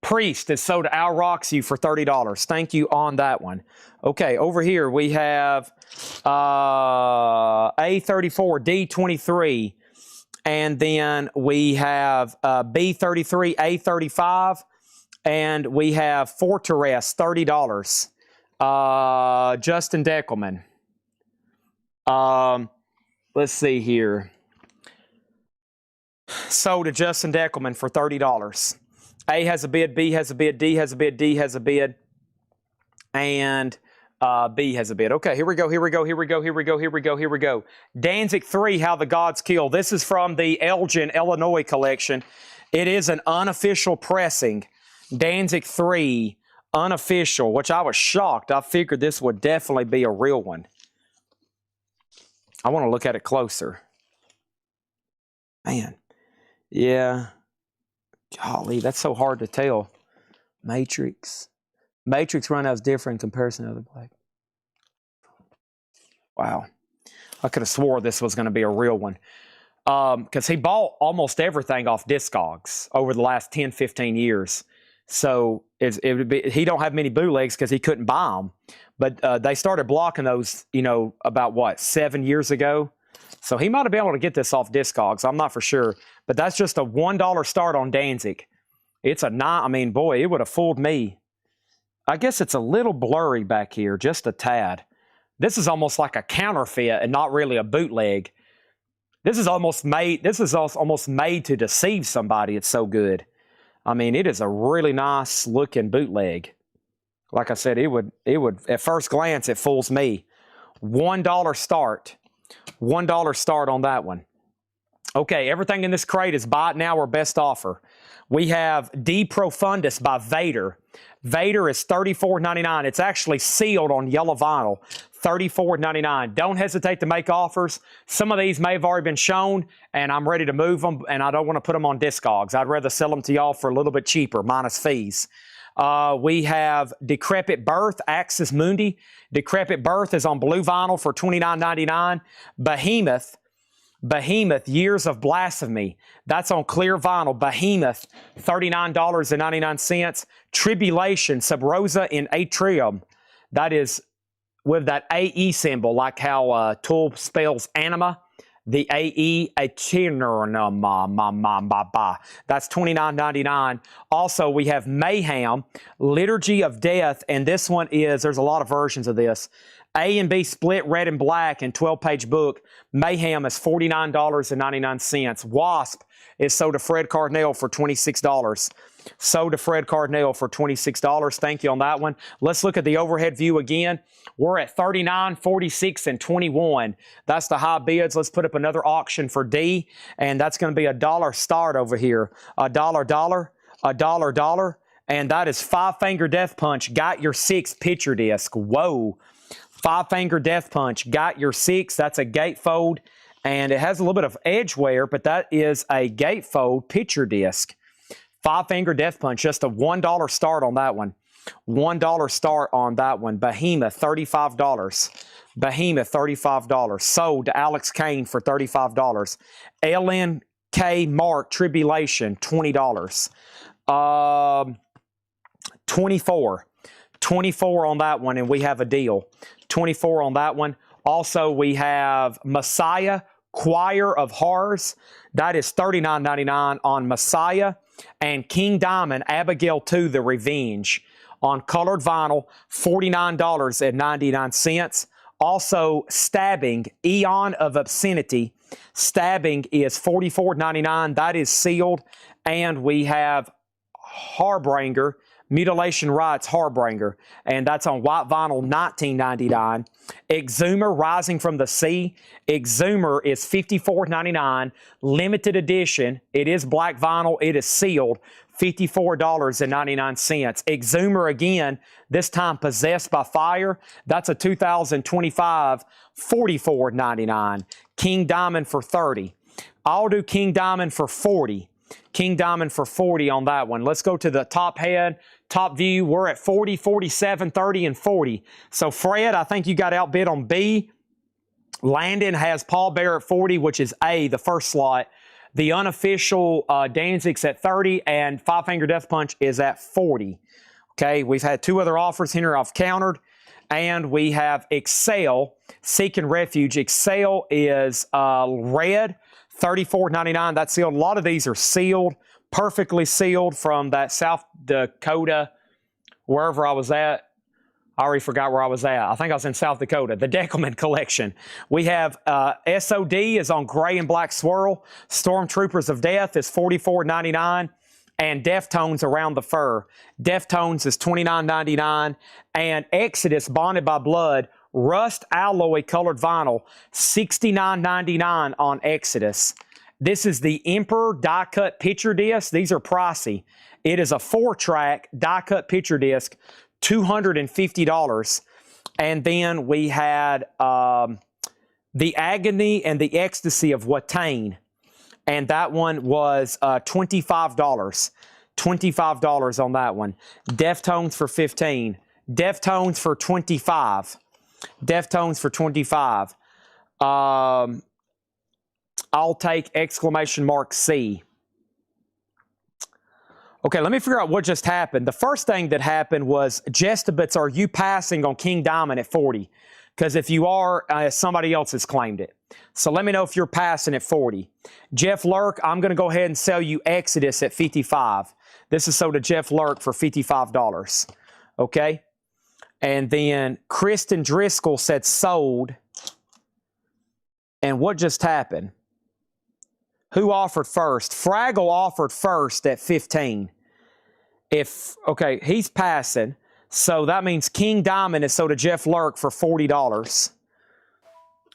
Priest is sold to Al Roxy for $30. Thank you on that one. Okay, over here we have A34, D23, and then we have B33, A35, and we have Fortress, $30. Justin Deckelman. Let's see here. sold to Justin Deckelman for $30. A has a bid, B has a bid, D has a bid, D has a bid, and B has a bid. Okay, here we go, here we go, here we go, here we go, here we go, here we go. Danzig 3, How the Gods Kill. This is from the Elgin, Illinois collection. It is an unofficial pressing. Danzig 3, unofficial, which I was shocked. I figured this would definitely be a real one. I want to look at it closer. Man, yeah. Golly, that's so hard to tell. Matrix. Matrix runouts different in comparison to other black. Wow. I could have swore this was going to be a real one. Because he bought almost everything off Discogs over the last 10, 15 years. So it would be, he don't have many bootlegs because he couldn't buy them. But they started blocking those, you know, about what, 7 years ago? So he might have been able to get this off Discogs. I'm not for sure. But that's just a $1 start on Danzig. It's a I mean, boy, it would have fooled me. I guess it's a little blurry back here, just a tad. This is almost like a counterfeit and not really a bootleg. This is almost made to deceive somebody. It's so good. I mean, it is a really nice looking bootleg. Like I said, it would at first glance it fools me. $1 start. $1 start on that one. Okay, everything in this crate is buy it now or best offer. We have De Profundis by Vader. Vader is $34.99. It's actually sealed on yellow vinyl. $34.99. Don't hesitate to make offers. Some of these may have already been shown, and I'm ready to move them, and I don't want to put them on Discogs. I'd rather sell them to y'all for a little bit cheaper, minus fees. We have Decrepit Birth, Axis Mundi. Decrepit Birth is on blue vinyl for $29.99. Behemoth, Years of Blasphemy. That's on clear vinyl. Behemoth, $39.99. Tribulation, Sub Rosa in Atrium. That is with that AE symbol, like how Tool spells anima. The AE, Eternum, that's $29.99. Also, we have Mayhem, Liturgy of Death, and this one is, there's a lot of versions of this. A and B split, red and black, and 12-page book. Mayhem is $49.99. Wasp is sold to Fred Cardinale for $26. Sold to Fred Cardinale for $26. Thank you on that one. Let's look at the overhead view again. We're at 39, 46, and 21. That's the high bids. Let's put up another auction for D, and that's going to be $1 start over here. $1, $1, and that is Five Finger Death Punch. Got your 6 picture disc. Whoa. Five Finger Death Punch. Got your 6. That's a gatefold, and it has a little bit of edge wear, but that is a gatefold picture disc. Five Finger Death Punch. Just a $1 start on that one. $1 start on that one. Behemoth, $35. Behemoth, $35. Sold to Alex Kane for $35. LNK Mark Tribulation, $20. 24. 24 on that one, and we have a deal. 24 on that one. Also, we have Messiah, Choir of Horrors. That is $39.99 on Messiah. And King Diamond, Abigail 2, The Revenge. On colored vinyl, $49.99. Also, Stabbing, Eon of Obscenity. Stabbing is $44.99. That is sealed. And we have Harbinger, Mutilation Rites Harbinger, and that's on white vinyl, $19.99. Exhumer, Rising from the Sea. Exhumer is $54.99. Limited edition. It is black vinyl. It is sealed. $54.99. Exhumer again, this time Possessed by Fire. That's a 2025, $44.99. King Diamond for $30. I'll do King Diamond for $40. King Diamond for $40 on that one. Let's go to the top head, top view. We're at 40, 47, 30, and 40. So Fred, I think you got outbid on B. Landon has Paul Bear at 40, which is A, the first slot. The unofficial Danzig's at 30, and Five Finger Death Punch is at 40. Okay, we've had 2 other offers here I've countered. And we have Excel, Seeking Refuge. Excel is red, $34.99. That's sealed. A lot of these are sealed, perfectly sealed from that South Dakota, wherever I was at. I already forgot where I was at. I think I was in South Dakota. The Deckelman collection. We have SOD is on gray and black swirl. Stormtroopers of Death is $44.99. And Deftones Around the Fur. Deftones is $29.99. And Exodus Bonded by Blood Rust Alloy Colored Vinyl, $69.99 on Exodus. This is the Emperor die-cut picture disc. These are pricey. It is a 4-track die-cut picture disc, $250. And then we had The Agony and the Ecstasy of Watain. And that one was $25. $25 on that one. Deftones for $15. Deftones for $25. Deftones for $25. I'll take exclamation mark C. Okay, let me figure out what just happened. The first thing that happened was, Jestabits, are you passing on King Diamond at 40? Because if you are, somebody else has claimed it. So let me know if you're passing at 40. Jeff Lurk, I'm going to go ahead and sell you Exodus at 55. This is sold to Jeff Lurk for $55. Okay? And then Kristen Driscoll said sold. And what just happened? Who offered first? Fraggle offered first at 15. Okay, he's passing. So that means King Diamond is sold to Jeff Lurk for $40.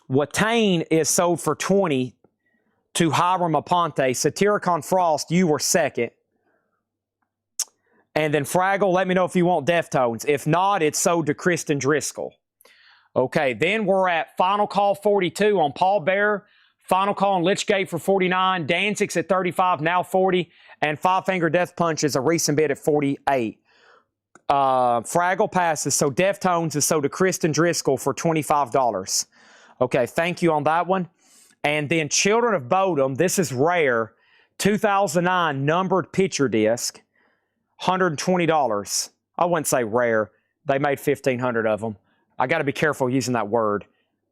Watain is sold for $20 to Hiram Aponte. Satyricon Frost, you were second. And then Fraggle, let me know if you want Deftones. If not, it's sold to Kristen Driscoll. Okay, then we're at Final Call 42 on Paul Bearer. Final Call on Lichgate for $49. Danzig's at $35, now $40. And Five Finger Death Punch is a recent bid at $48. Fraggle passes. So Deftones is sold to Kristen Driscoll for $25. Okay, thank you on that one. And then Children of Bodom, this is rare. 2009 numbered picture disc, $120. I wouldn't say rare. They made 1,500 of them. I got to be careful using that word.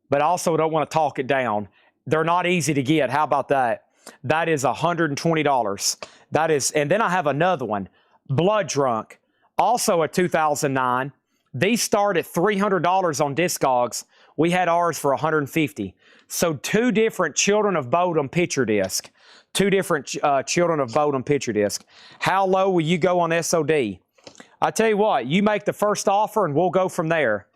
But I also don't want to talk it down. They're not easy to get. How about that? That is $120. That is, and then I have another one, Blood Drunk, also a 2009. These start at $300 on Discogs. We had ours for $150. So two different Children of Bodom picture disc. Two different Children of Bodom picture disc. How low will you go on SOD? I tell you what, you make the first offer and we'll go from there.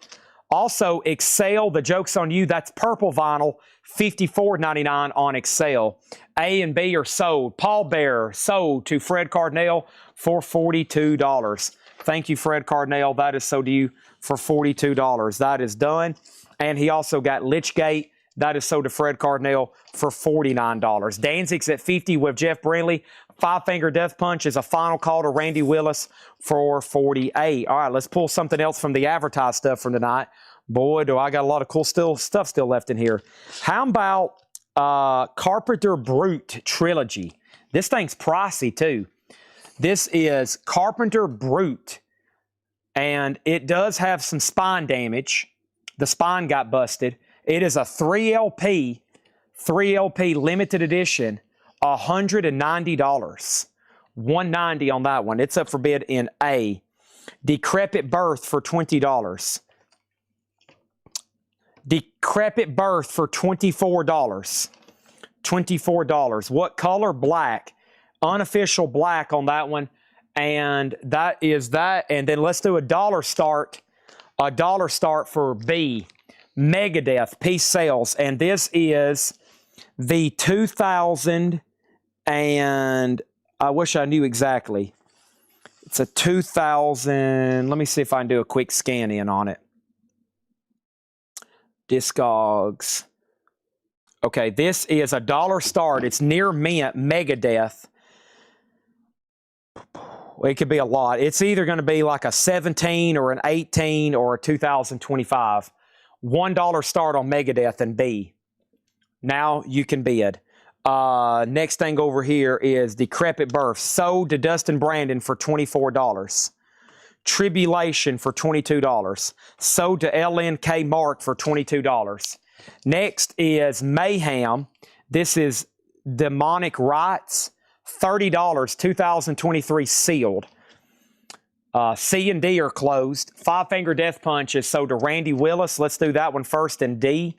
Also, Excel, the joke's on you. That's purple vinyl, $54.99 on Excel. A and B are sold. Paul Bearer sold to Fred Cardinale for $42. Thank you, Fred Cardinale. That is sold to you for $42. That is done. And he also got Lichgate. That is sold to Fred Cardinale for $49. Danzig's at $50 with Jeff Brindley. Five Finger Death Punch is a final call to Randy Willis for $48. All right, let's pull something else from the advertised stuff from tonight. Boy, do I got a lot of cool stuff still left in here. How about Carpenter Brute Trilogy? This thing's pricey, too. This is Carpenter Brute, and it does have some spine damage. The spine got busted. It is a 3LP limited edition, $190. $190 on that one. It's up for bid in A. Decrepit Birth for $20. Decrepit Birth for $24. $24. What color? Black. Unofficial black on that one. And that is that. And then let's do a dollar start. A dollar start for B. Megadeth Peace Sales. And this is the 2000, and I wish I knew exactly. It's a 2000. Let me see if I can do a quick scan in on it. Discogs. Okay, this is a dollar start. It's near mint Megadeth. It could be a lot. It's either going to be like a 17 or an 18 or a 2025. $1 start on Megadeth and B. Now you can bid. Next thing over here is Decrepit Birth. Sold to Dustin Brandon for $24. Tribulation for $22. Sold to LNK Mark for $22. Next is Mayhem. This is Demonic Rites. $30, 2023 sealed. C and D are closed. Five Finger Death Punch is sold to Randy Willis. Let's do that one first in D.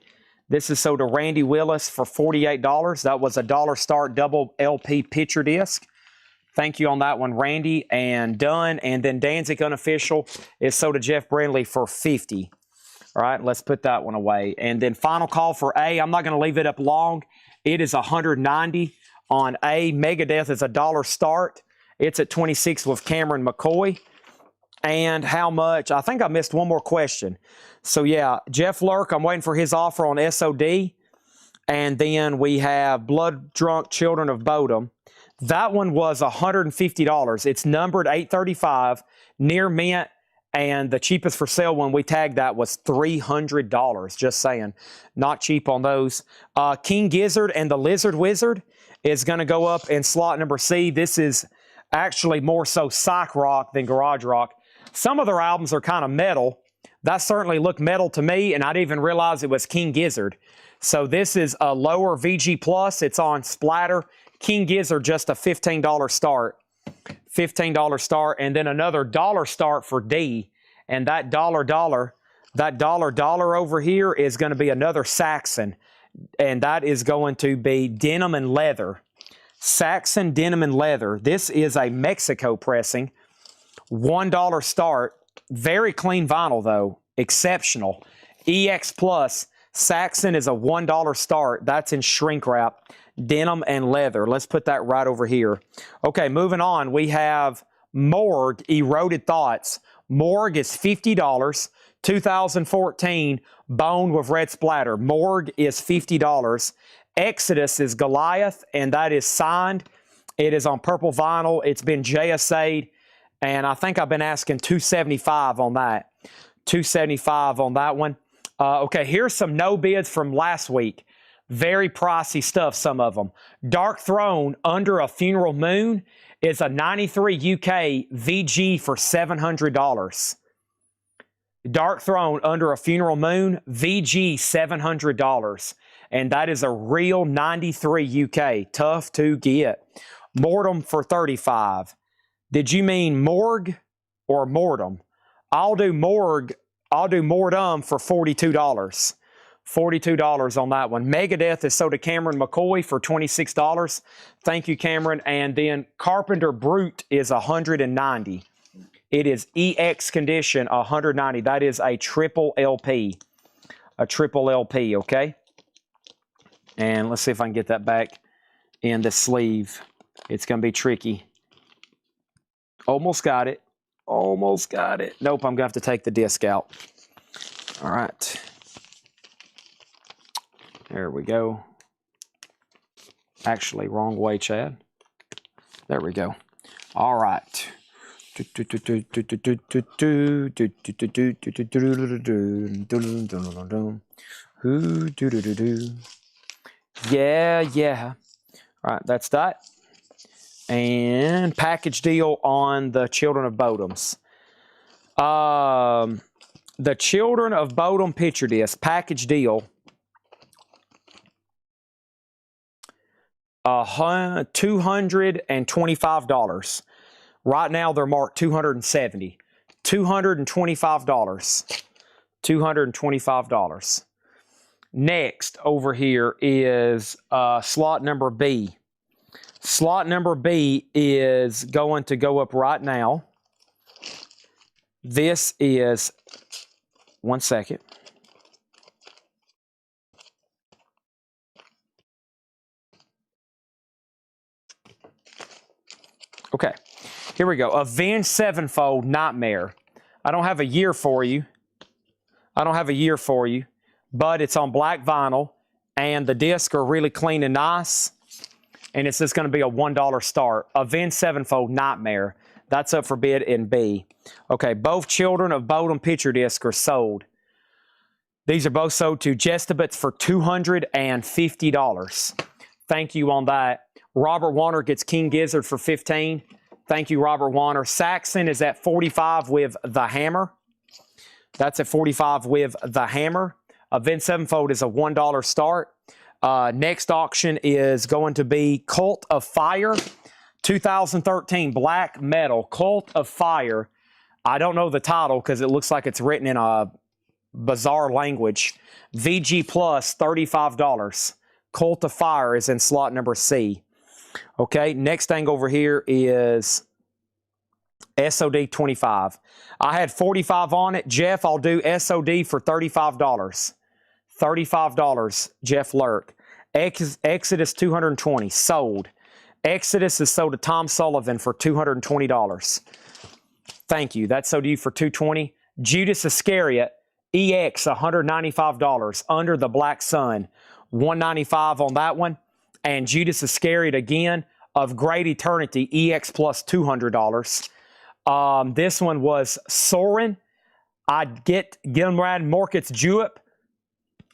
This is sold to Randy Willis for $48. That was a $1 start double LP picture disc. Thank you on that one, Randy. And done. And then Danzig Unofficial is sold to Jeff Brindley for $50. All right, let's put that one away. And then final call for A. I'm not going to leave it up long. It is $190 on A. Megadeth is a $1 start. It's at 26 with Cameron McCoy. And how much? I think I missed one more question. So, yeah, Jeff Lurk, I'm waiting for his offer on SOD. And then we have Blood Drunk Children of Bodom. That one was $150. It's numbered 835, near mint, and the cheapest for sale one we tagged that was $300. Just saying, not cheap on those. King Gizzard and the Lizard Wizard is going to go up in slot number C. This is actually more so psych rock than garage rock. Some of their albums are kind of metal. That certainly looked metal to me, and I didn't even realize it was King Gizzard. So this is a lower VG plus. It's on Splatter. King Gizzard, just a $15 start. $15 start, and then another $1 start for D. And that dollar over here is going to be another Saxon. And that is going to be denim and leather. Saxon denim and leather. This is a Mexico pressing. $1 start. Very clean vinyl, though. Exceptional. EX Plus. Saxon is a $1 start. That's in shrink wrap. Denim and leather. Let's put that right over here. Okay, moving on. We have Morgue, Eroded Thoughts. Morgue is $50. 2014, Bone with red splatter. Morgue is $50. Exodus is Goliath, and that is signed. It is on purple vinyl. It's been JSA'd, and I think I've been asking $275 on that. $275 on that one. Okay, here's some no bids from last week. Very pricey stuff, some of them. Dark Throne, Under a Funeral Moon, is a 93 UK VG for $700. Dark Throne, Under a Funeral Moon, VG $700. And that is a real 93 UK. Tough to get. Mortem for $35. Did you mean Morgue or Mortem? I'll do Morgue. I'll do Mortem for $42. $42 on that one. Megadeth is sold to Cameron McCoy for $26. Thank you, Cameron. And then Carpenter Brute is $190. It is EX condition, $190. That is a triple LP. A triple LP, okay? And let's see if I can get that back in the sleeve. It's going to be tricky. Almost got it. Almost got it. Nope, I'm going to have to take the disc out. All right. There we go. Actually, wrong way, Chad. There we go. All right. Yeah. All right, that's that. And package deal on the Children of Bodoms. The Children of Bodom picture disc package deal. $225. Right now they're marked $270. $225. $225. Next over here is slot number B. Slot number B is going to go up right now. This is, one second. Okay, here we go. Avenged Sevenfold Nightmare. I don't have a year for you. But it's on black vinyl, and the discs are really clean and nice. And it's just going to be a $1 start. Avenged Sevenfold Nightmare. That's up for bid in B. Okay, both Children of Bodom picture discs are sold. These are both sold to Jestabits for $250. Thank you on that. Robert Warner gets King Gizzard for $15. Thank you, Robert Warner. Saxon is at $45 with the Hammer. That's at $45 with the Hammer. Avenged Sevenfold is a $1 start. Next auction is going to be Cult of Fire. 2013 black metal. Cult of Fire. I don't know the title because it looks like it's written in a bizarre language. VG Plus, $35. Cult of Fire is in slot number C. Okay, next thing over here is SOD 25. I had 45 on it. Jeff, I'll do SOD for $35. $35, Jeff Lurk. Exodus 220, sold. Exodus is sold to Tom Sullivan for $220. Thank you. That's OD for $220. Judas Iscariot, EX, $195. Under the Black Sun, $195 on that one. And Judas Iscariot again of Great Eternity, EX plus $200. This one was Soren. I'd get Gilmrad Morkitz Jewip.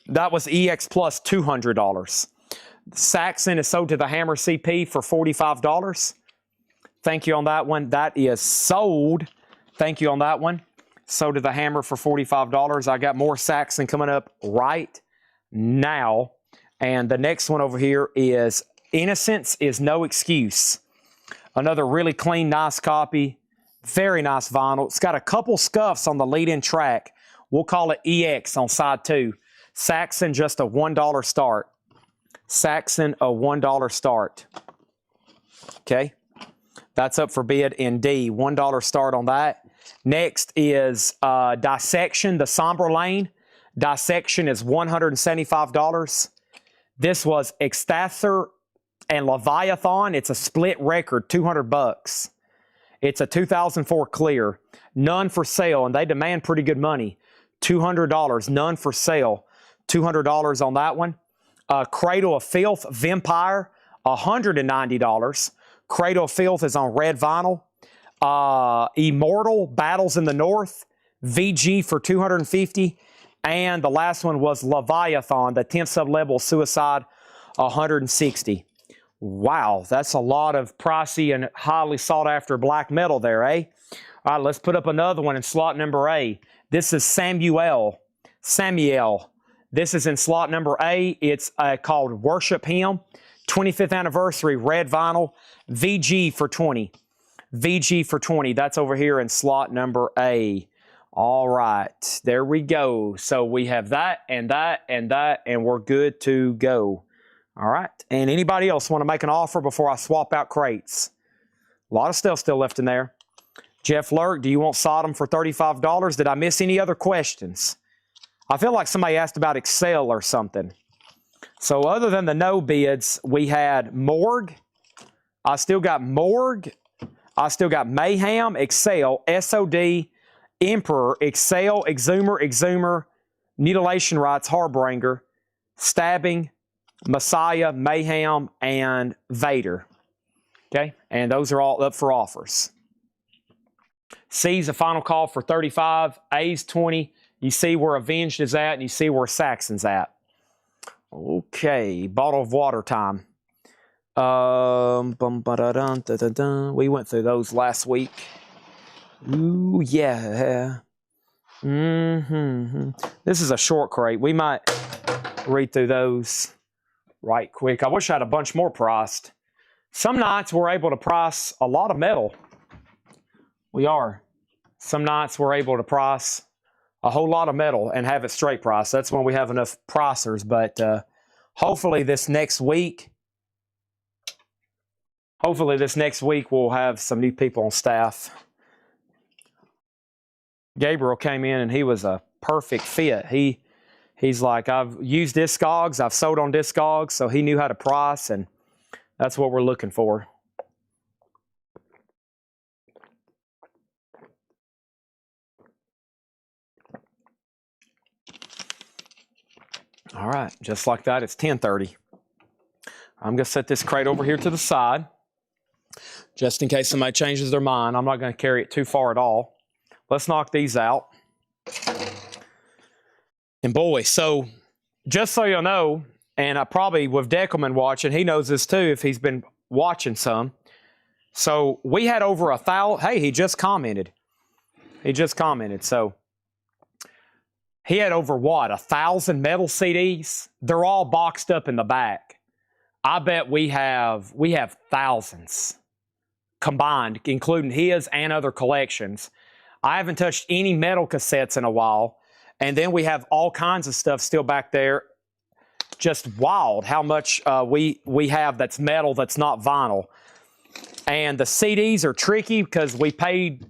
That was EX plus $200. Saxon is sold to the Hammer CP for $45. Thank you on that one. That is sold. Thank you on that one. Sold to the Hammer for $45. I got more Saxon coming up right now. And the next one over here is Innocence is No Excuse. Another really clean, nice copy. Very nice vinyl. It's got a couple scuffs on the lead-in track. We'll call it EX on side 2. Saxon, just a $1 start. Saxon, a $1 start. Okay. That's up for bid in D. $1 start on that. Next is Dissection, the Somber Lane. Dissection is $175. This was Extather and Leviathan. It's a split record, $200. It's a 2004 clear. None for sale, and they demand pretty good money. $200. None for sale. $200 on that one. Cradle of Filth, Vampire, $190. Cradle of Filth is on red vinyl. Immortal, Battles in the North, VG for $250. And the last one was Leviathan, the 10th sub-level Suicide, $160. Wow, that's a lot of pricey and highly sought-after black metal there, eh? All right, let's put up another one in slot number A. This is Samuel. This is in slot number A. It's called Worship Him. 25th anniversary, red vinyl. VG for 20. VG for 20. That's over here in slot number A. All right, there we go. So we have that and that and that, and we're good to go. All right, and anybody else want to make an offer before I swap out crates? A lot of stuff still left in there. Jeff Lurk, do you want Sodom for $35? Did I miss any other questions? I feel like somebody asked about Excel or something. So other than the no bids, we had Morgue. I still got Morgue. I still got Mayhem, Excel, SOD, Emperor, Excel, Exhumer, Mutilation Rites, Harbinger, Stabbing, Messiah, Mayhem, and Vader. Okay, and those are all up for offers. C's a final call for 35. A's 20. You see where Avenged is at, and you see where Saxon's at. Okay, bottle of water time. We went through those last week. Ooh, yeah. This is a short crate. We might read through those right quick. I wish I had a bunch more priced. Some nights we're able to price a lot of metal. We are. Some nights we're able to price a whole lot of metal and have it straight price. That's when we have enough pricers. But hopefully this next week we'll have some new people on staff. Gabriel came in and he was a perfect fit. He's like, I've used Discogs, I've sold on Discogs, so he knew how to price, and that's what we're looking for. All right, just like that, it's 10:30. I'm going to set this crate over here to the side, just in case somebody changes their mind. I'm not going to carry it too far at all. Let's knock these out. And boy, so just so you'll know, and I probably with Deckelman watching, he knows this too if he's been watching some. So we had over 1,000. Hey, he just commented. So he had over what, 1,000 metal CDs? They're all boxed up in the back. I bet we have thousands combined, including his and other collections. I haven't touched any metal cassettes in a while. And then we have all kinds of stuff still back there. Just wild how much we have that's metal that's not vinyl. And the CDs are tricky because we paid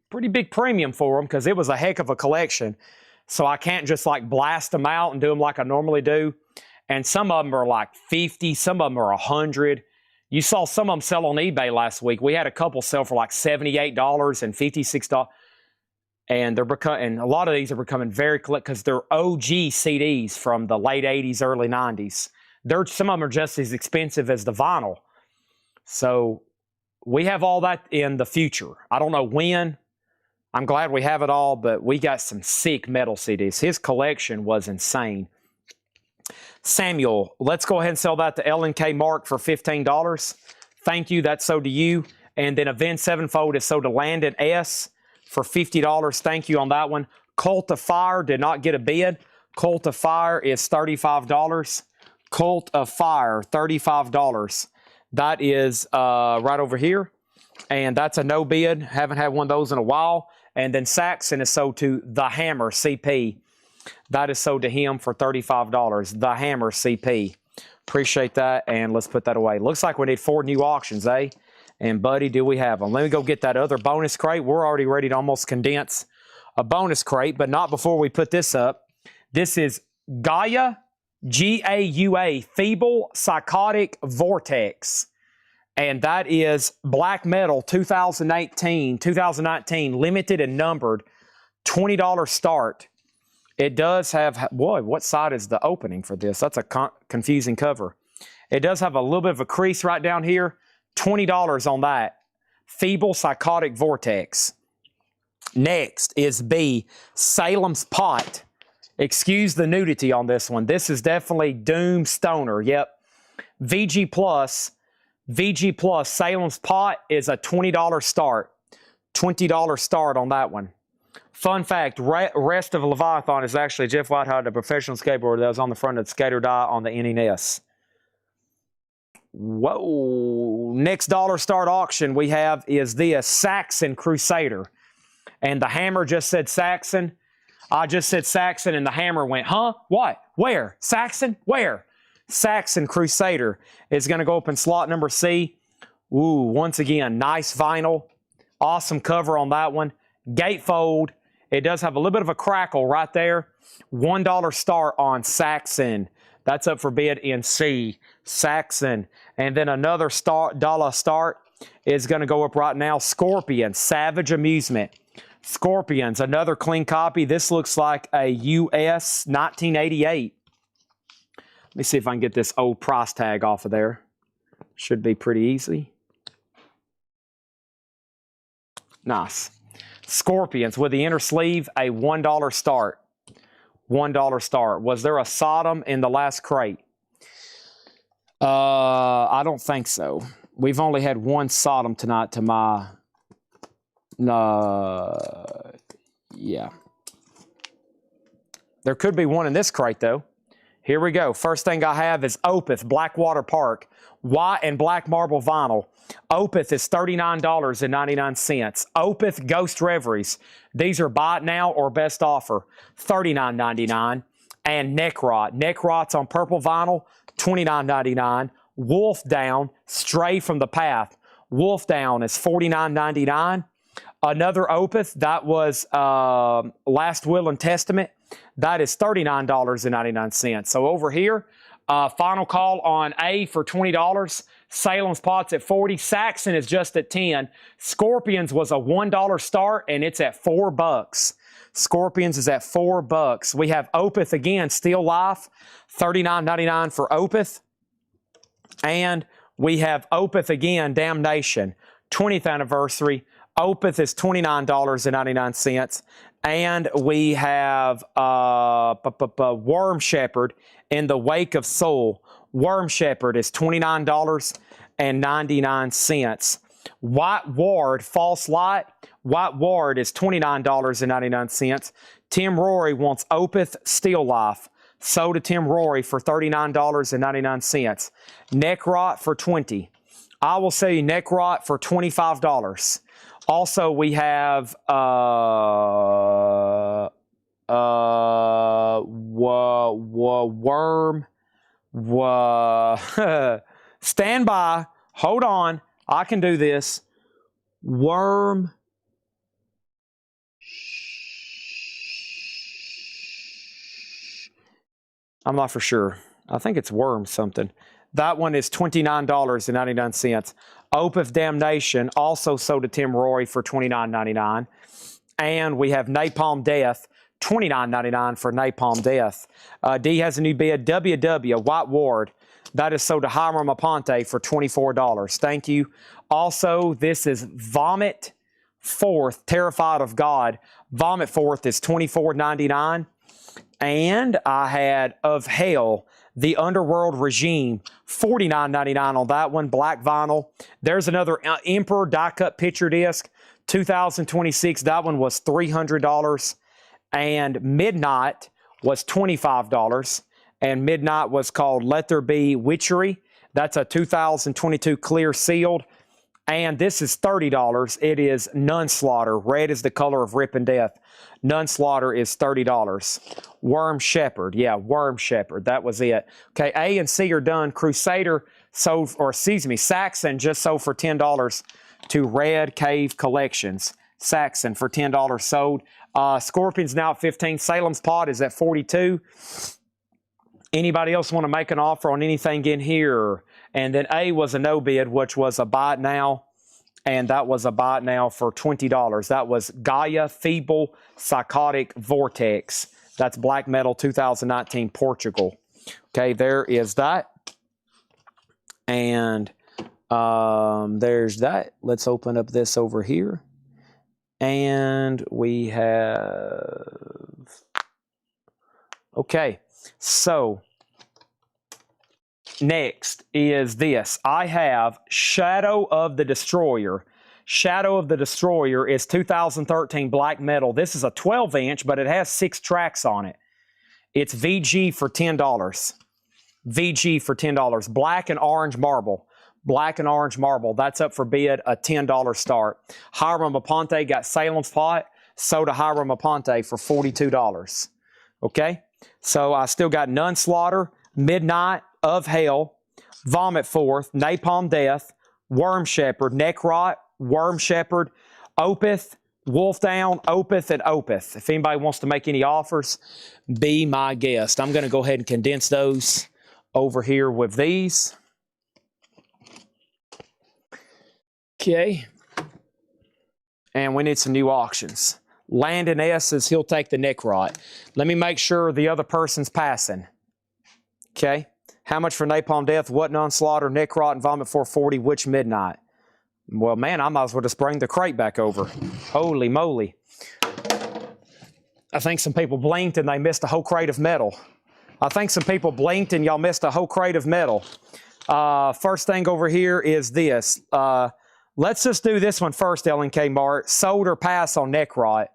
pretty big premium for them because it was a heck of a collection. So I can't just like blast them out and do them like I normally do. And some of them are like 50, some of them are 100. You saw some of them sell on eBay last week. We had a couple sell for like $78 and $56. And and a lot of these are becoming very collect because they're OG CDs from the late 80s, early 90s. Some of them are just as expensive as the vinyl. So we have all that in the future. I don't know when. I'm glad we have it all, but we got some sick metal CDs. His collection was insane. Samuel, let's go ahead and sell that to L&K Mark for $15. Thank you. That's sold to you. And then Avenged Sevenfold is sold to Landon S. for $50. Thank you on that one. Cult of Fire did not get a bid. Cult of Fire is $35. Cult of Fire, $35. That is right over here. And that's a no bid. Haven't had one of those in a while. And then Saxon is sold to The Hammer CP. That is sold to him for $35. The Hammer CP. Appreciate that. And let's put that away. Looks like we need 4 new auctions, eh? And, buddy, do we have them? Let me go get that other bonus crate. We're already ready to almost condense a bonus crate, but not before we put this up. This is Gaia, G-A-U-A, Feeble Psychotic Vortex. And that is black metal 2019, limited and numbered, $20 start. It does have, boy, what side is the opening for this? That's a confusing cover. It does have a little bit of a crease right down here. $20 on that. Feeble Psychotic Vortex. Next is B, Salem's Pot. Excuse the nudity on this one. This is definitely Doom Stoner. Yep. VG Plus, Salem's Pot is a $20 start. $20 start on that one. Fun fact, Rest of Leviathan is actually Jeff Whitehide, a professional skateboarder that was on the front of the Skate or Die on the NES. Whoa. Next dollar start auction we have is the Saxon Crusader. And the Hammer just said Saxon. I just said Saxon and the Hammer went, huh? What? Where? Saxon? Where? Saxon Crusader is going to go up in slot number C. Ooh, once again, nice vinyl. Awesome cover on that one. Gatefold. It does have a little bit of a crackle right there. $1 start on Saxon. That's up for bid in C. Saxon. And then another dollar start is going to go up right now. Scorpion, Savage Amusement. Scorpions, another clean copy. This looks like a US 1988. Let me see if I can get this old price tag off of there. Should be pretty easy. Nice. Scorpions with the inner sleeve, a $1 start. $1 start. Was there a Sodom in the last crate? I don't think so. We've only had one Sodom tonight to my... yeah. There could be one in this crate, though. Here we go. First thing I have is Opeth Blackwater Park. White and black marble vinyl. Opeth is $39.99. Opeth Ghost Reveries. These are buy it now or best offer. $39.99. And Necrot. Necrot's on purple vinyl. $29.99. Wolf Down. Stray from the Path. Wolf Down is $49.99. Another Opeth, that was Last Will and Testament. That is $39.99. So over here, final call on A for $20. Salem's Pot's at $40. Saxon is just at $10. Scorpions was a $1 start, and it's at $4. Scorpions is at $4. We have Opeth again, Still Life, $39.99 for Opeth. And we have Opeth again, Damnation, 20th anniversary. Opeth is $29.99. And we have Worm Shepherd in the Wake of Soul. Worm Shepherd is $29.99. White Ward, False Light. White Ward is $29.99. Tim Rory wants Opeth Still Life. Sold to Tim Rory for $39.99. Necrot for $20. I will sell you Necrot for $25. Also, we have worm. Stand by. Hold on. I can do this. Worm. I'm not for sure. I think it's worm something. That one is $29.99. Opeth Damnation, also sold to Tim Rory for $29.99. And we have Napalm Death, $29.99 for Napalm Death. D has a new bid, WW, White Ward. That is sold to Hiram Aponte for $24. Thank you. Also, this is Vomit Forth, Terrified of God. Vomit Forth is $24.99. And I had Of Hell, The Underworld Regime, $49.99 on that one, black vinyl. There's another Emperor die-cut picture disc, 2026. That one was $300. And Midnight was $25. And Midnight was called Let There Be Witchery. That's a 2022 clear sealed. And this is $30. It is Nunslaughter. Red is the color of Rip and Death. Nunslaughter is $30. Worm Shepherd. Yeah, Worm Shepherd. That was it. Okay, A and C are done. Crusader sold, or excuse me, Saxon just sold for $10 to Red Cave Collections. Saxon for $10 sold. Scorpions now at $15. Salem's Pot is at $42. Anybody else want to make an offer on anything in here? And then A was a no bid, which was a buy it now. And that was a buy it now for $20. That was Gaia Feeble Psychotic Vortex. That's Black Metal 2019 Portugal. Okay, there is that. And there's that. Let's open up this over here. And we have... Okay, so... Next is this. I have Shadow of the Destroyer. Shadow of the Destroyer is 2013 black metal. This is a 12-inch, but it has 6 tracks on it. It's VG for $10. VG for $10. Black and orange marble. Black and orange marble. That's up for bid, a $10 start. Hiram Aponte got Salem's Pot. Sold to Hiram Aponte for $42. Okay? So I still got Nunslaughter, Midnight, Of Hell, Vomit Forth, Napalm Death, Worm Shepherd, Necrot, Worm Shepherd, Opeth, Wolfdown, Opeth, and Opeth. If anybody wants to make any offers, be my guest. I'm going to go ahead and condense those over here with these. Okay. And we need some new auctions. Landon S says he'll take the Necrot. Let me make sure the other person's passing. Okay. How much for Napalm Death? What Nunslaughter, Necrot, and Vomit 440? Which Midnight? Well, man, I might as well just bring the crate back over. Holy moly. I think some people blinked and they missed a whole crate of metal. I think some people blinked and y'all missed a whole crate of metal. First thing over here is this. Let's just do this one first, LNK Mart. Sold or pass on Necrot.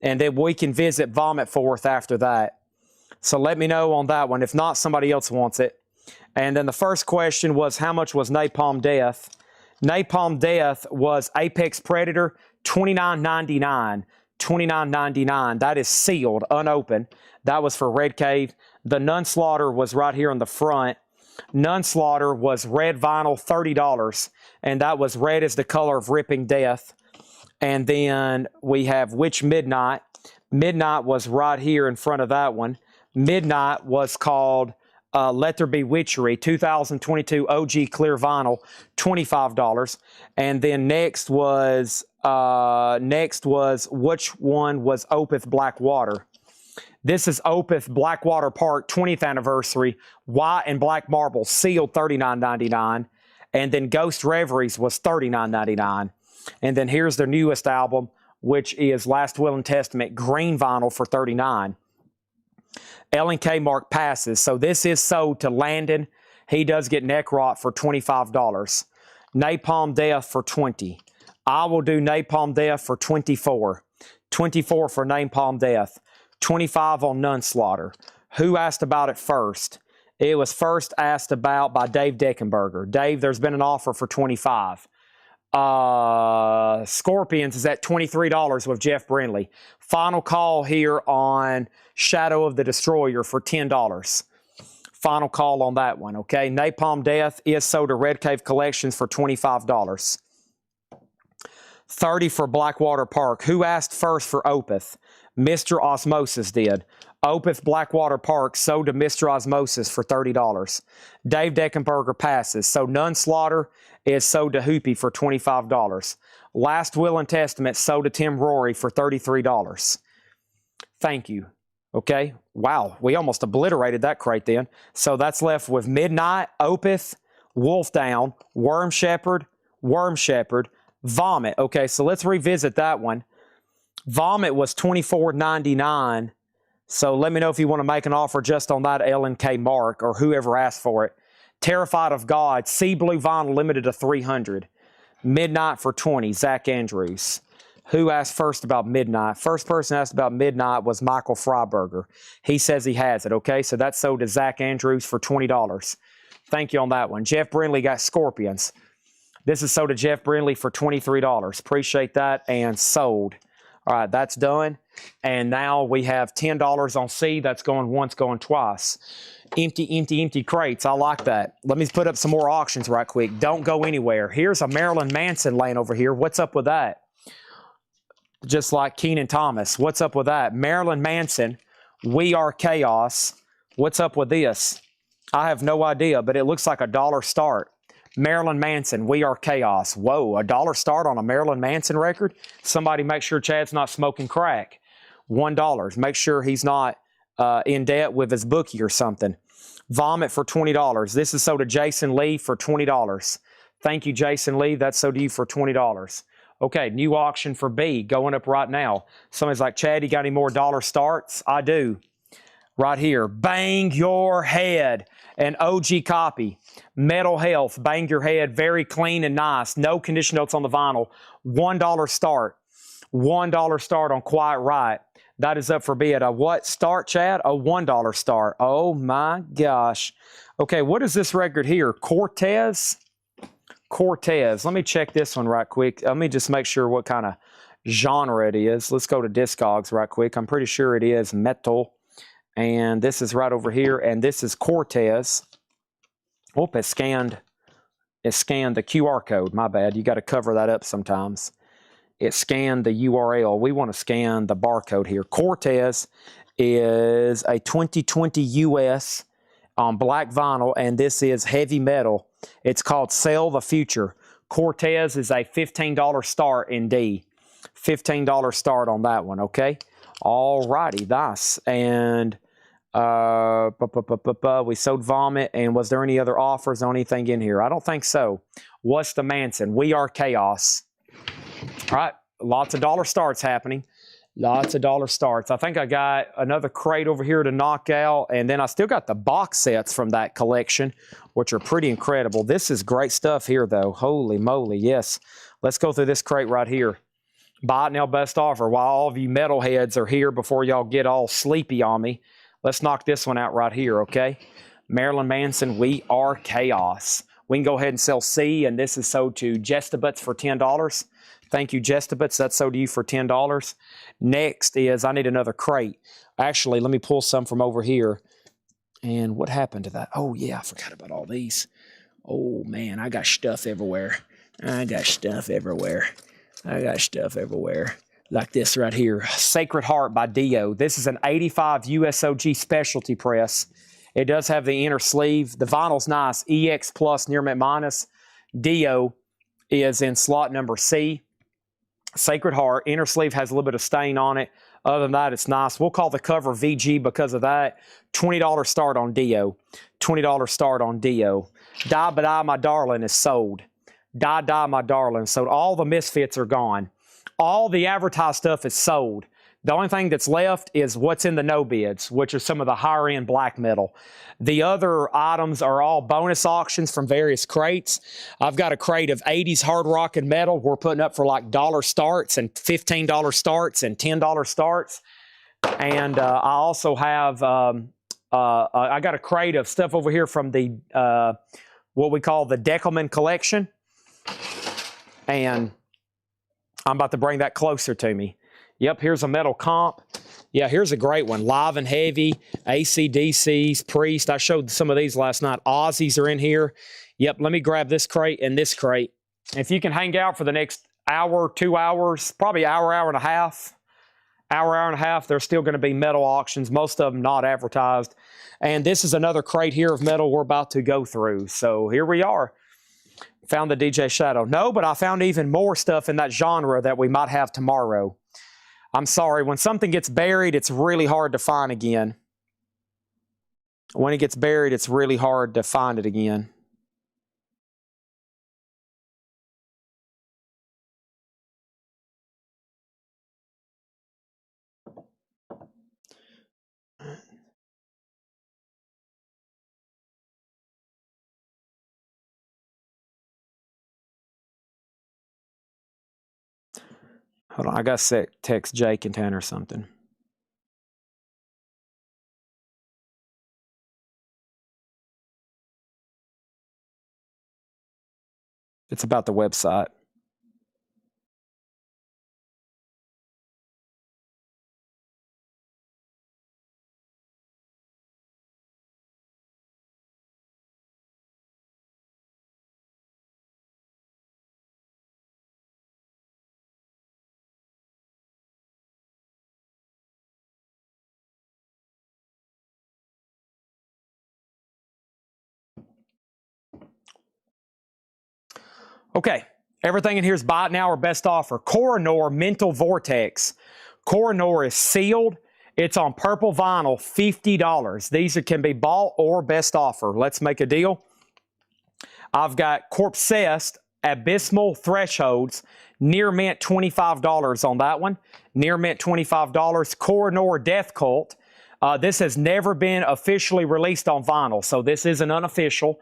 And then we can visit Vomit Forth after that. So let me know on that one. If not, somebody else wants it. And then the first question was, how much was Napalm Death? Napalm Death was Apex Predator, $29.99. $29.99. That is sealed, unopened. That was for Red Cave. The Nunslaughter was right here on the front. Nunslaughter was red vinyl, $30. And that was red as the color of Ripping Death. And then we have Witch Midnight. Midnight was right here in front of that one. Midnight was called Let There Be Witchery, 2022 OG clear vinyl, $25. And then next was which one was Opeth Blackwater. This is Opeth Blackwater Park 20th anniversary, white and black marble, sealed, $39.99. And then Ghost Reveries was $39.99. And then here's their newest album, which is Last Will and Testament, green vinyl for $39. L&K Mark passes. So this is sold to Landon. He does get Necrot for $25. Napalm Death for $20. I will do Napalm Death for $24. $24 for Napalm Death. $25 on Nunslaughter. Who asked about it first? It was first asked about by Dave Deckenberger. Dave, there's been an offer for $25. Scorpions is at $23 with Jeff Brindley. Final call here on Shadow of the Destroyer for $10. Final call on that one, okay? Napalm Death is sold to Red Cave Collections for $25. 30 for Blackwater Park. Who asked first for Opeth? Mr. Osmosis did. Opeth Blackwater Park sold to Mr. Osmosis for $30. Dave Deckenberger passes. So None Slaughter is sold to Hoopy for $25. Last Will and Testament sold to Tim Rory for $33. Thank you. Okay. Wow. We almost obliterated that crate then. So that's left with Midnight, Opeth, Wolf Down, Worm Shepherd, Vomit. Okay. So let's revisit that one. Vomit was $24.99. So let me know if you want to make an offer just on that L&K mark or whoever asked for it. Terrified of God, Sea Blue Vinyl limited to 300. Midnight for 20, Zach Andrews. Who asked first about Midnight? First person asked about Midnight was Michael Freiberger. He says he has it, okay? So that's sold to Zach Andrews for $20. Thank you on that one. Jeff Brindley got Scorpions. This is sold to Jeff Brindley for $23. Appreciate that, and sold. All right, that's done. And now we have $10 on C. That's going once, going twice. Empty crates. I like that. Let me put up some more auctions right quick. Don't go anywhere. Here's a Marilyn Manson laying over here. What's up with that? Just like Keenan Thomas. What's up with that? Marilyn Manson, We Are Chaos. What's up with this? I have no idea, but it looks like a $1 start. Marilyn Manson, We Are Chaos. Whoa, a $1 start on a Marilyn Manson record? Somebody make sure Chad's not smoking crack. $1. Make sure he's not in debt with his bookie or something. Vomit for $20. This is sold to Jason Lee for $20. Thank you, Jason Lee. That's sold to you for $20. Okay, new auction for B going up right now. Somebody's like, Chad, you got any more $1 starts? I do. Right here. Bang Your Head. An OG copy. Metal Health. Bang Your Head. Very clean and nice. No condition notes on the vinyl. $1 start. $1 start on Quiet Riot. That is up for B at a what start, Chad? A $1 start. Oh my gosh. Okay, what is this record here? Cortez? Cortez. Let me check this one right quick. Let me just make sure what kind of genre it is. Let's go to Discogs right quick. I'm pretty sure it is metal. And this is right over here. And this is Cortez. Oh, it scanned the QR code. My bad. You got to cover that up sometimes. It scanned the URL. We want to scan the barcode here. Cortez is a 2020 US on black vinyl, and this is heavy metal. It's called Sell the Future. Cortez is a $15 start in D. $15 start on that one, okay? All righty, nice. And we sold Vomit, and was there any other offers on anything in here? I don't think so. What's the Manson? We Are Chaos. All right, lots of $1 starts happening. Lots of $1 starts. I think I got another crate over here to knock out, and then I still got the box sets from that collection, which are pretty incredible. This is great stuff here, though. Holy moly, yes. Let's go through this crate right here. Buy it now, best offer. While all of you metalheads are here before y'all get all sleepy on me, let's knock this one out right here, okay? Marilyn Manson, We Are Chaos. We can go ahead and sell C, and this is sold to Jestabutts for $10. Thank you, Jestabutts. That's sold to you for $10. Next is, I need another crate. Actually, let me pull some from over here. And what happened to that? Oh, yeah, I forgot about all these. Oh, man, I got stuff everywhere. I got stuff everywhere. Like this right here. Sacred Heart by Dio. This is an 85 USOG specialty press. It does have the inner sleeve. The vinyl's nice. EX Plus, near mint minus. Dio is in slot number C. Sacred Heart. Inner sleeve has a little bit of stain on it. Other than that, it's nice. We'll call the cover VG because of that. $20 start on Dio. $20 start on Dio. Die But I, My Darling is sold. Die, My Darling. So all the misfits are gone. All the advertised stuff is sold. The only thing that's left is what's in the no bids, which are some of the higher end black metal. The other items are all bonus auctions from various crates. I've got a crate of 80s hard rock and metal we're putting up for like $1 starts and $15 starts and $10 starts. And I also have, I got a crate of stuff over here from the, what we call the Deckelman collection. And I'm about to bring that closer to me. Yep, here's a metal comp. Yeah, here's a great one. Live and Heavy, AC/DCs, Priest. I showed some of these last night. Aussies are in here. Yep, let me grab this crate and this crate. If you can hang out for the next hour, 2 hours, probably hour and a half, there's still going to be metal auctions, most of them not advertised. And this is another crate here of metal we're about to go through. So here we are. Found the DJ Shadow. No, but I found even more stuff in that genre that we might have tomorrow. I'm sorry, when something gets buried, it's really hard to find again. When it gets buried, it's really hard to find it again. Hold on, I got to text Jake and Tanner something. It's about the website. Okay, everything in here is buy it now or best offer. Koh-i-Noor Mental Vortex. Koh-i-Noor is sealed. It's on purple vinyl, $50. These can be bought or best offer. Let's make a deal. I've got Corpsest Abysmal Thresholds, near mint $25 on that one. Near mint $25. Koh-i-Noor Death Cult. This has never been officially released on vinyl, so this is an unofficial.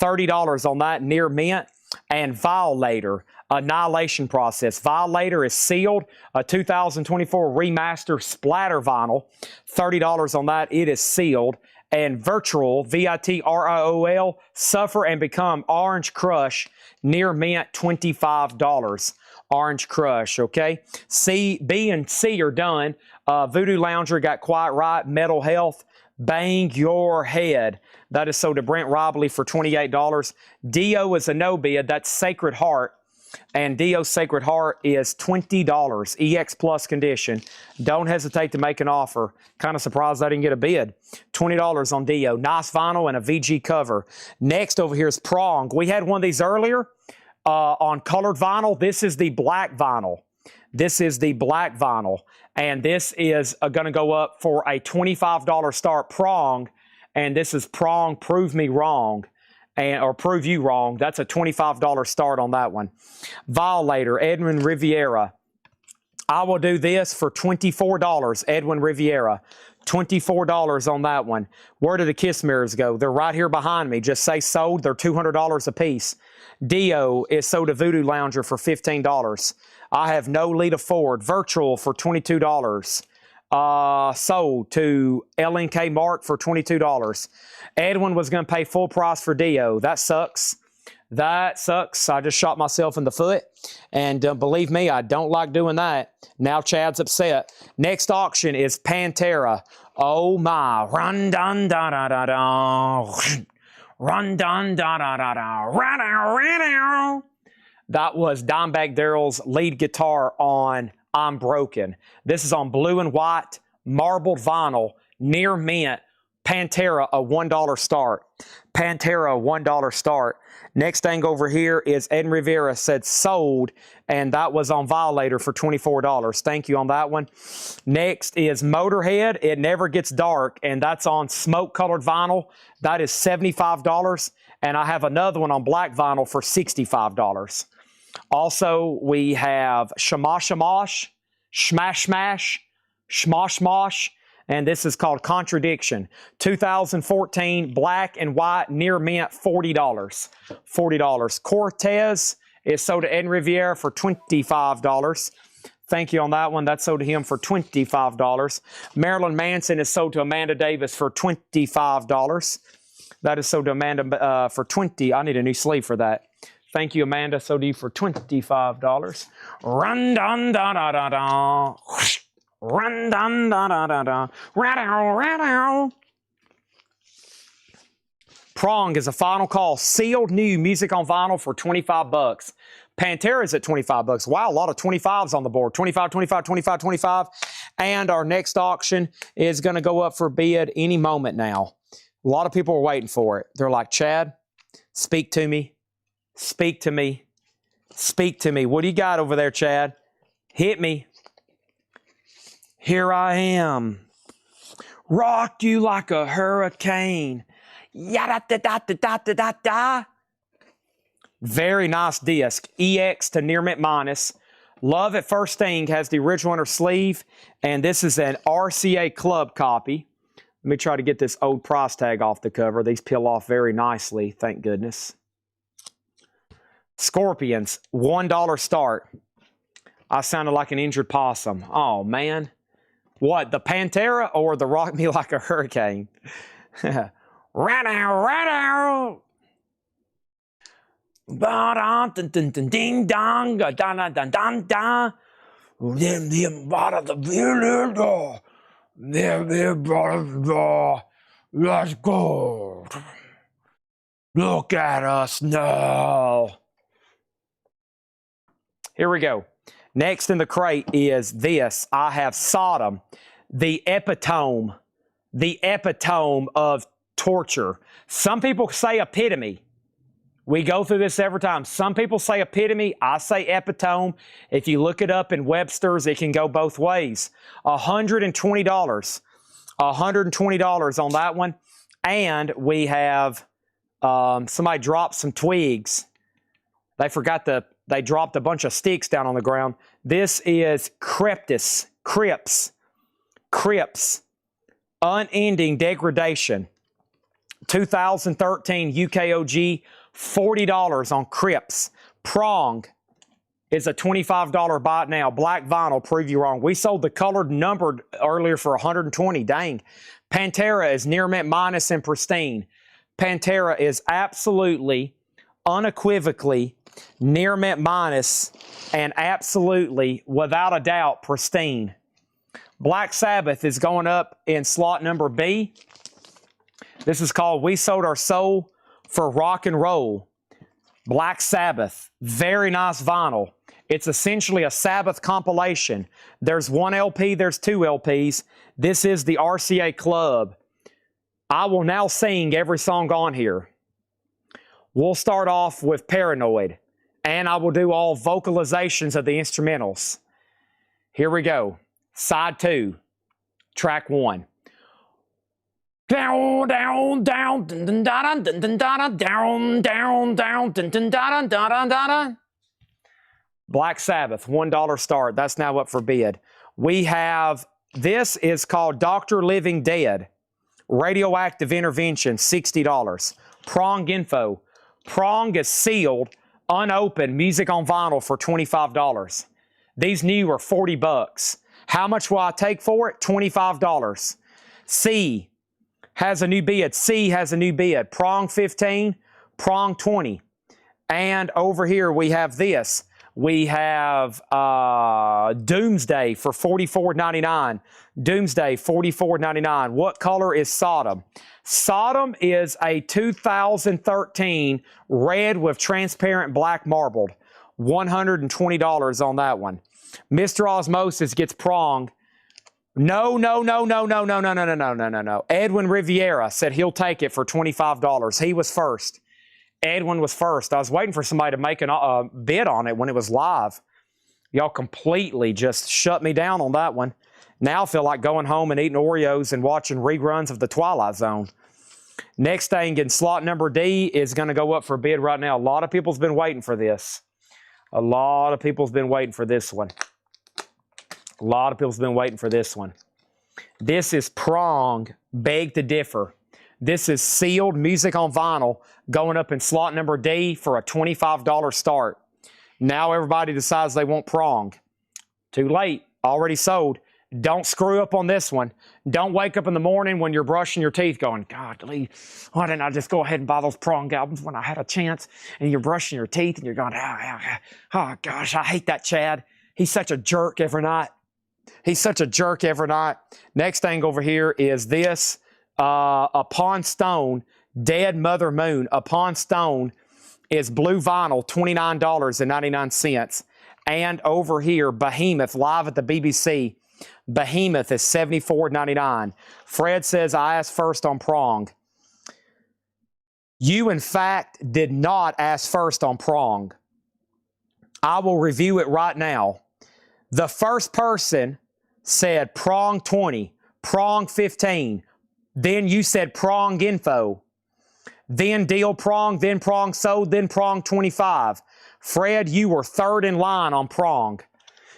$30 on that, near mint. And Violator, Annihilation Process. Violator is sealed, a 2024 remaster splatter vinyl. $30 on that, it is sealed. And Virtual, VITRIOL, Suffer and Become Orange Crush, near mint $25. Orange Crush, okay? C, B, and C are done. Voodoo Lounger got Quiet Right, Metal Health, Bang Your Head. That is sold to Brent Robley for $28. Dio is a no bid. That's Sacred Heart. And Dio's Sacred Heart is $20. EX Plus condition. Don't hesitate to make an offer. Kind of surprised I didn't get a bid. $20 on Dio. Nice vinyl and a VG cover. Next over here is Prong. We had one of these earlier on colored vinyl. This is the black vinyl. This is the black vinyl. And this is going to go up for a $25 start. Prong. And this is Prong Prove Me Wrong, or Prove You Wrong. That's a $25 start on that one. Violator, Edwin Riviera. I will do this for $24, Edwin Riviera. $24 on that one. Where do the Kiss mirrors go? They're right here behind me. Just say sold. They're $200 a piece. Dio is sold to Voodoo Lounger for $15. I have no Lita Ford. Virtual for $22. Sold to LNK Mark for $22. Edwin was going to pay full price for Dio. That sucks. That sucks. I just shot myself in the foot. And believe me, I don't like doing that. Now Chad's upset. Next auction is Pantera. Oh my. Run dun da da da da. Run dun da da da da. Run. That was Dimebag Darrell's lead guitar on I'm Broken. This is on blue and white, marbled vinyl, near mint. Pantera, a $1 start. Pantera, $1 start. Next thing over here is Ed Rivera said sold, and that was on Violator for $24. Thank you on that one. Next is Motorhead. It Never Gets Dark, and that's on smoke-colored vinyl. That is $75, and I have another one on black vinyl for $65. Also, we have Shamash Shamash, Smash Smash, Smosh Mosh, and this is called Contradiction. 2014, black and white, near mint, $40. $40. Cortez is sold to Ed Riviera for $25. Thank you on that one. That's sold to him for $25. Marilyn Manson is sold to Amanda Davis for $25. That is sold to Amanda for $20. I need a new sleeve for that. Thank you, Amanda Sodi, for $25. Run dun da da da da. Run dun da da da da. Ra-dow. Prong is a final call. Sealed new music on vinyl for 25 bucks. Pantera is at 25 bucks. Wow, a lot of 25s on the board. 25, 25, 25, 25. And our next auction is going to go up for bid any moment now. A lot of people are waiting for it. They're like, Chad, speak to me. Speak to me. Speak to me. What do you got over there, Chad? Hit me. Here I am. Rock you like a hurricane. Yada-da-da-da-da-da-da. Very nice disc. EX to Near Mint Minus. Love at First Sting has the original inner sleeve, and this is an RCA Club copy. Let me try to get this old price tag off the cover. These peel off very nicely, thank goodness. Scorpions, $1 start. I sounded like an injured possum. Oh, man. What, the Pantera or the Rock Me Like a Hurricane? Right now, right now. Ding dong, da da da da da. Let's go. Look at us now. Here we go. Next in the crate is this. I have Sodom, the epitome of torture. Some people say epitome. We go through this every time. Some people say epitome. I say epitome. If you look it up in Webster's, it can go both ways. $120. $120 on that one. And we have somebody dropped some twigs. They dropped a bunch of sticks down on the ground. This is Crips. Unending Degradation. 2013 UKOG. $40 on Crips. Prong is a $25 buy it now. Black vinyl, prove you wrong. We sold the colored numbered earlier for $120. Dang. Pantera is Near Mint Minus and pristine. Pantera is absolutely, unequivocally Near Mint Minus and absolutely, without a doubt, pristine. Black Sabbath is going up in slot number B. This is called We Sold Our Soul for Rock and Roll. Black Sabbath, very nice vinyl. It's essentially a Sabbath compilation. There's one LP, there's two LPs. This is the RCA Club. I will now sing every song on here. We'll start off with Paranoid, and I will do all vocalizations of the instrumentals. Here we go. Side 2, track 1. Down, down, down, dun dun da dun dun da dun, down, down, down, dun dun da dun da dun da dun. Black Sabbath, $1 start. That's now up for bid. We have, this is called Dr. Living Dead. Radioactive Intervention, $60. Prong Info. Prong is sealed, unopened, music on vinyl for $25. These new are 40 bucks. How much will I take for it? $25. C has a new bid. C has a new bid. Prong 15, Prong 20. And over here we have this. We have Doomsday for $44.99. Doomsday, $44.99. What color is Sodom? Sodom is a 2013 red with transparent black marbled. $120 on that one. Mr. Osmosis gets Prong. No. Edwin Riviera said he'll take it for $25. He was first. Edwin was first. I was waiting for somebody to make a bid on it when it was live. Y'all completely just shut me down on that one. Now I feel like going home and eating Oreos and watching reruns of The Twilight Zone. Next thing in slot number D is going to go up for bid right now. A lot of people's been waiting for this. A lot of people's been waiting for this one. A lot of people's been waiting for this one. This is Prong, Beg to Differ. This is sealed music on vinyl going up in slot number D for a $25 start. Now everybody decides they want Prong. Too late. Already sold. Don't screw up on this one. Don't wake up in the morning when you're brushing your teeth going, God, Lee, why didn't I just go ahead and buy those prong albums when I had a chance? And you're brushing your teeth and you're going, oh gosh, I hate that Chad. He's such a jerk every night. He's such a jerk every night. Next thing over here is this, Upon Stone, Dead Mother Moon. Upon Stone is blue vinyl, $29.99. And over here, Behemoth, live at the BBC. Behemoth is $74.99. Fred says, I asked first on prong. You, in fact, did not ask first on prong. I will review it right now. The first person said prong 20, prong 15. Then you said prong info. Then deal prong, then prong sold, then prong 25. Fred, you were third in line on prong.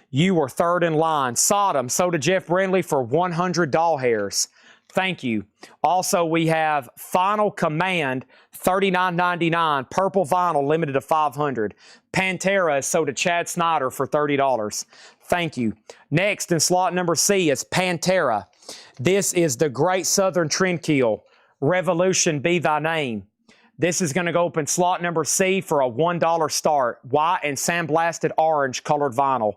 You were third in line. Sodom, so did Jeff Brindley for 100 doll hairs. Thank you. Also, we have Final Command, $39.99. Purple vinyl, limited to 500. Pantera is sold to Chad Snyder for $30. Thank you. Next, in slot number C, is Pantera. This is the Great Southern Trendkill. Revolution Be Thy Name. This is going to go up in slot number C for a $1 start. White and sandblasted orange colored vinyl.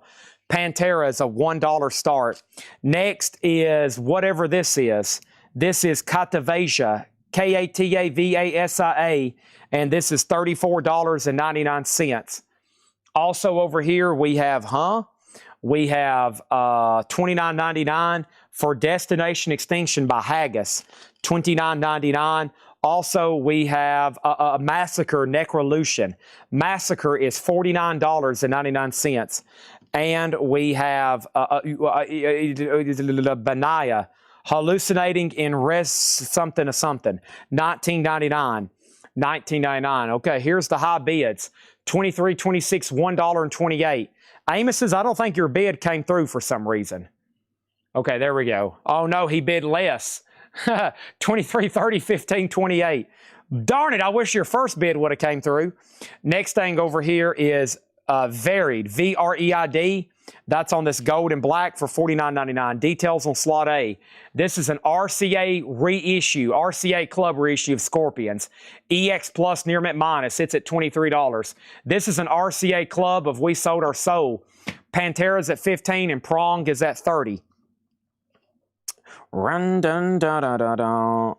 Pantera is a $1 start. Next is whatever this is. This is Katavasia, Katavasia, and this is $34.99. Also over here we have, We have $29.99 for Destination Extinction by Haggis, $29.99. Also, we have a Massacre Necrolution. Massacre is $49.99. And we have Benaya, Hallucinating in Res something to something, $19.99. $19.99. Okay, here's the high bids. 23, 26, $1.28. Amos's, I don't think your bid came through for some reason. Okay, there we go. Oh no, he bid less. 23, 30, 15, 28. Darn it, I wish your first bid would have came through. Next thing over here is Varied, V-R-E-I-D. That's on this gold and black for $49.99. Details on slot A. This is an RCA reissue, RCA Club reissue of Scorpions. EX Plus Near Mint Minus, it's at $23. This is an RCA Club of We Sold Our Soul. Pantera's at $15 and Prong is at $30. Run dun da da da da.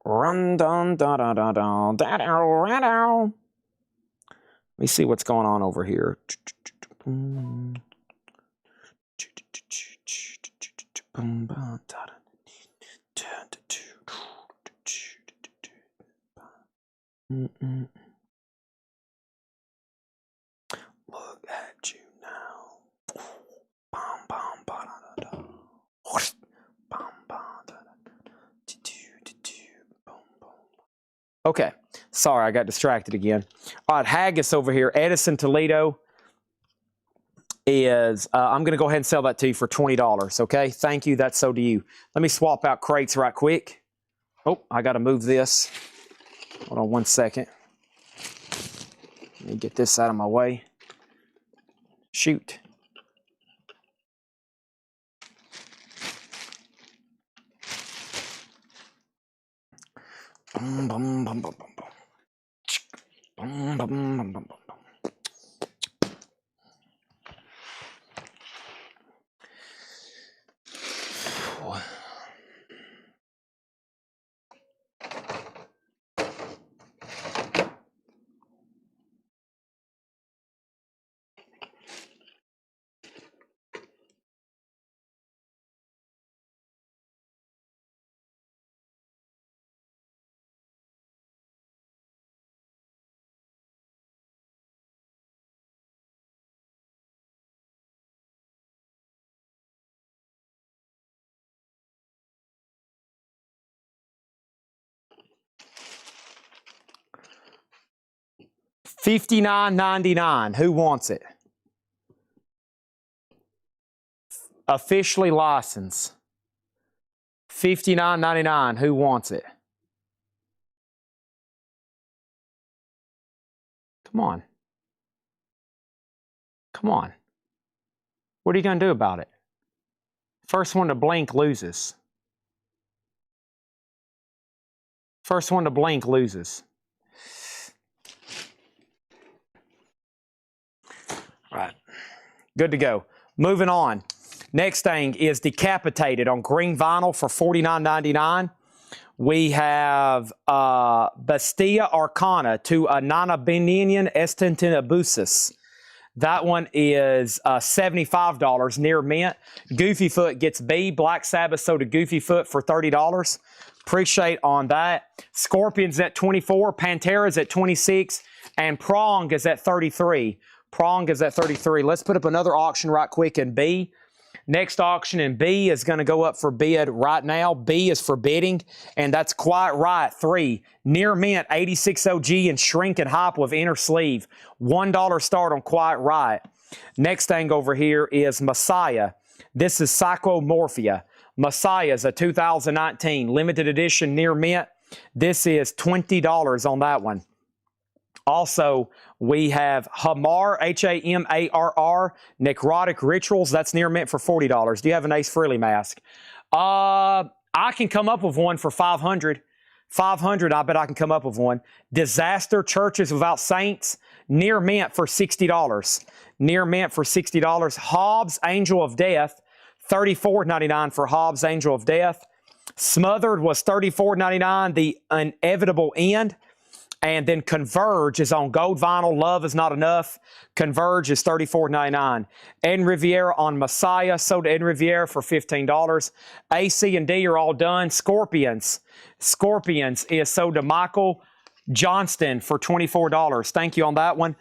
Run dun da da da da da da. Let me see what's going on over here. Look at you now. Okay, sorry, I got distracted again. All right, Haggis over here, Edison Toledo is, I'm going to go ahead and sell that to you for $20, okay? Thank you, that's so to you. Let me swap out crates right quick. Oh, I got to move this. Hold on one second. Let me get this out of my way. Shoot. Bum, bum, bum, bum, bum, bum. Bum, bum, bum, bum, bum, bum. $59.99. Who wants it? Officially licensed. $59.99. Who wants it? Come on. Come on. What are you going to do about it? First one to blink loses. First one to blink loses. All right. Good to go. Moving on. Next thing is Decapitated on green vinyl for $49.99. We have Bestia Arcana to Nana Beninian Estentinabusis. That one is $75 near mint. Goofy Foot gets B. Black Sabbath sold to Goofy Foot for $30. Appreciate on that. Scorpion's at 24. Pantera's at 26. And Prong is at 33. Prong is at 33. Let's put up another auction right quick in B. Next auction in B is going to go up for bid right now. B is for bidding, and that's Quiet Riot 3. Near mint, 86 OG and Shrink and Hop with inner sleeve. $1 start on Quiet Riot. Next thing over here is Messiah. This is Psychomorphia. Messiah is a 2019 limited edition near mint. This is $20 on that one. Also, we have Hamar, Hamarr, Necrotic Rituals. That's near mint for $40. Do you have an Ace Frehley mask? I can come up with one for $500. $500, I bet I can come up with one. Disaster Churches Without Saints, near mint for $60. Near mint for $60. Hobbs, Angel of Death, $34.99 for Hobbs, Angel of Death. Smothered was $34.99, The Inevitable End. And then Converge is on gold vinyl. Love is Not Enough. Converge is $34.99. Ed Riviera on Messiah. Sold to Ed Riviera for $15. A, C, and D are all done. Scorpions. Scorpions is sold to Michael Johnston for $24. Thank you on that one.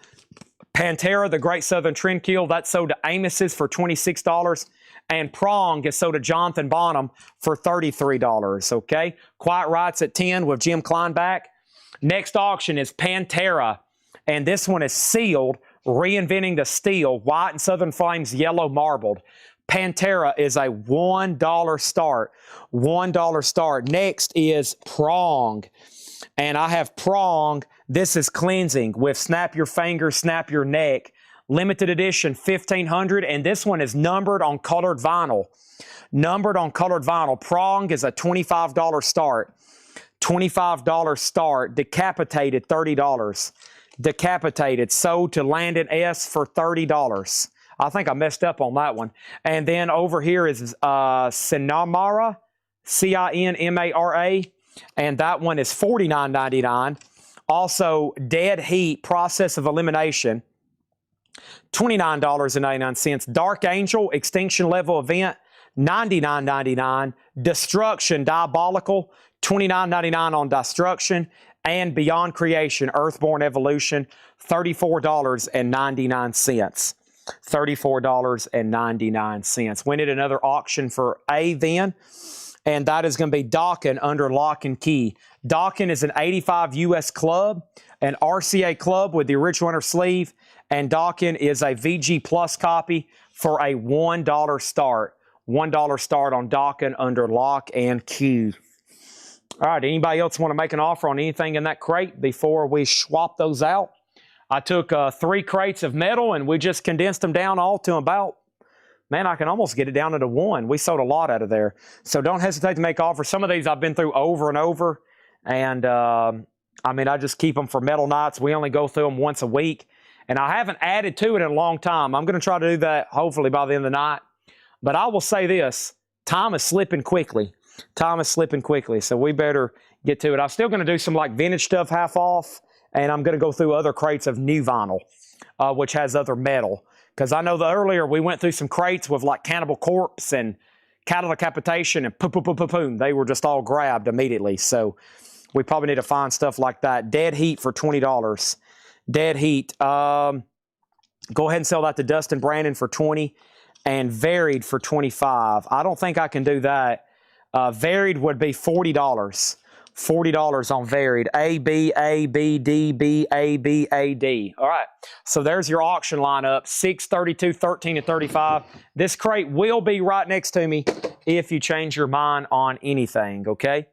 Pantera, the Great Southern Trendkill, that's sold to Amos's for $26. And Prong is sold to Jonathan Bonham for $33. Okay. Quiet Riot's at 10 with Jim Kleinback. Next auction is Pantera, and this one is sealed, reinventing the steel, white and Southern Flames yellow marbled. Pantera is a $1 start. $1 start. Next is Prong, and I have Prong. This is cleansing with Snap Your Fingers, Snap Your Neck. Limited edition, 1,500, and this one is numbered on colored vinyl. Numbered on colored vinyl. Prong is a $25 start. $25 start. Decapitated, $30. Decapitated, sold to Landon S for $30. I think I messed up on that one. And then over here is Cinamara, Cinmara, and that one is $49.99. Also, Dead Heat, Process of Elimination, $29.99. Dark Angel, Extinction Level Event, $99.99. Destruction, Diabolical, $29.99 on Destruction. And Beyond Creation, Earthborn Evolution, $34.99. $34.99. We need another auction for A then, and that is going to be Dokken under lock and key. Dokken is an 85 US club, an RCA club with the original inner sleeve, and Dokken is a VG Plus copy for a $1 start. $1 start on Dokken under lock and key. All right, anybody else want to make an offer on anything in that crate before we swap those out? I took 3 crates of metal and we just condensed them down all to about, man, I can almost get it down to 1. We sold a lot out of there. So don't hesitate to make offers. Some of these I've been through over and over. And I mean, I just keep them for metal nights. We only go through them once a week. And I haven't added to it in a long time. I'm going to try to do that hopefully by the end of the night. But I will say this, time is slipping quickly. Time is slipping quickly, so we better get to it. I'm still going to do some like vintage stuff half off, and I'm going to go through other crates of new vinyl, which has other metal. Because I know that earlier we went through some crates with like Cannibal Corpse and Cattle Decapitation and boom. They were just all grabbed immediately. So we probably need to find stuff like that. Dead Heat for $20. Dead Heat. Go ahead and sell that to Dustin Brandon for $20 and Varied for $25. I don't think I can do that. Varied would be $40. $40 on Varied. A, B, A, B, D, B, A, B, A, D. All right. So there's your auction lineup. 6, 32, 13, and 35. This crate will be right next to me if you change your mind on anything, okay?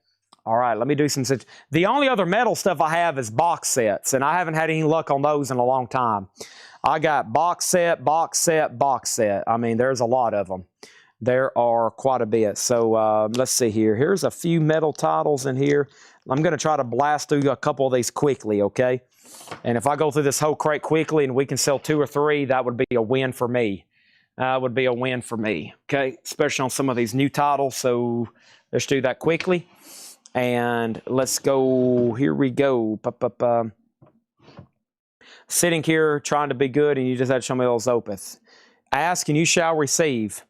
All right, let me do some... The only other metal stuff I have is box sets, and I haven't had any luck on those in a long time. I got box set, box set, box set. I mean, there's a lot of them. There are quite a bit. So let's see here. Here's a few metal titles in here. I'm going to try to blast through a couple of these quickly, okay? And if I go through this whole crate quickly and we can sell 2 or 3, that would be a win for me. Would be a win for me, okay? Especially on some of these new titles. So let's do that quickly. And let's go. Here we go. Sitting here trying to be good, and you just had to show me those opens. Ask and you shall receive.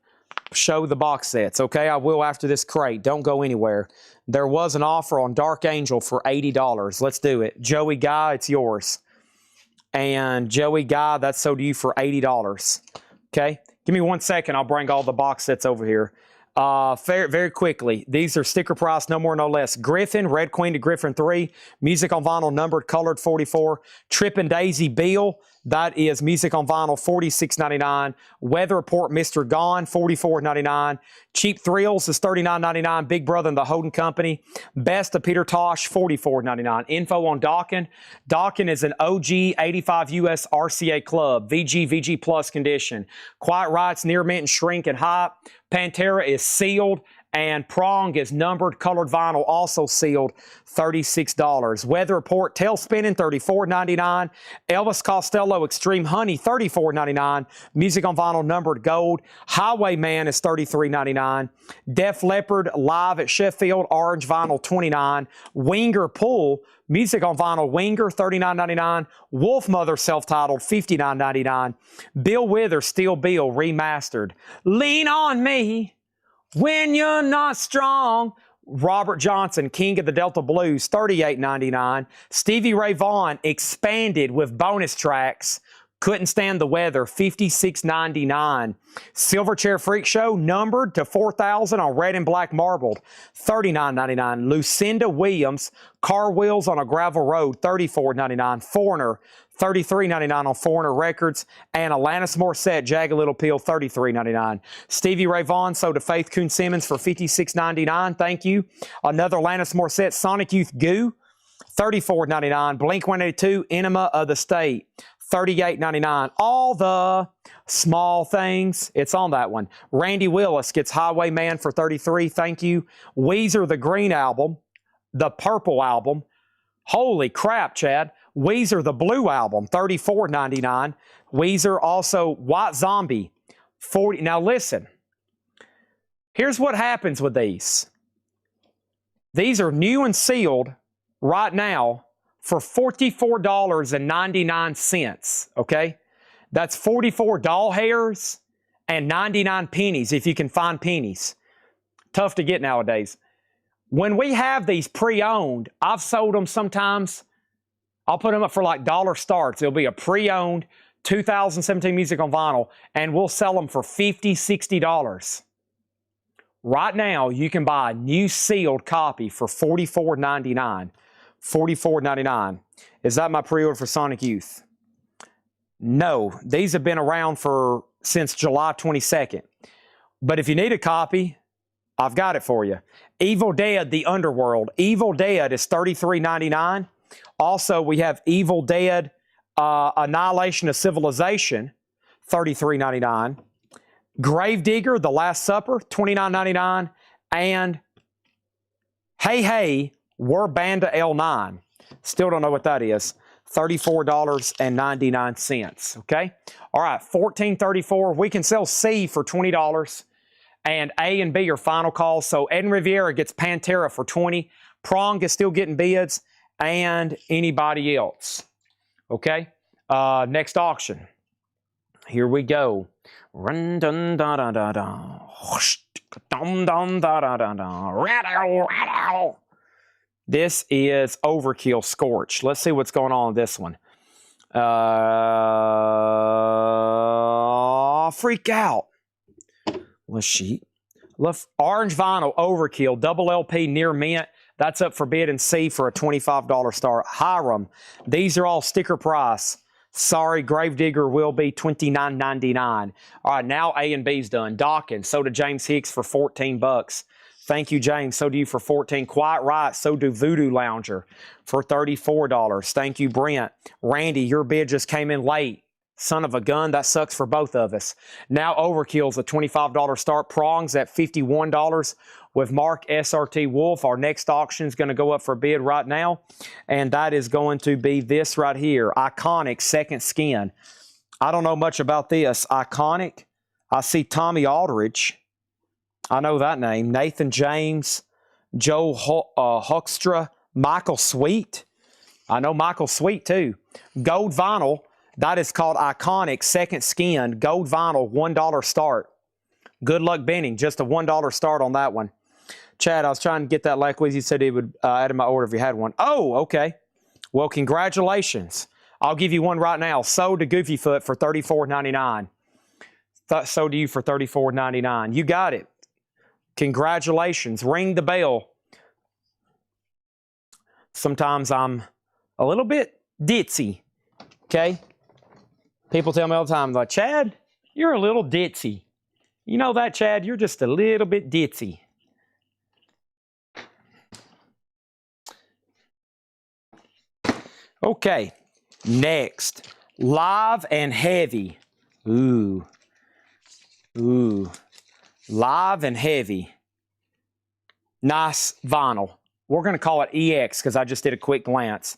Show the box sets, okay? I will after this crate. Don't go anywhere. There was an offer on Dark Angel for $80. Let's do it. Joey Guy, it's yours. And Joey Guy, that's sold to you for $80. Okay? Give me 1 second. I'll bring all the box sets over here. Very quickly. These are sticker price, no more, no less. Griffin, Red Queen to Griffin 3. Music on vinyl, numbered, colored, 44. Trippin' Daisy Bill. That is music on vinyl, $46.99. Weather Report, Mr. Gone, $44.99. Cheap Thrills is $39.99. Big Brother and the Holden Company. Best of Peter Tosh, $44.99. Info on Dawkin. Dawkin is an OG 85 US RCA club, VG Plus condition. Quiet Rights, Near Mint and Shrink and Hype. Pantera is sealed. And Prong is numbered, colored vinyl, also sealed, $36. Weather Report, Tail Spinning, $34.99. Elvis Costello Extreme Honey, $34.99. Music on vinyl, numbered, gold. Highwayman is $33.99. Def Leppard Live at Sheffield, orange vinyl, $29. Winger Pull, music on vinyl, Winger, $39.99. Wolf Mother self-titled, $59.99. Bill Withers, Steel Bill, remastered. Lean on Me when you're not strong. Robert Johnson, King of the Delta Blues, $38.99. Stevie Ray Vaughan, expanded with bonus tracks. Couldn't Stand the Weather, $56.99. Silverchair Freak Show, numbered to 4,000 on red and black marbled, $39.99. Lucinda Williams, Car Wheels on a Gravel Road, $34.99. Foreigner, $33.99 on Foreigner Records. And Alanis Morissette, Jagged Little Pill, $33.99. Stevie Ray Vaughan sold to Faith Coon Simmons for $56.99. Thank you. Another Alanis Morissette, Sonic Youth Goo, $34.99. Blink-182, Enema of the State, $38.99. All the small things, it's on that one. Randy Willis gets Highwayman for $33. Thank you. Weezer, the Green Album, the Purple Album. Holy crap, Chad. Weezer, the Blue Album, $34.99. Weezer, also White Zombie, $40. Now listen, here's what happens with these. These are new and sealed right now for $44.99, okay? That's 44 doll hairs and 99 pennies, if you can find pennies. Tough to get nowadays. When we have these pre-owned, I've sold them sometimes. I'll put them up for like dollar starts. It'll be a pre-owned 2017 music on vinyl, and we'll sell them for $50, $60. Right now, you can buy a new sealed copy for $44.99. $44.99. Is that my pre-order for Sonic Youth? No, these have been around since July 22nd. But if you need a copy, I've got it for you. Evil Dead, The Underworld. Evil Dead is $33.99. Also, we have Evil Dead, Annihilation of Civilization, $33.99. Gravedigger, The Last Supper, $29.99. And Hey Hey, We're Banda L9. Still don't know what that is. $34.99. Okay? All right, $14.34. We can sell C for $20. And A and B are final calls. So Ed and Riviera gets Pantera for $20. Prong is still getting bids. And anybody else. Okay? Next auction. Here we go. Run dun da da da da. Dum dum da da da da. Rattle. This is Overkill Scorch. Let's see what's going on with this one. Freak Out. Let's sheet. Orange Vinyl Overkill, double LP near mint. That's up for bid and C for a $25 star. Hiram. These are all sticker price. Sorry, Gravedigger will be $29.99. All right, now A and B's done. Dawkins, so to James Hicks for $14. Thank you, James. So do you for $14. Quiet Right, so do Voodoo Lounger for $34. Thank you, Brent. Randy, your bid just came in late. Son of a gun, that sucks for both of us. Now Overkill's a $25 start. Prong's at $51 with Mark SRT Wolf. Our next auction is going to go up for bid right now, and that is going to be this right here, Iconic Second Skin. I don't know much about this. Iconic. I see Tommy Aldridge. I know that name. Nathan James, Joe Hoekstra, Michael Sweet. I know Michael Sweet too. Gold vinyl. That is called Iconic Second Skin. Gold vinyl, $1 start. Good luck, Benning. Just a $1 start on that one. Chad, I was trying to get that like Wheezy said he would add in my order if he had one. Oh, okay. Well, congratulations. I'll give you one right now. Sold to Goofyfoot for $34.99. Sold to you for $34.99. You got it. Congratulations. Ring the bell. Sometimes I'm a little bit ditzy. Okay? People tell me all the time, like, Chad, you're a little ditzy. You know that, Chad? You're just a little bit ditzy. Okay, next, live and heavy. Ooh, live and heavy. Nice vinyl. We're going to call it EX because I just did a quick glance.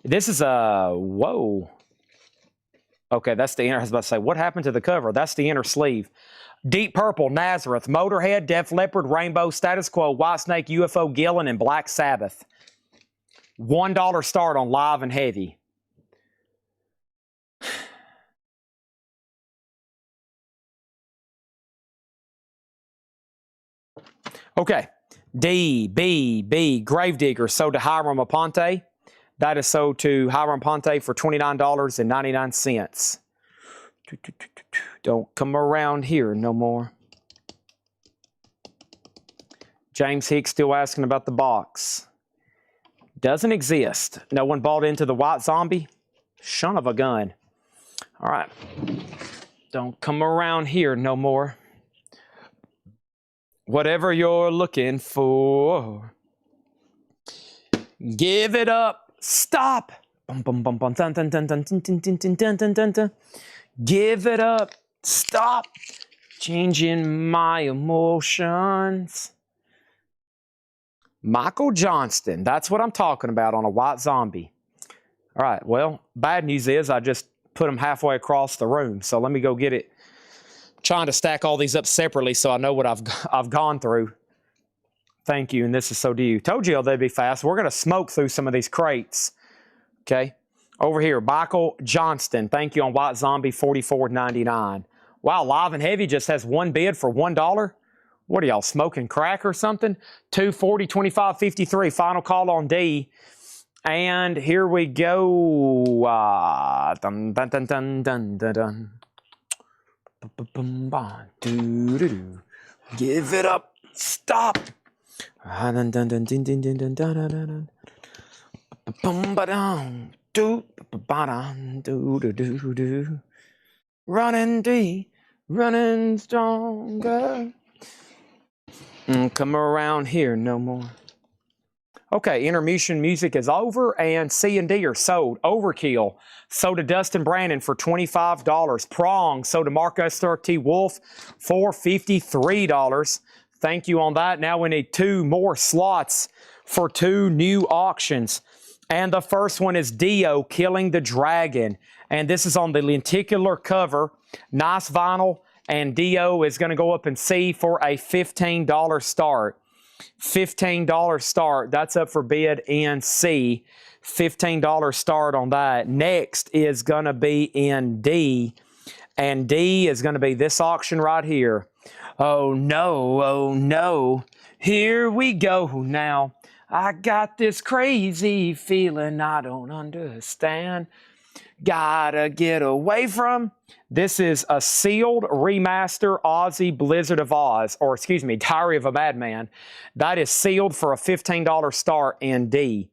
This is a, whoa. Okay, that's the inner. I was about to say, what happened to the cover? That's the inner sleeve. Deep Purple, Nazareth, Motorhead, Def Leppard, Rainbow, Status Quo, Whitesnake, UFO, Gillen, and Black Sabbath. $1 start on live and heavy. Okay, DBB, Gravedigger, sold to Hiram Aponte. That is sold to Hiram Aponte for $29.99. Don't come around here no more. James Hicks still asking about the box. Doesn't exist. No one bought into the White Zombie? Son of a gun. All right. Don't come around here no more. Whatever you're looking for, give it up. Stop. Bum, bum, bum, bum, dun, dun, dun, dun, dun, dun, dun, dun, dun, dun, dun, dun. Give it up. Stop. Changing my emotions. Michael Johnston. That's what I'm talking about on a White Zombie. All right. Well, bad news is I just put them halfway across the room. So let me go get it. Trying to stack all these up separately so I know what I've gone through. Thank you, and this is so do you. Told you they'd be fast. We're going to smoke through some of these crates. Okay. Over here, Michael Johnston. Thank you on White Zombie, $44.99. Wow, Live and Heavy just has one bid for $1. What are y'all, smoking crack or something? 240, 25, 53. Final call on D. And here we go. Dun, dun, dun, dun, dun, dun, dun. Give it up. Stop. Running deep, running stronger. Come around here no more. Okay, intermission music is over, and C&D are sold. Overkill sold to Dustin Brandon for $25. Prong sold to Mark SRT Wolf for $53. Thank you on that. Now we need 2 more slots for 2 new auctions. And the first one is Dio, Killing the Dragon. And this is on the lenticular cover. Nice vinyl. And Dio is going to go up in C for a $15 start. $15 start. That's up for bid in C. $15 start on that. Next is going to be in D. And D is going to be this auction right here. Oh no, oh no. Here we go now. I got this crazy feeling I don't understand. Gotta get away from. This is a sealed remaster Ozzy Blizzard of Oz, or excuse me, Diary of a Madman. That is sealed for a $15 start in D.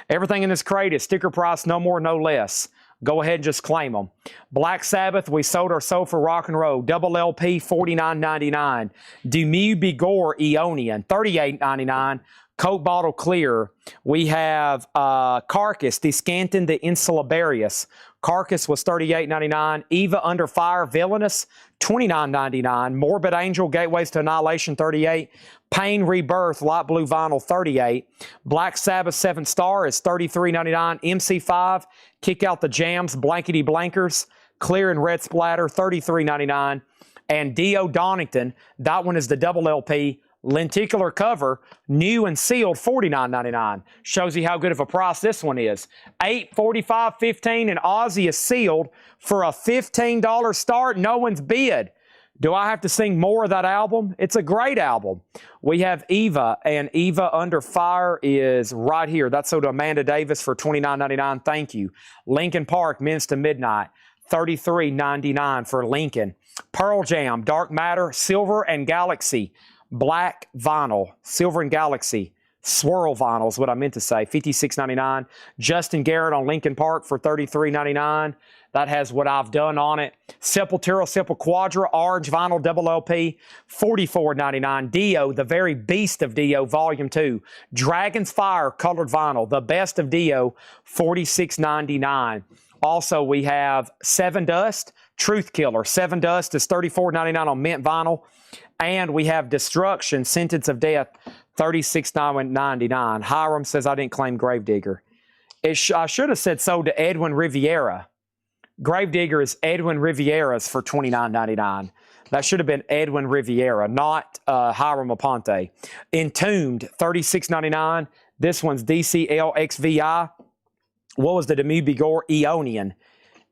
Everything in this crate is sticker price, no more, no less. go ahead and just claim them. Black Sabbath, we sold our soul for rock and roll. Double LP, $49.99. Demue Bigor Eonian, $38.99. Coke bottle clear. We have Carcass, Descantin the Insulabarius. Carcass was $38.99. Eva Under Fire Villainous, $29.99. Morbid Angel Gateways to Annihilation, $38. Pain Rebirth Light Blue Vinyl, $38. Black Sabbath 7 Star is $33.99. MC5 Kick Out the Jams Blankety Blankers Clear and Red Splatter, $33.99. And Dio Donington, that one is the double LP. Lenticular cover, new and sealed, $49.99. Shows you how good of a price this one is. $8, $45, $15, and Ozzy is sealed for a $15 start. No one's bid. Do I have to sing more of that album? It's a great album. We have Eva, and Eva Under Fire is right here. That's sold to Amanda Davis for $29.99. Thank you. Lincoln Park, Men's to Midnight, $33.99 for Lincoln. Pearl Jam, Dark Matter, Silver and Galaxy. Black vinyl, Silver and Galaxy, swirl vinyl is what I meant to say, $56.99. Justin Garrett on Lincoln Park for $33.99. That has What I've Done on it. Sepultura Sepulquadra, orange vinyl, double LP, $44.99. Dio, the very beast of Dio, Volume 2. Dragon's Fire, colored vinyl, the best of Dio, $46.99. Also, we have Seven Dust, Truth Killer. Seven Dust is $34.99 on mint vinyl. And we have Destruction, Sentence of Death, $36.99. Hiram says I didn't claim Gravedigger. I should have said sold to Edwin Riviera. Gravedigger is Edwin Riviera's for $29.99. That should have been Edwin Riviera, not Hiram Aponte. Entombed, $36.99. This one's DCLXVI. What was the Demue Bigor Eonian?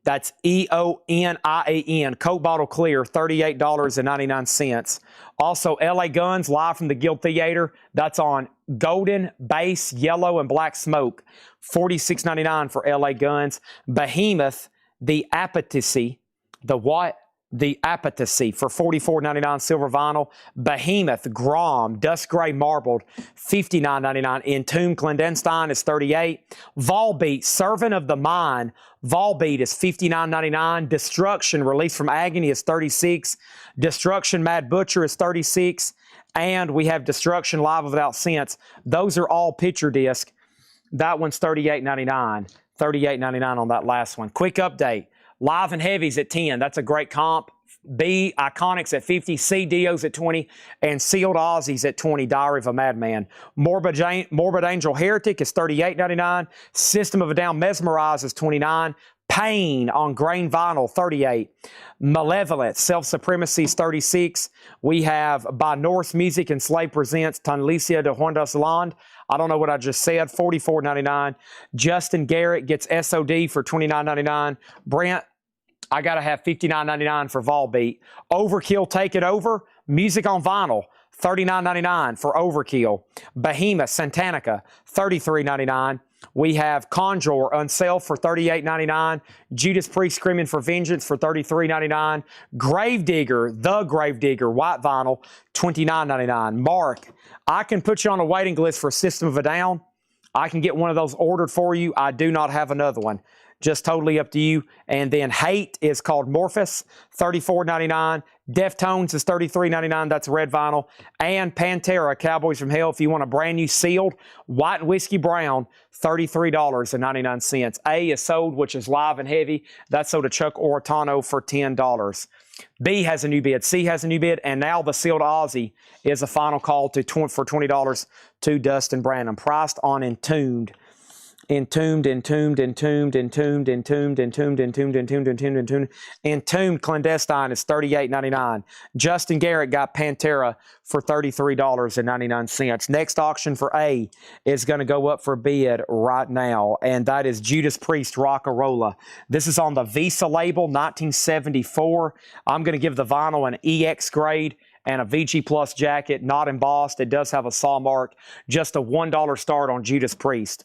That's Eonian. Coke bottle clear, $38.99. Also, LA Guns, live from the Guild Theater. That's on golden, base, yellow, and black smoke. $46.99 for LA Guns. Behemoth, the Apathecy. The what? The Apathecy for $44.99 silver vinyl. Behemoth, Grom, Dust Gray Marbled, $59.99. Entombed Clandestine is $38. Volbeat, Servant of the Mind, Volbeat is $59.99. Destruction, Released from Agony is $36. Destruction, Mad Butcher is $36. And we have Destruction, Live Without Sense. Those are all picture disc. That one's $38.99. $38.99 on that last one. Quick update. Live and Heavy's at 10. That's a great comp. B, Iconics at 50. C, Dio's at 20. And Sealed Ozzy's at 20. Diary of a Madman. Morbid Angel Heretic is $38.99. System of a Down Mesmerize is $29. Pain on grain vinyl, $38. Malevolent, Self-Supremacy is $36. We have By Norse Music and Slave Presents Tanlicia de Hondas Land. I don't know what I just said, $44.99. Justin Garrett gets SOD for $29.99. Brent, I got to have $59.99 for Volbeat. Overkill, Take It Over, music on vinyl, $39.99 for Overkill. Behemoth, Santanica, $33.99. We have Conjure on sale for $38.99. Judas Priest Screaming for Vengeance for $33.99. Gravedigger, The Gravedigger, white vinyl, $29.99. Mark, I can put you on a waiting list for System of a Down. I can get one of those ordered for you. I do not have another one. Just totally up to you. And then Hate is called Morphus, $34.99. Deftones is $33.99. That's red vinyl. And Pantera, Cowboys from Hell, if you want a brand new sealed white and whiskey brown, $33.99. A is sold, which is Live and Heavy. That's sold to Chuck Oratano for $10. B has a new bid. C has a new bid. And now the sealed Ozzy is a final call for $20 to Dustin Branham. Priced on Entombed. Entombed Clandestine is $38.99. Justin Garrett got Pantera for $33.99. Next auction for A is going to go up for bid right now, and that is Judas Priest Rockarola. This is on the Visa label, 1974. I'm going to give the vinyl an EX grade and a VG Plus jacket, not embossed. It does have a saw mark. Just a $1 start on Judas Priest.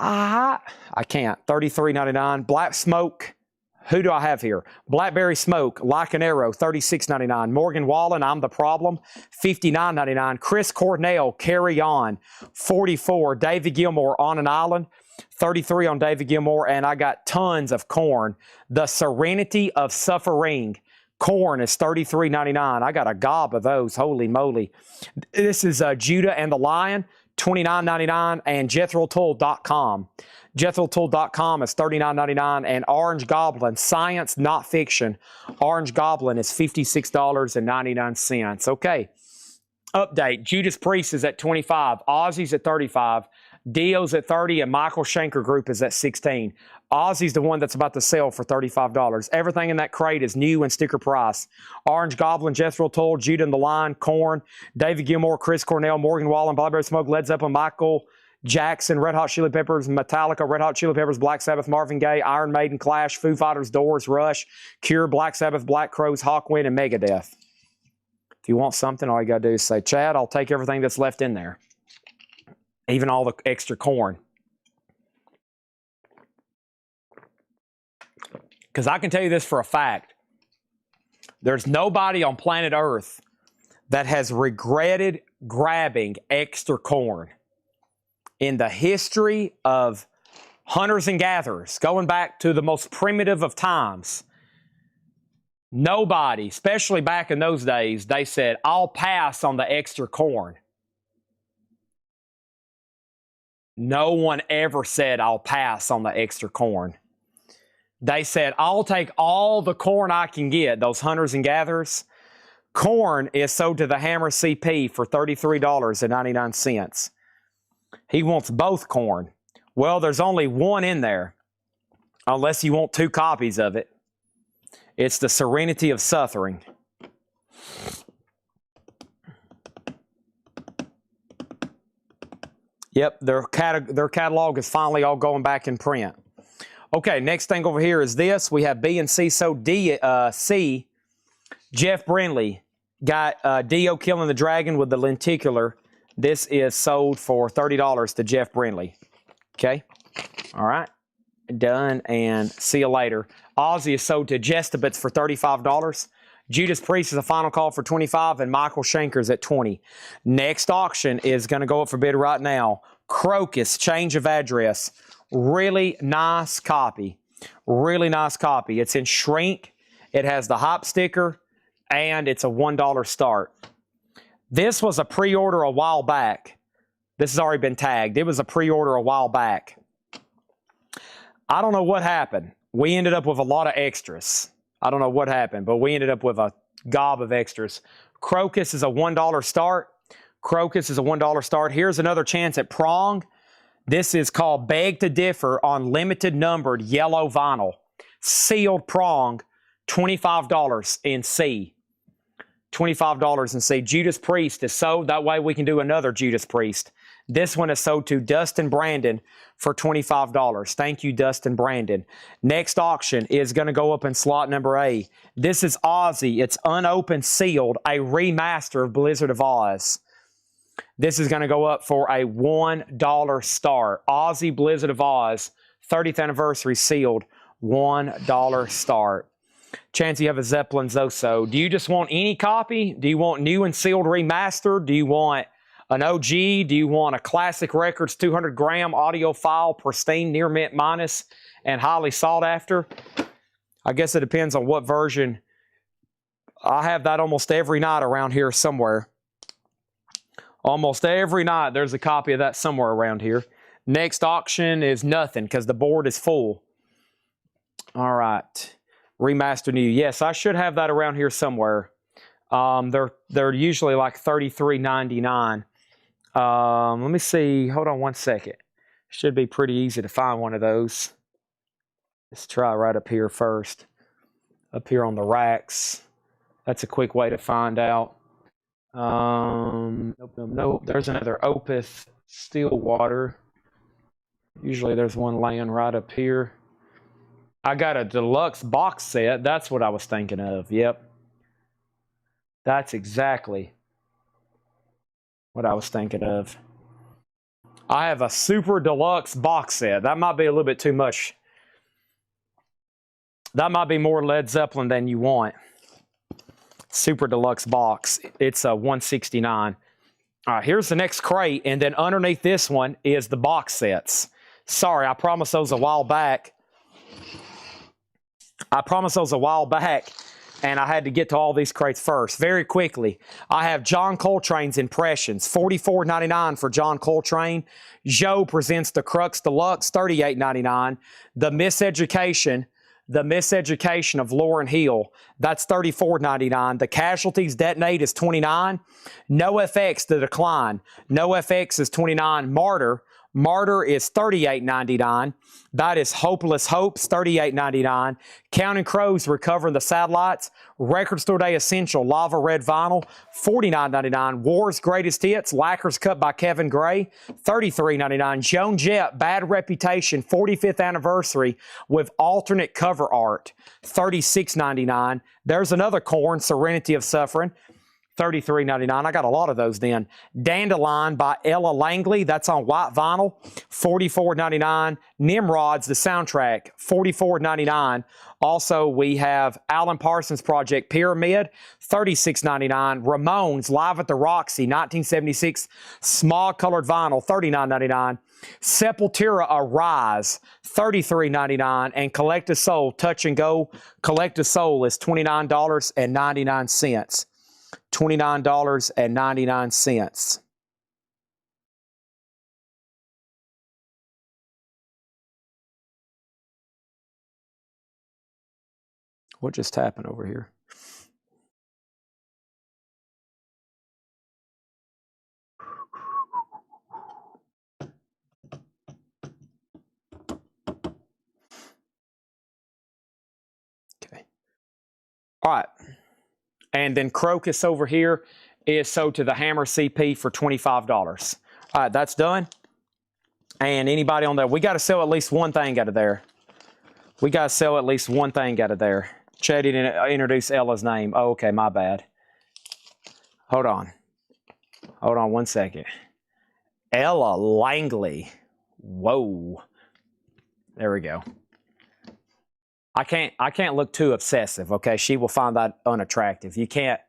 I can't. $33.99. Black Smoke. Who do I have here? Blackberry Smoke, Like an Arrow, $36.99. Morgan Wallen, I'm the Problem, $59.99. Chris Cornell, Carry On, $44. David Gilmour, On an Island, $33 on David Gilmour. And I got tons of Korn. The Serenity of Suffering. Korn is $33.99. I got a gob of those. Holy moly. This is Judah and the Lion, $29.99. And JethroTull.com. JethroTull.com is $39.99, and Orange Goblin, Science Not Fiction, Orange Goblin is $56.99. Okay, update, Judas Priest is at 25, Ozzy's at 35, Dio's at 30, and Michael Schenker Group is at 16. Ozzy's the one that's about to sell for $35. Everything in that crate is new and sticker price. Orange Goblin, Jethro Tull, Judah and the Lion, Korn, David Gilmour, Chris Cornell, Morgan Wallen, Blackberry Smoke, Led Zeppelin, Michael Jackson, Red Hot Chili Peppers, Metallica, Red Hot Chili Peppers, Black Sabbath, Marvin Gaye, Iron Maiden, Clash, Foo Fighters, Doors, Rush, Cure, Black Sabbath, Black Crowes, Hawkwind, and Megadeth. If you want something, all you got to do is say, Chad, I'll take everything that's left in there. Even all the extra corn. Because I can tell you this for a fact. There's nobody on planet Earth that has regretted grabbing extra corn. In the history of hunters and gatherers, going back to the most primitive of times, nobody, especially back in those days, they said, I'll pass on the extra corn. No one ever said, I'll pass on the extra corn. They said, I'll take all the corn I can get, those hunters and gatherers. Corn is sold to the Hammer CP for $33.99. He wants both corn. Well, there's only one in there, unless you want 2 copies of it. It's the Serenity of Suffering. Yep, their catalog is finally all going back in print. Okay, next thing over here is this. We have B and C. So C, Jeff Brindley got Dio Killing the Dragon with the lenticular. This is sold for $30 to Jeff Brindley. Okay? All right. Done, and see you later. Ozzy is sold to Jestabits for $35. Judas Priest is a final call for $25, and Michael Schenker's at $20. Next auction is going to go up for bid right now. Crocus, Change of Address. Really nice copy. Really nice copy. It's in shrink. It has the hop sticker, and it's a $1 start. This was a pre-order a while back. This has already been tagged. It was a pre-order a while back. I don't know what happened. We ended up with a lot of extras. I don't know what happened, but we ended up with a gob of extras. Crocus is a $1 start. Crocus is a $1 start. Here's another chance at Prong. This is called Beg to Differ on limited numbered yellow vinyl. Sealed Prong, $25 in C. $25 in C. Judas Priest is sold. That way we can do another Judas Priest. This one is sold to Dustin Brandon for $25. Thank you, Dustin Brandon. Next auction is going to go up in slot number A. This is Ozzy. It's unopened, sealed, a remaster of Blizzard of Oz. This is going to go up for a $1 start. Ozzy Blizzard of Oz, 30th anniversary sealed, $1 start. Chance you have a Zeppelin Zoso. Do you just want any copy? Do you want new and sealed remastered? Do you want an OG? Do you want a Classic Records 200 gram audio file, pristine, near mint minus, and highly sought after? I guess it depends on what version. I have that almost every night around here somewhere. Almost every night there's a copy of that somewhere around here. Next auction is nothing because the board is full. All right. Remaster new. Yes, I should have that around here somewhere. They're usually like $33.99. Let me see. Hold on one second. Should be pretty easy to find one of those. Let's try right up here first. Up here on the racks. That's a quick way to find out. Nope. There's another Opeth Stillwater. Usually there's one laying right up here. I got a deluxe box set. That's what I was thinking of. Yep. That's exactly what I was thinking of. I have a super deluxe box set. That might be a little bit too much. That might be more Led Zeppelin than you want. Super deluxe box. It's a 169. All right, here's the next crate, and then underneath this one is the box sets. Sorry, I promised those a while back. And I had to get to all these crates first. Very quickly, I have John Coltrane's Impressions, $44.99 for John Coltrane. Joe presents the Crux Deluxe, $38.99. The Miseducation of Lauryn Hill, that's $34.99. The Casualties Detonate is $29. NoFX, The Decline, NoFX is $29. Martyr is $38.99. That is Hopeless Hopes, $38.99. Counting Crows, Recovering the Satellites. Record Store Day Essential, Lava Red Vinyl, $49.99. War's Greatest Hits, Lacquers Cut by Kevin Gray, $33.99. Joan Jett, Bad Reputation, 45th Anniversary with alternate cover art, $36.99. There's another Korn, Serenity of Suffering, $33.99. I got a lot of those then. Dandelion by Ella Langley. That's on white vinyl. $44.99. Nimrods, the soundtrack. $44.99. Also, we have Alan Parsons Project Pyramid. $36.99. Ramones Live at the Roxy. 1976. Small colored vinyl. $39.99. Sepultura Arise. $33.99. And Collective Soul Touch and Go. Collective Soul is $29.99. $29.99. What just happened over here? Okay. All right. And then Crocus over here is sold to the Hammer CP for $25. All right, that's done. And anybody on there, we got to sell at least one thing out of there. Chad didn't introduce Ella's name. Oh, okay, my bad. Hold on 1 second. Ella Langley. Whoa. There we go. I can't look too obsessive, okay? She will find that unattractive. You can't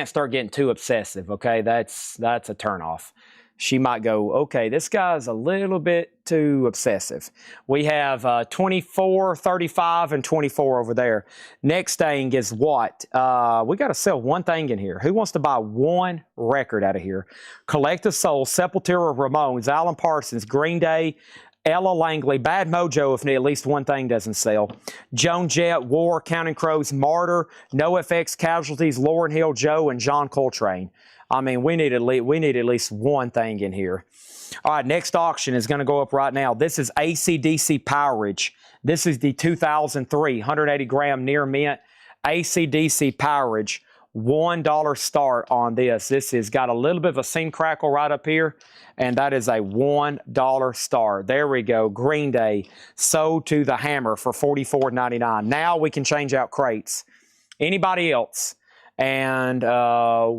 start getting too obsessive, okay? That's a turnoff. She might go, okay, this guy's a little bit too obsessive. We have 24, 35, and 24 over there. Next thing is what? We got to sell one thing in here. Who wants to buy one record out of here? Collective Soul, Sepultura, Ramones, Alan Parsons, Green Day, Ella Langley, Bad Mojo if at least one thing doesn't sell. Joan Jett, War, Counting Crows, Martyr, NoFX, Casualties, Lauryn Hill, Joe, and John Coltrane. I mean, we need at least one thing in here. All right, next auction is going to go up right now. This is AC/DC Powerage. This is the 2003 180-gram near mint AC/DC Powerage. $1 start on this. This has got a little bit of a seam crackle right up here, and that is a $1 start. There we go. Green Day sold to the Hammer for $44.99. Now we can change out crates. Anybody else? And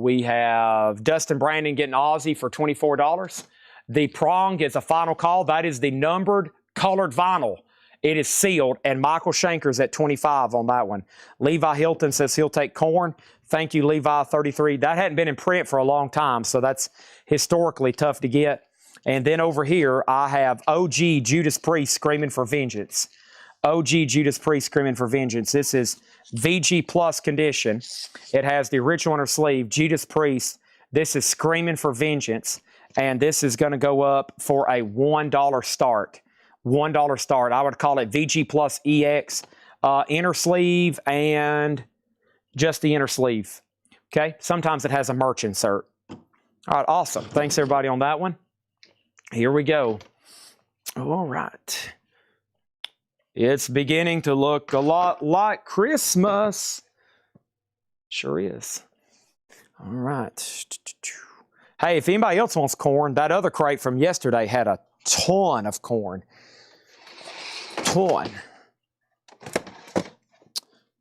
we have Dustin Brandon getting Aussie for $24. The Prong is a final call. That is the numbered colored vinyl. It is sealed, and Michael Shanker's at $25 on that one. Levi Hilton says he'll take Korn. Thank you, Levi, $33. That hadn't been in print for a long time, so that's historically tough to get. And then over here, I have OG Judas Priest Screaming for Vengeance. OG Judas Priest Screaming for Vengeance. This is VG Plus condition. It has the original on her sleeve, Judas Priest. This is Screaming for Vengeance, and this is going to go up for a $1 start. $1 start. I would call it VG Plus EX. Inner sleeve and just the inner sleeve. Okay? Sometimes it has a merch insert. All right, awesome. Thanks, everybody, on that one. Here we go. All right. It's beginning to look a lot like Christmas. Sure is. All right. Hey, if anybody else wants corn, that other crate from yesterday had a ton of corn. Ton.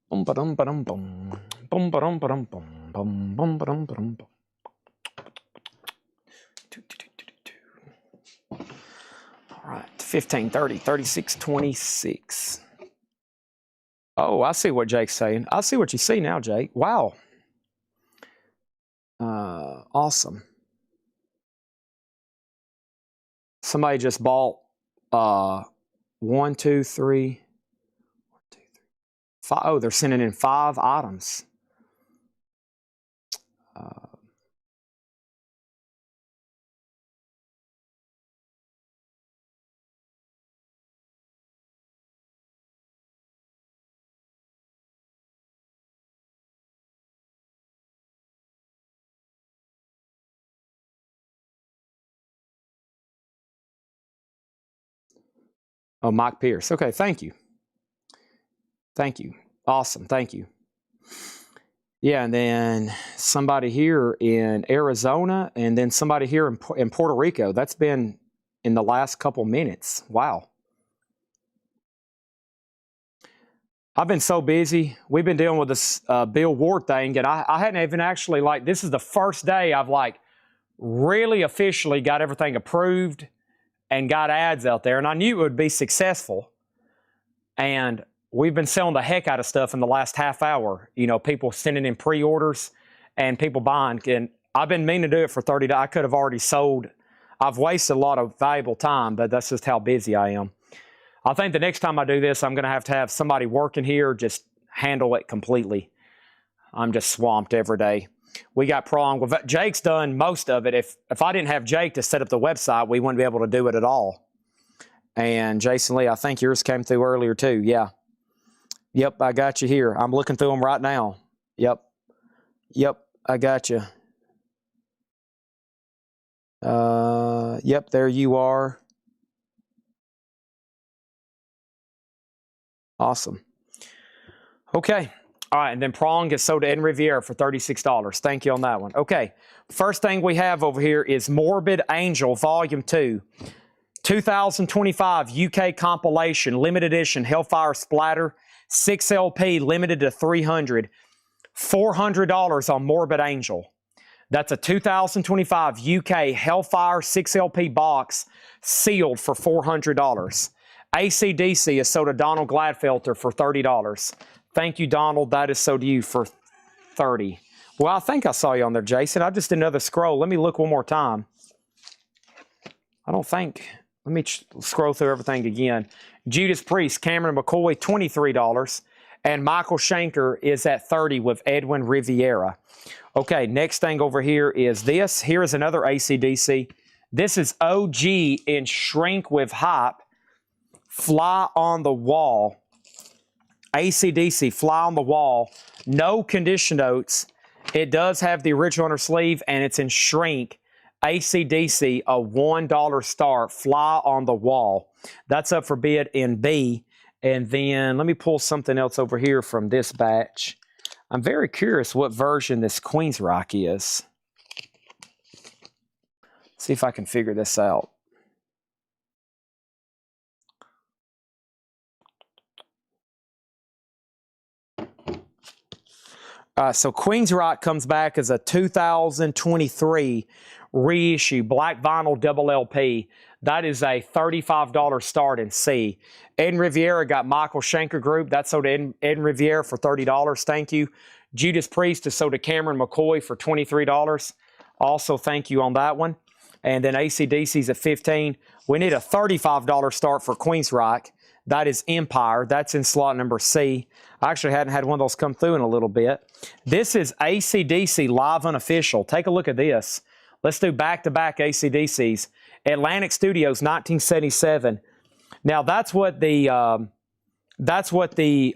Bum ba-dum ba-dum bum. Bum ba-dum ba-dum bum. Bum bum ba-dum ba-dum bum. All right, 15, 30, 36, 26. Oh, I see what Jake's saying. I see what you see now, Jake. Wow. Awesome. Somebody just bought 1, 2, 3, 5. Oh, they're sending in 5 items. Oh, Mike Pierce. Okay, thank you. Thank you. Awesome. Thank you. Yeah, and then somebody here in Arizona, and then somebody here in Puerto Rico. That's been in the last couple minutes. Wow. I've been so busy. We've been dealing with this Bill Ward thing, and I hadn't even actually, like, this is the first day I've, like, really officially got everything approved and got ads out there, and I knew it would be successful. And we've been selling the heck out of stuff in the last half hour. You know, people sending in pre-orders and people buying. And I've been meaning to do it for 30 days. I could have already sold. I've wasted a lot of valuable time, but that's just how busy I am. I think the next time I do this, I'm going to have somebody working here just handle it completely. I'm just swamped every day. We got Prong. Well, Jake's done most of it. If I didn't have Jake to set up the website, we wouldn't be able to do it at all. And Jason Lee, I think yours came through earlier too. Yeah. Yep, I got you here. I'm looking through them right now. Yep. Yep, I got you. Yep, there you are. Awesome. Okay. All right, and then Prong gets sold to Ed Riviera for $36. Thank you on that one. Okay, first thing we have over here is Morbid Angel Volume 2. 2025 UK compilation, limited edition, Hellfire Splatter, 6 LP, limited to 300. $400 on Morbid Angel. That's a 2025 UK Hellfire 6 LP box, sealed for $400. AC/DC is sold to Donald Gladfelter for $30. Thank you, Donald. That is sold to you for $30. Well, I think I saw you on there, Jason. I just did another scroll. Let me look one more time. I don't think. Let me scroll through everything again. Judas Priest, Cameron McCoy, $23. And Michael Schenker is at $30 with Edwin Riviera. Okay, next thing over here is this. Here is another AC/DC. This is OG in Shrink with Hype. Fly on the Wall. AC/DC, Fly on the Wall. No condition notes. It does have the original inner sleeve, and it's in Shrink. AC/DC, a $1 start. Fly on the Wall. That's up for bid in B. And then let me pull something else over here from this batch. I'm very curious what version this Queen's Rock is. See if I can figure this out. So Queen's Rock comes back as a 2023 reissue, black vinyl double LP. That is a $35 start in C. Ed Riviera got Michael Schenker Group. That's sold to Ed Riviera for $30. Thank you. Judas Priest is sold to Cameron McCoy for $23. Also, thank you on that one. And then AC/DC's at $15. We need a $35 start for Queen's Rock. That is Empire. That's in slot number C. I actually hadn't had one of those come through in a little bit. This is AC/DC Live Unofficial. Take a look at this. Let's do back-to-back AC/DCs. Atlantic Studios, 1977. Now that's what the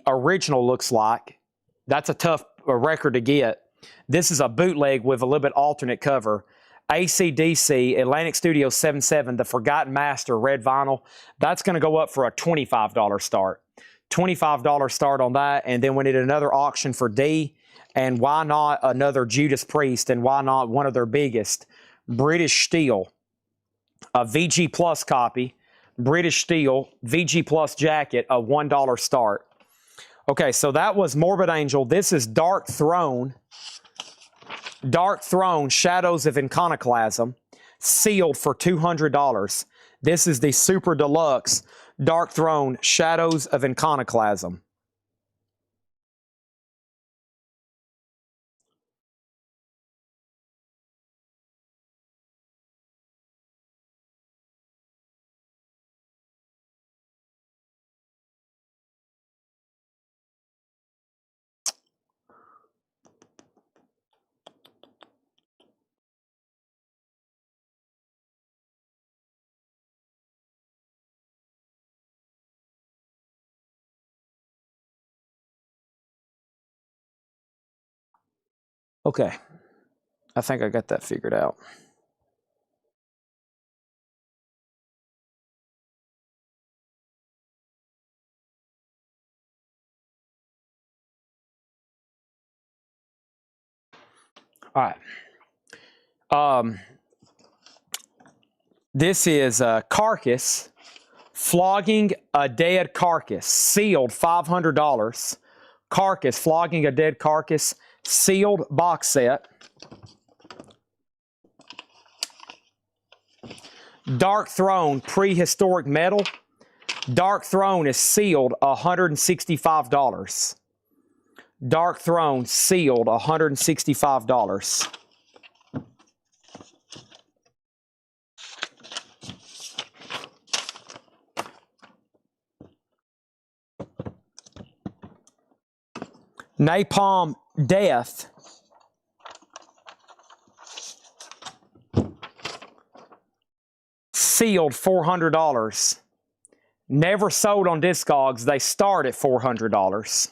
original looks like. That's a tough record to get. This is a bootleg with a little bit alternate cover. AC/DC, Atlantic Studios 77, The Forgotten Master, red vinyl. That's going to go up for a $25 start. $25 start on that, and then we need another auction for D, and why not another Judas Priest, and why not one of their biggest, British Steel, a VG Plus copy, British Steel, VG Plus jacket, a $1 start. Okay, so that was Morbid Angel. This is Dark Throne. Dark Throne, Shadows of Iconoclasm, sealed for $200. This is the Super Deluxe Dark Throne Shadows of Iconoclasm. Okay, I think I got that figured out. All right. This is Carcass, Flogging a Dead Carcass, sealed $500. Carcass, Flogging a Dead Carcass, sealed box set. Dark Throne, prehistoric metal. Dark Throne is sealed $165. Dark Throne sealed $165. Napalm Death. Sealed $400. Never sold on Discogs. They start at $400.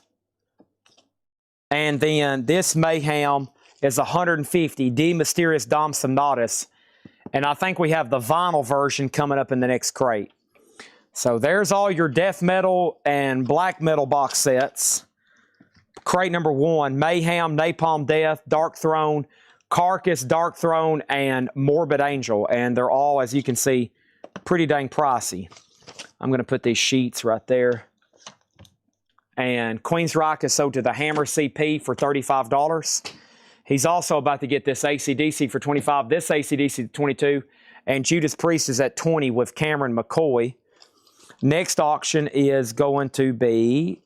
And then this Mayhem is $150. D Mysterious Dom Somnatus. And I think we have the vinyl version coming up in the next crate. So there's all your death metal and black metal box sets. Crate number 1, Mayhem, Napalm Death, Dark Throne, Carcass, Dark Throne, and Morbid Angel. And they're all, as you can see, pretty dang pricey. I'm going to put these sheets right there. And Queensryche is sold to the Hammer CP for $35. He's also about to get this AC/DC for $25, this AC/DC $22, and Judas Priest is at $20 with Cameron McCoy. Next auction is going to be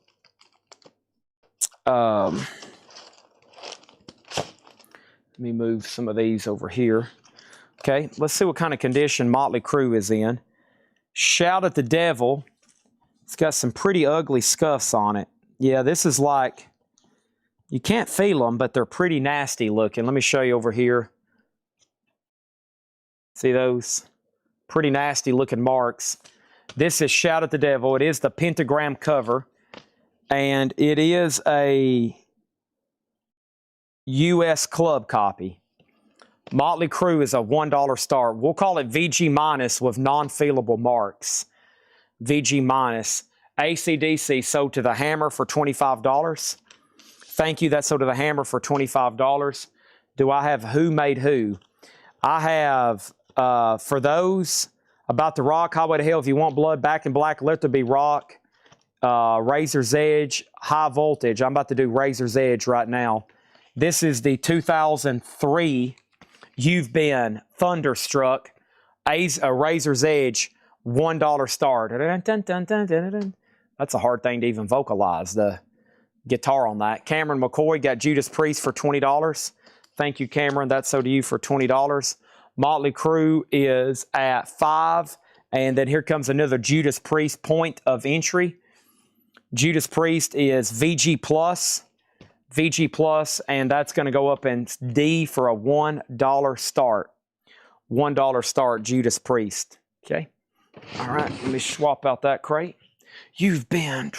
let me move some of these over here. Okay, let's see what kind of condition Motley Crue is in. Shout at the Devil. It's got some pretty ugly scuffs on it. Yeah, this is like, you can't feel them, but they're pretty nasty looking. Let me show you over here. See those? Pretty nasty looking marks. This is Shout at the Devil. It is the pentagram cover. And it is a U.S. club copy. Motley Crue is a $1 start. We'll call it VG minus with non-feelable marks. VG minus. AC/DC sold to the Hammer for $25. Thank you. That's sold to the Hammer for $25. Do I have Who Made Who? I have, for those, About the Rock, Highway to Hell, If You Want Blood, Back in Black, Let There Be Rock, Razor's Edge, High Voltage. I'm about to do Razor's Edge right now. This is the 2003 You've Been Thunderstruck, a Razor's Edge, $1 start. That's a hard thing to even vocalize, the guitar on that. Cameron McCoy got Judas Priest for $20. Thank you, Cameron. That's so to you for $20. Motley Crue is at $5. And then here comes another Judas Priest point of entry. Judas Priest is VG Plus, and that's going to go up in D for a $1 start. $1 start, Judas Priest. Okay. All right, let me swap out that crate. You've been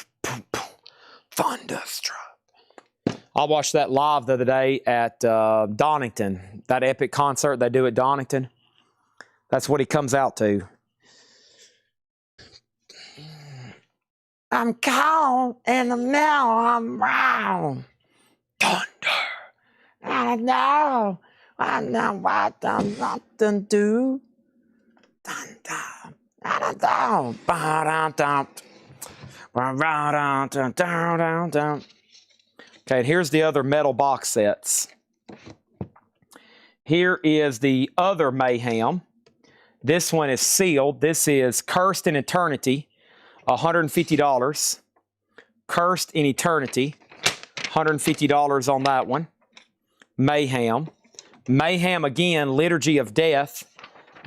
thunderstruck. I watched that live the other day at Donington, that epic concert they do at Donington. That's what he comes out to. I'm cold and now I'm round. Thunder. I don't know. I know what I'm not to do. Thunder. I don't know. Okay, here's the other metal box sets. Here is the other Mayhem. This one is sealed. This is Cursed in Eternity, $150. Cursed in Eternity, $150 on that one. Mayhem. Mayhem again, Liturgy of Death.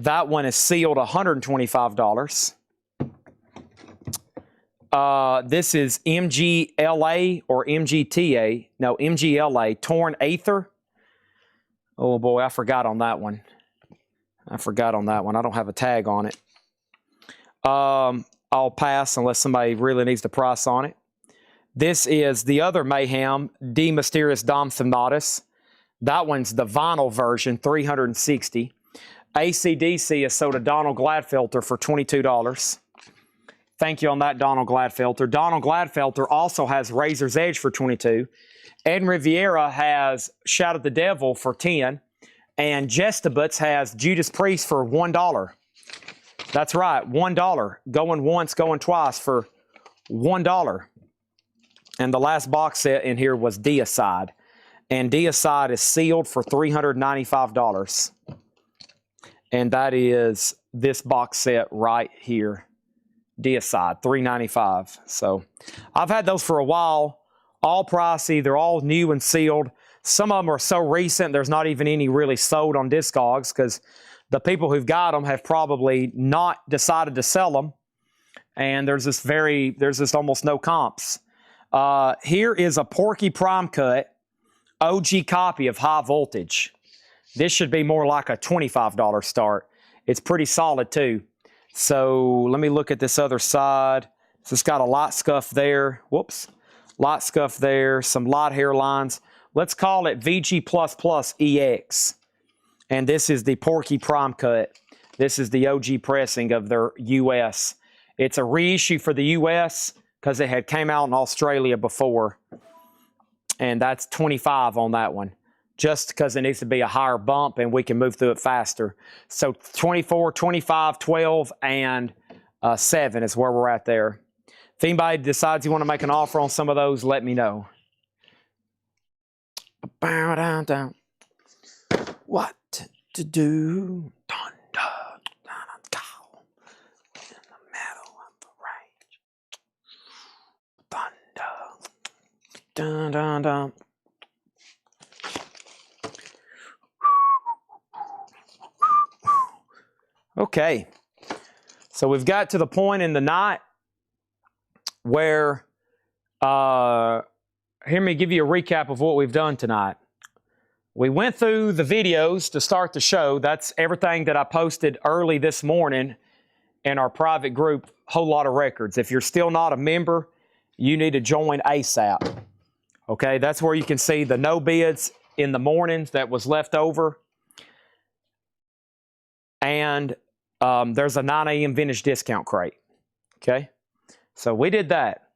That one is sealed, $125. This is MGLA or MGTA. No, MGLA, Torn Aether. Oh boy, I forgot on that one. I don't have a tag on it. I'll pass unless somebody really needs the price on it. This is the other Mayhem, De Mysteriis Damnatus. That one's the vinyl version, $360. AC/DC has sold a Donald Gladfelter for $22. Thank you on that, Donald Gladfelter. Donald Gladfelter also has Razor's Edge for $22. Ed Riviera has Shout at the Devil for $10. And Jestabutz has Judas Priest for $1. That's right, $1. Going once, going twice for $1. And the last box set in here was Deicide. And Deicide is sealed for $395. And that is this box set right here. Deicide, $395. So I've had those for a while. All pricey. They're all new and sealed. Some of them are so recent, there's not even any really sold on Discogs because the people who've got them have probably not decided to sell them. And there's just almost no comps. Here is a Porky Prime Cut OG copy of High Voltage. This should be more like a $25 start. It's pretty solid too. So let me look at this other side. So it's got a light scuff there. Whoops. Light scuff there. Some light hairlines. Let's call it VG++ EX. And this is the Porky Prime Cut. This is the OG pressing of their US. It's a reissue for the US because it had came out in Australia before. And that's $25 on that one. Just because it needs to be a higher bump and we can move through it faster. So 24, 25, 12, and 7 is where we're at there. If anybody decides you want to make an offer on some of those, let me know. Bow down, down. What to do? Thunder, go in the middle of the range. Thunder, dun dun dun. Okay, so we've got to the point in the night where, hear me give you a recap of what we've done tonight. We went through the videos to start the show. That's everything that I posted early this morning in our private group, Whole Lot of Records. If you're still not a member, you need to join ASAP. Okay, that's where you can see the no bids in the mornings that was left over. And there's a 9 a.m. vintage discount crate. Okay, so we did that.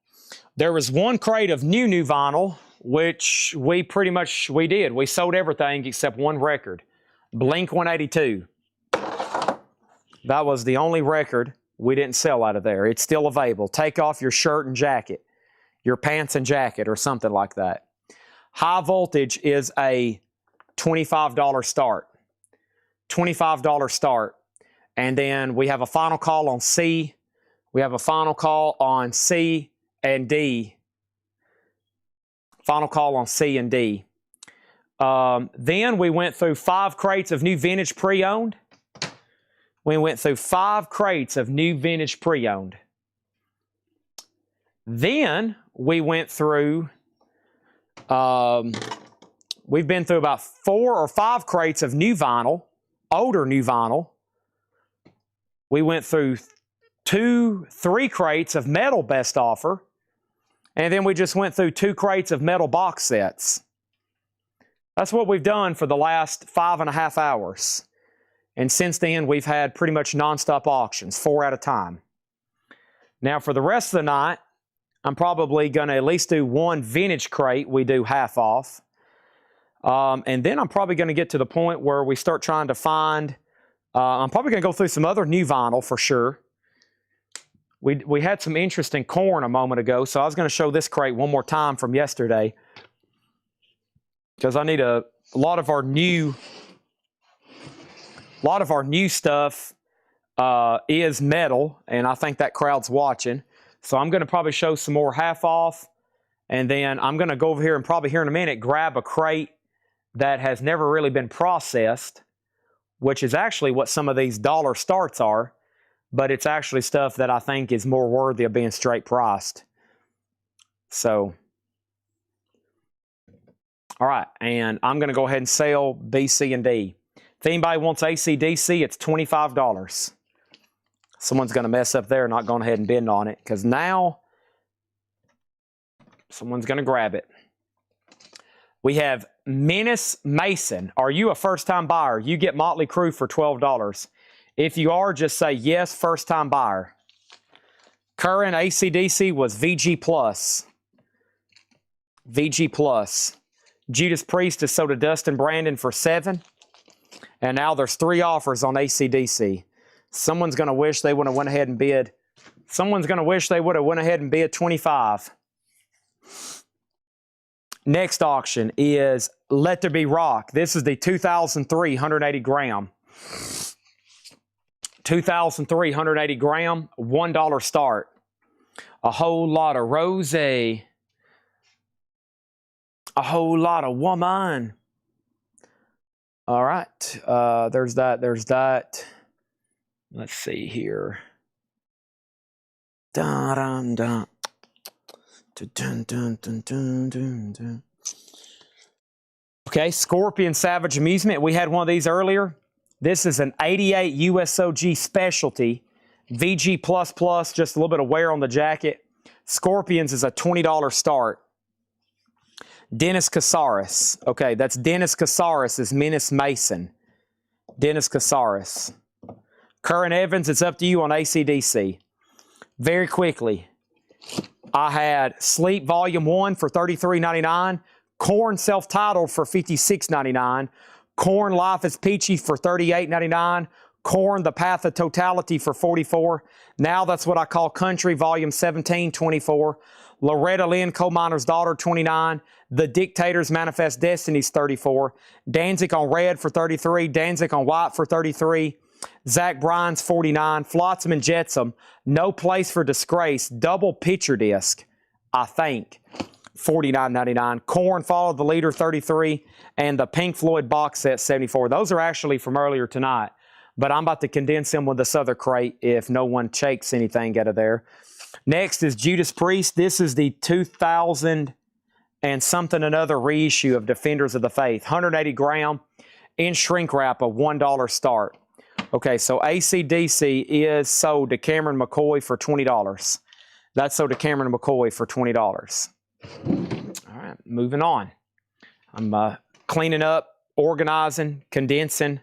There was one crate of new vinyl, which we did. We sold everything except one record, Blink-182. That was the only record we didn't sell out of there. It's still available. Take off your shirt and jacket, your pants and jacket, or something like that. High Voltage is a $25 start. $25 start. And then we have a final call on C. We have a final call on C and D. Final call on C and D. Then we went through 5 crates of new vintage pre-owned. We went through 5 crates of new vintage pre-owned. Then we went through, we've been through about 4 or 5 crates of new vinyl, older new vinyl. We went through 2, 3 crates of metal best offer. And then we just went through 2 crates of metal box sets. That's what we've done for the last 5.5 hours. And since then, we've had pretty much nonstop auctions, 4 at a time. Now, for the rest of the night, I'm probably going to at least do 1 vintage crate we do half off. And then I'm probably going to get to the point where we start trying to find, I'm probably going to go through some other new vinyl for sure. We had some interest in corn a moment ago, so I was going to show this crate one more time from yesterday. Because I need a lot of our new stuff is metal, and I think that crowd's watching. So I'm going to probably show some more half off, and then I'm going to go over here and probably here in a minute grab a crate that has never really been processed, which is actually what some of these dollar starts are, but it's actually stuff that I think is more worthy of being straight priced. So, all right, and I'm going to go ahead and sell B, C, and D. If anybody wants AC/DC, it's $25. Someone's going to mess up there, not going ahead and bid on it, because now someone's going to grab it. We have Menace Mason. Are you a first-time buyer? You get Motley Crue for $12. If you are, just say yes, first-time buyer. Current AC/DC was VG Plus. VG Plus. Judas Priest is sold to Dustin Brandon for $7. And now there's 3 offers on AC/DC. Someone's going to wish they would have went ahead and bid. Someone's going to wish they would have went ahead and bid 25. Next auction is Let There Be Rock. This is the 2003 180 gram. 2003 180 gram, $1 start. A whole lot of rose. A whole lot of woman. All right. There's that. There's that. Let's see here. Dun, dun, dun. Dun, dun, dun, dun, dun, dun. Okay, Scorpion Savage Amusement. We had one of these earlier. This is an 88 USOG specialty. VG++, just a little bit of wear on the jacket. Scorpions is a $20 start. Dennis Casares. Okay, that's Dennis Casares is Menace Mason. Dennis Casares. Curran Evans, it's up to you on AC/DC. Very quickly, I had Sleep Volume 1 for $33.99. Korn Self-Titled for $56.99. Korn Life is Peachy for $38.99. Korn The Path of Totality for $44. Now that's what I call Country Volume 17, $24. Loretta Lynn, Coal Miner's Daughter, $29. The Dictator's Manifest Destinies, $34. Danzig on Red for $33. Danzig on White for $33. Zach Bryan's $49. Flotsam and Jetsam, No Place for Disgrace, double picture disc, I think, $49.99. Korn Follow the Leader, $33. And the Pink Floyd box set, $74. Those are actually from earlier tonight, but I'm about to condense them with this other crate if no one shakes anything out of there. Next is Judas Priest. This is the 2000 and something another reissue of Defenders of the Faith. 180 gram in shrink wrap, a $1 start. Okay, so AC/DC is sold to Cameron McCoy for $20. That's sold to Cameron McCoy for $20. All right, moving on. I'm cleaning up, organizing, condensing,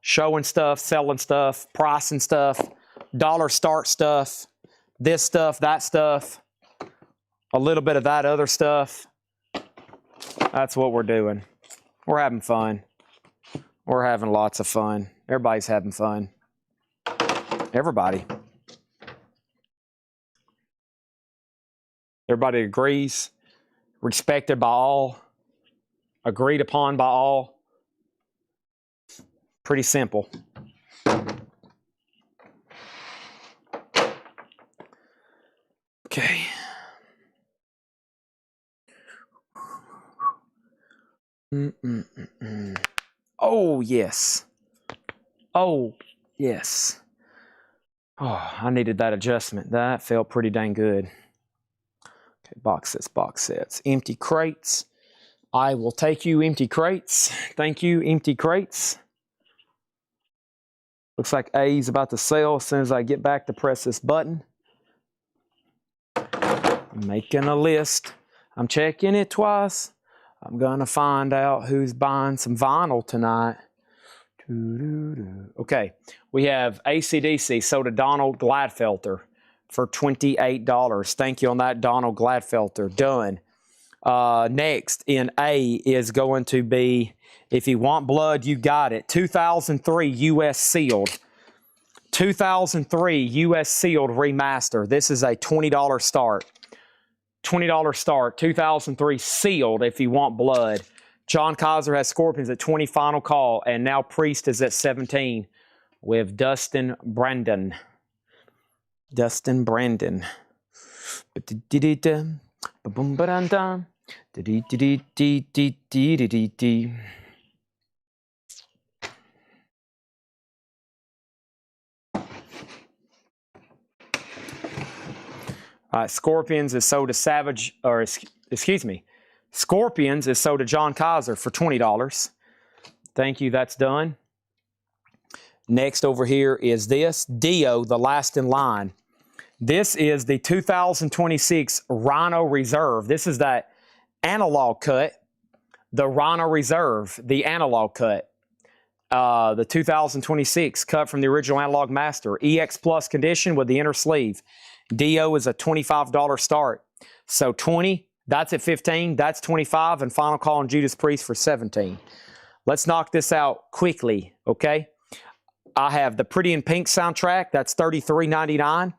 showing stuff, selling stuff, pricing stuff, dollar start stuff, this stuff, that stuff, a little bit of that other stuff. That's what we're doing. We're having fun. We're having lots of fun. Everybody's having fun. Everybody. Everybody agrees, respected by all, agreed upon by all. Pretty simple. Okay. Oh, yes. Oh, yes. Oh, I needed that adjustment. That felt pretty dang good. Okay, box sets, box sets. Empty crates. I will take you, empty crates. Thank you, empty crates. Looks like A's about to sell as soon as I get back to press this button. I'm making a list. I'm checking it twice. I'm going to find out who's buying some vinyl tonight. Okay, we have AC/DC sold to Donald Gladfelter for $28. Thank you on that, Donald Gladfelter. Done. Next in A is going to be, if you want blood, you got it. 2003 U.S. sealed. 2003 U.S. sealed remaster. This is a $20 start. $20 start. 2003 sealed if you want blood. John Kaiser has Scorpions at 20, final call, and now Priest is at 17. with Dustin Brandon. Dustin Brandon. All right, Scorpions is sold to Savage, or excuse me, Scorpions is sold to John Kaiser for $20. Thank you, that's done. Next over here is this, Dio, the last in line. This is the 2026 Rhino Reserve. This is that analog cut, the Rhino Reserve, the analog cut. The 2026 cut from the original Analog Master. EX Plus condition with the inner sleeve. Dio is a $25 start. So 20, that's at 15, that's 25, and final call on Judas Priest for 17. Let's knock this out quickly, okay? I have the Pretty in Pink soundtrack, that's $33.99.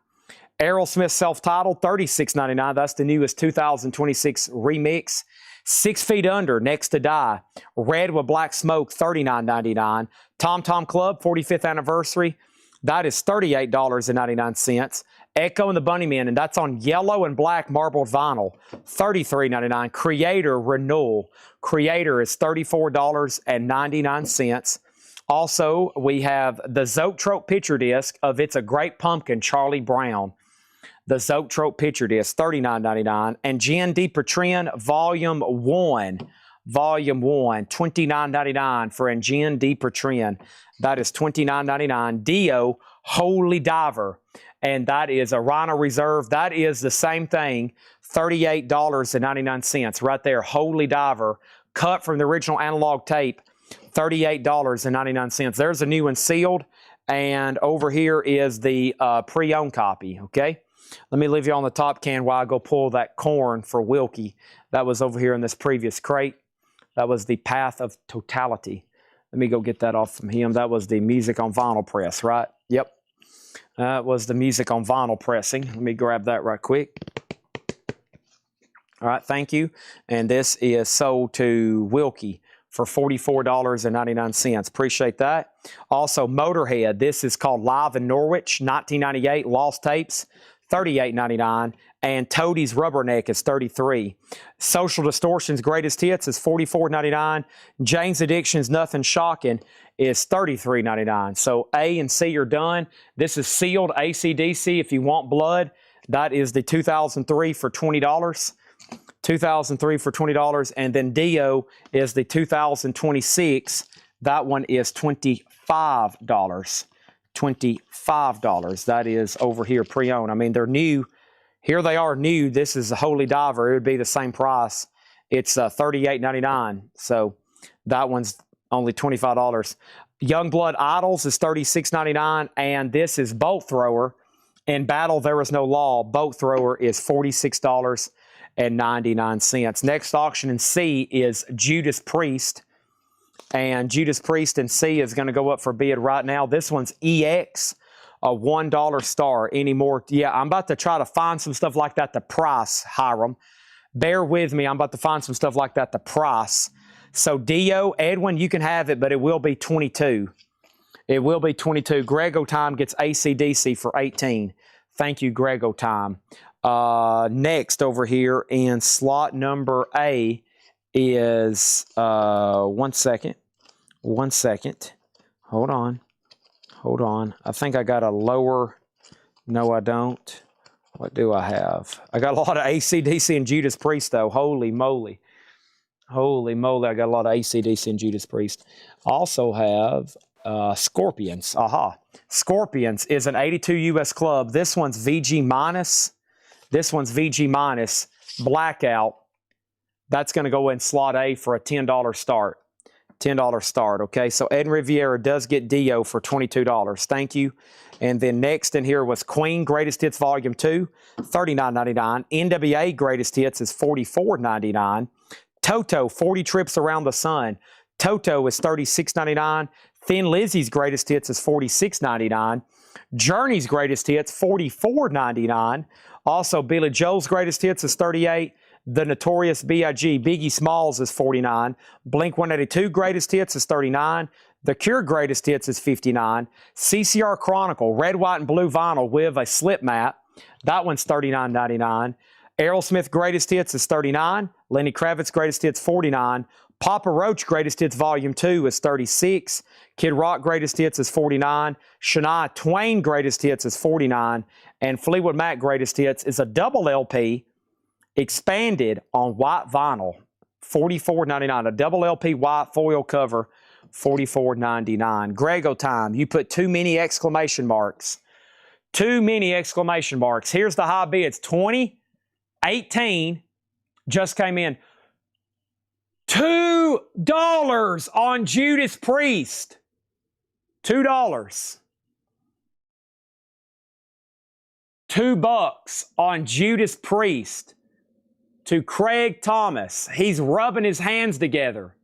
Aerosmith self-titled, $36.99. That's the newest 2026 remix. 6 Feet Under, Next to Die. Red with Black Smoke, $39.99. Tom Tom Club, 45th anniversary. That is $38.99. Echo and the Bunnymen, and that's on yellow and black marbled vinyl, $33.99. Creator Renewal. Creator is $34.99. Also, we have the Zoetrope picture disc of It's a Great Pumpkin, Charlie Brown. The Zoetrope picture disc, $39.99. And Jen DiPetrian Volume 1, $29.99 for Jen DiPetrian. That is $29.99. Dio, Holy Diver. And that is a Rhino Reserve. That is the same thing, $38.99 right there. Holy Diver, cut from the original analog tape, $38.99. There's a new one sealed. And over here is the pre-owned copy, okay? Let me leave you on the top can while I go pull that corn for Wilkie. That was over here in this previous crate. That was the Path of Totality. Let me go get that off from him. That was the music on vinyl press, right? Yep. That was the music on vinyl pressing. Let me grab that right quick. All right, thank you. And this is sold to Wilkie for $44.99. Appreciate that. Also, Motorhead. This is called Live in Norwich, 1998, Lost Tapes, $38.99. And Toadie's Rubberneck is $33. Social Distortion's Greatest Hits is $44.99. Jane's Addiction's Nothing Shocking is $33.99. So A and C are done. This is sealed AC/DC. If you want blood, that is the 2003 for $20. 2003 for $20. And then Dio is the 2026. That one is $25. $25. That is over here pre-owned. I mean, they're new. Here they are new. This is a Holy Diver. It would be the same price. It's $38.99. So that one's only $25. Youngblood Idols is $36.99. And this is Bolt Thrower. In Battle There Is No Law, Bolt Thrower is $46.99. Next auction in C is Judas Priest. And Judas Priest in C is going to go up for bid right now. This one's EX, a $1 star anymore. Yeah, I'm about to try to find some stuff like that, the price, Hiram. Bear with me. I'm about to find some stuff like that, the price. So Dio, Edwin, you can have it, but it will be 22. It will be 22. Grego Time gets AC/DC for 18. Thank you, Grego Time. Next over here in slot number A is, one second. Hold on. I think I got a lower, no I don't. What do I have? I got a lot of AC/DC and Judas Priest though. Holy moly, I got a lot of AC/DC and Judas Priest. Also have Scorpions. Scorpions is an 82 US club. This one's VG minus. Blackout. That's going to go in slot A for a $10 start. $10 start, okay? So Ed Riviera does get Dio for $22. Thank you. And then next in here was Queen Greatest Hits Volume 2, $39.99. NWA Greatest Hits is $44.99. Toto, 40 Trips Around the Sun. Toto is $36.99. Thin Lizzy's Greatest Hits is $46.99. Journey's Greatest Hits, $44.99. Also, Billy Joel's Greatest Hits is $38. The Notorious B.I.G. Biggie Smalls is $49. Blink-182 Greatest Hits is $39. The Cure Greatest Hits is $59. CCR Chronicle, red, white, and blue vinyl with a slip mat. That one's $39.99. Aerosmith Greatest Hits is $39. Lenny Kravitz Greatest Hits, $49. Papa Roach Greatest Hits Volume 2 is $36. Kid Rock Greatest Hits is $49. Shania Twain Greatest Hits is $49. And Fleetwood Mac Greatest Hits is a double LP expanded on white vinyl, $44.99. A double LP white foil cover, $44.99. Grego time. You put too many exclamation marks. Too many exclamation marks. Here's the high bids. 2018 just came in. $2 on Judas Priest. $2. $2 on Judas Priest. To Craig Thomas. He's rubbing his hands together.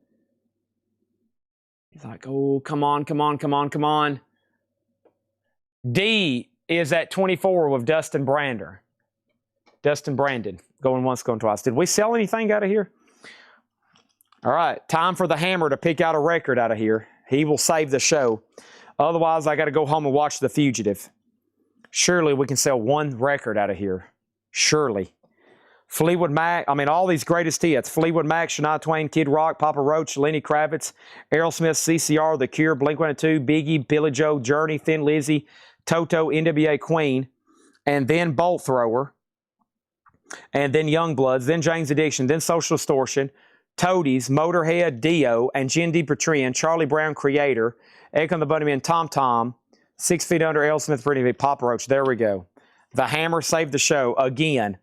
He's like, oh, come on, come on, come on, come on. D is at 24 with Dustin Brander. Dustin Brandon. Going once, going twice. Did we sell anything out of here? All right. Time for the Hammer to pick out a record out of here. He will save the show. Otherwise, I got to go home and watch The Fugitive. Surely we can sell one record out of here. Surely. Fleetwood Mac, all these greatest hits. Fleetwood Mac, Shania Twain, Kid Rock, Papa Roach, Lenny Kravitz, Aerosmith, CCR, The Cure, Blink-182, Biggie, Billy Joe, Journey, Thin Lizzy, Toto, NWA, Queen, and then Bolt Thrower, and then Youngbloods, then Jane's Addiction, then Social Distortion, Toadies, Motorhead, Dio, and Jen DiPetria, Charlie Brown, Creator, Egg on the Bunnymen, Tom Tom, 6 Feet Under, Aerosmith, Pretty Big, Papa Roach. There we go. The Hammer saved the show again.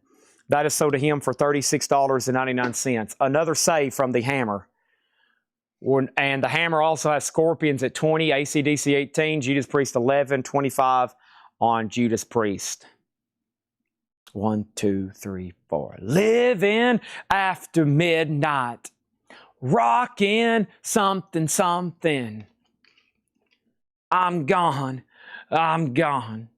That is sold to him for $36.99. Another save from the Hammer. And the Hammer also has Scorpions at 20, AC/DC 18, Judas Priest 11, 25 on Judas Priest. 1, 2, 3, 4. Living after midnight. Rocking something, something. I'm gone. I'm gone.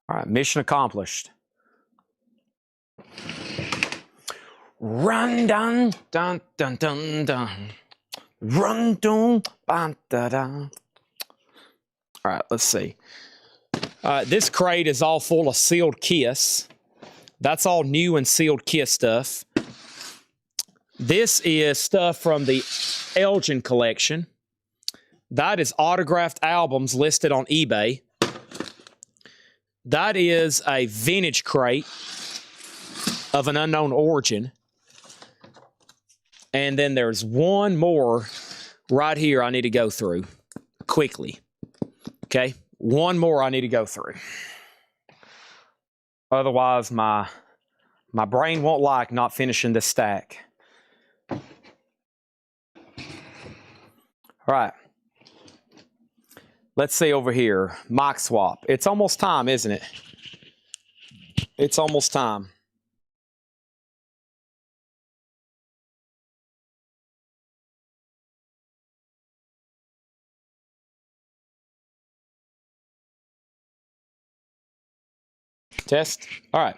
All right, mission accomplished. Run, dun, dun, dun, dun, dun. Run, dun, dun, dun, dun. All right, let's see. This crate is all full of sealed Kiss. That's all new and sealed Kiss stuff. This is stuff from the Elgin collection. That is autographed albums listed on eBay. That is a vintage crate of an unknown origin. And then there's one more right here I need to go through quickly. Okay? One more I need to go through. Otherwise, my brain won't like not finishing this stack. All right. Let's see over here. Mic swap. It's almost time, isn't it? It's almost time. Test. All right.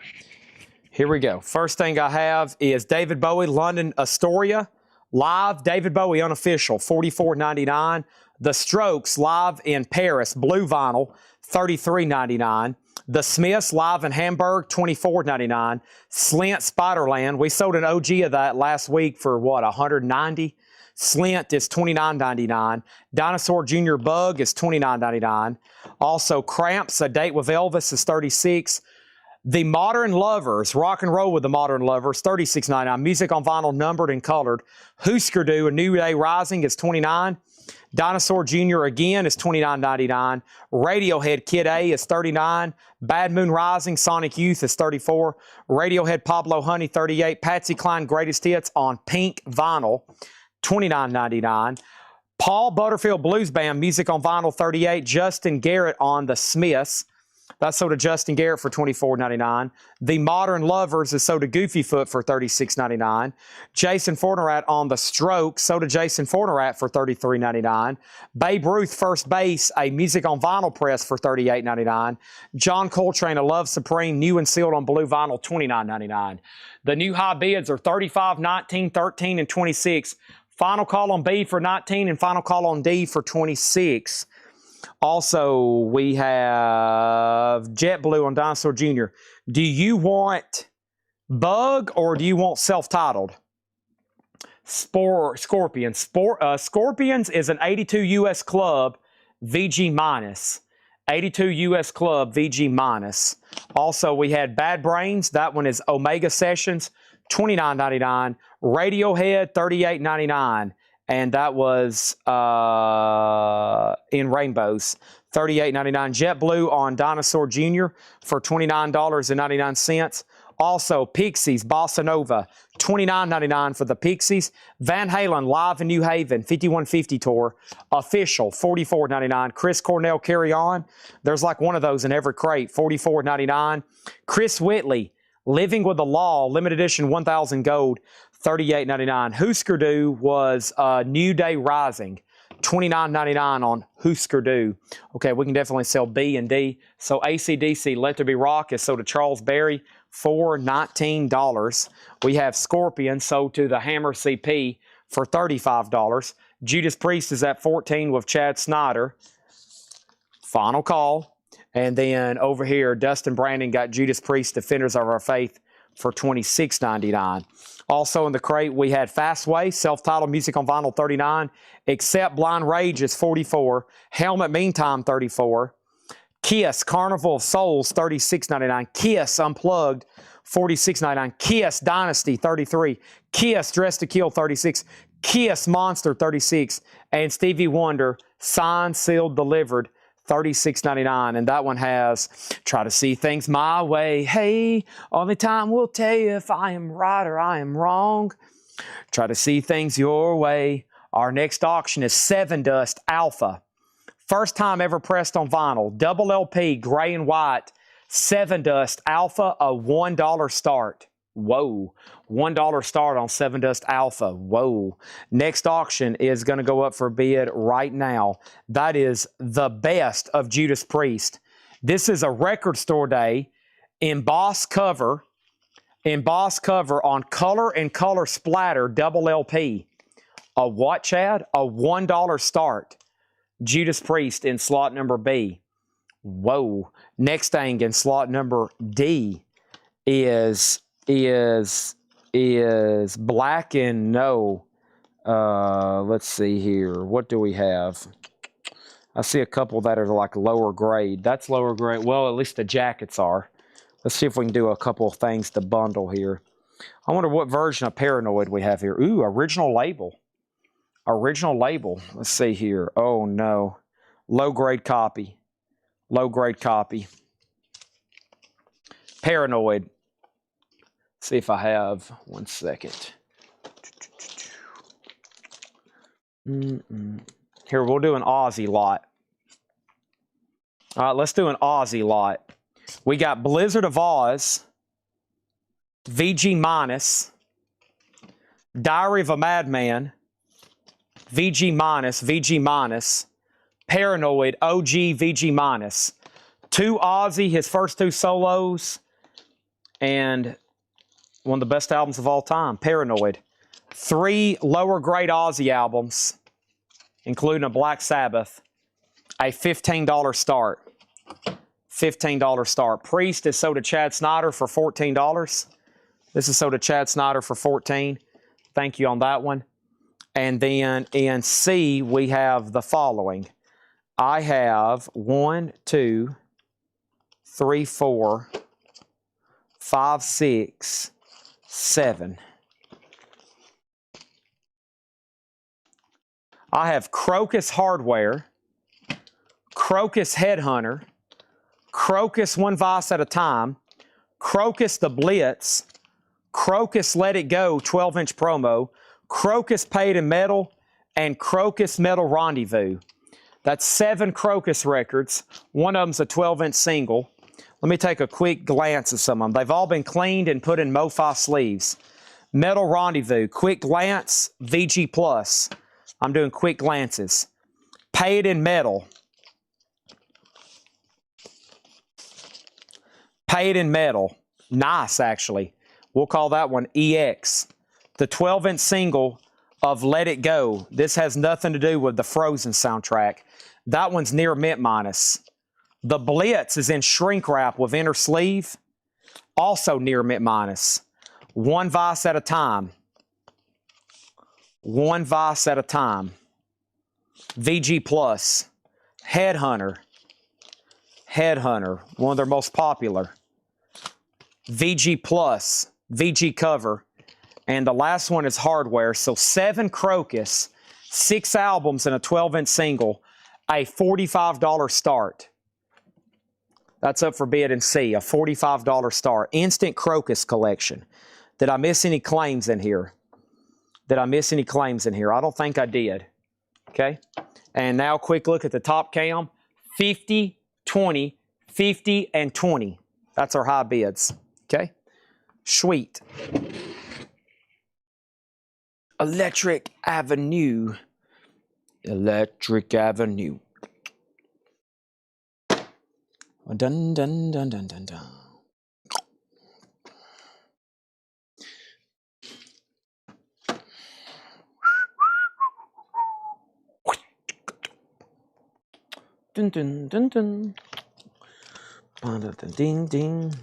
Here we go. First thing I have is David Bowie, London Astoria. Live, David Bowie unofficial, $44.99. The Strokes live in Paris, blue vinyl, $33.99. The Smiths live in Hamburg, $24.99. Slint Spiderland, we sold an OG of that last week for what, $190? Slint is $29.99. Dinosaur Jr. Bug is $29.99. Also Cramps, A Date with Elvis is $36. The Modern Lovers, Rock and Roll with the Modern Lovers, $36.99. Music on Vinyl, numbered and colored. Husker Du, A New Day Rising is $29. Dinosaur Jr. again is $29.99. Radiohead Kid A is $39. Bad Moon Rising Sonic Youth is $34. Radiohead Pablo Honey $38. Patsy Cline Greatest Hits on pink vinyl, $29.99. Paul Butterfield Blues Band Music on Vinyl $38. Justin Garrett on the Smiths That's sold to Justin Garrett for $24.99. The Modern Lovers is sold to Goofy Foot for $36.99. Jason Fornerat on the Stroke, sold to Jason Fornerat for $33.99. Babe Ruth First Base, a Music on Vinyl press for $38.99. John Coltrane, a Love Supreme, new and sealed on blue vinyl, $29.99. The new high bids are 35, 19, 13, and 26. Final call on B for 19 and final call on D for 26. Also, we have JetBlue on Dinosaur Jr. Do you want Bug or do you want self-titled? Scorpion. Scorpions is an 82 US Club VG minus. 82 US Club VG minus. Also, we had Bad Brains. That one is Omega Sessions, $29.99. Radiohead, $38.99. And that was in rainbows, $38.99. JetBlue on Dinosaur Jr. for $29.99. Also, Pixies, Bossa Nova, $29.99 for the Pixies. Van Halen, live in New Haven, 5150 tour, official, $44.99. Chris Cornell, Carry On. There's like one of those in every crate, $44.99. Chris Whitley, Living with the Law, limited edition 1000 gold, $38.99. Husker Du was New Day Rising, $29.99 on Husker Du. Okay, we can definitely sell B and D. So AC/DC, Let There Be Rock is sold to Charles Berry for $19. We have Scorpion sold to the Hammer CP for $35. Judas Priest is at $14 with Chad Snyder. Final call. And then over here, Dustin Brandon got Judas Priest, Defenders of Our Faith for $26.99. Also in the crate, we had Fastway, self-titled Music on Vinyl, $39. Except Blind Rage is $44. Helmet Meantime, $34. Kiss, Carnival of Souls, $36.99. Kiss Unplugged, $46.99. Kiss Dynasty, $33. Kiss Dressed to Kill, $36. Kiss Monster, $36. And Stevie Wonder, Signed, Sealed, Delivered, $36.99. And that one has Try to See Things My Way. Hey, only time will tell you if I am right or I am wrong. Try to see things your way. Our next auction is Sevendust Alpha. First time ever pressed on vinyl. Double LP, gray and white. Sevendust Alpha, a $1 start. Whoa. $1 start on Sevendust Alpha. Whoa. Next auction is going to go up for bid right now. That is the best of Judas Priest. This is a record store day embossed cover on color and color splatter double LP. A what, Chad? A $1 start. Judas Priest in slot number B. Whoa. Next thing in slot number D is Black and No. Let's see here. What do we have? I see a couple that are like lower grade. That's lower grade. Well, at least the jackets are. Let's see if we can do a couple of things to bundle here. I wonder what version of Paranoid we have here. Ooh, original label. Original label. Let's see here. Oh, no. Low grade copy. Low grade copy. Paranoid. Let's see if I have. 1 second. Here, we'll do an Aussie lot. All right, let's do an Aussie lot. We got Blizzard of Oz, VG minus, Diary of a Madman, VG minus, Paranoid, OG, VG minus. 2 Ozzy, his first 2 solos, and one of the best albums of all time, Paranoid. 3 lower grade Ozzy albums, including a Black Sabbath, a $15 start. $15 start. Priest is sold to Chad Snyder for $14. This is sold to Chad Snyder for $14. Thank you on that one. And then in C, we have the following. I have 1, 2, 3, 4, 5, 6, 7. I have Crocus Hardware, Crocus Headhunter, Crocus One Vice at a Time, Crocus The Blitz, Crocus Let It Go 12-inch promo, Crocus Paid in Metal, and Crocus Metal Rendezvous. That's 7 Crocus records. One of them's a 12-inch single. Let me take a quick glance at some of them. They've all been cleaned and put in MoFi sleeves. Metal Rendezvous, quick glance, VG Plus. I'm doing quick glances. Paid in metal. Paid in metal. Nice, actually. We'll call that one EX. The 12-inch single of Let It Go. This has nothing to do with the Frozen soundtrack. That one's near mint minus. The Blitz is in shrink wrap with inner sleeve. Also near mint minus. One vice at a time. One vice at a time. VG Plus. Headhunter. Headhunter. One of their most popular. VG Plus. VG cover. And the last one is hardware. So 7 Crocus, 6 albums, and a 12-inch single. A $45 start. That's up for bid and see. A $45 start. Instant Crocus collection. Did I miss any claims in here? Did I miss any claims in here? I don't think I did. Okay. And now quick look at the top cam. 50, 20, 50, and 20. That's our high bids. Okay. Sweet. Electric Avenue. Electric Avenue. Dun, dun, dun, dun, dun, dun. Dun, dun, dun, dun. Ding, ding.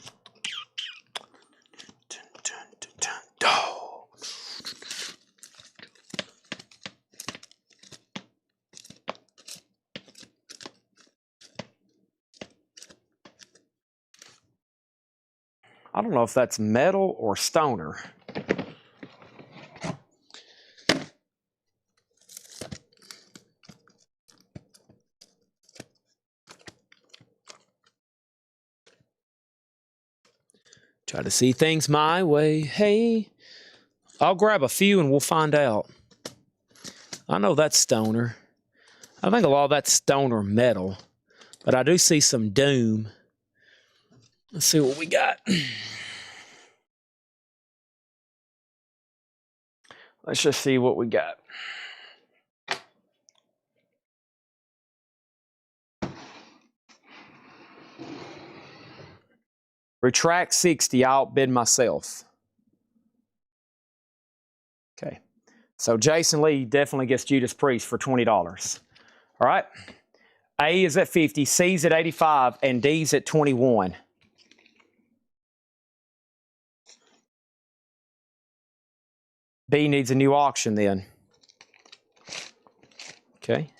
Dun, dun, dun, dun. Oh. I don't know if that's metal or stoner. Try to see things my way. Hey, I'll grab a few and we'll find out. I know that's stoner. I think a lot of that's stoner metal, but I do see some doom. Let's see what we got. Let's just see what we got. Retract 60, I outbid myself. Okay. So Jason Lee definitely gets Judas Priest for $20. All right. A is at 50, C's at 85, and D's at 21. B needs a new auction then. Okay.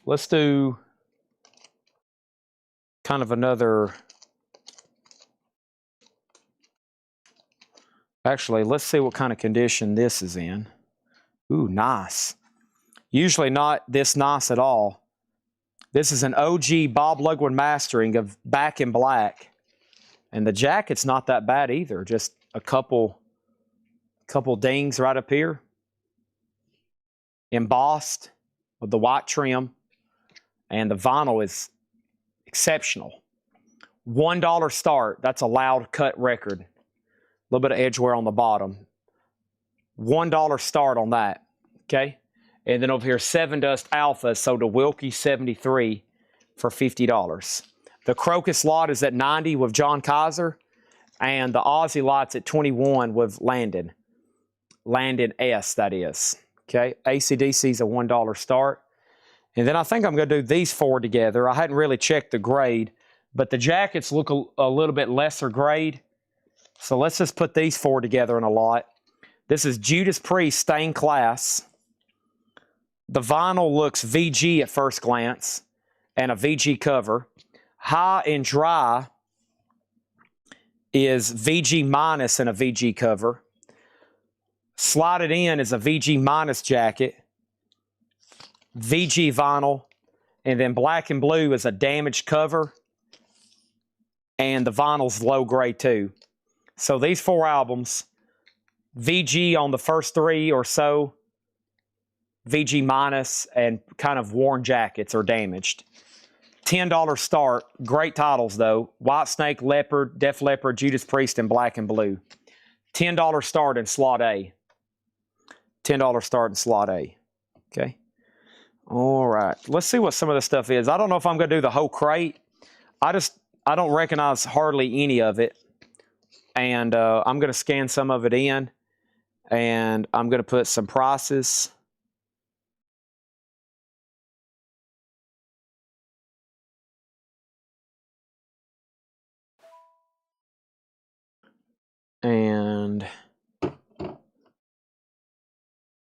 Let's do kind of another. Actually, let's see what kind of condition this is in. Ooh, nice. Usually not this nice at all. This is an OG Bob Lugwin mastering of Back in Black. And the jacket's not that bad either. Just a couple dings right up here. Embossed with the white trim. And the vinyl is exceptional. $1 start. That's a loud cut record. A little bit of edge wear on the bottom. $1 start on that. Okay. And then over here, Seven Dust Alpha sold to Wilkie 73 for $50. The Crocus lot is at 90 with John Kaiser. And the Aussie lot's at 21 with Landon. Landon S, that is. Okay. AC/DC's a $1 start. And then I think I'm going to do these 4 together. I hadn't really checked the grade, but the jackets look a little bit lesser grade. So let's just put these 4 together in a lot. This is Judas Priest Stained Class. The vinyl looks VG at first glance and a VG cover. High and Dry is VG minus and a VG cover. Slide It In is a VG minus jacket. VG vinyl, and then Black and Blue is a damaged cover, and the vinyl's low grade too. So these 4 albums, VG on the first 3 or so, VG minus, and kind of worn jackets or damaged. $10 start. Great titles though. White Snake, Leopard, Def Leppard, Judas Priest, and Black and Blue. $10 start in slot A. $10 start in slot A. Okay. All right. Let's see what some of this stuff is. I don't know if I'm going to do the whole crate. I don't recognize hardly any of it. And I'm going to scan some of it in. And I'm going to put some prices. And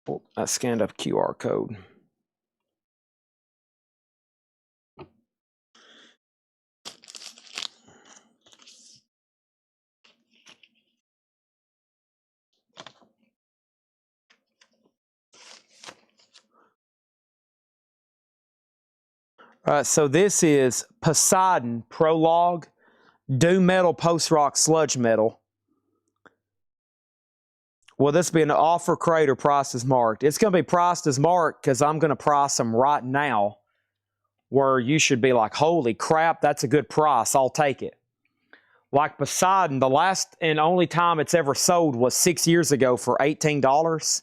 oh, I scanned up QR code. All right, so this is Poseidon Prologue, Doom Metal Post Rock Sludge Metal. Will this be an offer, crate, or priced as marked? It's going to be priced as marked because I'm going to price them right now where you should be like, holy crap, that's a good price. I'll take it. Like Poseidon, the last and only time it's ever sold was 6 years ago for $18.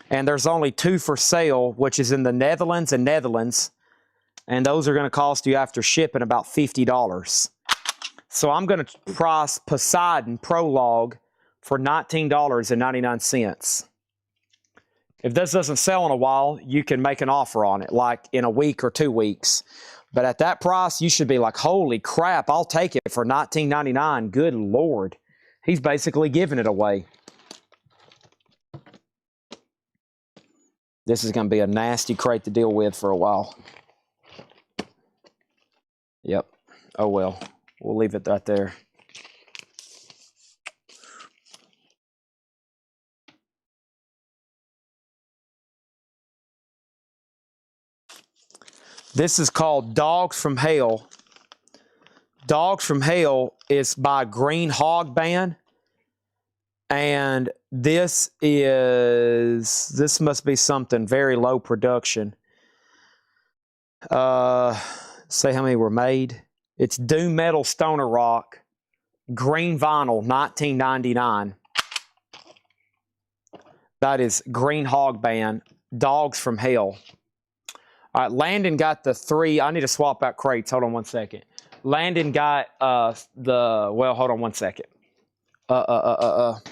And there's only 2 for sale, which is in the Netherlands and Netherlands. And those are going to cost you after shipping about $50. So I'm going to price Poseidon Prologue for $19.99. If this doesn't sell in a while, you can make an offer on it, like in a week or 2 weeks. But at that price, you should be like, holy crap, I'll take it for $19.99. Good Lord. He's basically giving it away. This is going to be a nasty crate to deal with for a while. Yep. Oh, well. We'll leave it right there. This is called Dogs from Hell. Dogs from Hell is by Green Hog Band. And this must be something very low production. Say how many were made. It's Doom Metal Stoner Rock, Green Vinyl, 1999. That is Green Hog Band, Dogs from Hell. All right, Landon got the 3. I need to swap out crates. Hold on one second. Landon got well, hold on one second. Let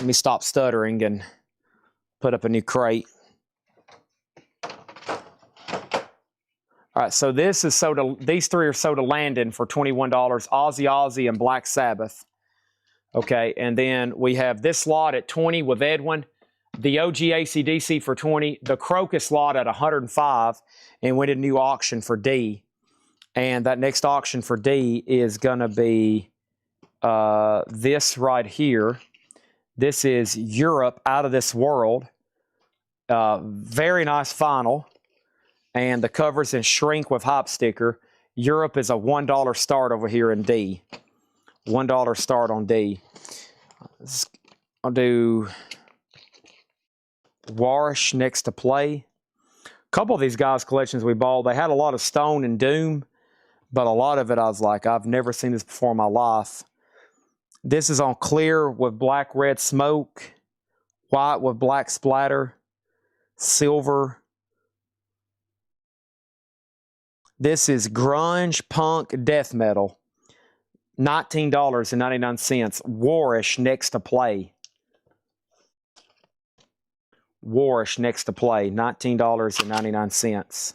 me stop stuttering and put up a new crate. All right, so this is these 3 are sold to Landon for $21, Ozzy and Black Sabbath. Okay, and then we have this lot at 20 with Edwin, the OG AC/DC for 20, the Crocus lot at 105, and we did a new auction for D. And that next auction for D is going to be this right here. This is Europe, Out of This World. Very nice vinyl. And the cover's in shrink with hop sticker. Europe is a $1 start over here in D. $1 start on D. I'll do Warish next to play. A couple of these guys' collections we bought, they had a lot of Stone and Doom, but a lot of it I was like, I've never seen this before in my life. This is on clear with black red smoke, white with black splatter, silver. This is grunge, punk, death metal. $19.99. Warish next to play. Warish next to play. $19.99.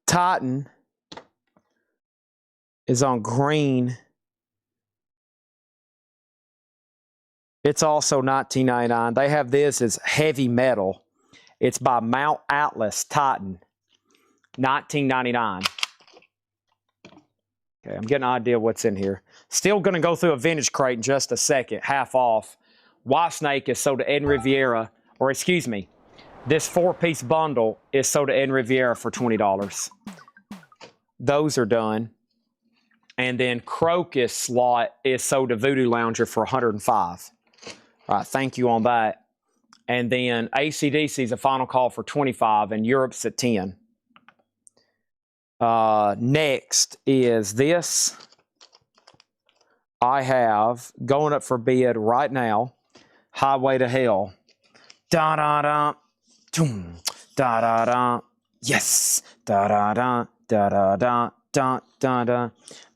Titan is on green. It's also $19.99. They have this as heavy metal. It's by Mount Atlas Titan. $19.99. Okay, I'm getting an idea what's in here. Still going to go through a vintage crate in just a second, half off. White Snake is sold to Ed Riviera, or excuse me, this 4-piece bundle is sold to Ed Riviera for $20. Those are done. And then Crocus slot is sold to Voodoo Lounger for $105. All right, thank you on that. And then AC/DC is a final call for $25, and Europe's at $10. Next is this. I have going up for bid right now. Highway to Hell. Da da da, doom, da da da. Yes, da da da, da da da, da da da.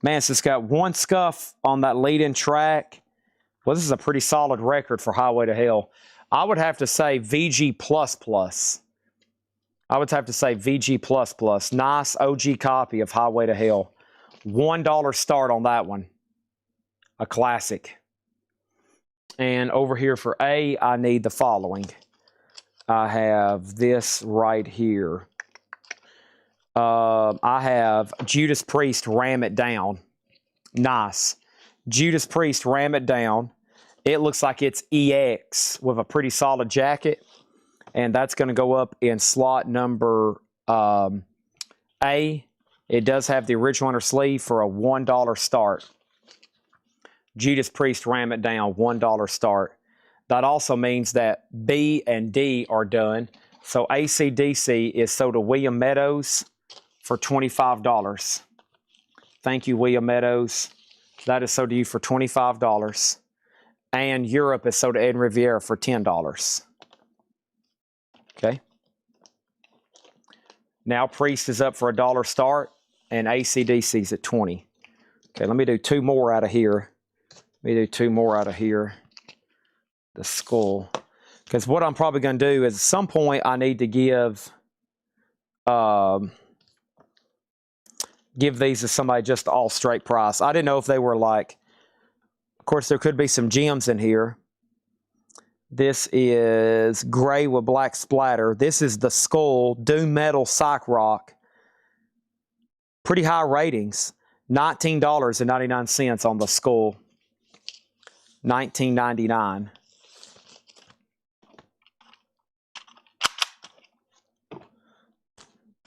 Man, it's just got one scuff on that lead-in track. Well, this is a pretty solid record for Highway to Hell. I would have to say VG++. I would have to say VG++. Nice OG copy of Highway to Hell. $1 start on that one. A classic. And over here for A, I need the following. I have this right here. I have Judas Priest, Ram It Down. Nice. Judas Priest, Ram It Down. It looks like it's EX with a pretty solid jacket. And that's going to go up in slot number A. It does have the original inner sleeve for a $1 start. Judas Priest, Ram It Down, $1 start. That also means that B and D are done. So AC/DC is sold to William Meadows for $25. Thank you, William Meadows. That is sold to you for $25. And Europe is sold to Ed Riviera for $10. Okay. Now Priest is up for a $1 start, and AC/DC is at $20. Okay, let me do two more out of here. The skull. Because what I'm probably going to do is at some point I need to give these to somebody just all straight price. I didn't know if they were like, of course there could be some gems in here. This is gray with black splatter. This is the skull, Doom Metal Psych Rock. Pretty high ratings. $19.99 on the skull. $19.99. Let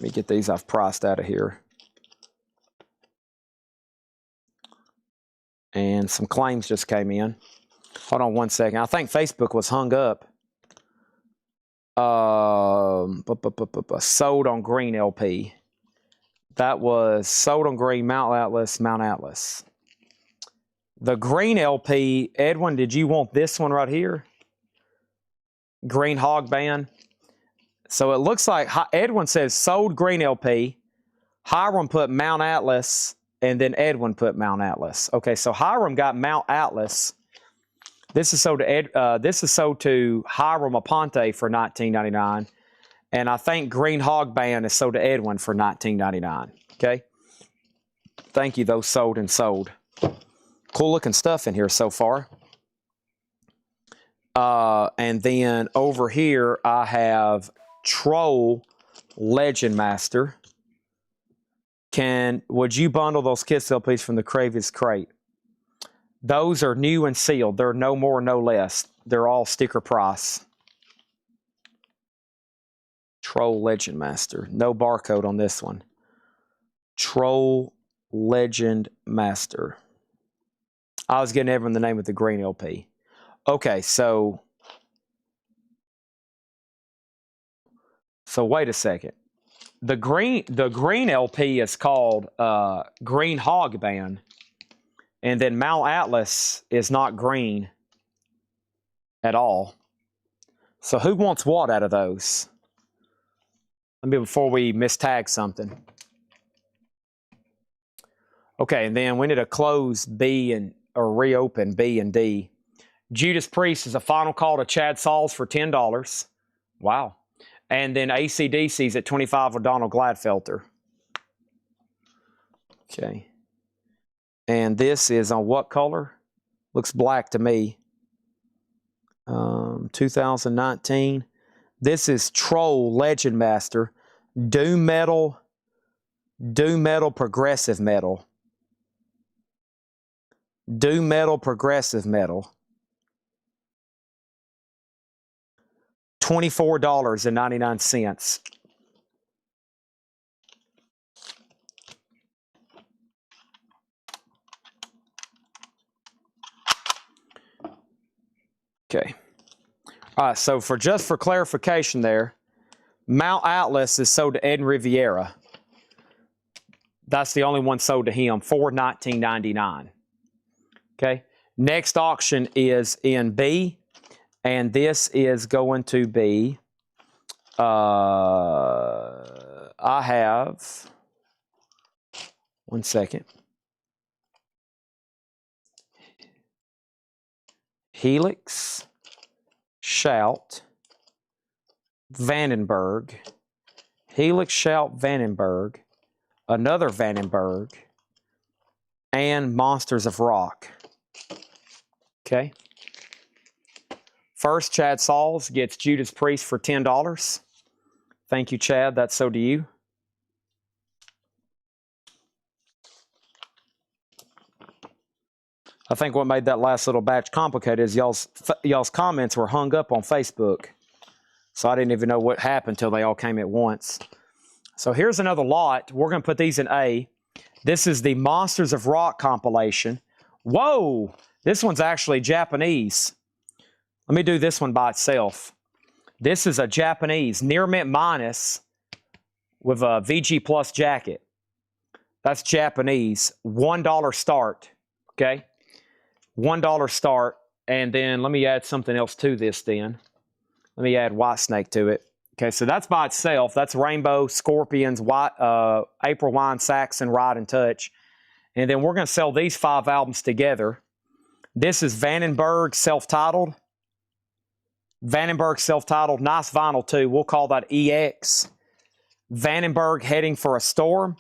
me get these I've priced out of here. And some claims just came in. Hold on one second. I think Facebook was hung up. Sold on green LP. That was sold on green, Mount Atlas. The green LP, Edwin, did you want this one right here? Green Hog Band. So it looks like Edwin says sold green LP. Hiram put Mount Atlas, and then Edwin put Mount Atlas. Okay, so Hiram got Mount Atlas. This is sold to Hiram Aponte for $19.99, and I think Green Hog Band is sold to Edwin for $19.99. Okay, thank you. Those sold and sold. Cool looking stuff in here so far. And then over here I have Troll Legend Master. Would you bundle those Kiss LPs from the Kravis crate? Those are new and sealed. They're no more, no less. They're all sticker price. Troll Legend Master. No barcode on this one. Troll Legend Master. I was getting everyone the name of the green LP. Okay, so wait a second. The green LP is called Green Hog Band, and then Mount Atlas is not green at all. So who wants what out of those? Let me before we mistag something. Okay, and then we need to close or reopen B and D. Judas Priest is a final call to Chad Sauls for $10. Wow. And then AC/DC's at $25 with Donald Gladfelter. Okay. And this is on what color? Looks black to me. 2019. This is Troll Legend Master. Doom Metal Progressive Metal. Do Metal Progressive Metal. $24.99. Okay. All right, so for clarification there, Mount Atlas is sold to Ed Riviera. That's the only one sold to him for $19.99. Okay. Next auction is in B, and this is going to be, I have, one second. Helix, Shout, Vandenberg, Helix, Shout, Vandenberg, another Vandenberg, and Monsters of Rock. Okay. First, Chad Sauls gets Judas Priest for $10. Thank you, Chad. That's so to you. I think what made that last little batch complicated is y'all's comments were hung up on Facebook. So I didn't even know what happened until they all came at once. So here's another lot. We're going to put these in A. This is the Monsters of Rock compilation. Whoa! This one's actually Japanese. Let me do this one by itself. This is a Japanese Near Mint Minus with a VG Plus jacket. That's Japanese. $1 start. Okay? $1 start. And then let me add something else to this then. Let me add Whitesnake to it. Okay, so that's by itself. That's Rainbow, Scorpions, April Wine, Saxon, Ride and Touch. And then we're going to sell these 5 albums together. This is Vandenberg self-titled. Vandenberg self-titled. Nice vinyl too. We'll call that EX. Vandenberg Heading for a Storm.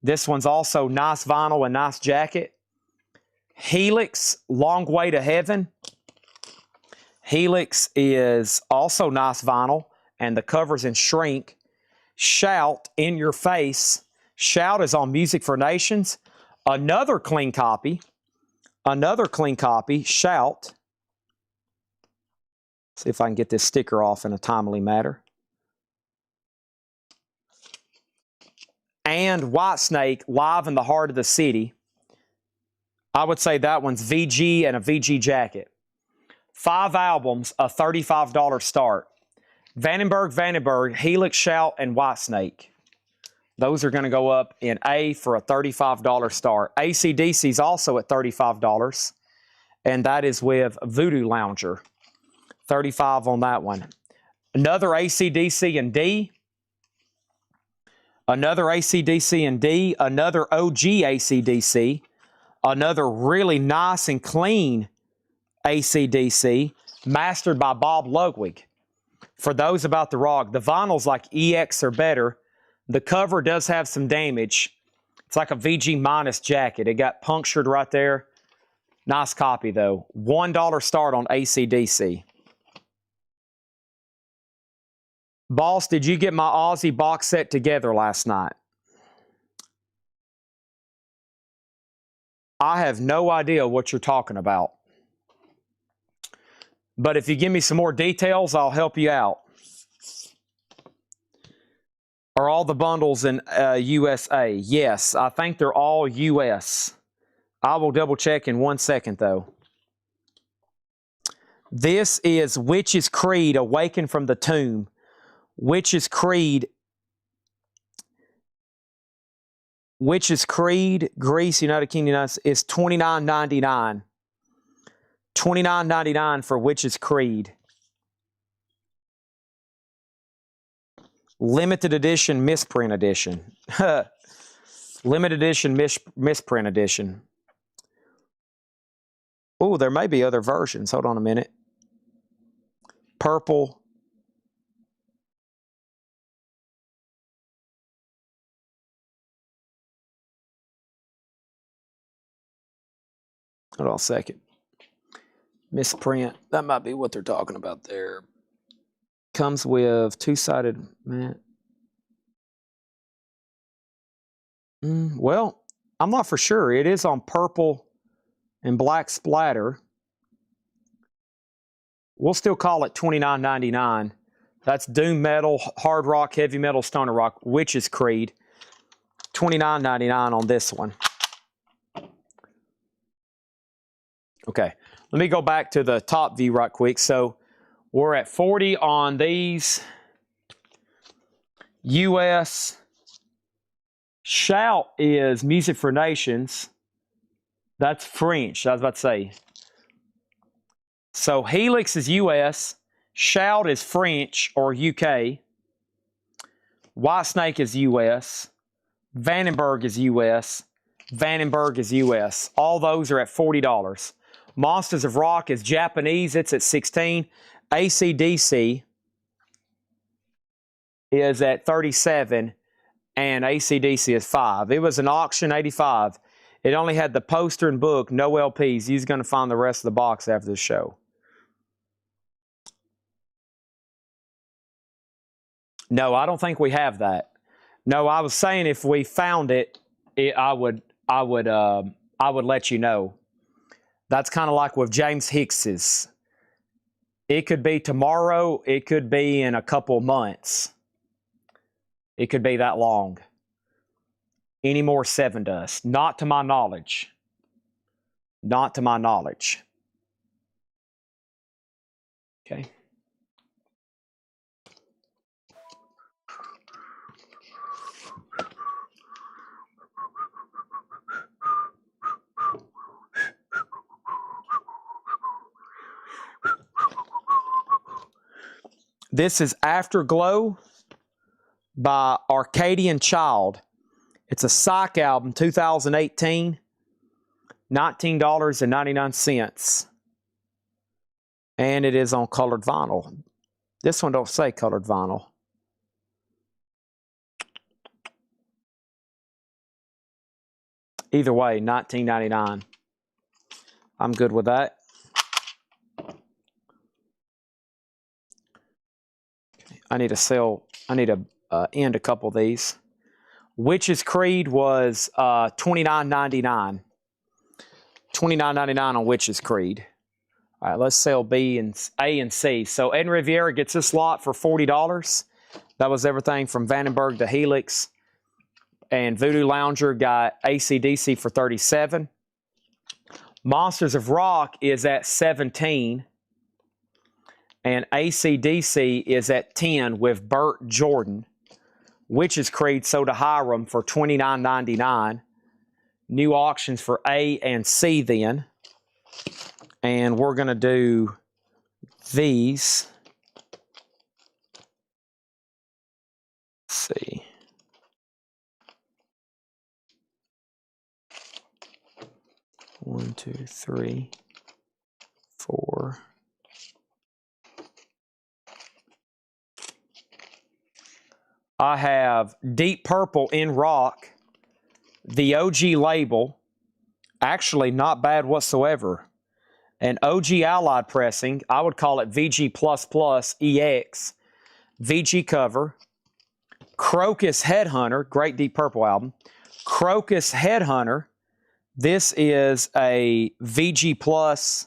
This one's also nice vinyl and nice jacket. Helix, Long Way to Heaven. Helix is also nice vinyl, and the cover's in shrink. Shout, In Your Face. Shout is on Music for Nations. Another clean copy. Shout. See if I can get this sticker off in a timely manner. And Whitesnake, Live in the Heart of the City. I would say that one's VG and a VG jacket. 5 albums, a $35 start. Vandenberg, Helix, Shout, and Whitesnake. Those are going to go up in A for a $35 start. AC/DC is also at $35, and that is with Voodoo Lounger. $35 on that one. Another AC/DC in D. Another AC/DC in D. Another OG AC/DC. Another really nice and clean AC/DC, mastered by Bob Ludwig. For those about the rock, the vinyls like EX are better. The cover does have some damage. It's like a VG minus jacket. It got punctured right there. Nice copy though. $1 start on AC/DC. Boss, did you get my Aussie box set together last night? I have no idea what you're talking about. But if you give me some more details, I'll help you out. Are all the bundles in USA? Yes, I think they're all US. I will double check in 1 second though. This is Witch's Creed, Awaken from the Tomb. Witch's Creed, Greece, United Kingdom, United States, is $29.99. $29.99 for Witch's Creed. Limited edition, misprint edition. Limited edition, misprint edition. Oh, there may be other versions. Hold on a minute. Purple. Hold on a second. Misprint. That might be what they're talking about there. Comes with two-sided mat. Well, I'm not for sure. It is on purple. and Black Splatter. We'll still call it $29.99. That's doom metal, hard rock, heavy metal, stoner rock, Witch's Creed. $29.99 on this one. Okay, let me go back to the top view right quick. So we're at 40 on these. US. Shout is Music for Nations. That's French, I was about to say. So Helix is US. Shout is French or UK. Whitesnake is US. Vandenberg is US. Vandenberg is US. All those are at $40. Monsters of Rock is Japanese. It's at $16. AC/DC is at $37. And AC/DC is $5. It was an auction, $85. It only had the poster and book, no LPs. You're going to find the rest of the box after the show. No, I don't think we have that. No, I was saying if we found it, I would let you know. That's kind of like with James Hicks's. It could be tomorrow. It could be in a couple months. It could be that long. Any more Seven Dust? Not to my knowledge. Not to my knowledge. Okay. This is Afterglow by Arcadian Child. It's a Psych album, 2018, $19.99. And it is on colored vinyl. This one don't say colored vinyl. Either way, $19.99. I'm good with that. I need to end a couple of these. Witch's Creed was $29.99. $29.99 on Witch's Creed. All right, let's sell A and C. So Ed Riviera gets this lot for $40. That was everything from Vandenberg to Helix. And Voodoo Lounger got AC/DC for $37. Monsters of Rock is at $17. And AC/DC is at $10 with Burt Jordan. Witch's Creed sold to Hiram for $29.99. New auctions for A and C then. And we're going to do these. Let's see. One, two, three, four. I have Deep Purple in rock, the OG label, actually not bad whatsoever. An OG Allied pressing, I would call it VG++ EX, VG cover. Crocus Headhunter, great Deep Purple album. Crocus Headhunter, this is a VG+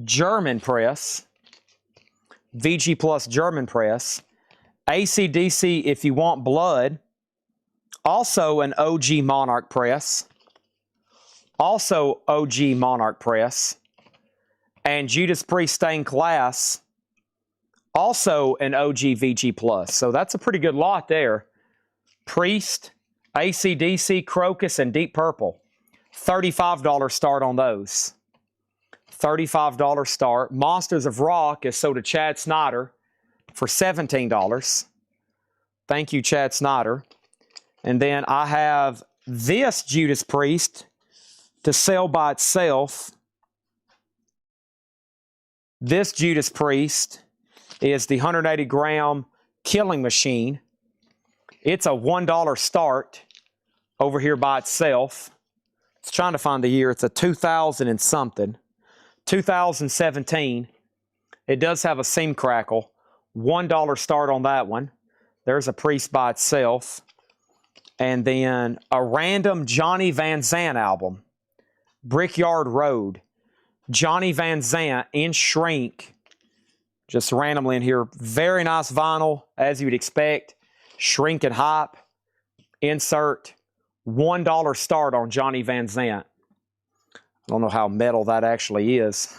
German press. VG+ German press. AC/DC If You Want Blood, also an OG Monarch press, also OG Monarch press, and Judas Priest Stained Glass, also an OG VG+. So that's a pretty good lot there. Priest, AC/DC, Crocus, and Deep Purple. $35 start on those. $35 start. Monsters of Rock is sold to Chad Snyder for $17. Thank you, Chad Snyder. And then I have this Judas Priest to sell by itself. This Judas Priest is the 180-gram Killing Machine. It's a $1 start over here by itself. It's trying to find the year. It's a 2000 and something. 2017. It does have a seam crackle. $1 start on that one. There's a Priest by itself. And then a random Johnny Van Zandt album. Brickyard Road, Johnny Van Zant in shrink. Just randomly in here. Very nice vinyl, as you would expect. Shrink and hype. Insert. $1 start on Johnny Van Zant. I don't know how metal that actually is.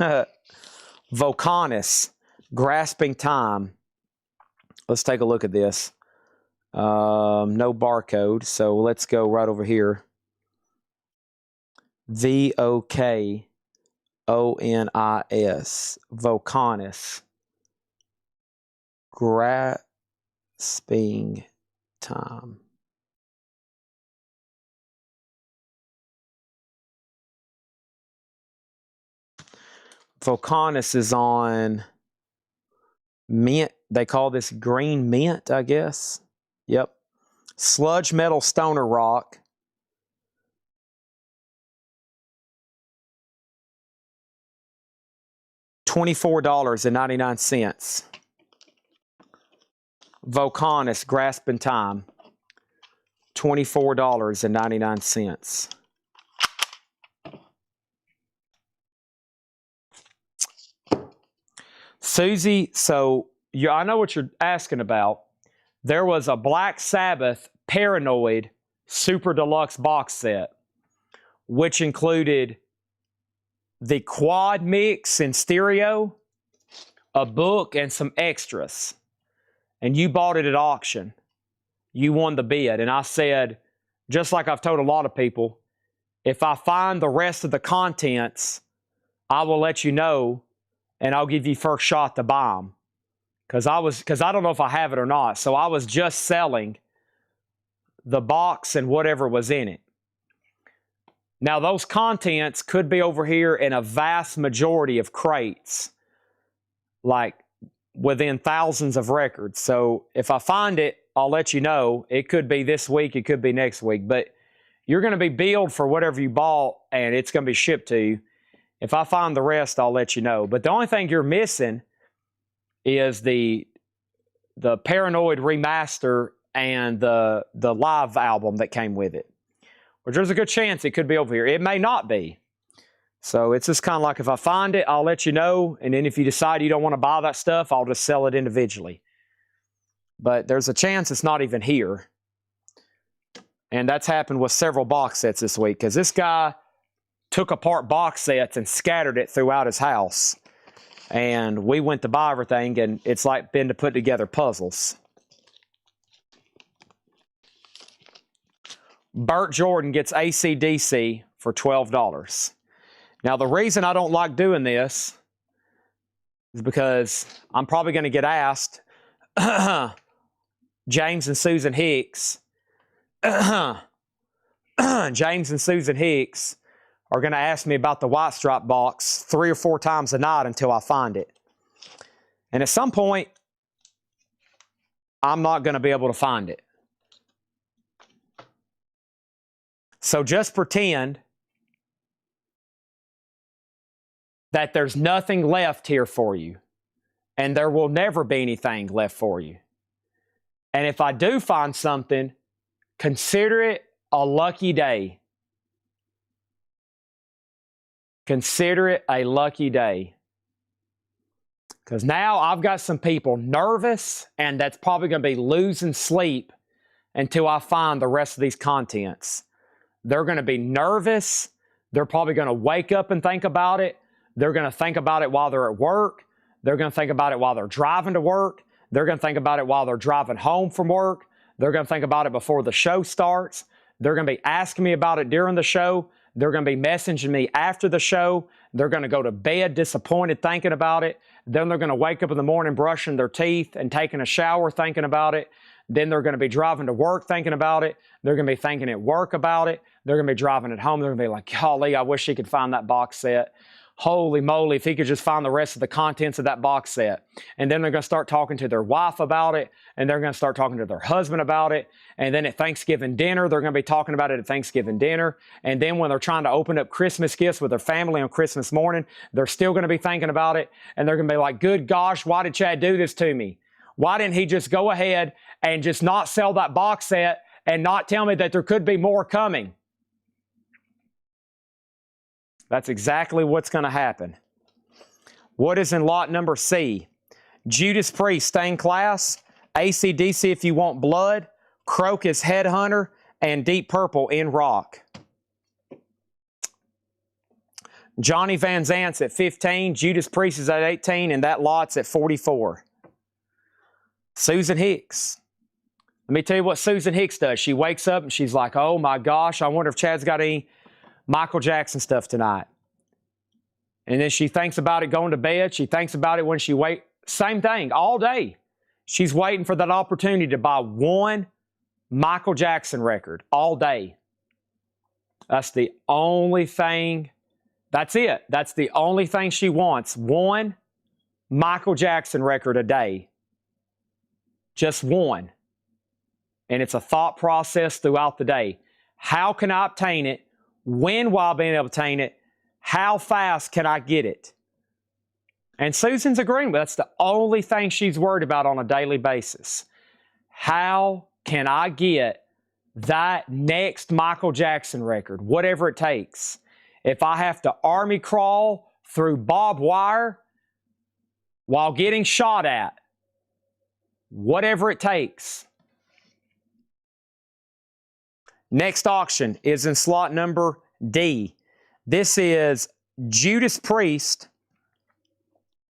Vocanis, Grasping Time. Let's take a look at this. No barcode, so let's go right over here. Vokonis. Vocanis. Grasping Time. Vocanis is on mint. They call this green mint, I guess. Yep. Sludge Metal Stoner Rock. $24.99. Vocanis Grasping Time. $24.99. Susie, so I know what you're asking about. There was a Black Sabbath Paranoid Super Deluxe box set, which included the quad mix in stereo, a book, and some extras. And you bought it at auction. You won the bid. And I said, just like I've told a lot of people, if I find the rest of the contents, I will let you know, and I'll give you first shot to buy them. Because I don't know if I have it or not. So I was just selling the box and whatever was in it. Now, those contents could be over here in a vast majority of crates, like within thousands of records. So if I find it, I'll let you know. It could be this week, it could be next week, but you're going to be billed for whatever you bought, and it's going to be shipped to you. If I find the rest, I'll let you know. But the only thing you're missing is the Paranoid remaster and the live album that came with it. Which there's a good chance it could be over here. It may not be. So it's just kind of like if I find it, I'll let you know. And then if you decide you don't want to buy that stuff, I'll just sell it individually. But there's a chance it's not even here. And that's happened with several box sets this week. Because this guy took apart box sets and scattered it throughout his house. And we went to buy everything, and it's like been to put together puzzles. Burt Jordan gets AC/DC for $12. Now, the reason I don't like doing this is because I'm probably going to get asked, James and Susan Hicks, James and Susan Hicks are going to ask me about the White Stripe box 3 or 4 times a night until I find it. And at some point, I'm not going to be able to find it. So just pretend that there's nothing left here for you, and there will never be anything left for you. And if I do find something, consider it a lucky day. Consider it a lucky day. Because now I've got some people nervous, and that's probably going to be losing sleep until I find the rest of these contents. They're going to be nervous. They're probably going to wake up and think about it. They're going to think about it while they're at work. They're going to think about it while they're driving to work. They're going to think about it while they're driving home from work. They're going to think about it before the show starts. They're going to be asking me about it during the show. They're going to be messaging me after the show. They're going to go to bed disappointed thinking about it. Then they're going to wake up in the morning brushing their teeth and taking a shower thinking about it. Then they're going to be driving to work thinking about it. They're going to be thinking at work about it. They're going to be driving at home. They're going to be like, golly, I wish he could find that box set. Holy moly, if he could just find the rest of the contents of that box set. And then they're going to start talking to their wife about it. And they're going to start talking to their husband about it. And then at Thanksgiving dinner, they're going to be talking about it at Thanksgiving dinner. And then when they're trying to open up Christmas gifts with their family on Christmas morning, they're still going to be thinking about it. And they're going to be like, good gosh, why did Chad do this to me? Why didn't he just go ahead and just not sell that box set and not tell me that there could be more coming? That's exactly what's going to happen. What is in lot number C? Judas Priest, Stained Class, AC/DC If You Want Blood, Crocus, Headhunter, and Deep Purple in Rock. Johnny Van Zant's at 15, Judas Priest is at 18, and that lot's at 44. Susan Hicks. Let me tell you what Susan Hicks does. She wakes up and she's like, oh my gosh, I wonder if Chad's got any Michael Jackson stuff tonight. And then she thinks about it going to bed. She thinks about it when she wakes. Same thing, all day. She's waiting for that opportunity to buy one Michael Jackson record all day. That's the only thing. That's it. That's the only thing she wants. One Michael Jackson record a day. Just one. And it's a thought process throughout the day. How can I obtain it? When will I be able to obtain it? How fast can I get it? And Susan's agreeing, but that's the only thing she's worried about on a daily basis. How can I get that next Michael Jackson record, whatever it takes? If I have to army crawl through barbed wire while getting shot at, whatever it takes. Next auction is in slot number D. This is Judas Priest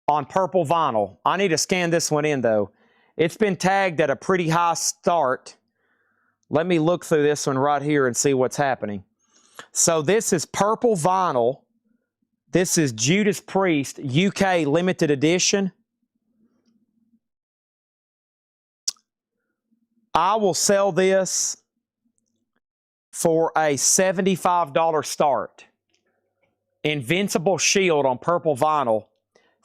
on purple vinyl. I need to scan this one in, though. It's been tagged at a pretty high start. Let me look through this one right here and see what's happening. So this is purple vinyl. This is Judas Priest UK limited edition. I will sell this for a $75 start. Invincible Shield on purple vinyl,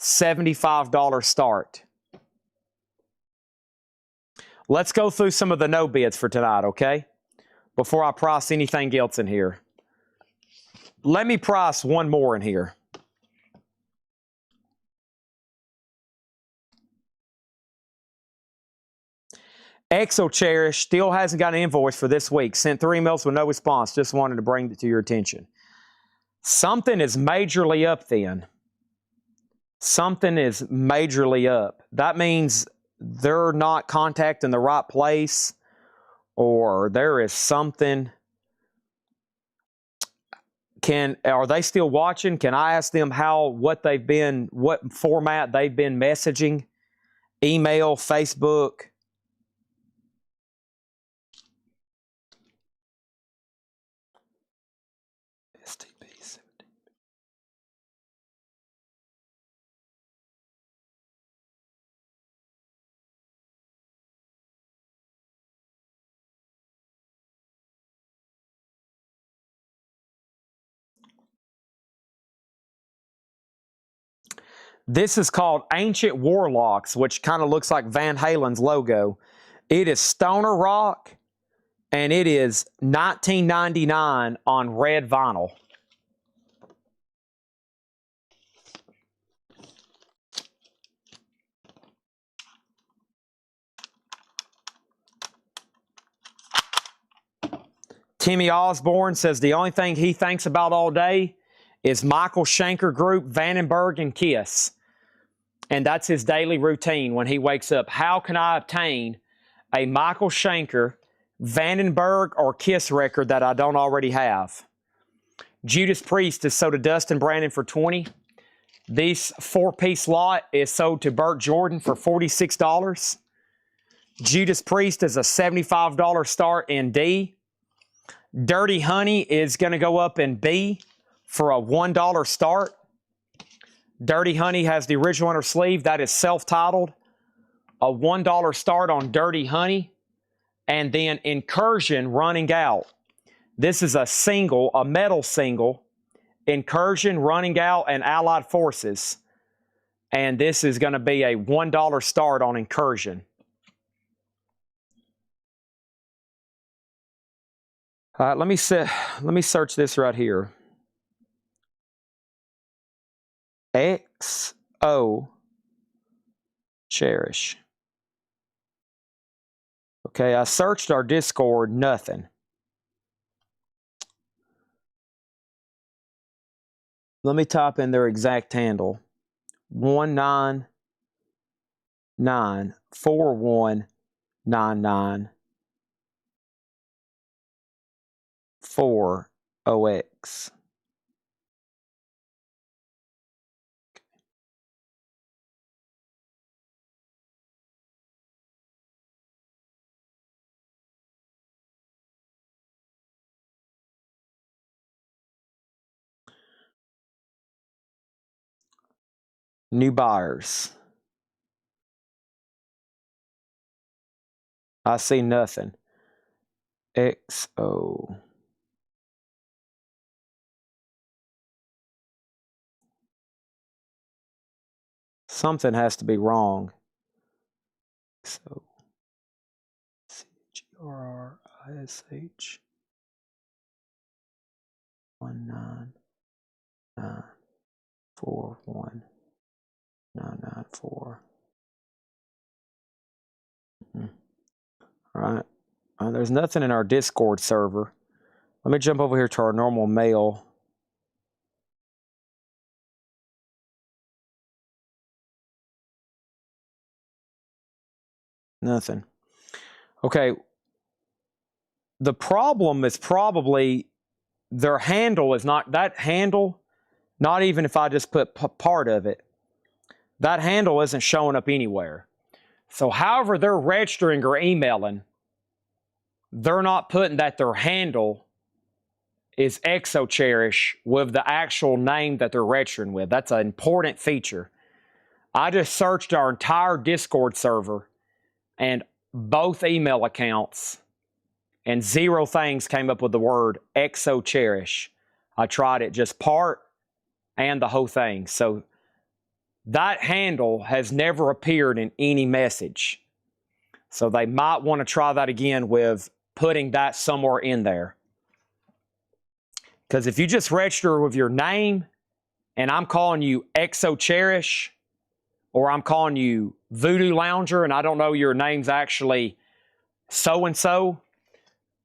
$75 start. Let's go through some of the no bids for tonight, okay? Before I price anything else in here. Let me price one more in here. Exo Cherish still hasn't got an invoice for this week. Sent 3 emails with no response. Just wanted to bring it to your attention. Something is majorly up then. Something is majorly up. That means they're not contacting the right place, or there is something. Are they still watching? Can I ask them what format they've been messaging? Email, Facebook. This is called Ancient Warlocks, which kind of looks like Van Halen's logo. It is stoner rock, and it is $19.99 on red vinyl. Timmy Osborne says the only thing he thinks about all day is Michael Schenker Group, Vandenberg, and Kiss. And that's his daily routine when he wakes up. How can I obtain a Michael Schenker, Vandenberg, or Kiss record that I don't already have? Judas Priest is sold to Dustin Brandon for $20. This 4-piece lot is sold to Burt Jordan for $46. Judas Priest is a $75 start in D. Dirty Honey is going to go up in B for a $1 start. Dirty Honey has the original inner sleeve. That is self-titled. A $1 start on Dirty Honey. And then Incursion Running Out. This is a single, a metal single. Incursion Running Out and Allied Forces. And this is going to be a $1 start on Incursion. All right, let me search this right here. XO Cherish. Okay, I searched our Discord, nothing. Let me type in their exact handle. 199419940X. New buyers. I see nothing. XO. Something has to be wrong. So CGRRISH 19941994994. All right. There's nothing in our Discord server. Let me jump over here to our normal mail. Nothing. Okay. The problem is probably their handle is not that handle. Not even if I just put part of it, that handle isn't showing up anywhere. So however they're registering or emailing, they're not putting that their handle is ExoCherish with the actual name that they're registering with. That's an important feature. I just searched our entire Discord server and both email accounts, and 0 things came up with the word ExoCherish. I tried it just part and the whole thing. So that handle has never appeared in any message. So they might want to try that again with putting that somewhere in there. Because if you just register with your name and I'm calling you ExoCherish or I'm calling you Voodoo Lounger and I don't know your name's actually so-and-so,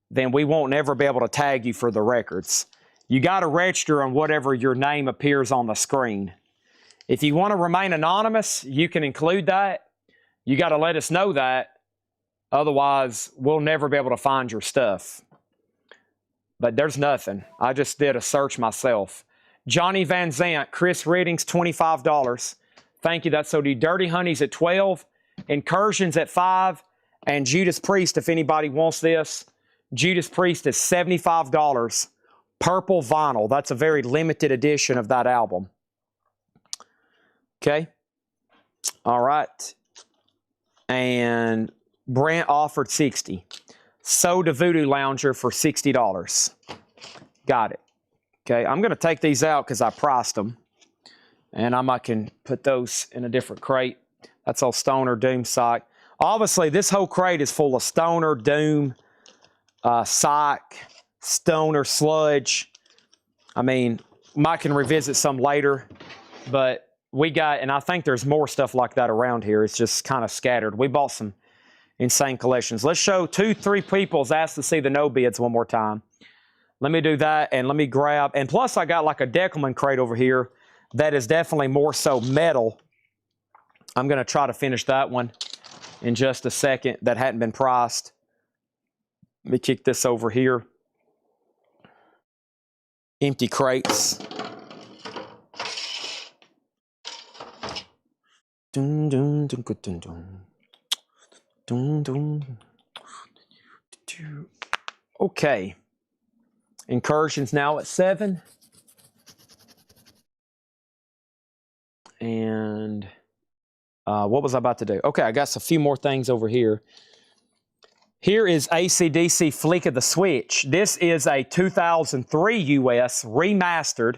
then we won't never be able to tag you for the records. You got to register on whatever your name appears on the screen. If you want to remain anonymous, you can include that. You got to let us know that. Otherwise, we'll never be able to find your stuff. But there's nothing. I just did a search myself. Johnny Van Zant, Chris Riddings, $25. Thank you. That's so do Dirty Honeys at 12, Incursions at 5, and Judas Priest, if anybody wants this. Judas Priest is $75. Purple vinyl. That's a very limited edition of that album. Okay. All right. And Brent offered 60. Sold a Voodoo Lounger for $60. Got it. Okay. I'm going to take these out because I priced them. And I can put those in a different crate. That's all Stoner Doom Psych. Obviously, this whole crate is full of Stoner, Doom, Psych, Stoner, Sludge. I mean, Mike can revisit some later. But we got, and I think there's more stuff like that around here. It's just kind of scattered. We bought some insane collections. Let's show 2-3 people's asked to see the no bids one more time. Let me do that, and let me grab, and plus I got like a Deckelman crate over here that is definitely more so metal. I'm going to try to finish that one in just a second that hadn't been priced. Let me kick this over here. Empty crates. Dun, dun, dun, dun, dun. Dun, dun. Okay. Incursions now at 7. And what was I about to do? Okay, I got a few more things over here. Here is AC/DC Flick of the Switch. This is a 2003 US remastered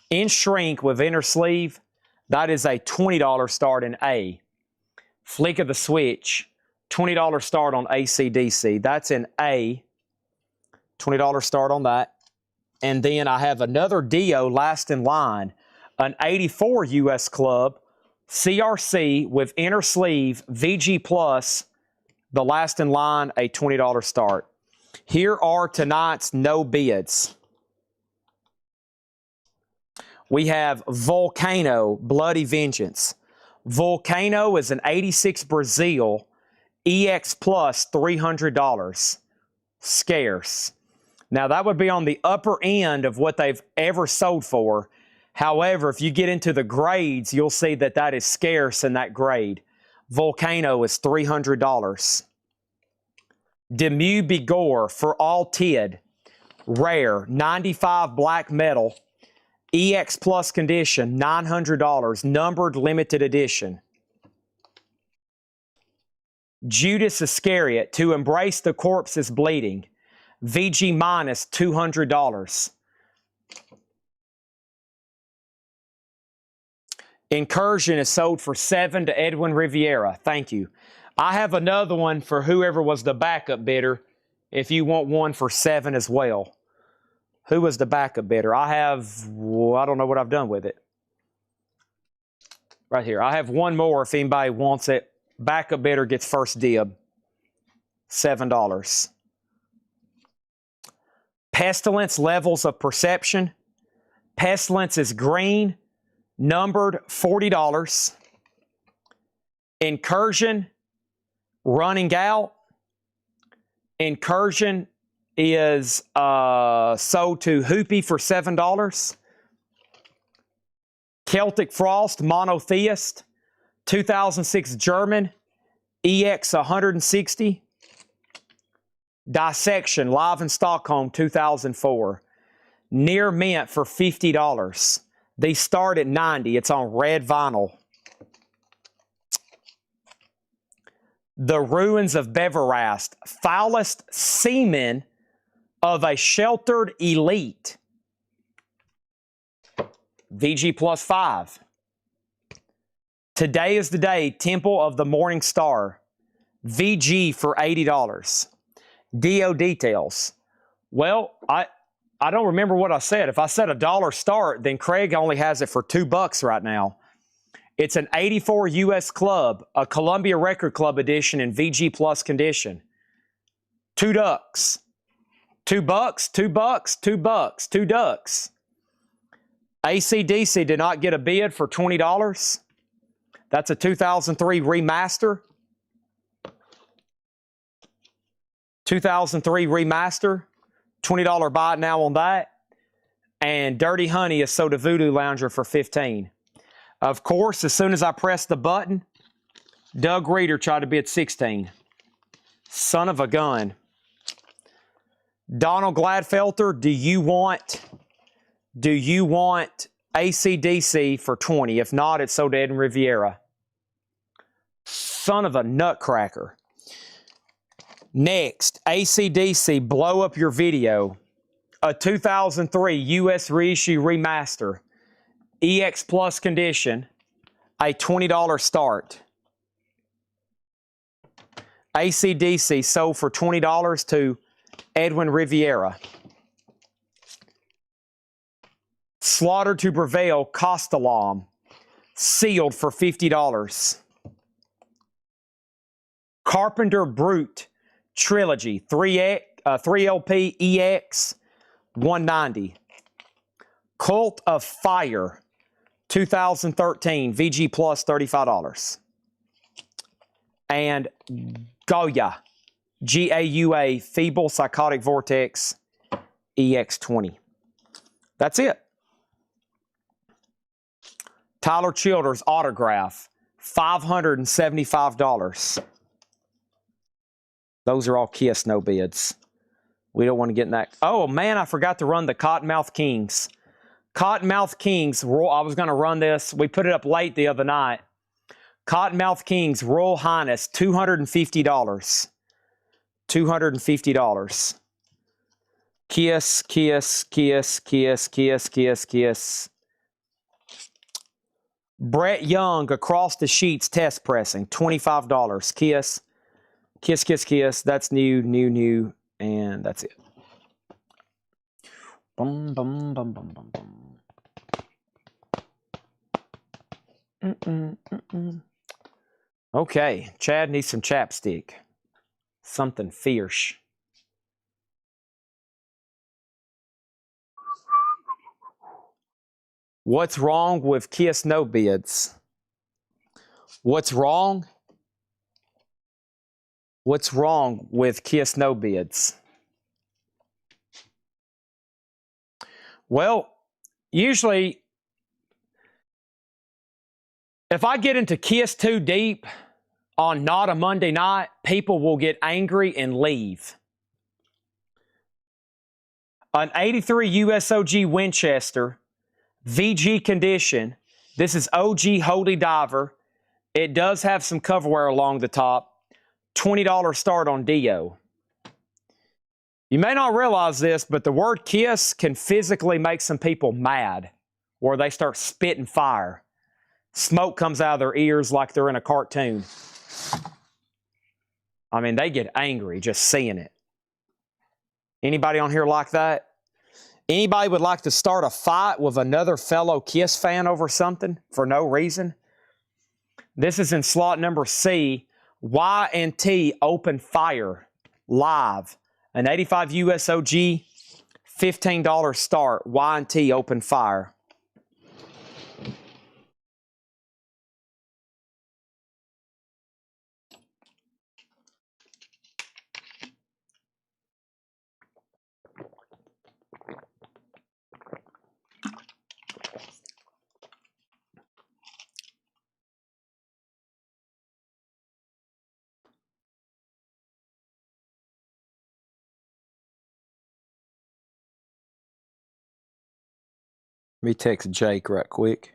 in shrink with inner sleeve. That is a $20 start in A. Flick of the Switch, $20 start on AC/DC. That's in A. $20 start on that. And then I have another Dio last in line, an 84 US Club, CRC with inner sleeve, VG Plus, the last in line, a $20 start. Here are tonight's no bids. We have Volcano, Bloody Vengeance. Volcano is an 86 Brazil EX Plus, $300. Scarce. Now, that would be on the upper end of what they've ever sold for. However, if you get into the grades, you'll see that that is scarce in that grade. Volcano is $300. Demu Bigor for all TID. Rare, 95 black metal. EX Plus condition, $900. Numbered limited edition. Judas Iscariot, To Embrace the Corpse is Bleeding. VG minus, $200. Incursion is sold for $7 to Edwin Riviera. Thank you. I have another one for whoever was the backup bidder, if you want one for $7 as well. Who was the backup bidder? I have, well, I don't know what I've done with it. Right here. I have one more if anybody wants it. Backup bidder gets first dib. $7. Pestilence, Levels of Perception. Pestilence is green, numbered, $40. Incursion, Running Out. Incursion is sold to Hoopy for $7. Celtic Frost, Monotheist, 2006 German, EX 160. Dissection, live in Stockholm, 2004. Near Mint for $50. These start at $90. It's on red vinyl. The Ruins of Beverast, foulest semen of a sheltered elite. VG plus 5. Today is the Day, Temple of the Morning Star. VG for $80. DO details. Well, I don't remember what I said. If I said $1 start, then Craig only has it for $2 right now. It's an 84 US Club, a Columbia Record Club edition in VG Plus condition. $2. $2, $2, $2, $2 ducks. AC/DC did not get a bid for $20. That's a 2003 remaster. 2003 remaster. $20 buy it now on that. And Dirty Honey is sold to Voodoo Lounger for $15. Of course, as soon as I pressed the button, Doug Reeder tried to bid $16. Son of a gun. Donald Gladfelter, do you want AC/DC for $20? If not, it's sold to Edwin Riviera. Son of a nutcracker. Next, AC/DC, Blow Up Your Video. A 2003 US reissue remaster. EX Plus condition. A $20 start. AC/DC sold for $20 to Edwin Riviera. Slaughter to Prevail, Castellam. Sealed for $50. Carpenter Brute Trilogy, 3LP EX, $190. Cult of Fire, 2013, VG Plus, $35. And Gaua, GAUA, Feeble Psychotic Vortex, EX20. That's it. Tyler Childers Autograph, $575. Those are all Kiss no bids. We don't want to get in that. Oh, man, I forgot to run the Cottonmouth Kings. Cottonmouth Kings, I was going to run this. We put it up late the other night. Cottonmouth Kings, Royal Highness, $250. $250. Kiss, Kiss, Kiss, Kiss, Kiss, Kiss, Kiss. Brett Young, Across the Sheets, Test Pressing, $25. Kiss. Kiss, Kiss, Kiss. That's new, new, new. And that's it. Bum, bum, bum, bum, bum, bum. Okay. Chad needs some chapstick. Something fierce. What's wrong with Kiss no bids? What's wrong? What's wrong with Kiss no bids? Well, usually, if I get into Kiss too deep on not a Monday night, people will get angry and leave. An 83 USOG Winchester, VG condition. This is OG Holy Diver. It does have some cover wear along the top. $20 start on Dio. You may not realize this, but the word kiss can physically make some people mad, where they start spitting fire. Smoke comes out of their ears like they're in a cartoon. I mean, they get angry just seeing it. Anybody on here like that? Anybody would like to start a fight with another fellow Kiss fan over something for no reason? This is in slot number C. Y&T open fire live. An 85 USOG, $15 start. Y&T open fire. Let me text Jake right quick.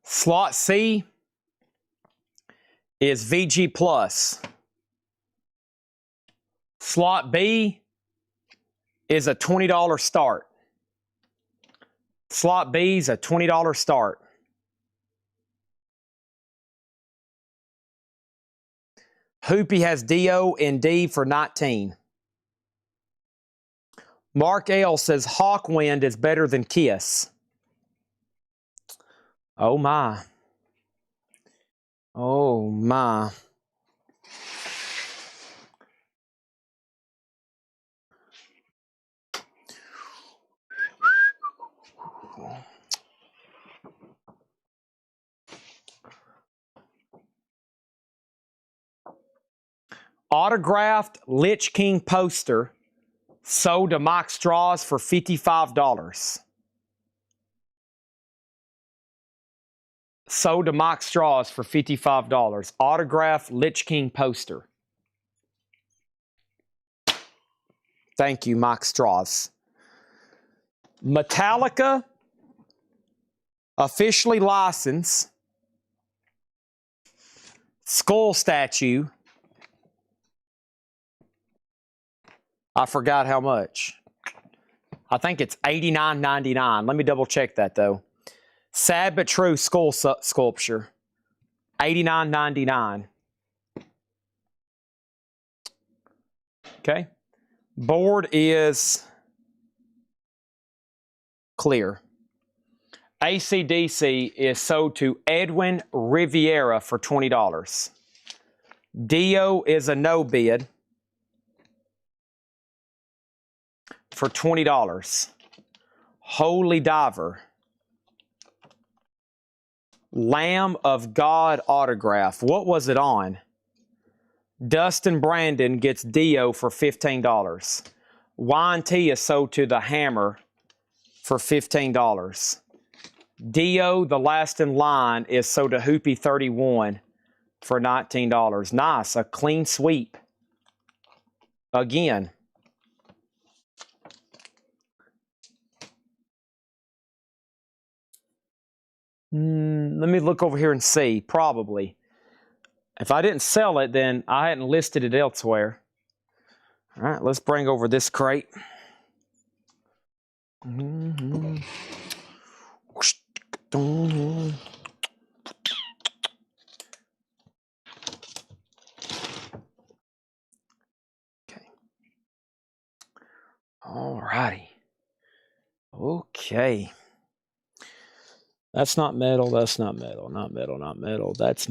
Slot C is VG Plus. Slot B is a $20 start. Slot B is a $20 start. Hoopy has Dio and D for 19. Mark L says Hawkwind is better than Kiss. Oh my. Oh my. Autographed Lich King poster sold to Mike Straws for $55. Sold to Mike Straws for $55. Autographed Lich King poster. Thank you, Mike Straws. Metallica officially licensed skull statue. I forgot how much. I think it's $89.99. Let me double check that though. Sad but true skull sculpture. $89.99. Okay. Board is clear. AC/DC is sold to Edwin Riviera for $20. Dio is a no bid for $20. Holy Diver. Lamb of God autograph. What was it on? Dustin Brandon gets Dio for $15. Y&T is sold to the Hammer for $15. Dio, the last in line, is sold to Hoopy 31 for $19. Nice, a clean sweep. Again. Let me look over here and see. Probably. If I didn't sell it, then I hadn't listed it elsewhere. All right, let's bring over this crate. All righty. Okay. That's not metal. That's not metal. Not metal. Not metal. That's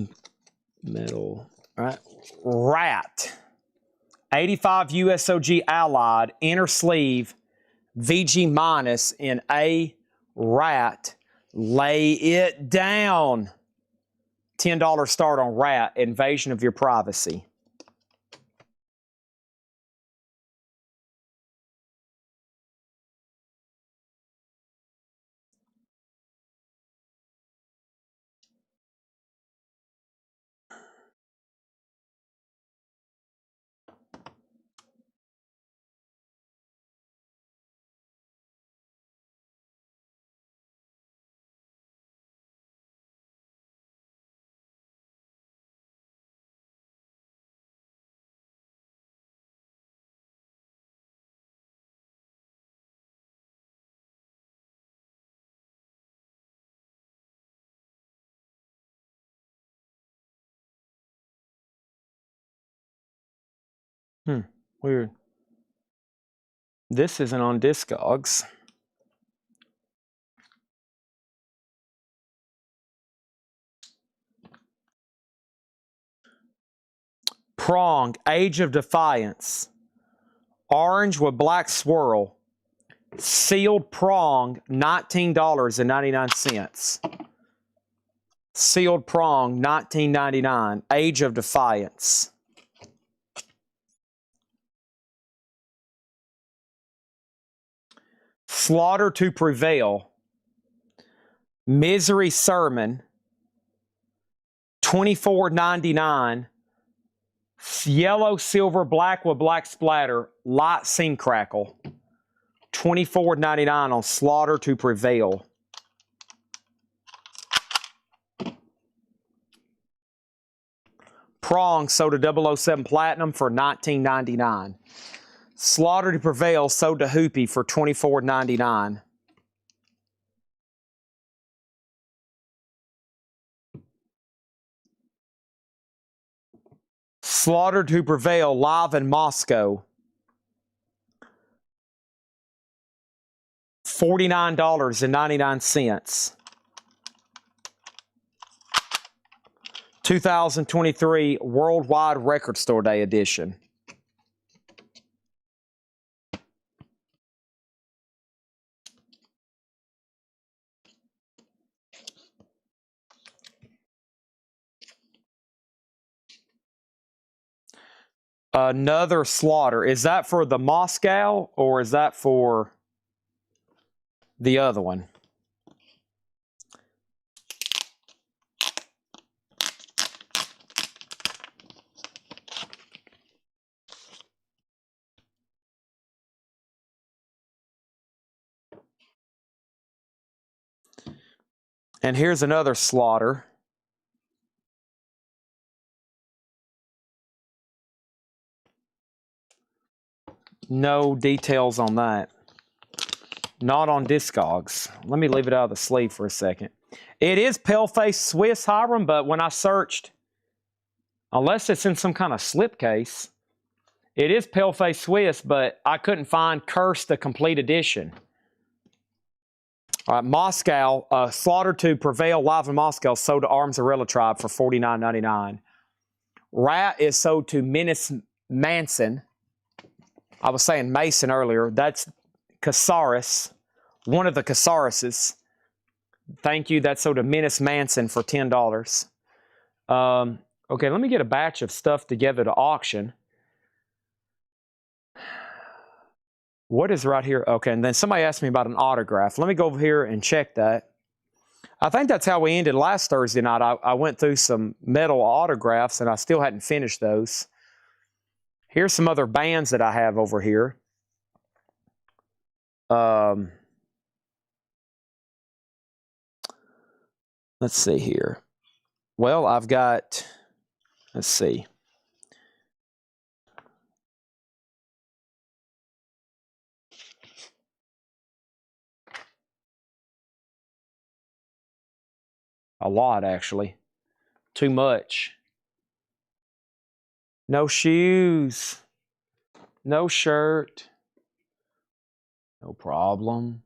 metal. All right. Rat. 85 USOG Allied. Inner sleeve. VG minus in A. Rat. Lay it down. $10 start on Rat. Invasion of your privacy. Weird. This isn't on Discogs. Prong, Age of Defiance. Orange with black swirl. Sealed prong, $19.99. Sealed prong, $19.99. Age of Defiance. Slaughter to Prevail. Misery Sermon, $24.99. Yellow, silver, black with black splatter. Light Scene Crackle. $24.99 on Slaughter to Prevail. Prong sold to 007 Platinum for $19.99. Slaughter to Prevail sold to Hoopy for $24.99. Slaughter to Prevail live in Moscow. $49.99. 2023 Worldwide Record Store Day edition. Another Slaughter. Is that for the Moscow or is that for the other one? And here's another Slaughter. No details on that. Not on Discogs. Let me leave it out of the sleeve for a second. It is Paleface Swiss, Hiram, but when I searched, unless it's in some kind of slipcase, it is Paleface Swiss, but I couldn't find Curse the Complete Edition. All right, Moscow, Slaughter to Prevail live in Moscow, sold to Arms Arilla Tribe for $49.99. Rat is sold to Menace Manson. I was saying Mason earlier. That's Casares, one of the Casareses. Thank you. That's sold to Menace Manson for $10. Okay, let me get a batch of stuff together to auction. What is right here? Okay, and then somebody asked me about an autograph. Let me go over here and check that. I think that's how we ended last Thursday night. I went through some metal autographs, and I still hadn't finished those. Here's some other bands that I have over here. Let's see here. Well, I've got, let's see. A lot, actually. Too much. No shoes. No shirt. No problem.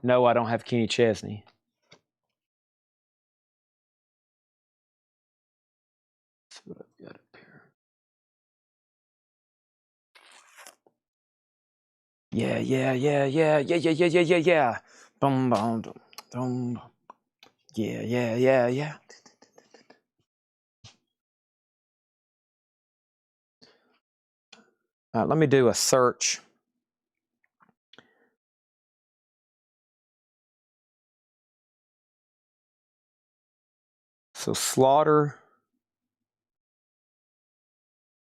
No, I don't have Kenny Chesney. That's what I've got up here. Yeah. Boom, boom, boom, boom. Yeah. All right, let me do a search. So slaughter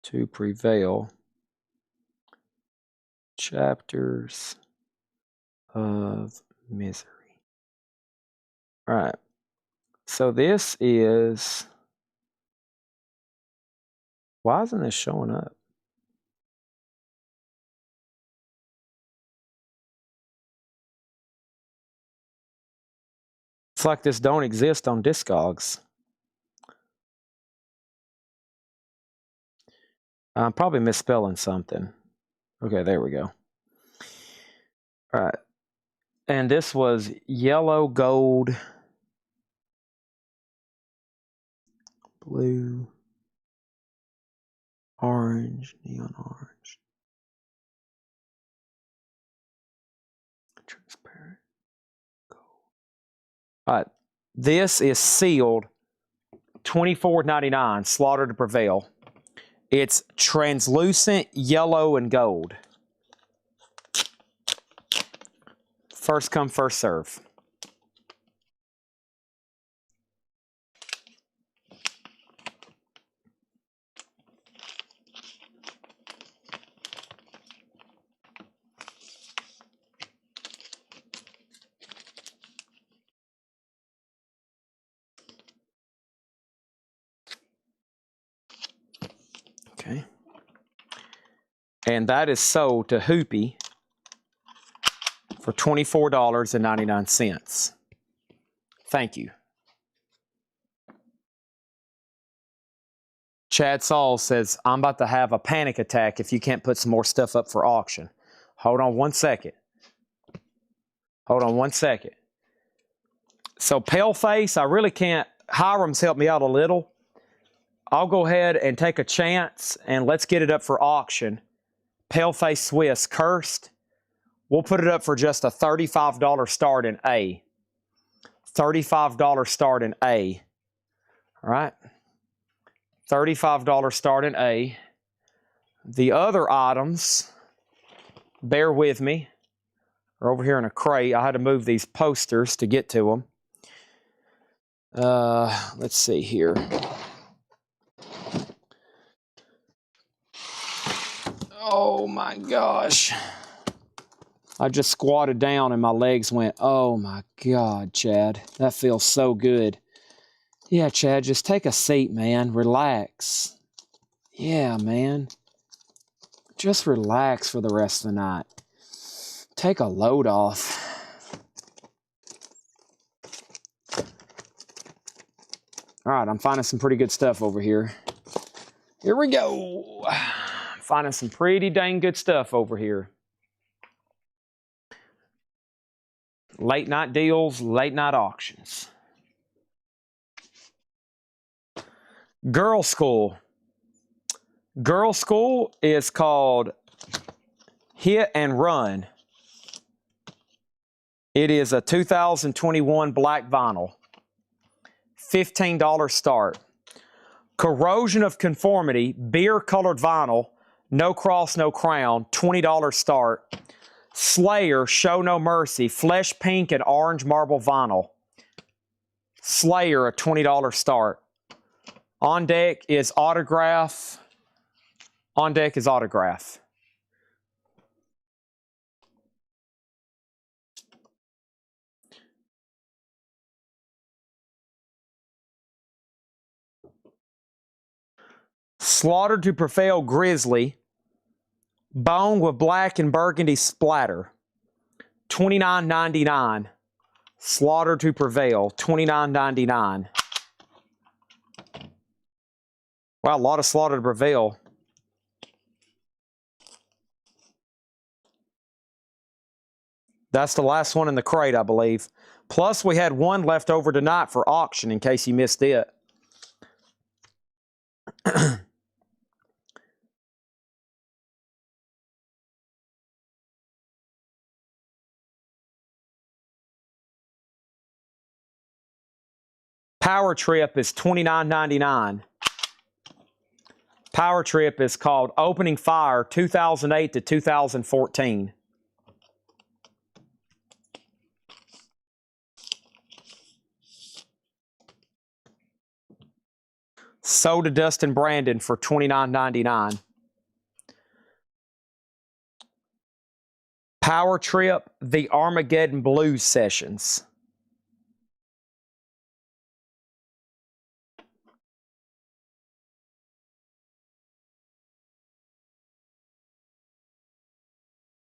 to prevail. Chapters of misery. All right. So this is. Why isn't this showing up? It's like this don't exist on Discogs. I'm probably misspelling something. Okay, there we go. All right. And this was yellow, gold, blue, orange, neon orange, transparent, gold. All right. This is sealed $24.99, Slaughter to Prevail. It's translucent yellow and gold. First come, first serve. Okay. And that is sold to Hoopy for $24.99. Thank you. Chad Saul says, I'm about to have a panic attack if you can't put some more stuff up for auction. Hold on one second. So Paleface, I really can't. Hiram's helped me out a little. I'll go ahead and take a chance and let's get it up for auction. Paleface Swiss, cursed. We'll put it up for just a $35 start in A. $35 start in A. All right. $35 start in A. The other items, bear with me, are over here in a crate. I had to move these posters to get to them. Let's see here. Oh my gosh. I just squatted down and my legs went, oh my God, Chad. That feels so good. Yeah, Chad, just take a seat, man. Relax. Yeah, man. Just relax for the rest of the night. Take a load off. All right, I'm finding some pretty good stuff over here. Here we go. Finding some pretty dang good stuff over here. Late night deals, late night auctions. Girl School. Girl School is called Hit and Run. It is a 2021 black vinyl. $15 start. Corrosion of Conformity, beer colored vinyl, no cross, no crown, $20 start. Slayer, Show No Mercy, flesh pink and orange marble vinyl. Slayer, a $20 start. On deck is Autograph. On deck is Autograph. Slaughter to Prevail Grizzly. Bone with black and burgundy splatter. $29.99. Slaughter to Prevail, $29.99. Wow, a lot of Slaughter to Prevail. That's the last one in the crate, I believe. Plus, we had one left over tonight for auction in case you missed it. Power Trip is $29.99. Power Trip is called Opening Fire 2008 to 2014. Sold to Dustin Brandon for $29.99. Power Trip, The Armageddon Blues Sessions.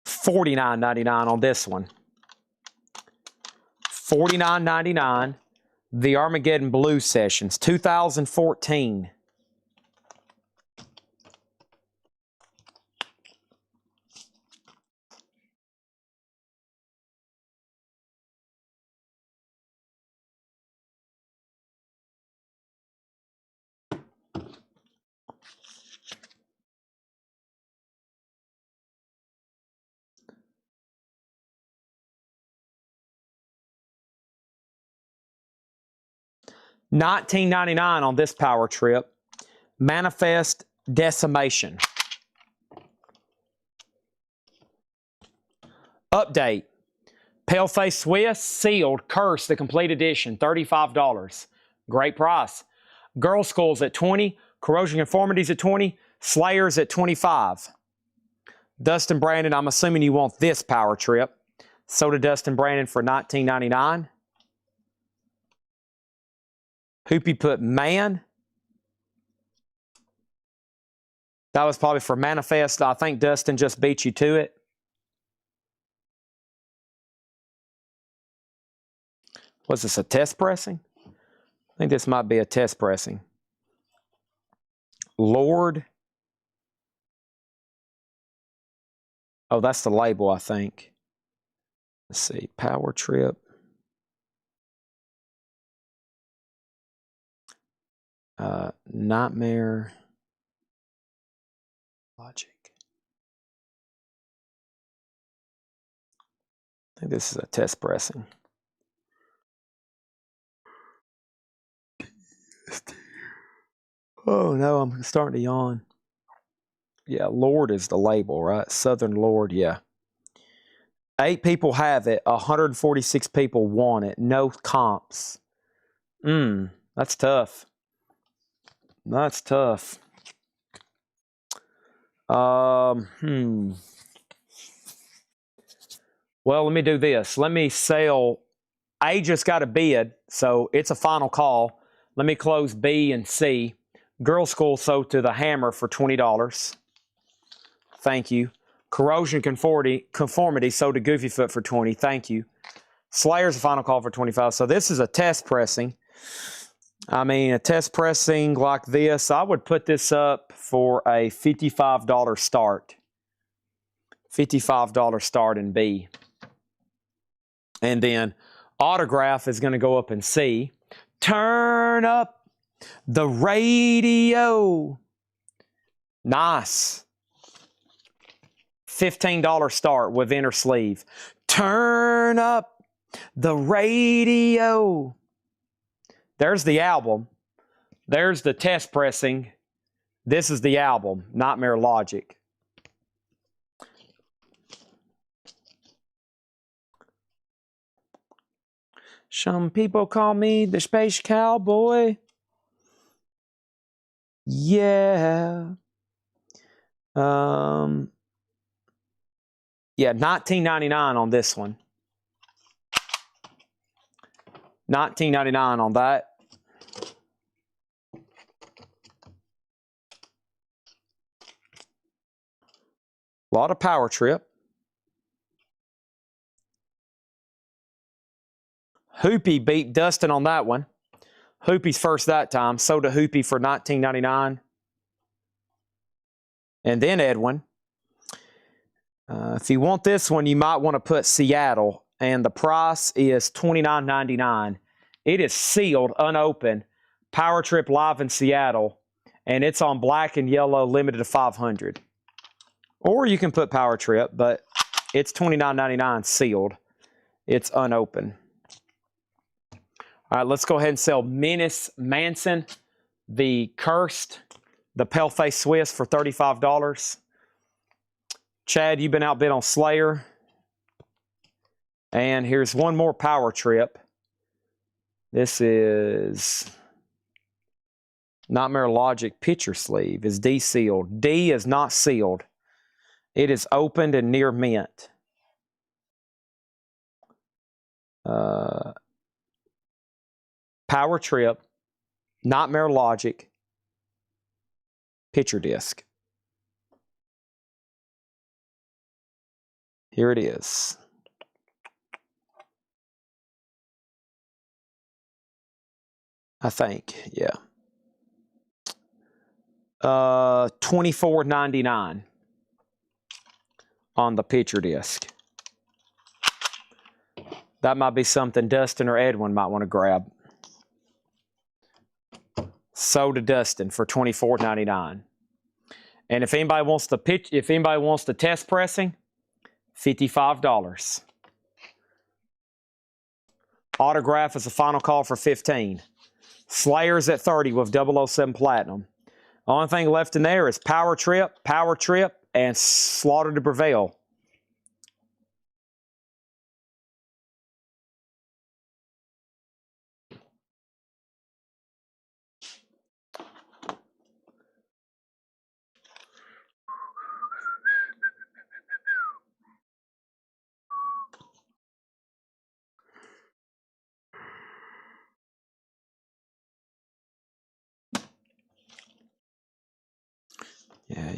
$49.99 on this one. $49.99. The Armageddon Blues Sessions, 2014. $19.99 on this Power Trip. Manifest Decimation. Update. Paleface Swiss, sealed, Curse, the complete edition, $35. Great price. Girl Skulls at $20, Corrosion Conformities at $20, Slayers at $25. Dustin Brandon, I'm assuming you want this Power Trip. Sold to Dustin Brandon for $19.99. Hoopy put Man. That was probably for Manifest. I think Dustin just beat you to it. Was this a test pressing? I think this might be a test pressing. Lord. Oh, that's the label, I think. Let's see. Power Trip. Nightmare. Logic. I think this is a test pressing. Oh no, I'm starting to yawn. Yeah, Lord is the label, right? Southern Lord, yeah. 8 people have it. 146 people want it. No comps. That's tough. That's tough. Well, let me do this. Let me sell. A just got a bid, so it's a final call. Let me close B and C. Girl Skull sold to the Hammer for $20. Thank you. Corrosion Conformity sold to Goofyfoot for $20. Thank you. Slayer's a final call for $25. So this is a test pressing. I mean, a test pressing like this, I would put this up for a $55 start. $55 start in B. And then Autograph is going to go up in C. Turn up the radio. Nice. $15 start with inner sleeve. Turn up the radio. There's the album. There's the test pressing. This is the album, Nightmare Logic. Some people call me the Space Cowboy. Yeah. Yeah, $19.99 on this one. $19.99 on that. A lot of Power Trip. Hoopy beat Dustin on that one. Hoopy's first that time. Sold to Hoopy for $19.99. And then Edwin. If you want this one, you might want to put Seattle. And the price is $29.99. It is sealed, unopened. Power Trip live in Seattle. And it's on black and yellow, limited to 500. Or you can put Power Trip, but it's $29.99 sealed. It's unopened. All right, let's go ahead and sell Menace Manson, the Cursed, the Paleface Swiss for $35. Chad, you've been outbid on Slayer. And here's one more Power Trip. This is Nightmare Logic picture sleeve. Is D sealed? D is not sealed. It is opened and near mint. Power Trip, Nightmare Logic, picture disc. Here it is. I think, yeah. $24.99 on the picture disc. That might be something Dustin or Edwin might want to grab. Sold to Dustin for $24.99. And if anybody wants the test pressing, $55. Autograph is a final call for $15. Slayer's at $30 with 007 Platinum. The only thing left in there is Power Trip, and Slaughter to Prevail. Yeah.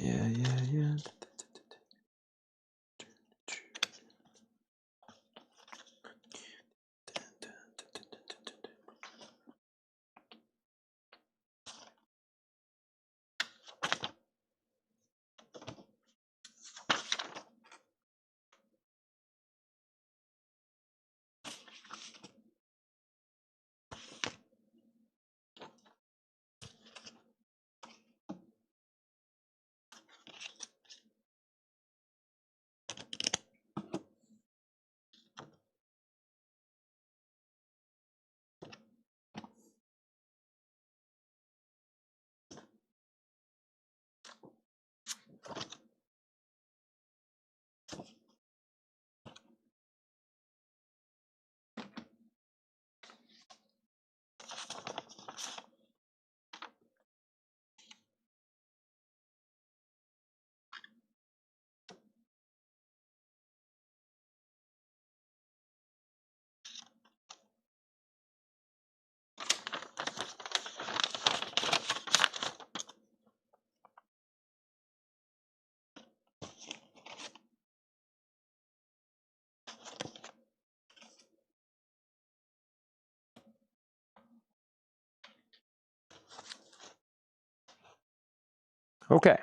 Okay.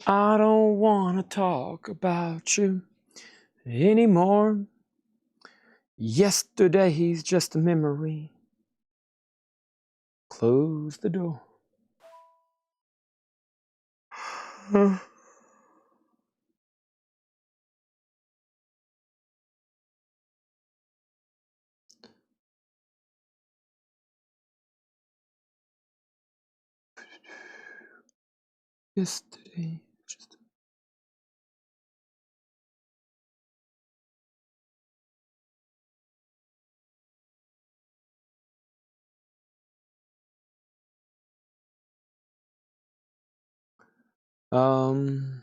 I don't want to talk about you anymore. Yesterday he's just a memory. Close the door. Yesterday. Um.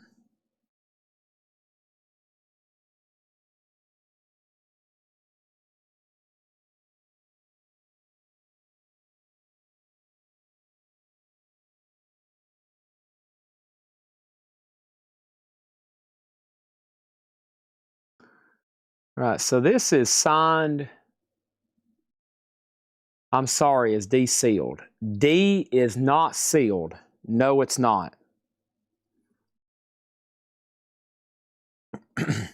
Right, so this is signed. I'm sorry, is D sealed? D is not sealed. No, it's not. I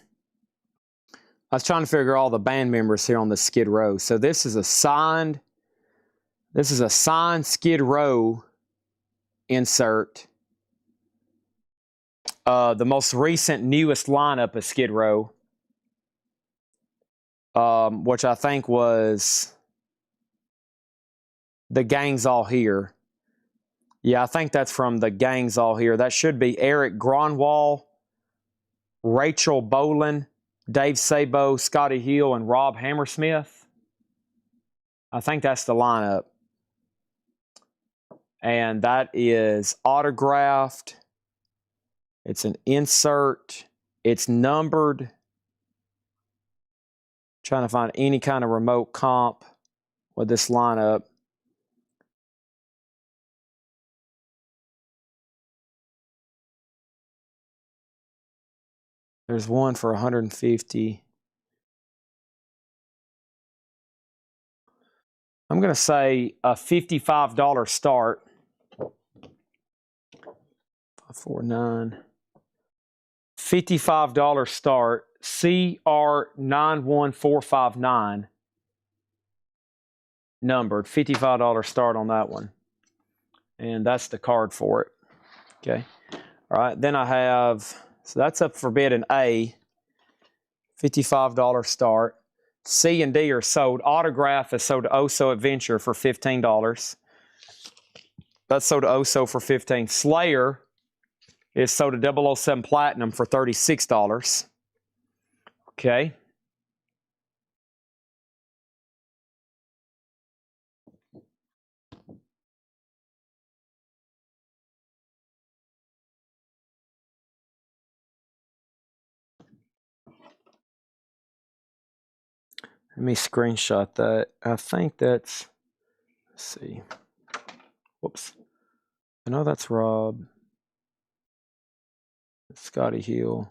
was trying to figure all the band members here on the Skid Row. So this is a signed Skid Row insert. The most recent, newest lineup of Skid Row, which I think was The Gang's All Here. Yeah, I think that's from The Gang's All Here. That should be Eric Gronwall, Rachel Bolan, Dave Sabo, Scotty Hill, and Rob Hammersmith. I think that's the lineup. And that is autographed. It's an insert. It's numbered. Trying to find any kind of remote comp with this lineup. There's one for 150. I'm going to say a $55 start. 549. $55 start. CR91459. Numbered. $55 start on that one. And that's the card for it. Okay. All right. Then I have, so that's up for bid in A. $55 start. C and D are sold. Autograph is sold to Oso Adventure for $15. That's sold to Oso for $15. Slayer is sold to 007 Platinum for $36. Okay. Let me screenshot that. I think that's, let's see. Whoops. I know that's Rob. Scotty Hill.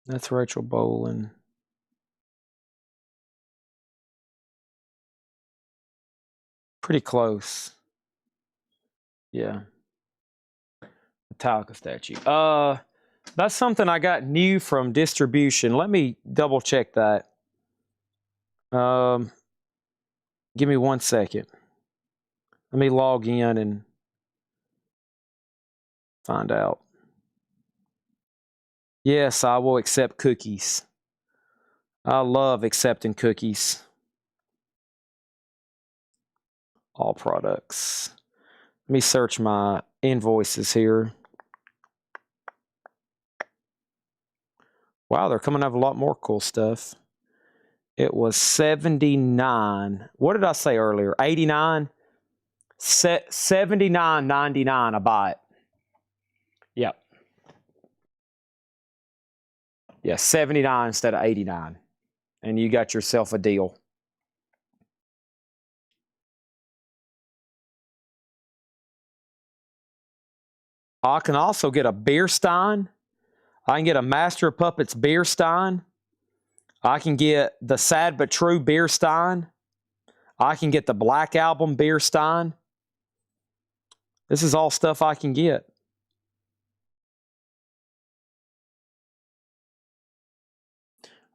That's Rachel Bolan. Pretty close. Yeah. Metallica statue. That's something I got new from distribution. Let me double check that. Give me 1 second. Let me log in and find out. Yes, I will accept cookies. I love accepting cookies. All products. Let me search my invoices here. Wow, they're coming up with a lot more cool stuff. It was 79. What did I say earlier? 89? 79.99. I buy it. Yep. Yeah, 79 instead of 89. And you got yourself a deal. I can also get a beer stein. I can get a Master of Puppets beer stein. I can get the Sad But True beer stein. I can get the Black Album beer stein. This is all stuff I can get.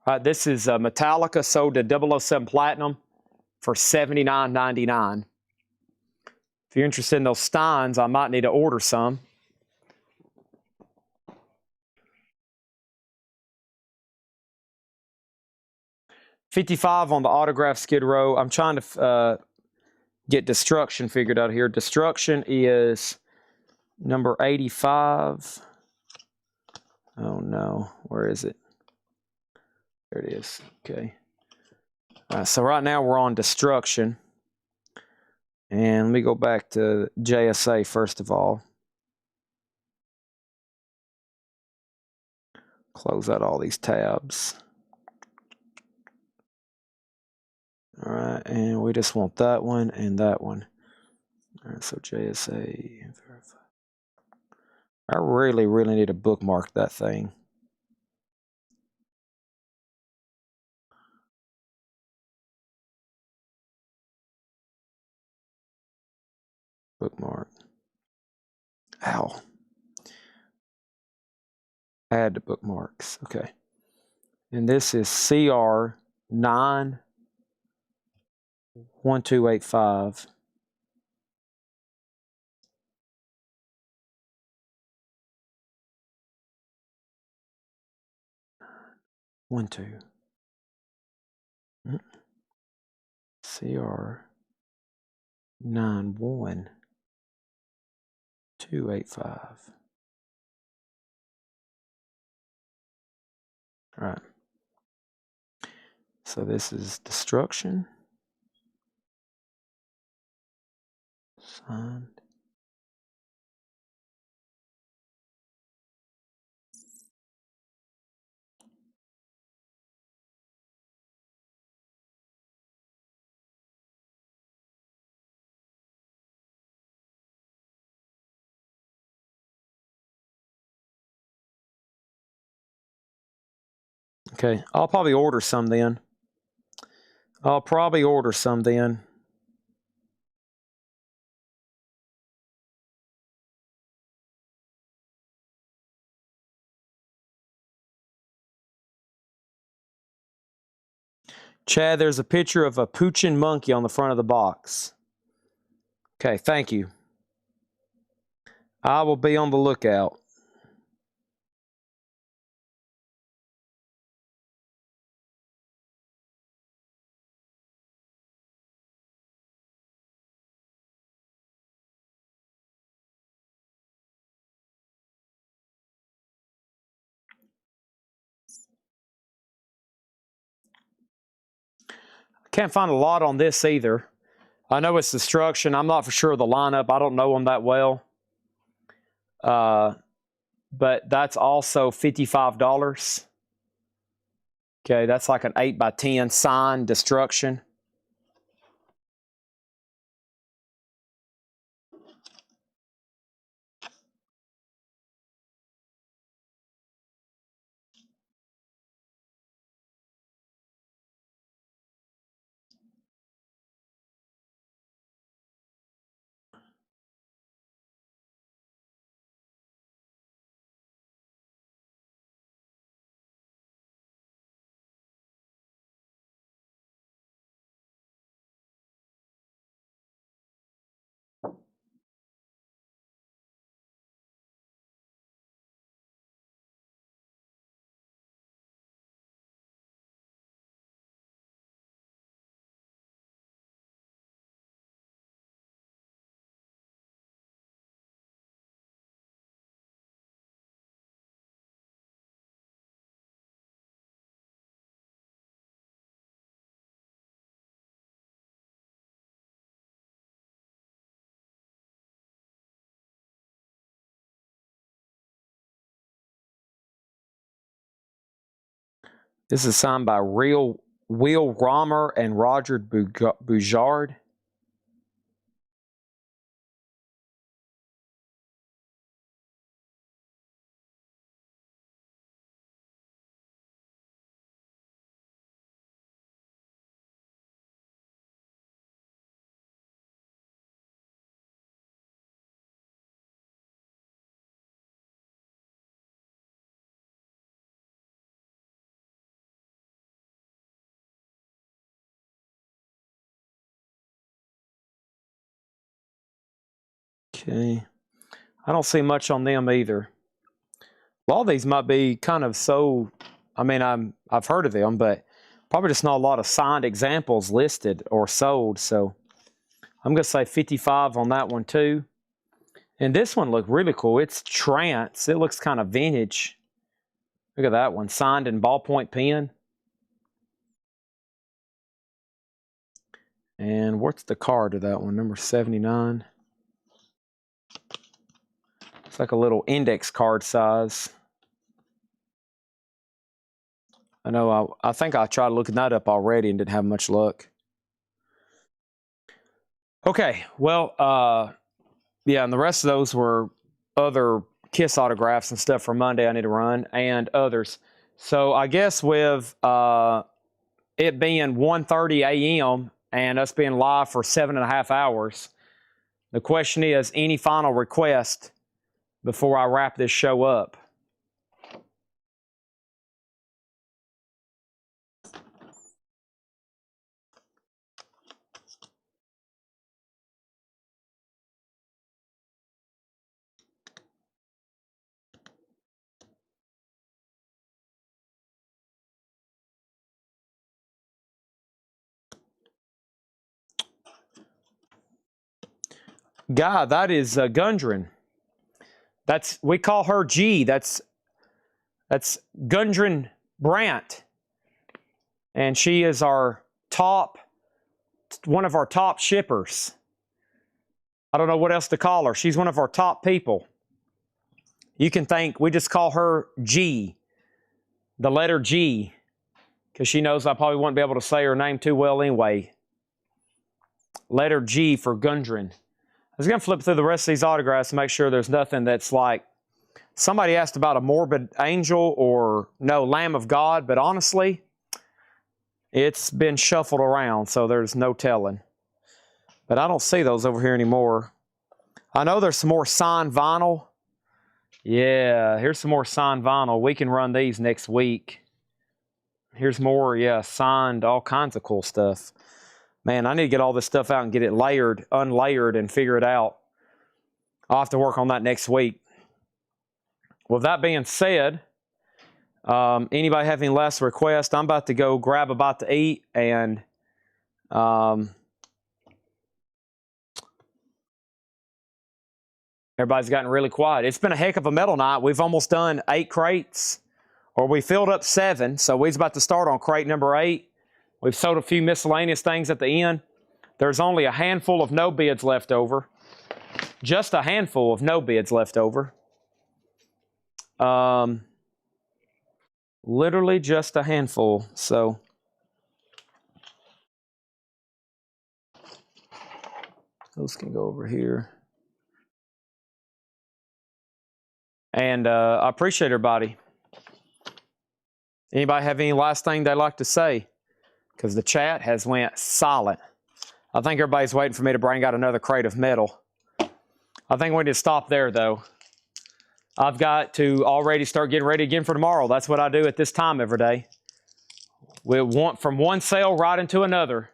All right, this is Metallica sold to 007 Platinum for $79.99. If you're interested in those steins, I might need to order some. $55 on the autograph Skid Row. I'm trying to get destruction figured out here. Destruction is number 85. Oh no, where is it? There it is. Okay. All right, so right now we're on destruction. And let me go back to JSA first of all. Close out all these tabs. All right, and we just want that one and that one. All right, so JSA, verify. I really need to bookmark that thing. Bookmark. Ow. Add to bookmarks. Okay. And this is CR91285. One, two. CR91285. All right. So this is destruction. Signed. Okay, I'll probably order some then. Chad, there's a picture of a Pooching monkey on the front of the box. Okay, thank you. I will be on the lookout. Can't find a lot on this either. I know it's destruction. I'm not for sure of the lineup. I don't know them that well. But that's also $55. Okay, that's like an 8x10 sign destruction. This is signed by Will Romer and Roger Boujard. Okay. I don't see much on them either. A lot of these might be kind of so, I mean, I've heard of them, but probably just not a lot of signed examples listed or sold. So I'm going to say 55 on that one too. And this one looked really cool. It's Trance. It looks kind of vintage. Look at that one. Signed in ballpoint pen. And what's the card of that one? Number 79. It's like a little index card size. I know I think I tried looking that up already and didn't have much luck. Okay, well, yeah, and the rest of those were other Kiss autographs and stuff for Monday I need to run, and others. So I guess with it being 1:30 a.m. and us being live for 7.5 hours, the question is, any final request before I wrap this show up? God, that is Gundren. We call her G. That's Gundren Brandt, and she is one of our top shippers. I don't know what else to call her. She's one of our top people. You can think we just call her G, the letter G, because she knows I probably won't be able to say her name too well anyway. Letter G for Gundren. I was going to flip through the rest of these autographs to make sure there's nothing that's like, somebody asked about a Morbid Angel or no, Lamb of God, but honestly, it's been shuffled around, so there's no telling. But I don't see those over here anymore. I know there's some more signed vinyl. Yeah, here's some more signed vinyl. We can run these next week. Here's more, yeah, signed, all kinds of cool stuff. Man, I need to get all this stuff out and get it layered, unlayered, and figure it out. I'll have to work on that next week. With that being said, anybody have any last requests? I'm about to go grab a bite to eat, and everybody's gotten really quiet. It's been a heck of a metal night. We've almost done 8 crates, or we filled up 7, so we're about to start on crate number 8. We've sold a few miscellaneous things at the end. There's only a handful of no bids left over. Just a handful of no bids left over. Literally just a handful. So those can go over here. And I appreciate everybody. Anybody have any last thing they'd like to say? Because the chat has went silent. I think everybody's waiting for me to bring out another crate of metal. I think we need to stop there, though. I've got to already start getting ready again for tomorrow. That's what I do at this time every day. We want from one sale right into another.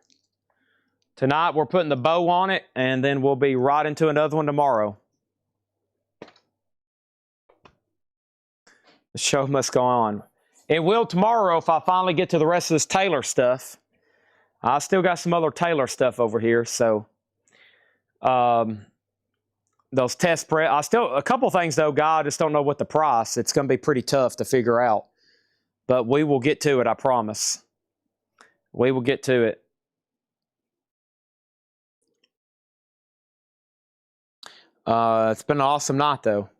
Tonight, we're putting the bow on it, and then we'll be right into another one tomorrow. The show must go on. It will tomorrow if I finally get to the rest of this Taylor stuff. I still got some other Taylor stuff over here, so those test press. A couple things though, God, I just don't know what the price. It's going to be pretty tough to figure out, but we will get to it. I promise. We will get to it. It's been an awesome night though.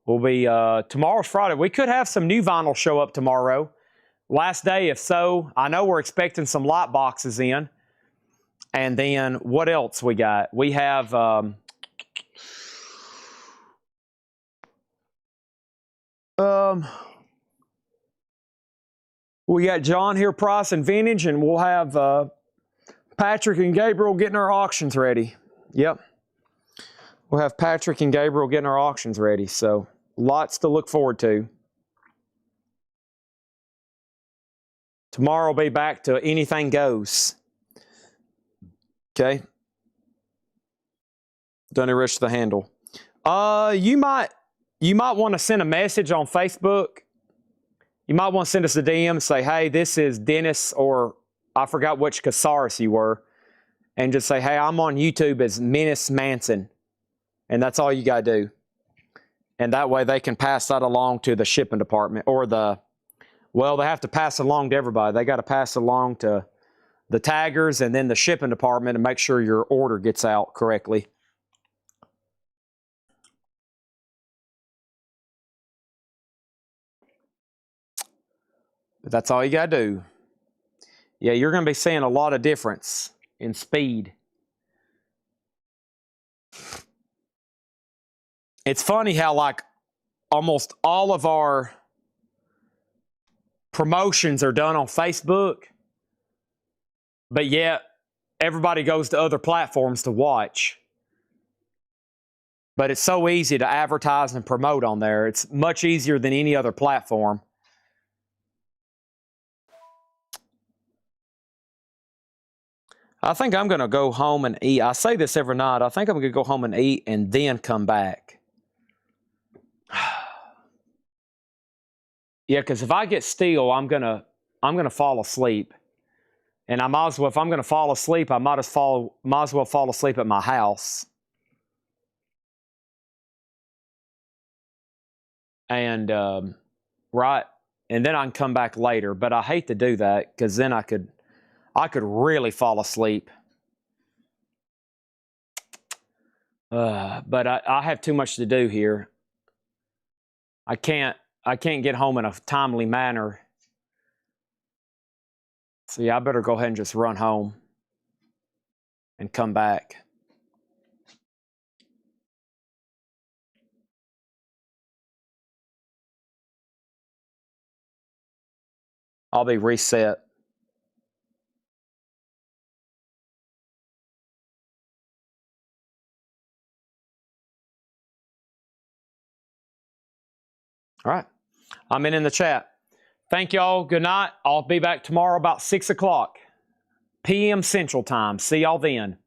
We'll be, tomorrow's Friday. We could have some new vinyl show up tomorrow. Last day, if so. I know we're expecting some light boxes in. And then what else we got? We have, we got John here, Price and Vintage, and we'll have Patrick and Gabriel getting our auctions ready. Yep. We'll have Patrick and Gabriel getting our auctions ready, so lots to look forward to. Tomorrow will be back to anything goes. Okay. Done erased the handle. You might want to send a message on Facebook. You might want to send us a DM and say, hey, this is Dennis, or I forgot which Casares you were. and just say, hey, I'm on YouTube as Menace Manson. And that's all you got to do. And that way they can pass that along to the shipping department or they have to pass it along to everybody. They got to pass it along to the taggers and then the shipping department and make sure your order gets out correctly. But that's all you got to do. Yeah, you're going to be seeing a lot of difference in speed. It's funny how like almost all of our promotions are done on Facebook, but yet everybody goes to other platforms to watch. But it's so easy to advertise and promote on there. It's much easier than any other platform. I think I'm going to go home and eat. I say this every night. I think I'm going to go home and eat and then come back. Yeah, because if I get still, I'm gonna fall asleep, and I might as well. If I'm gonna fall asleep, I might as well fall asleep at my house. And right, and then I can come back later. But I hate to do that because then I could really fall asleep. But I have too much to do here. I can't get home in a timely manner. So yeah, I better go ahead and just run home and come back. I'll be reset. All right. I'm in the chat. Thank y'all. Good night. I'll be back tomorrow about 6 o'clock p.m. Central Time. See y'all then.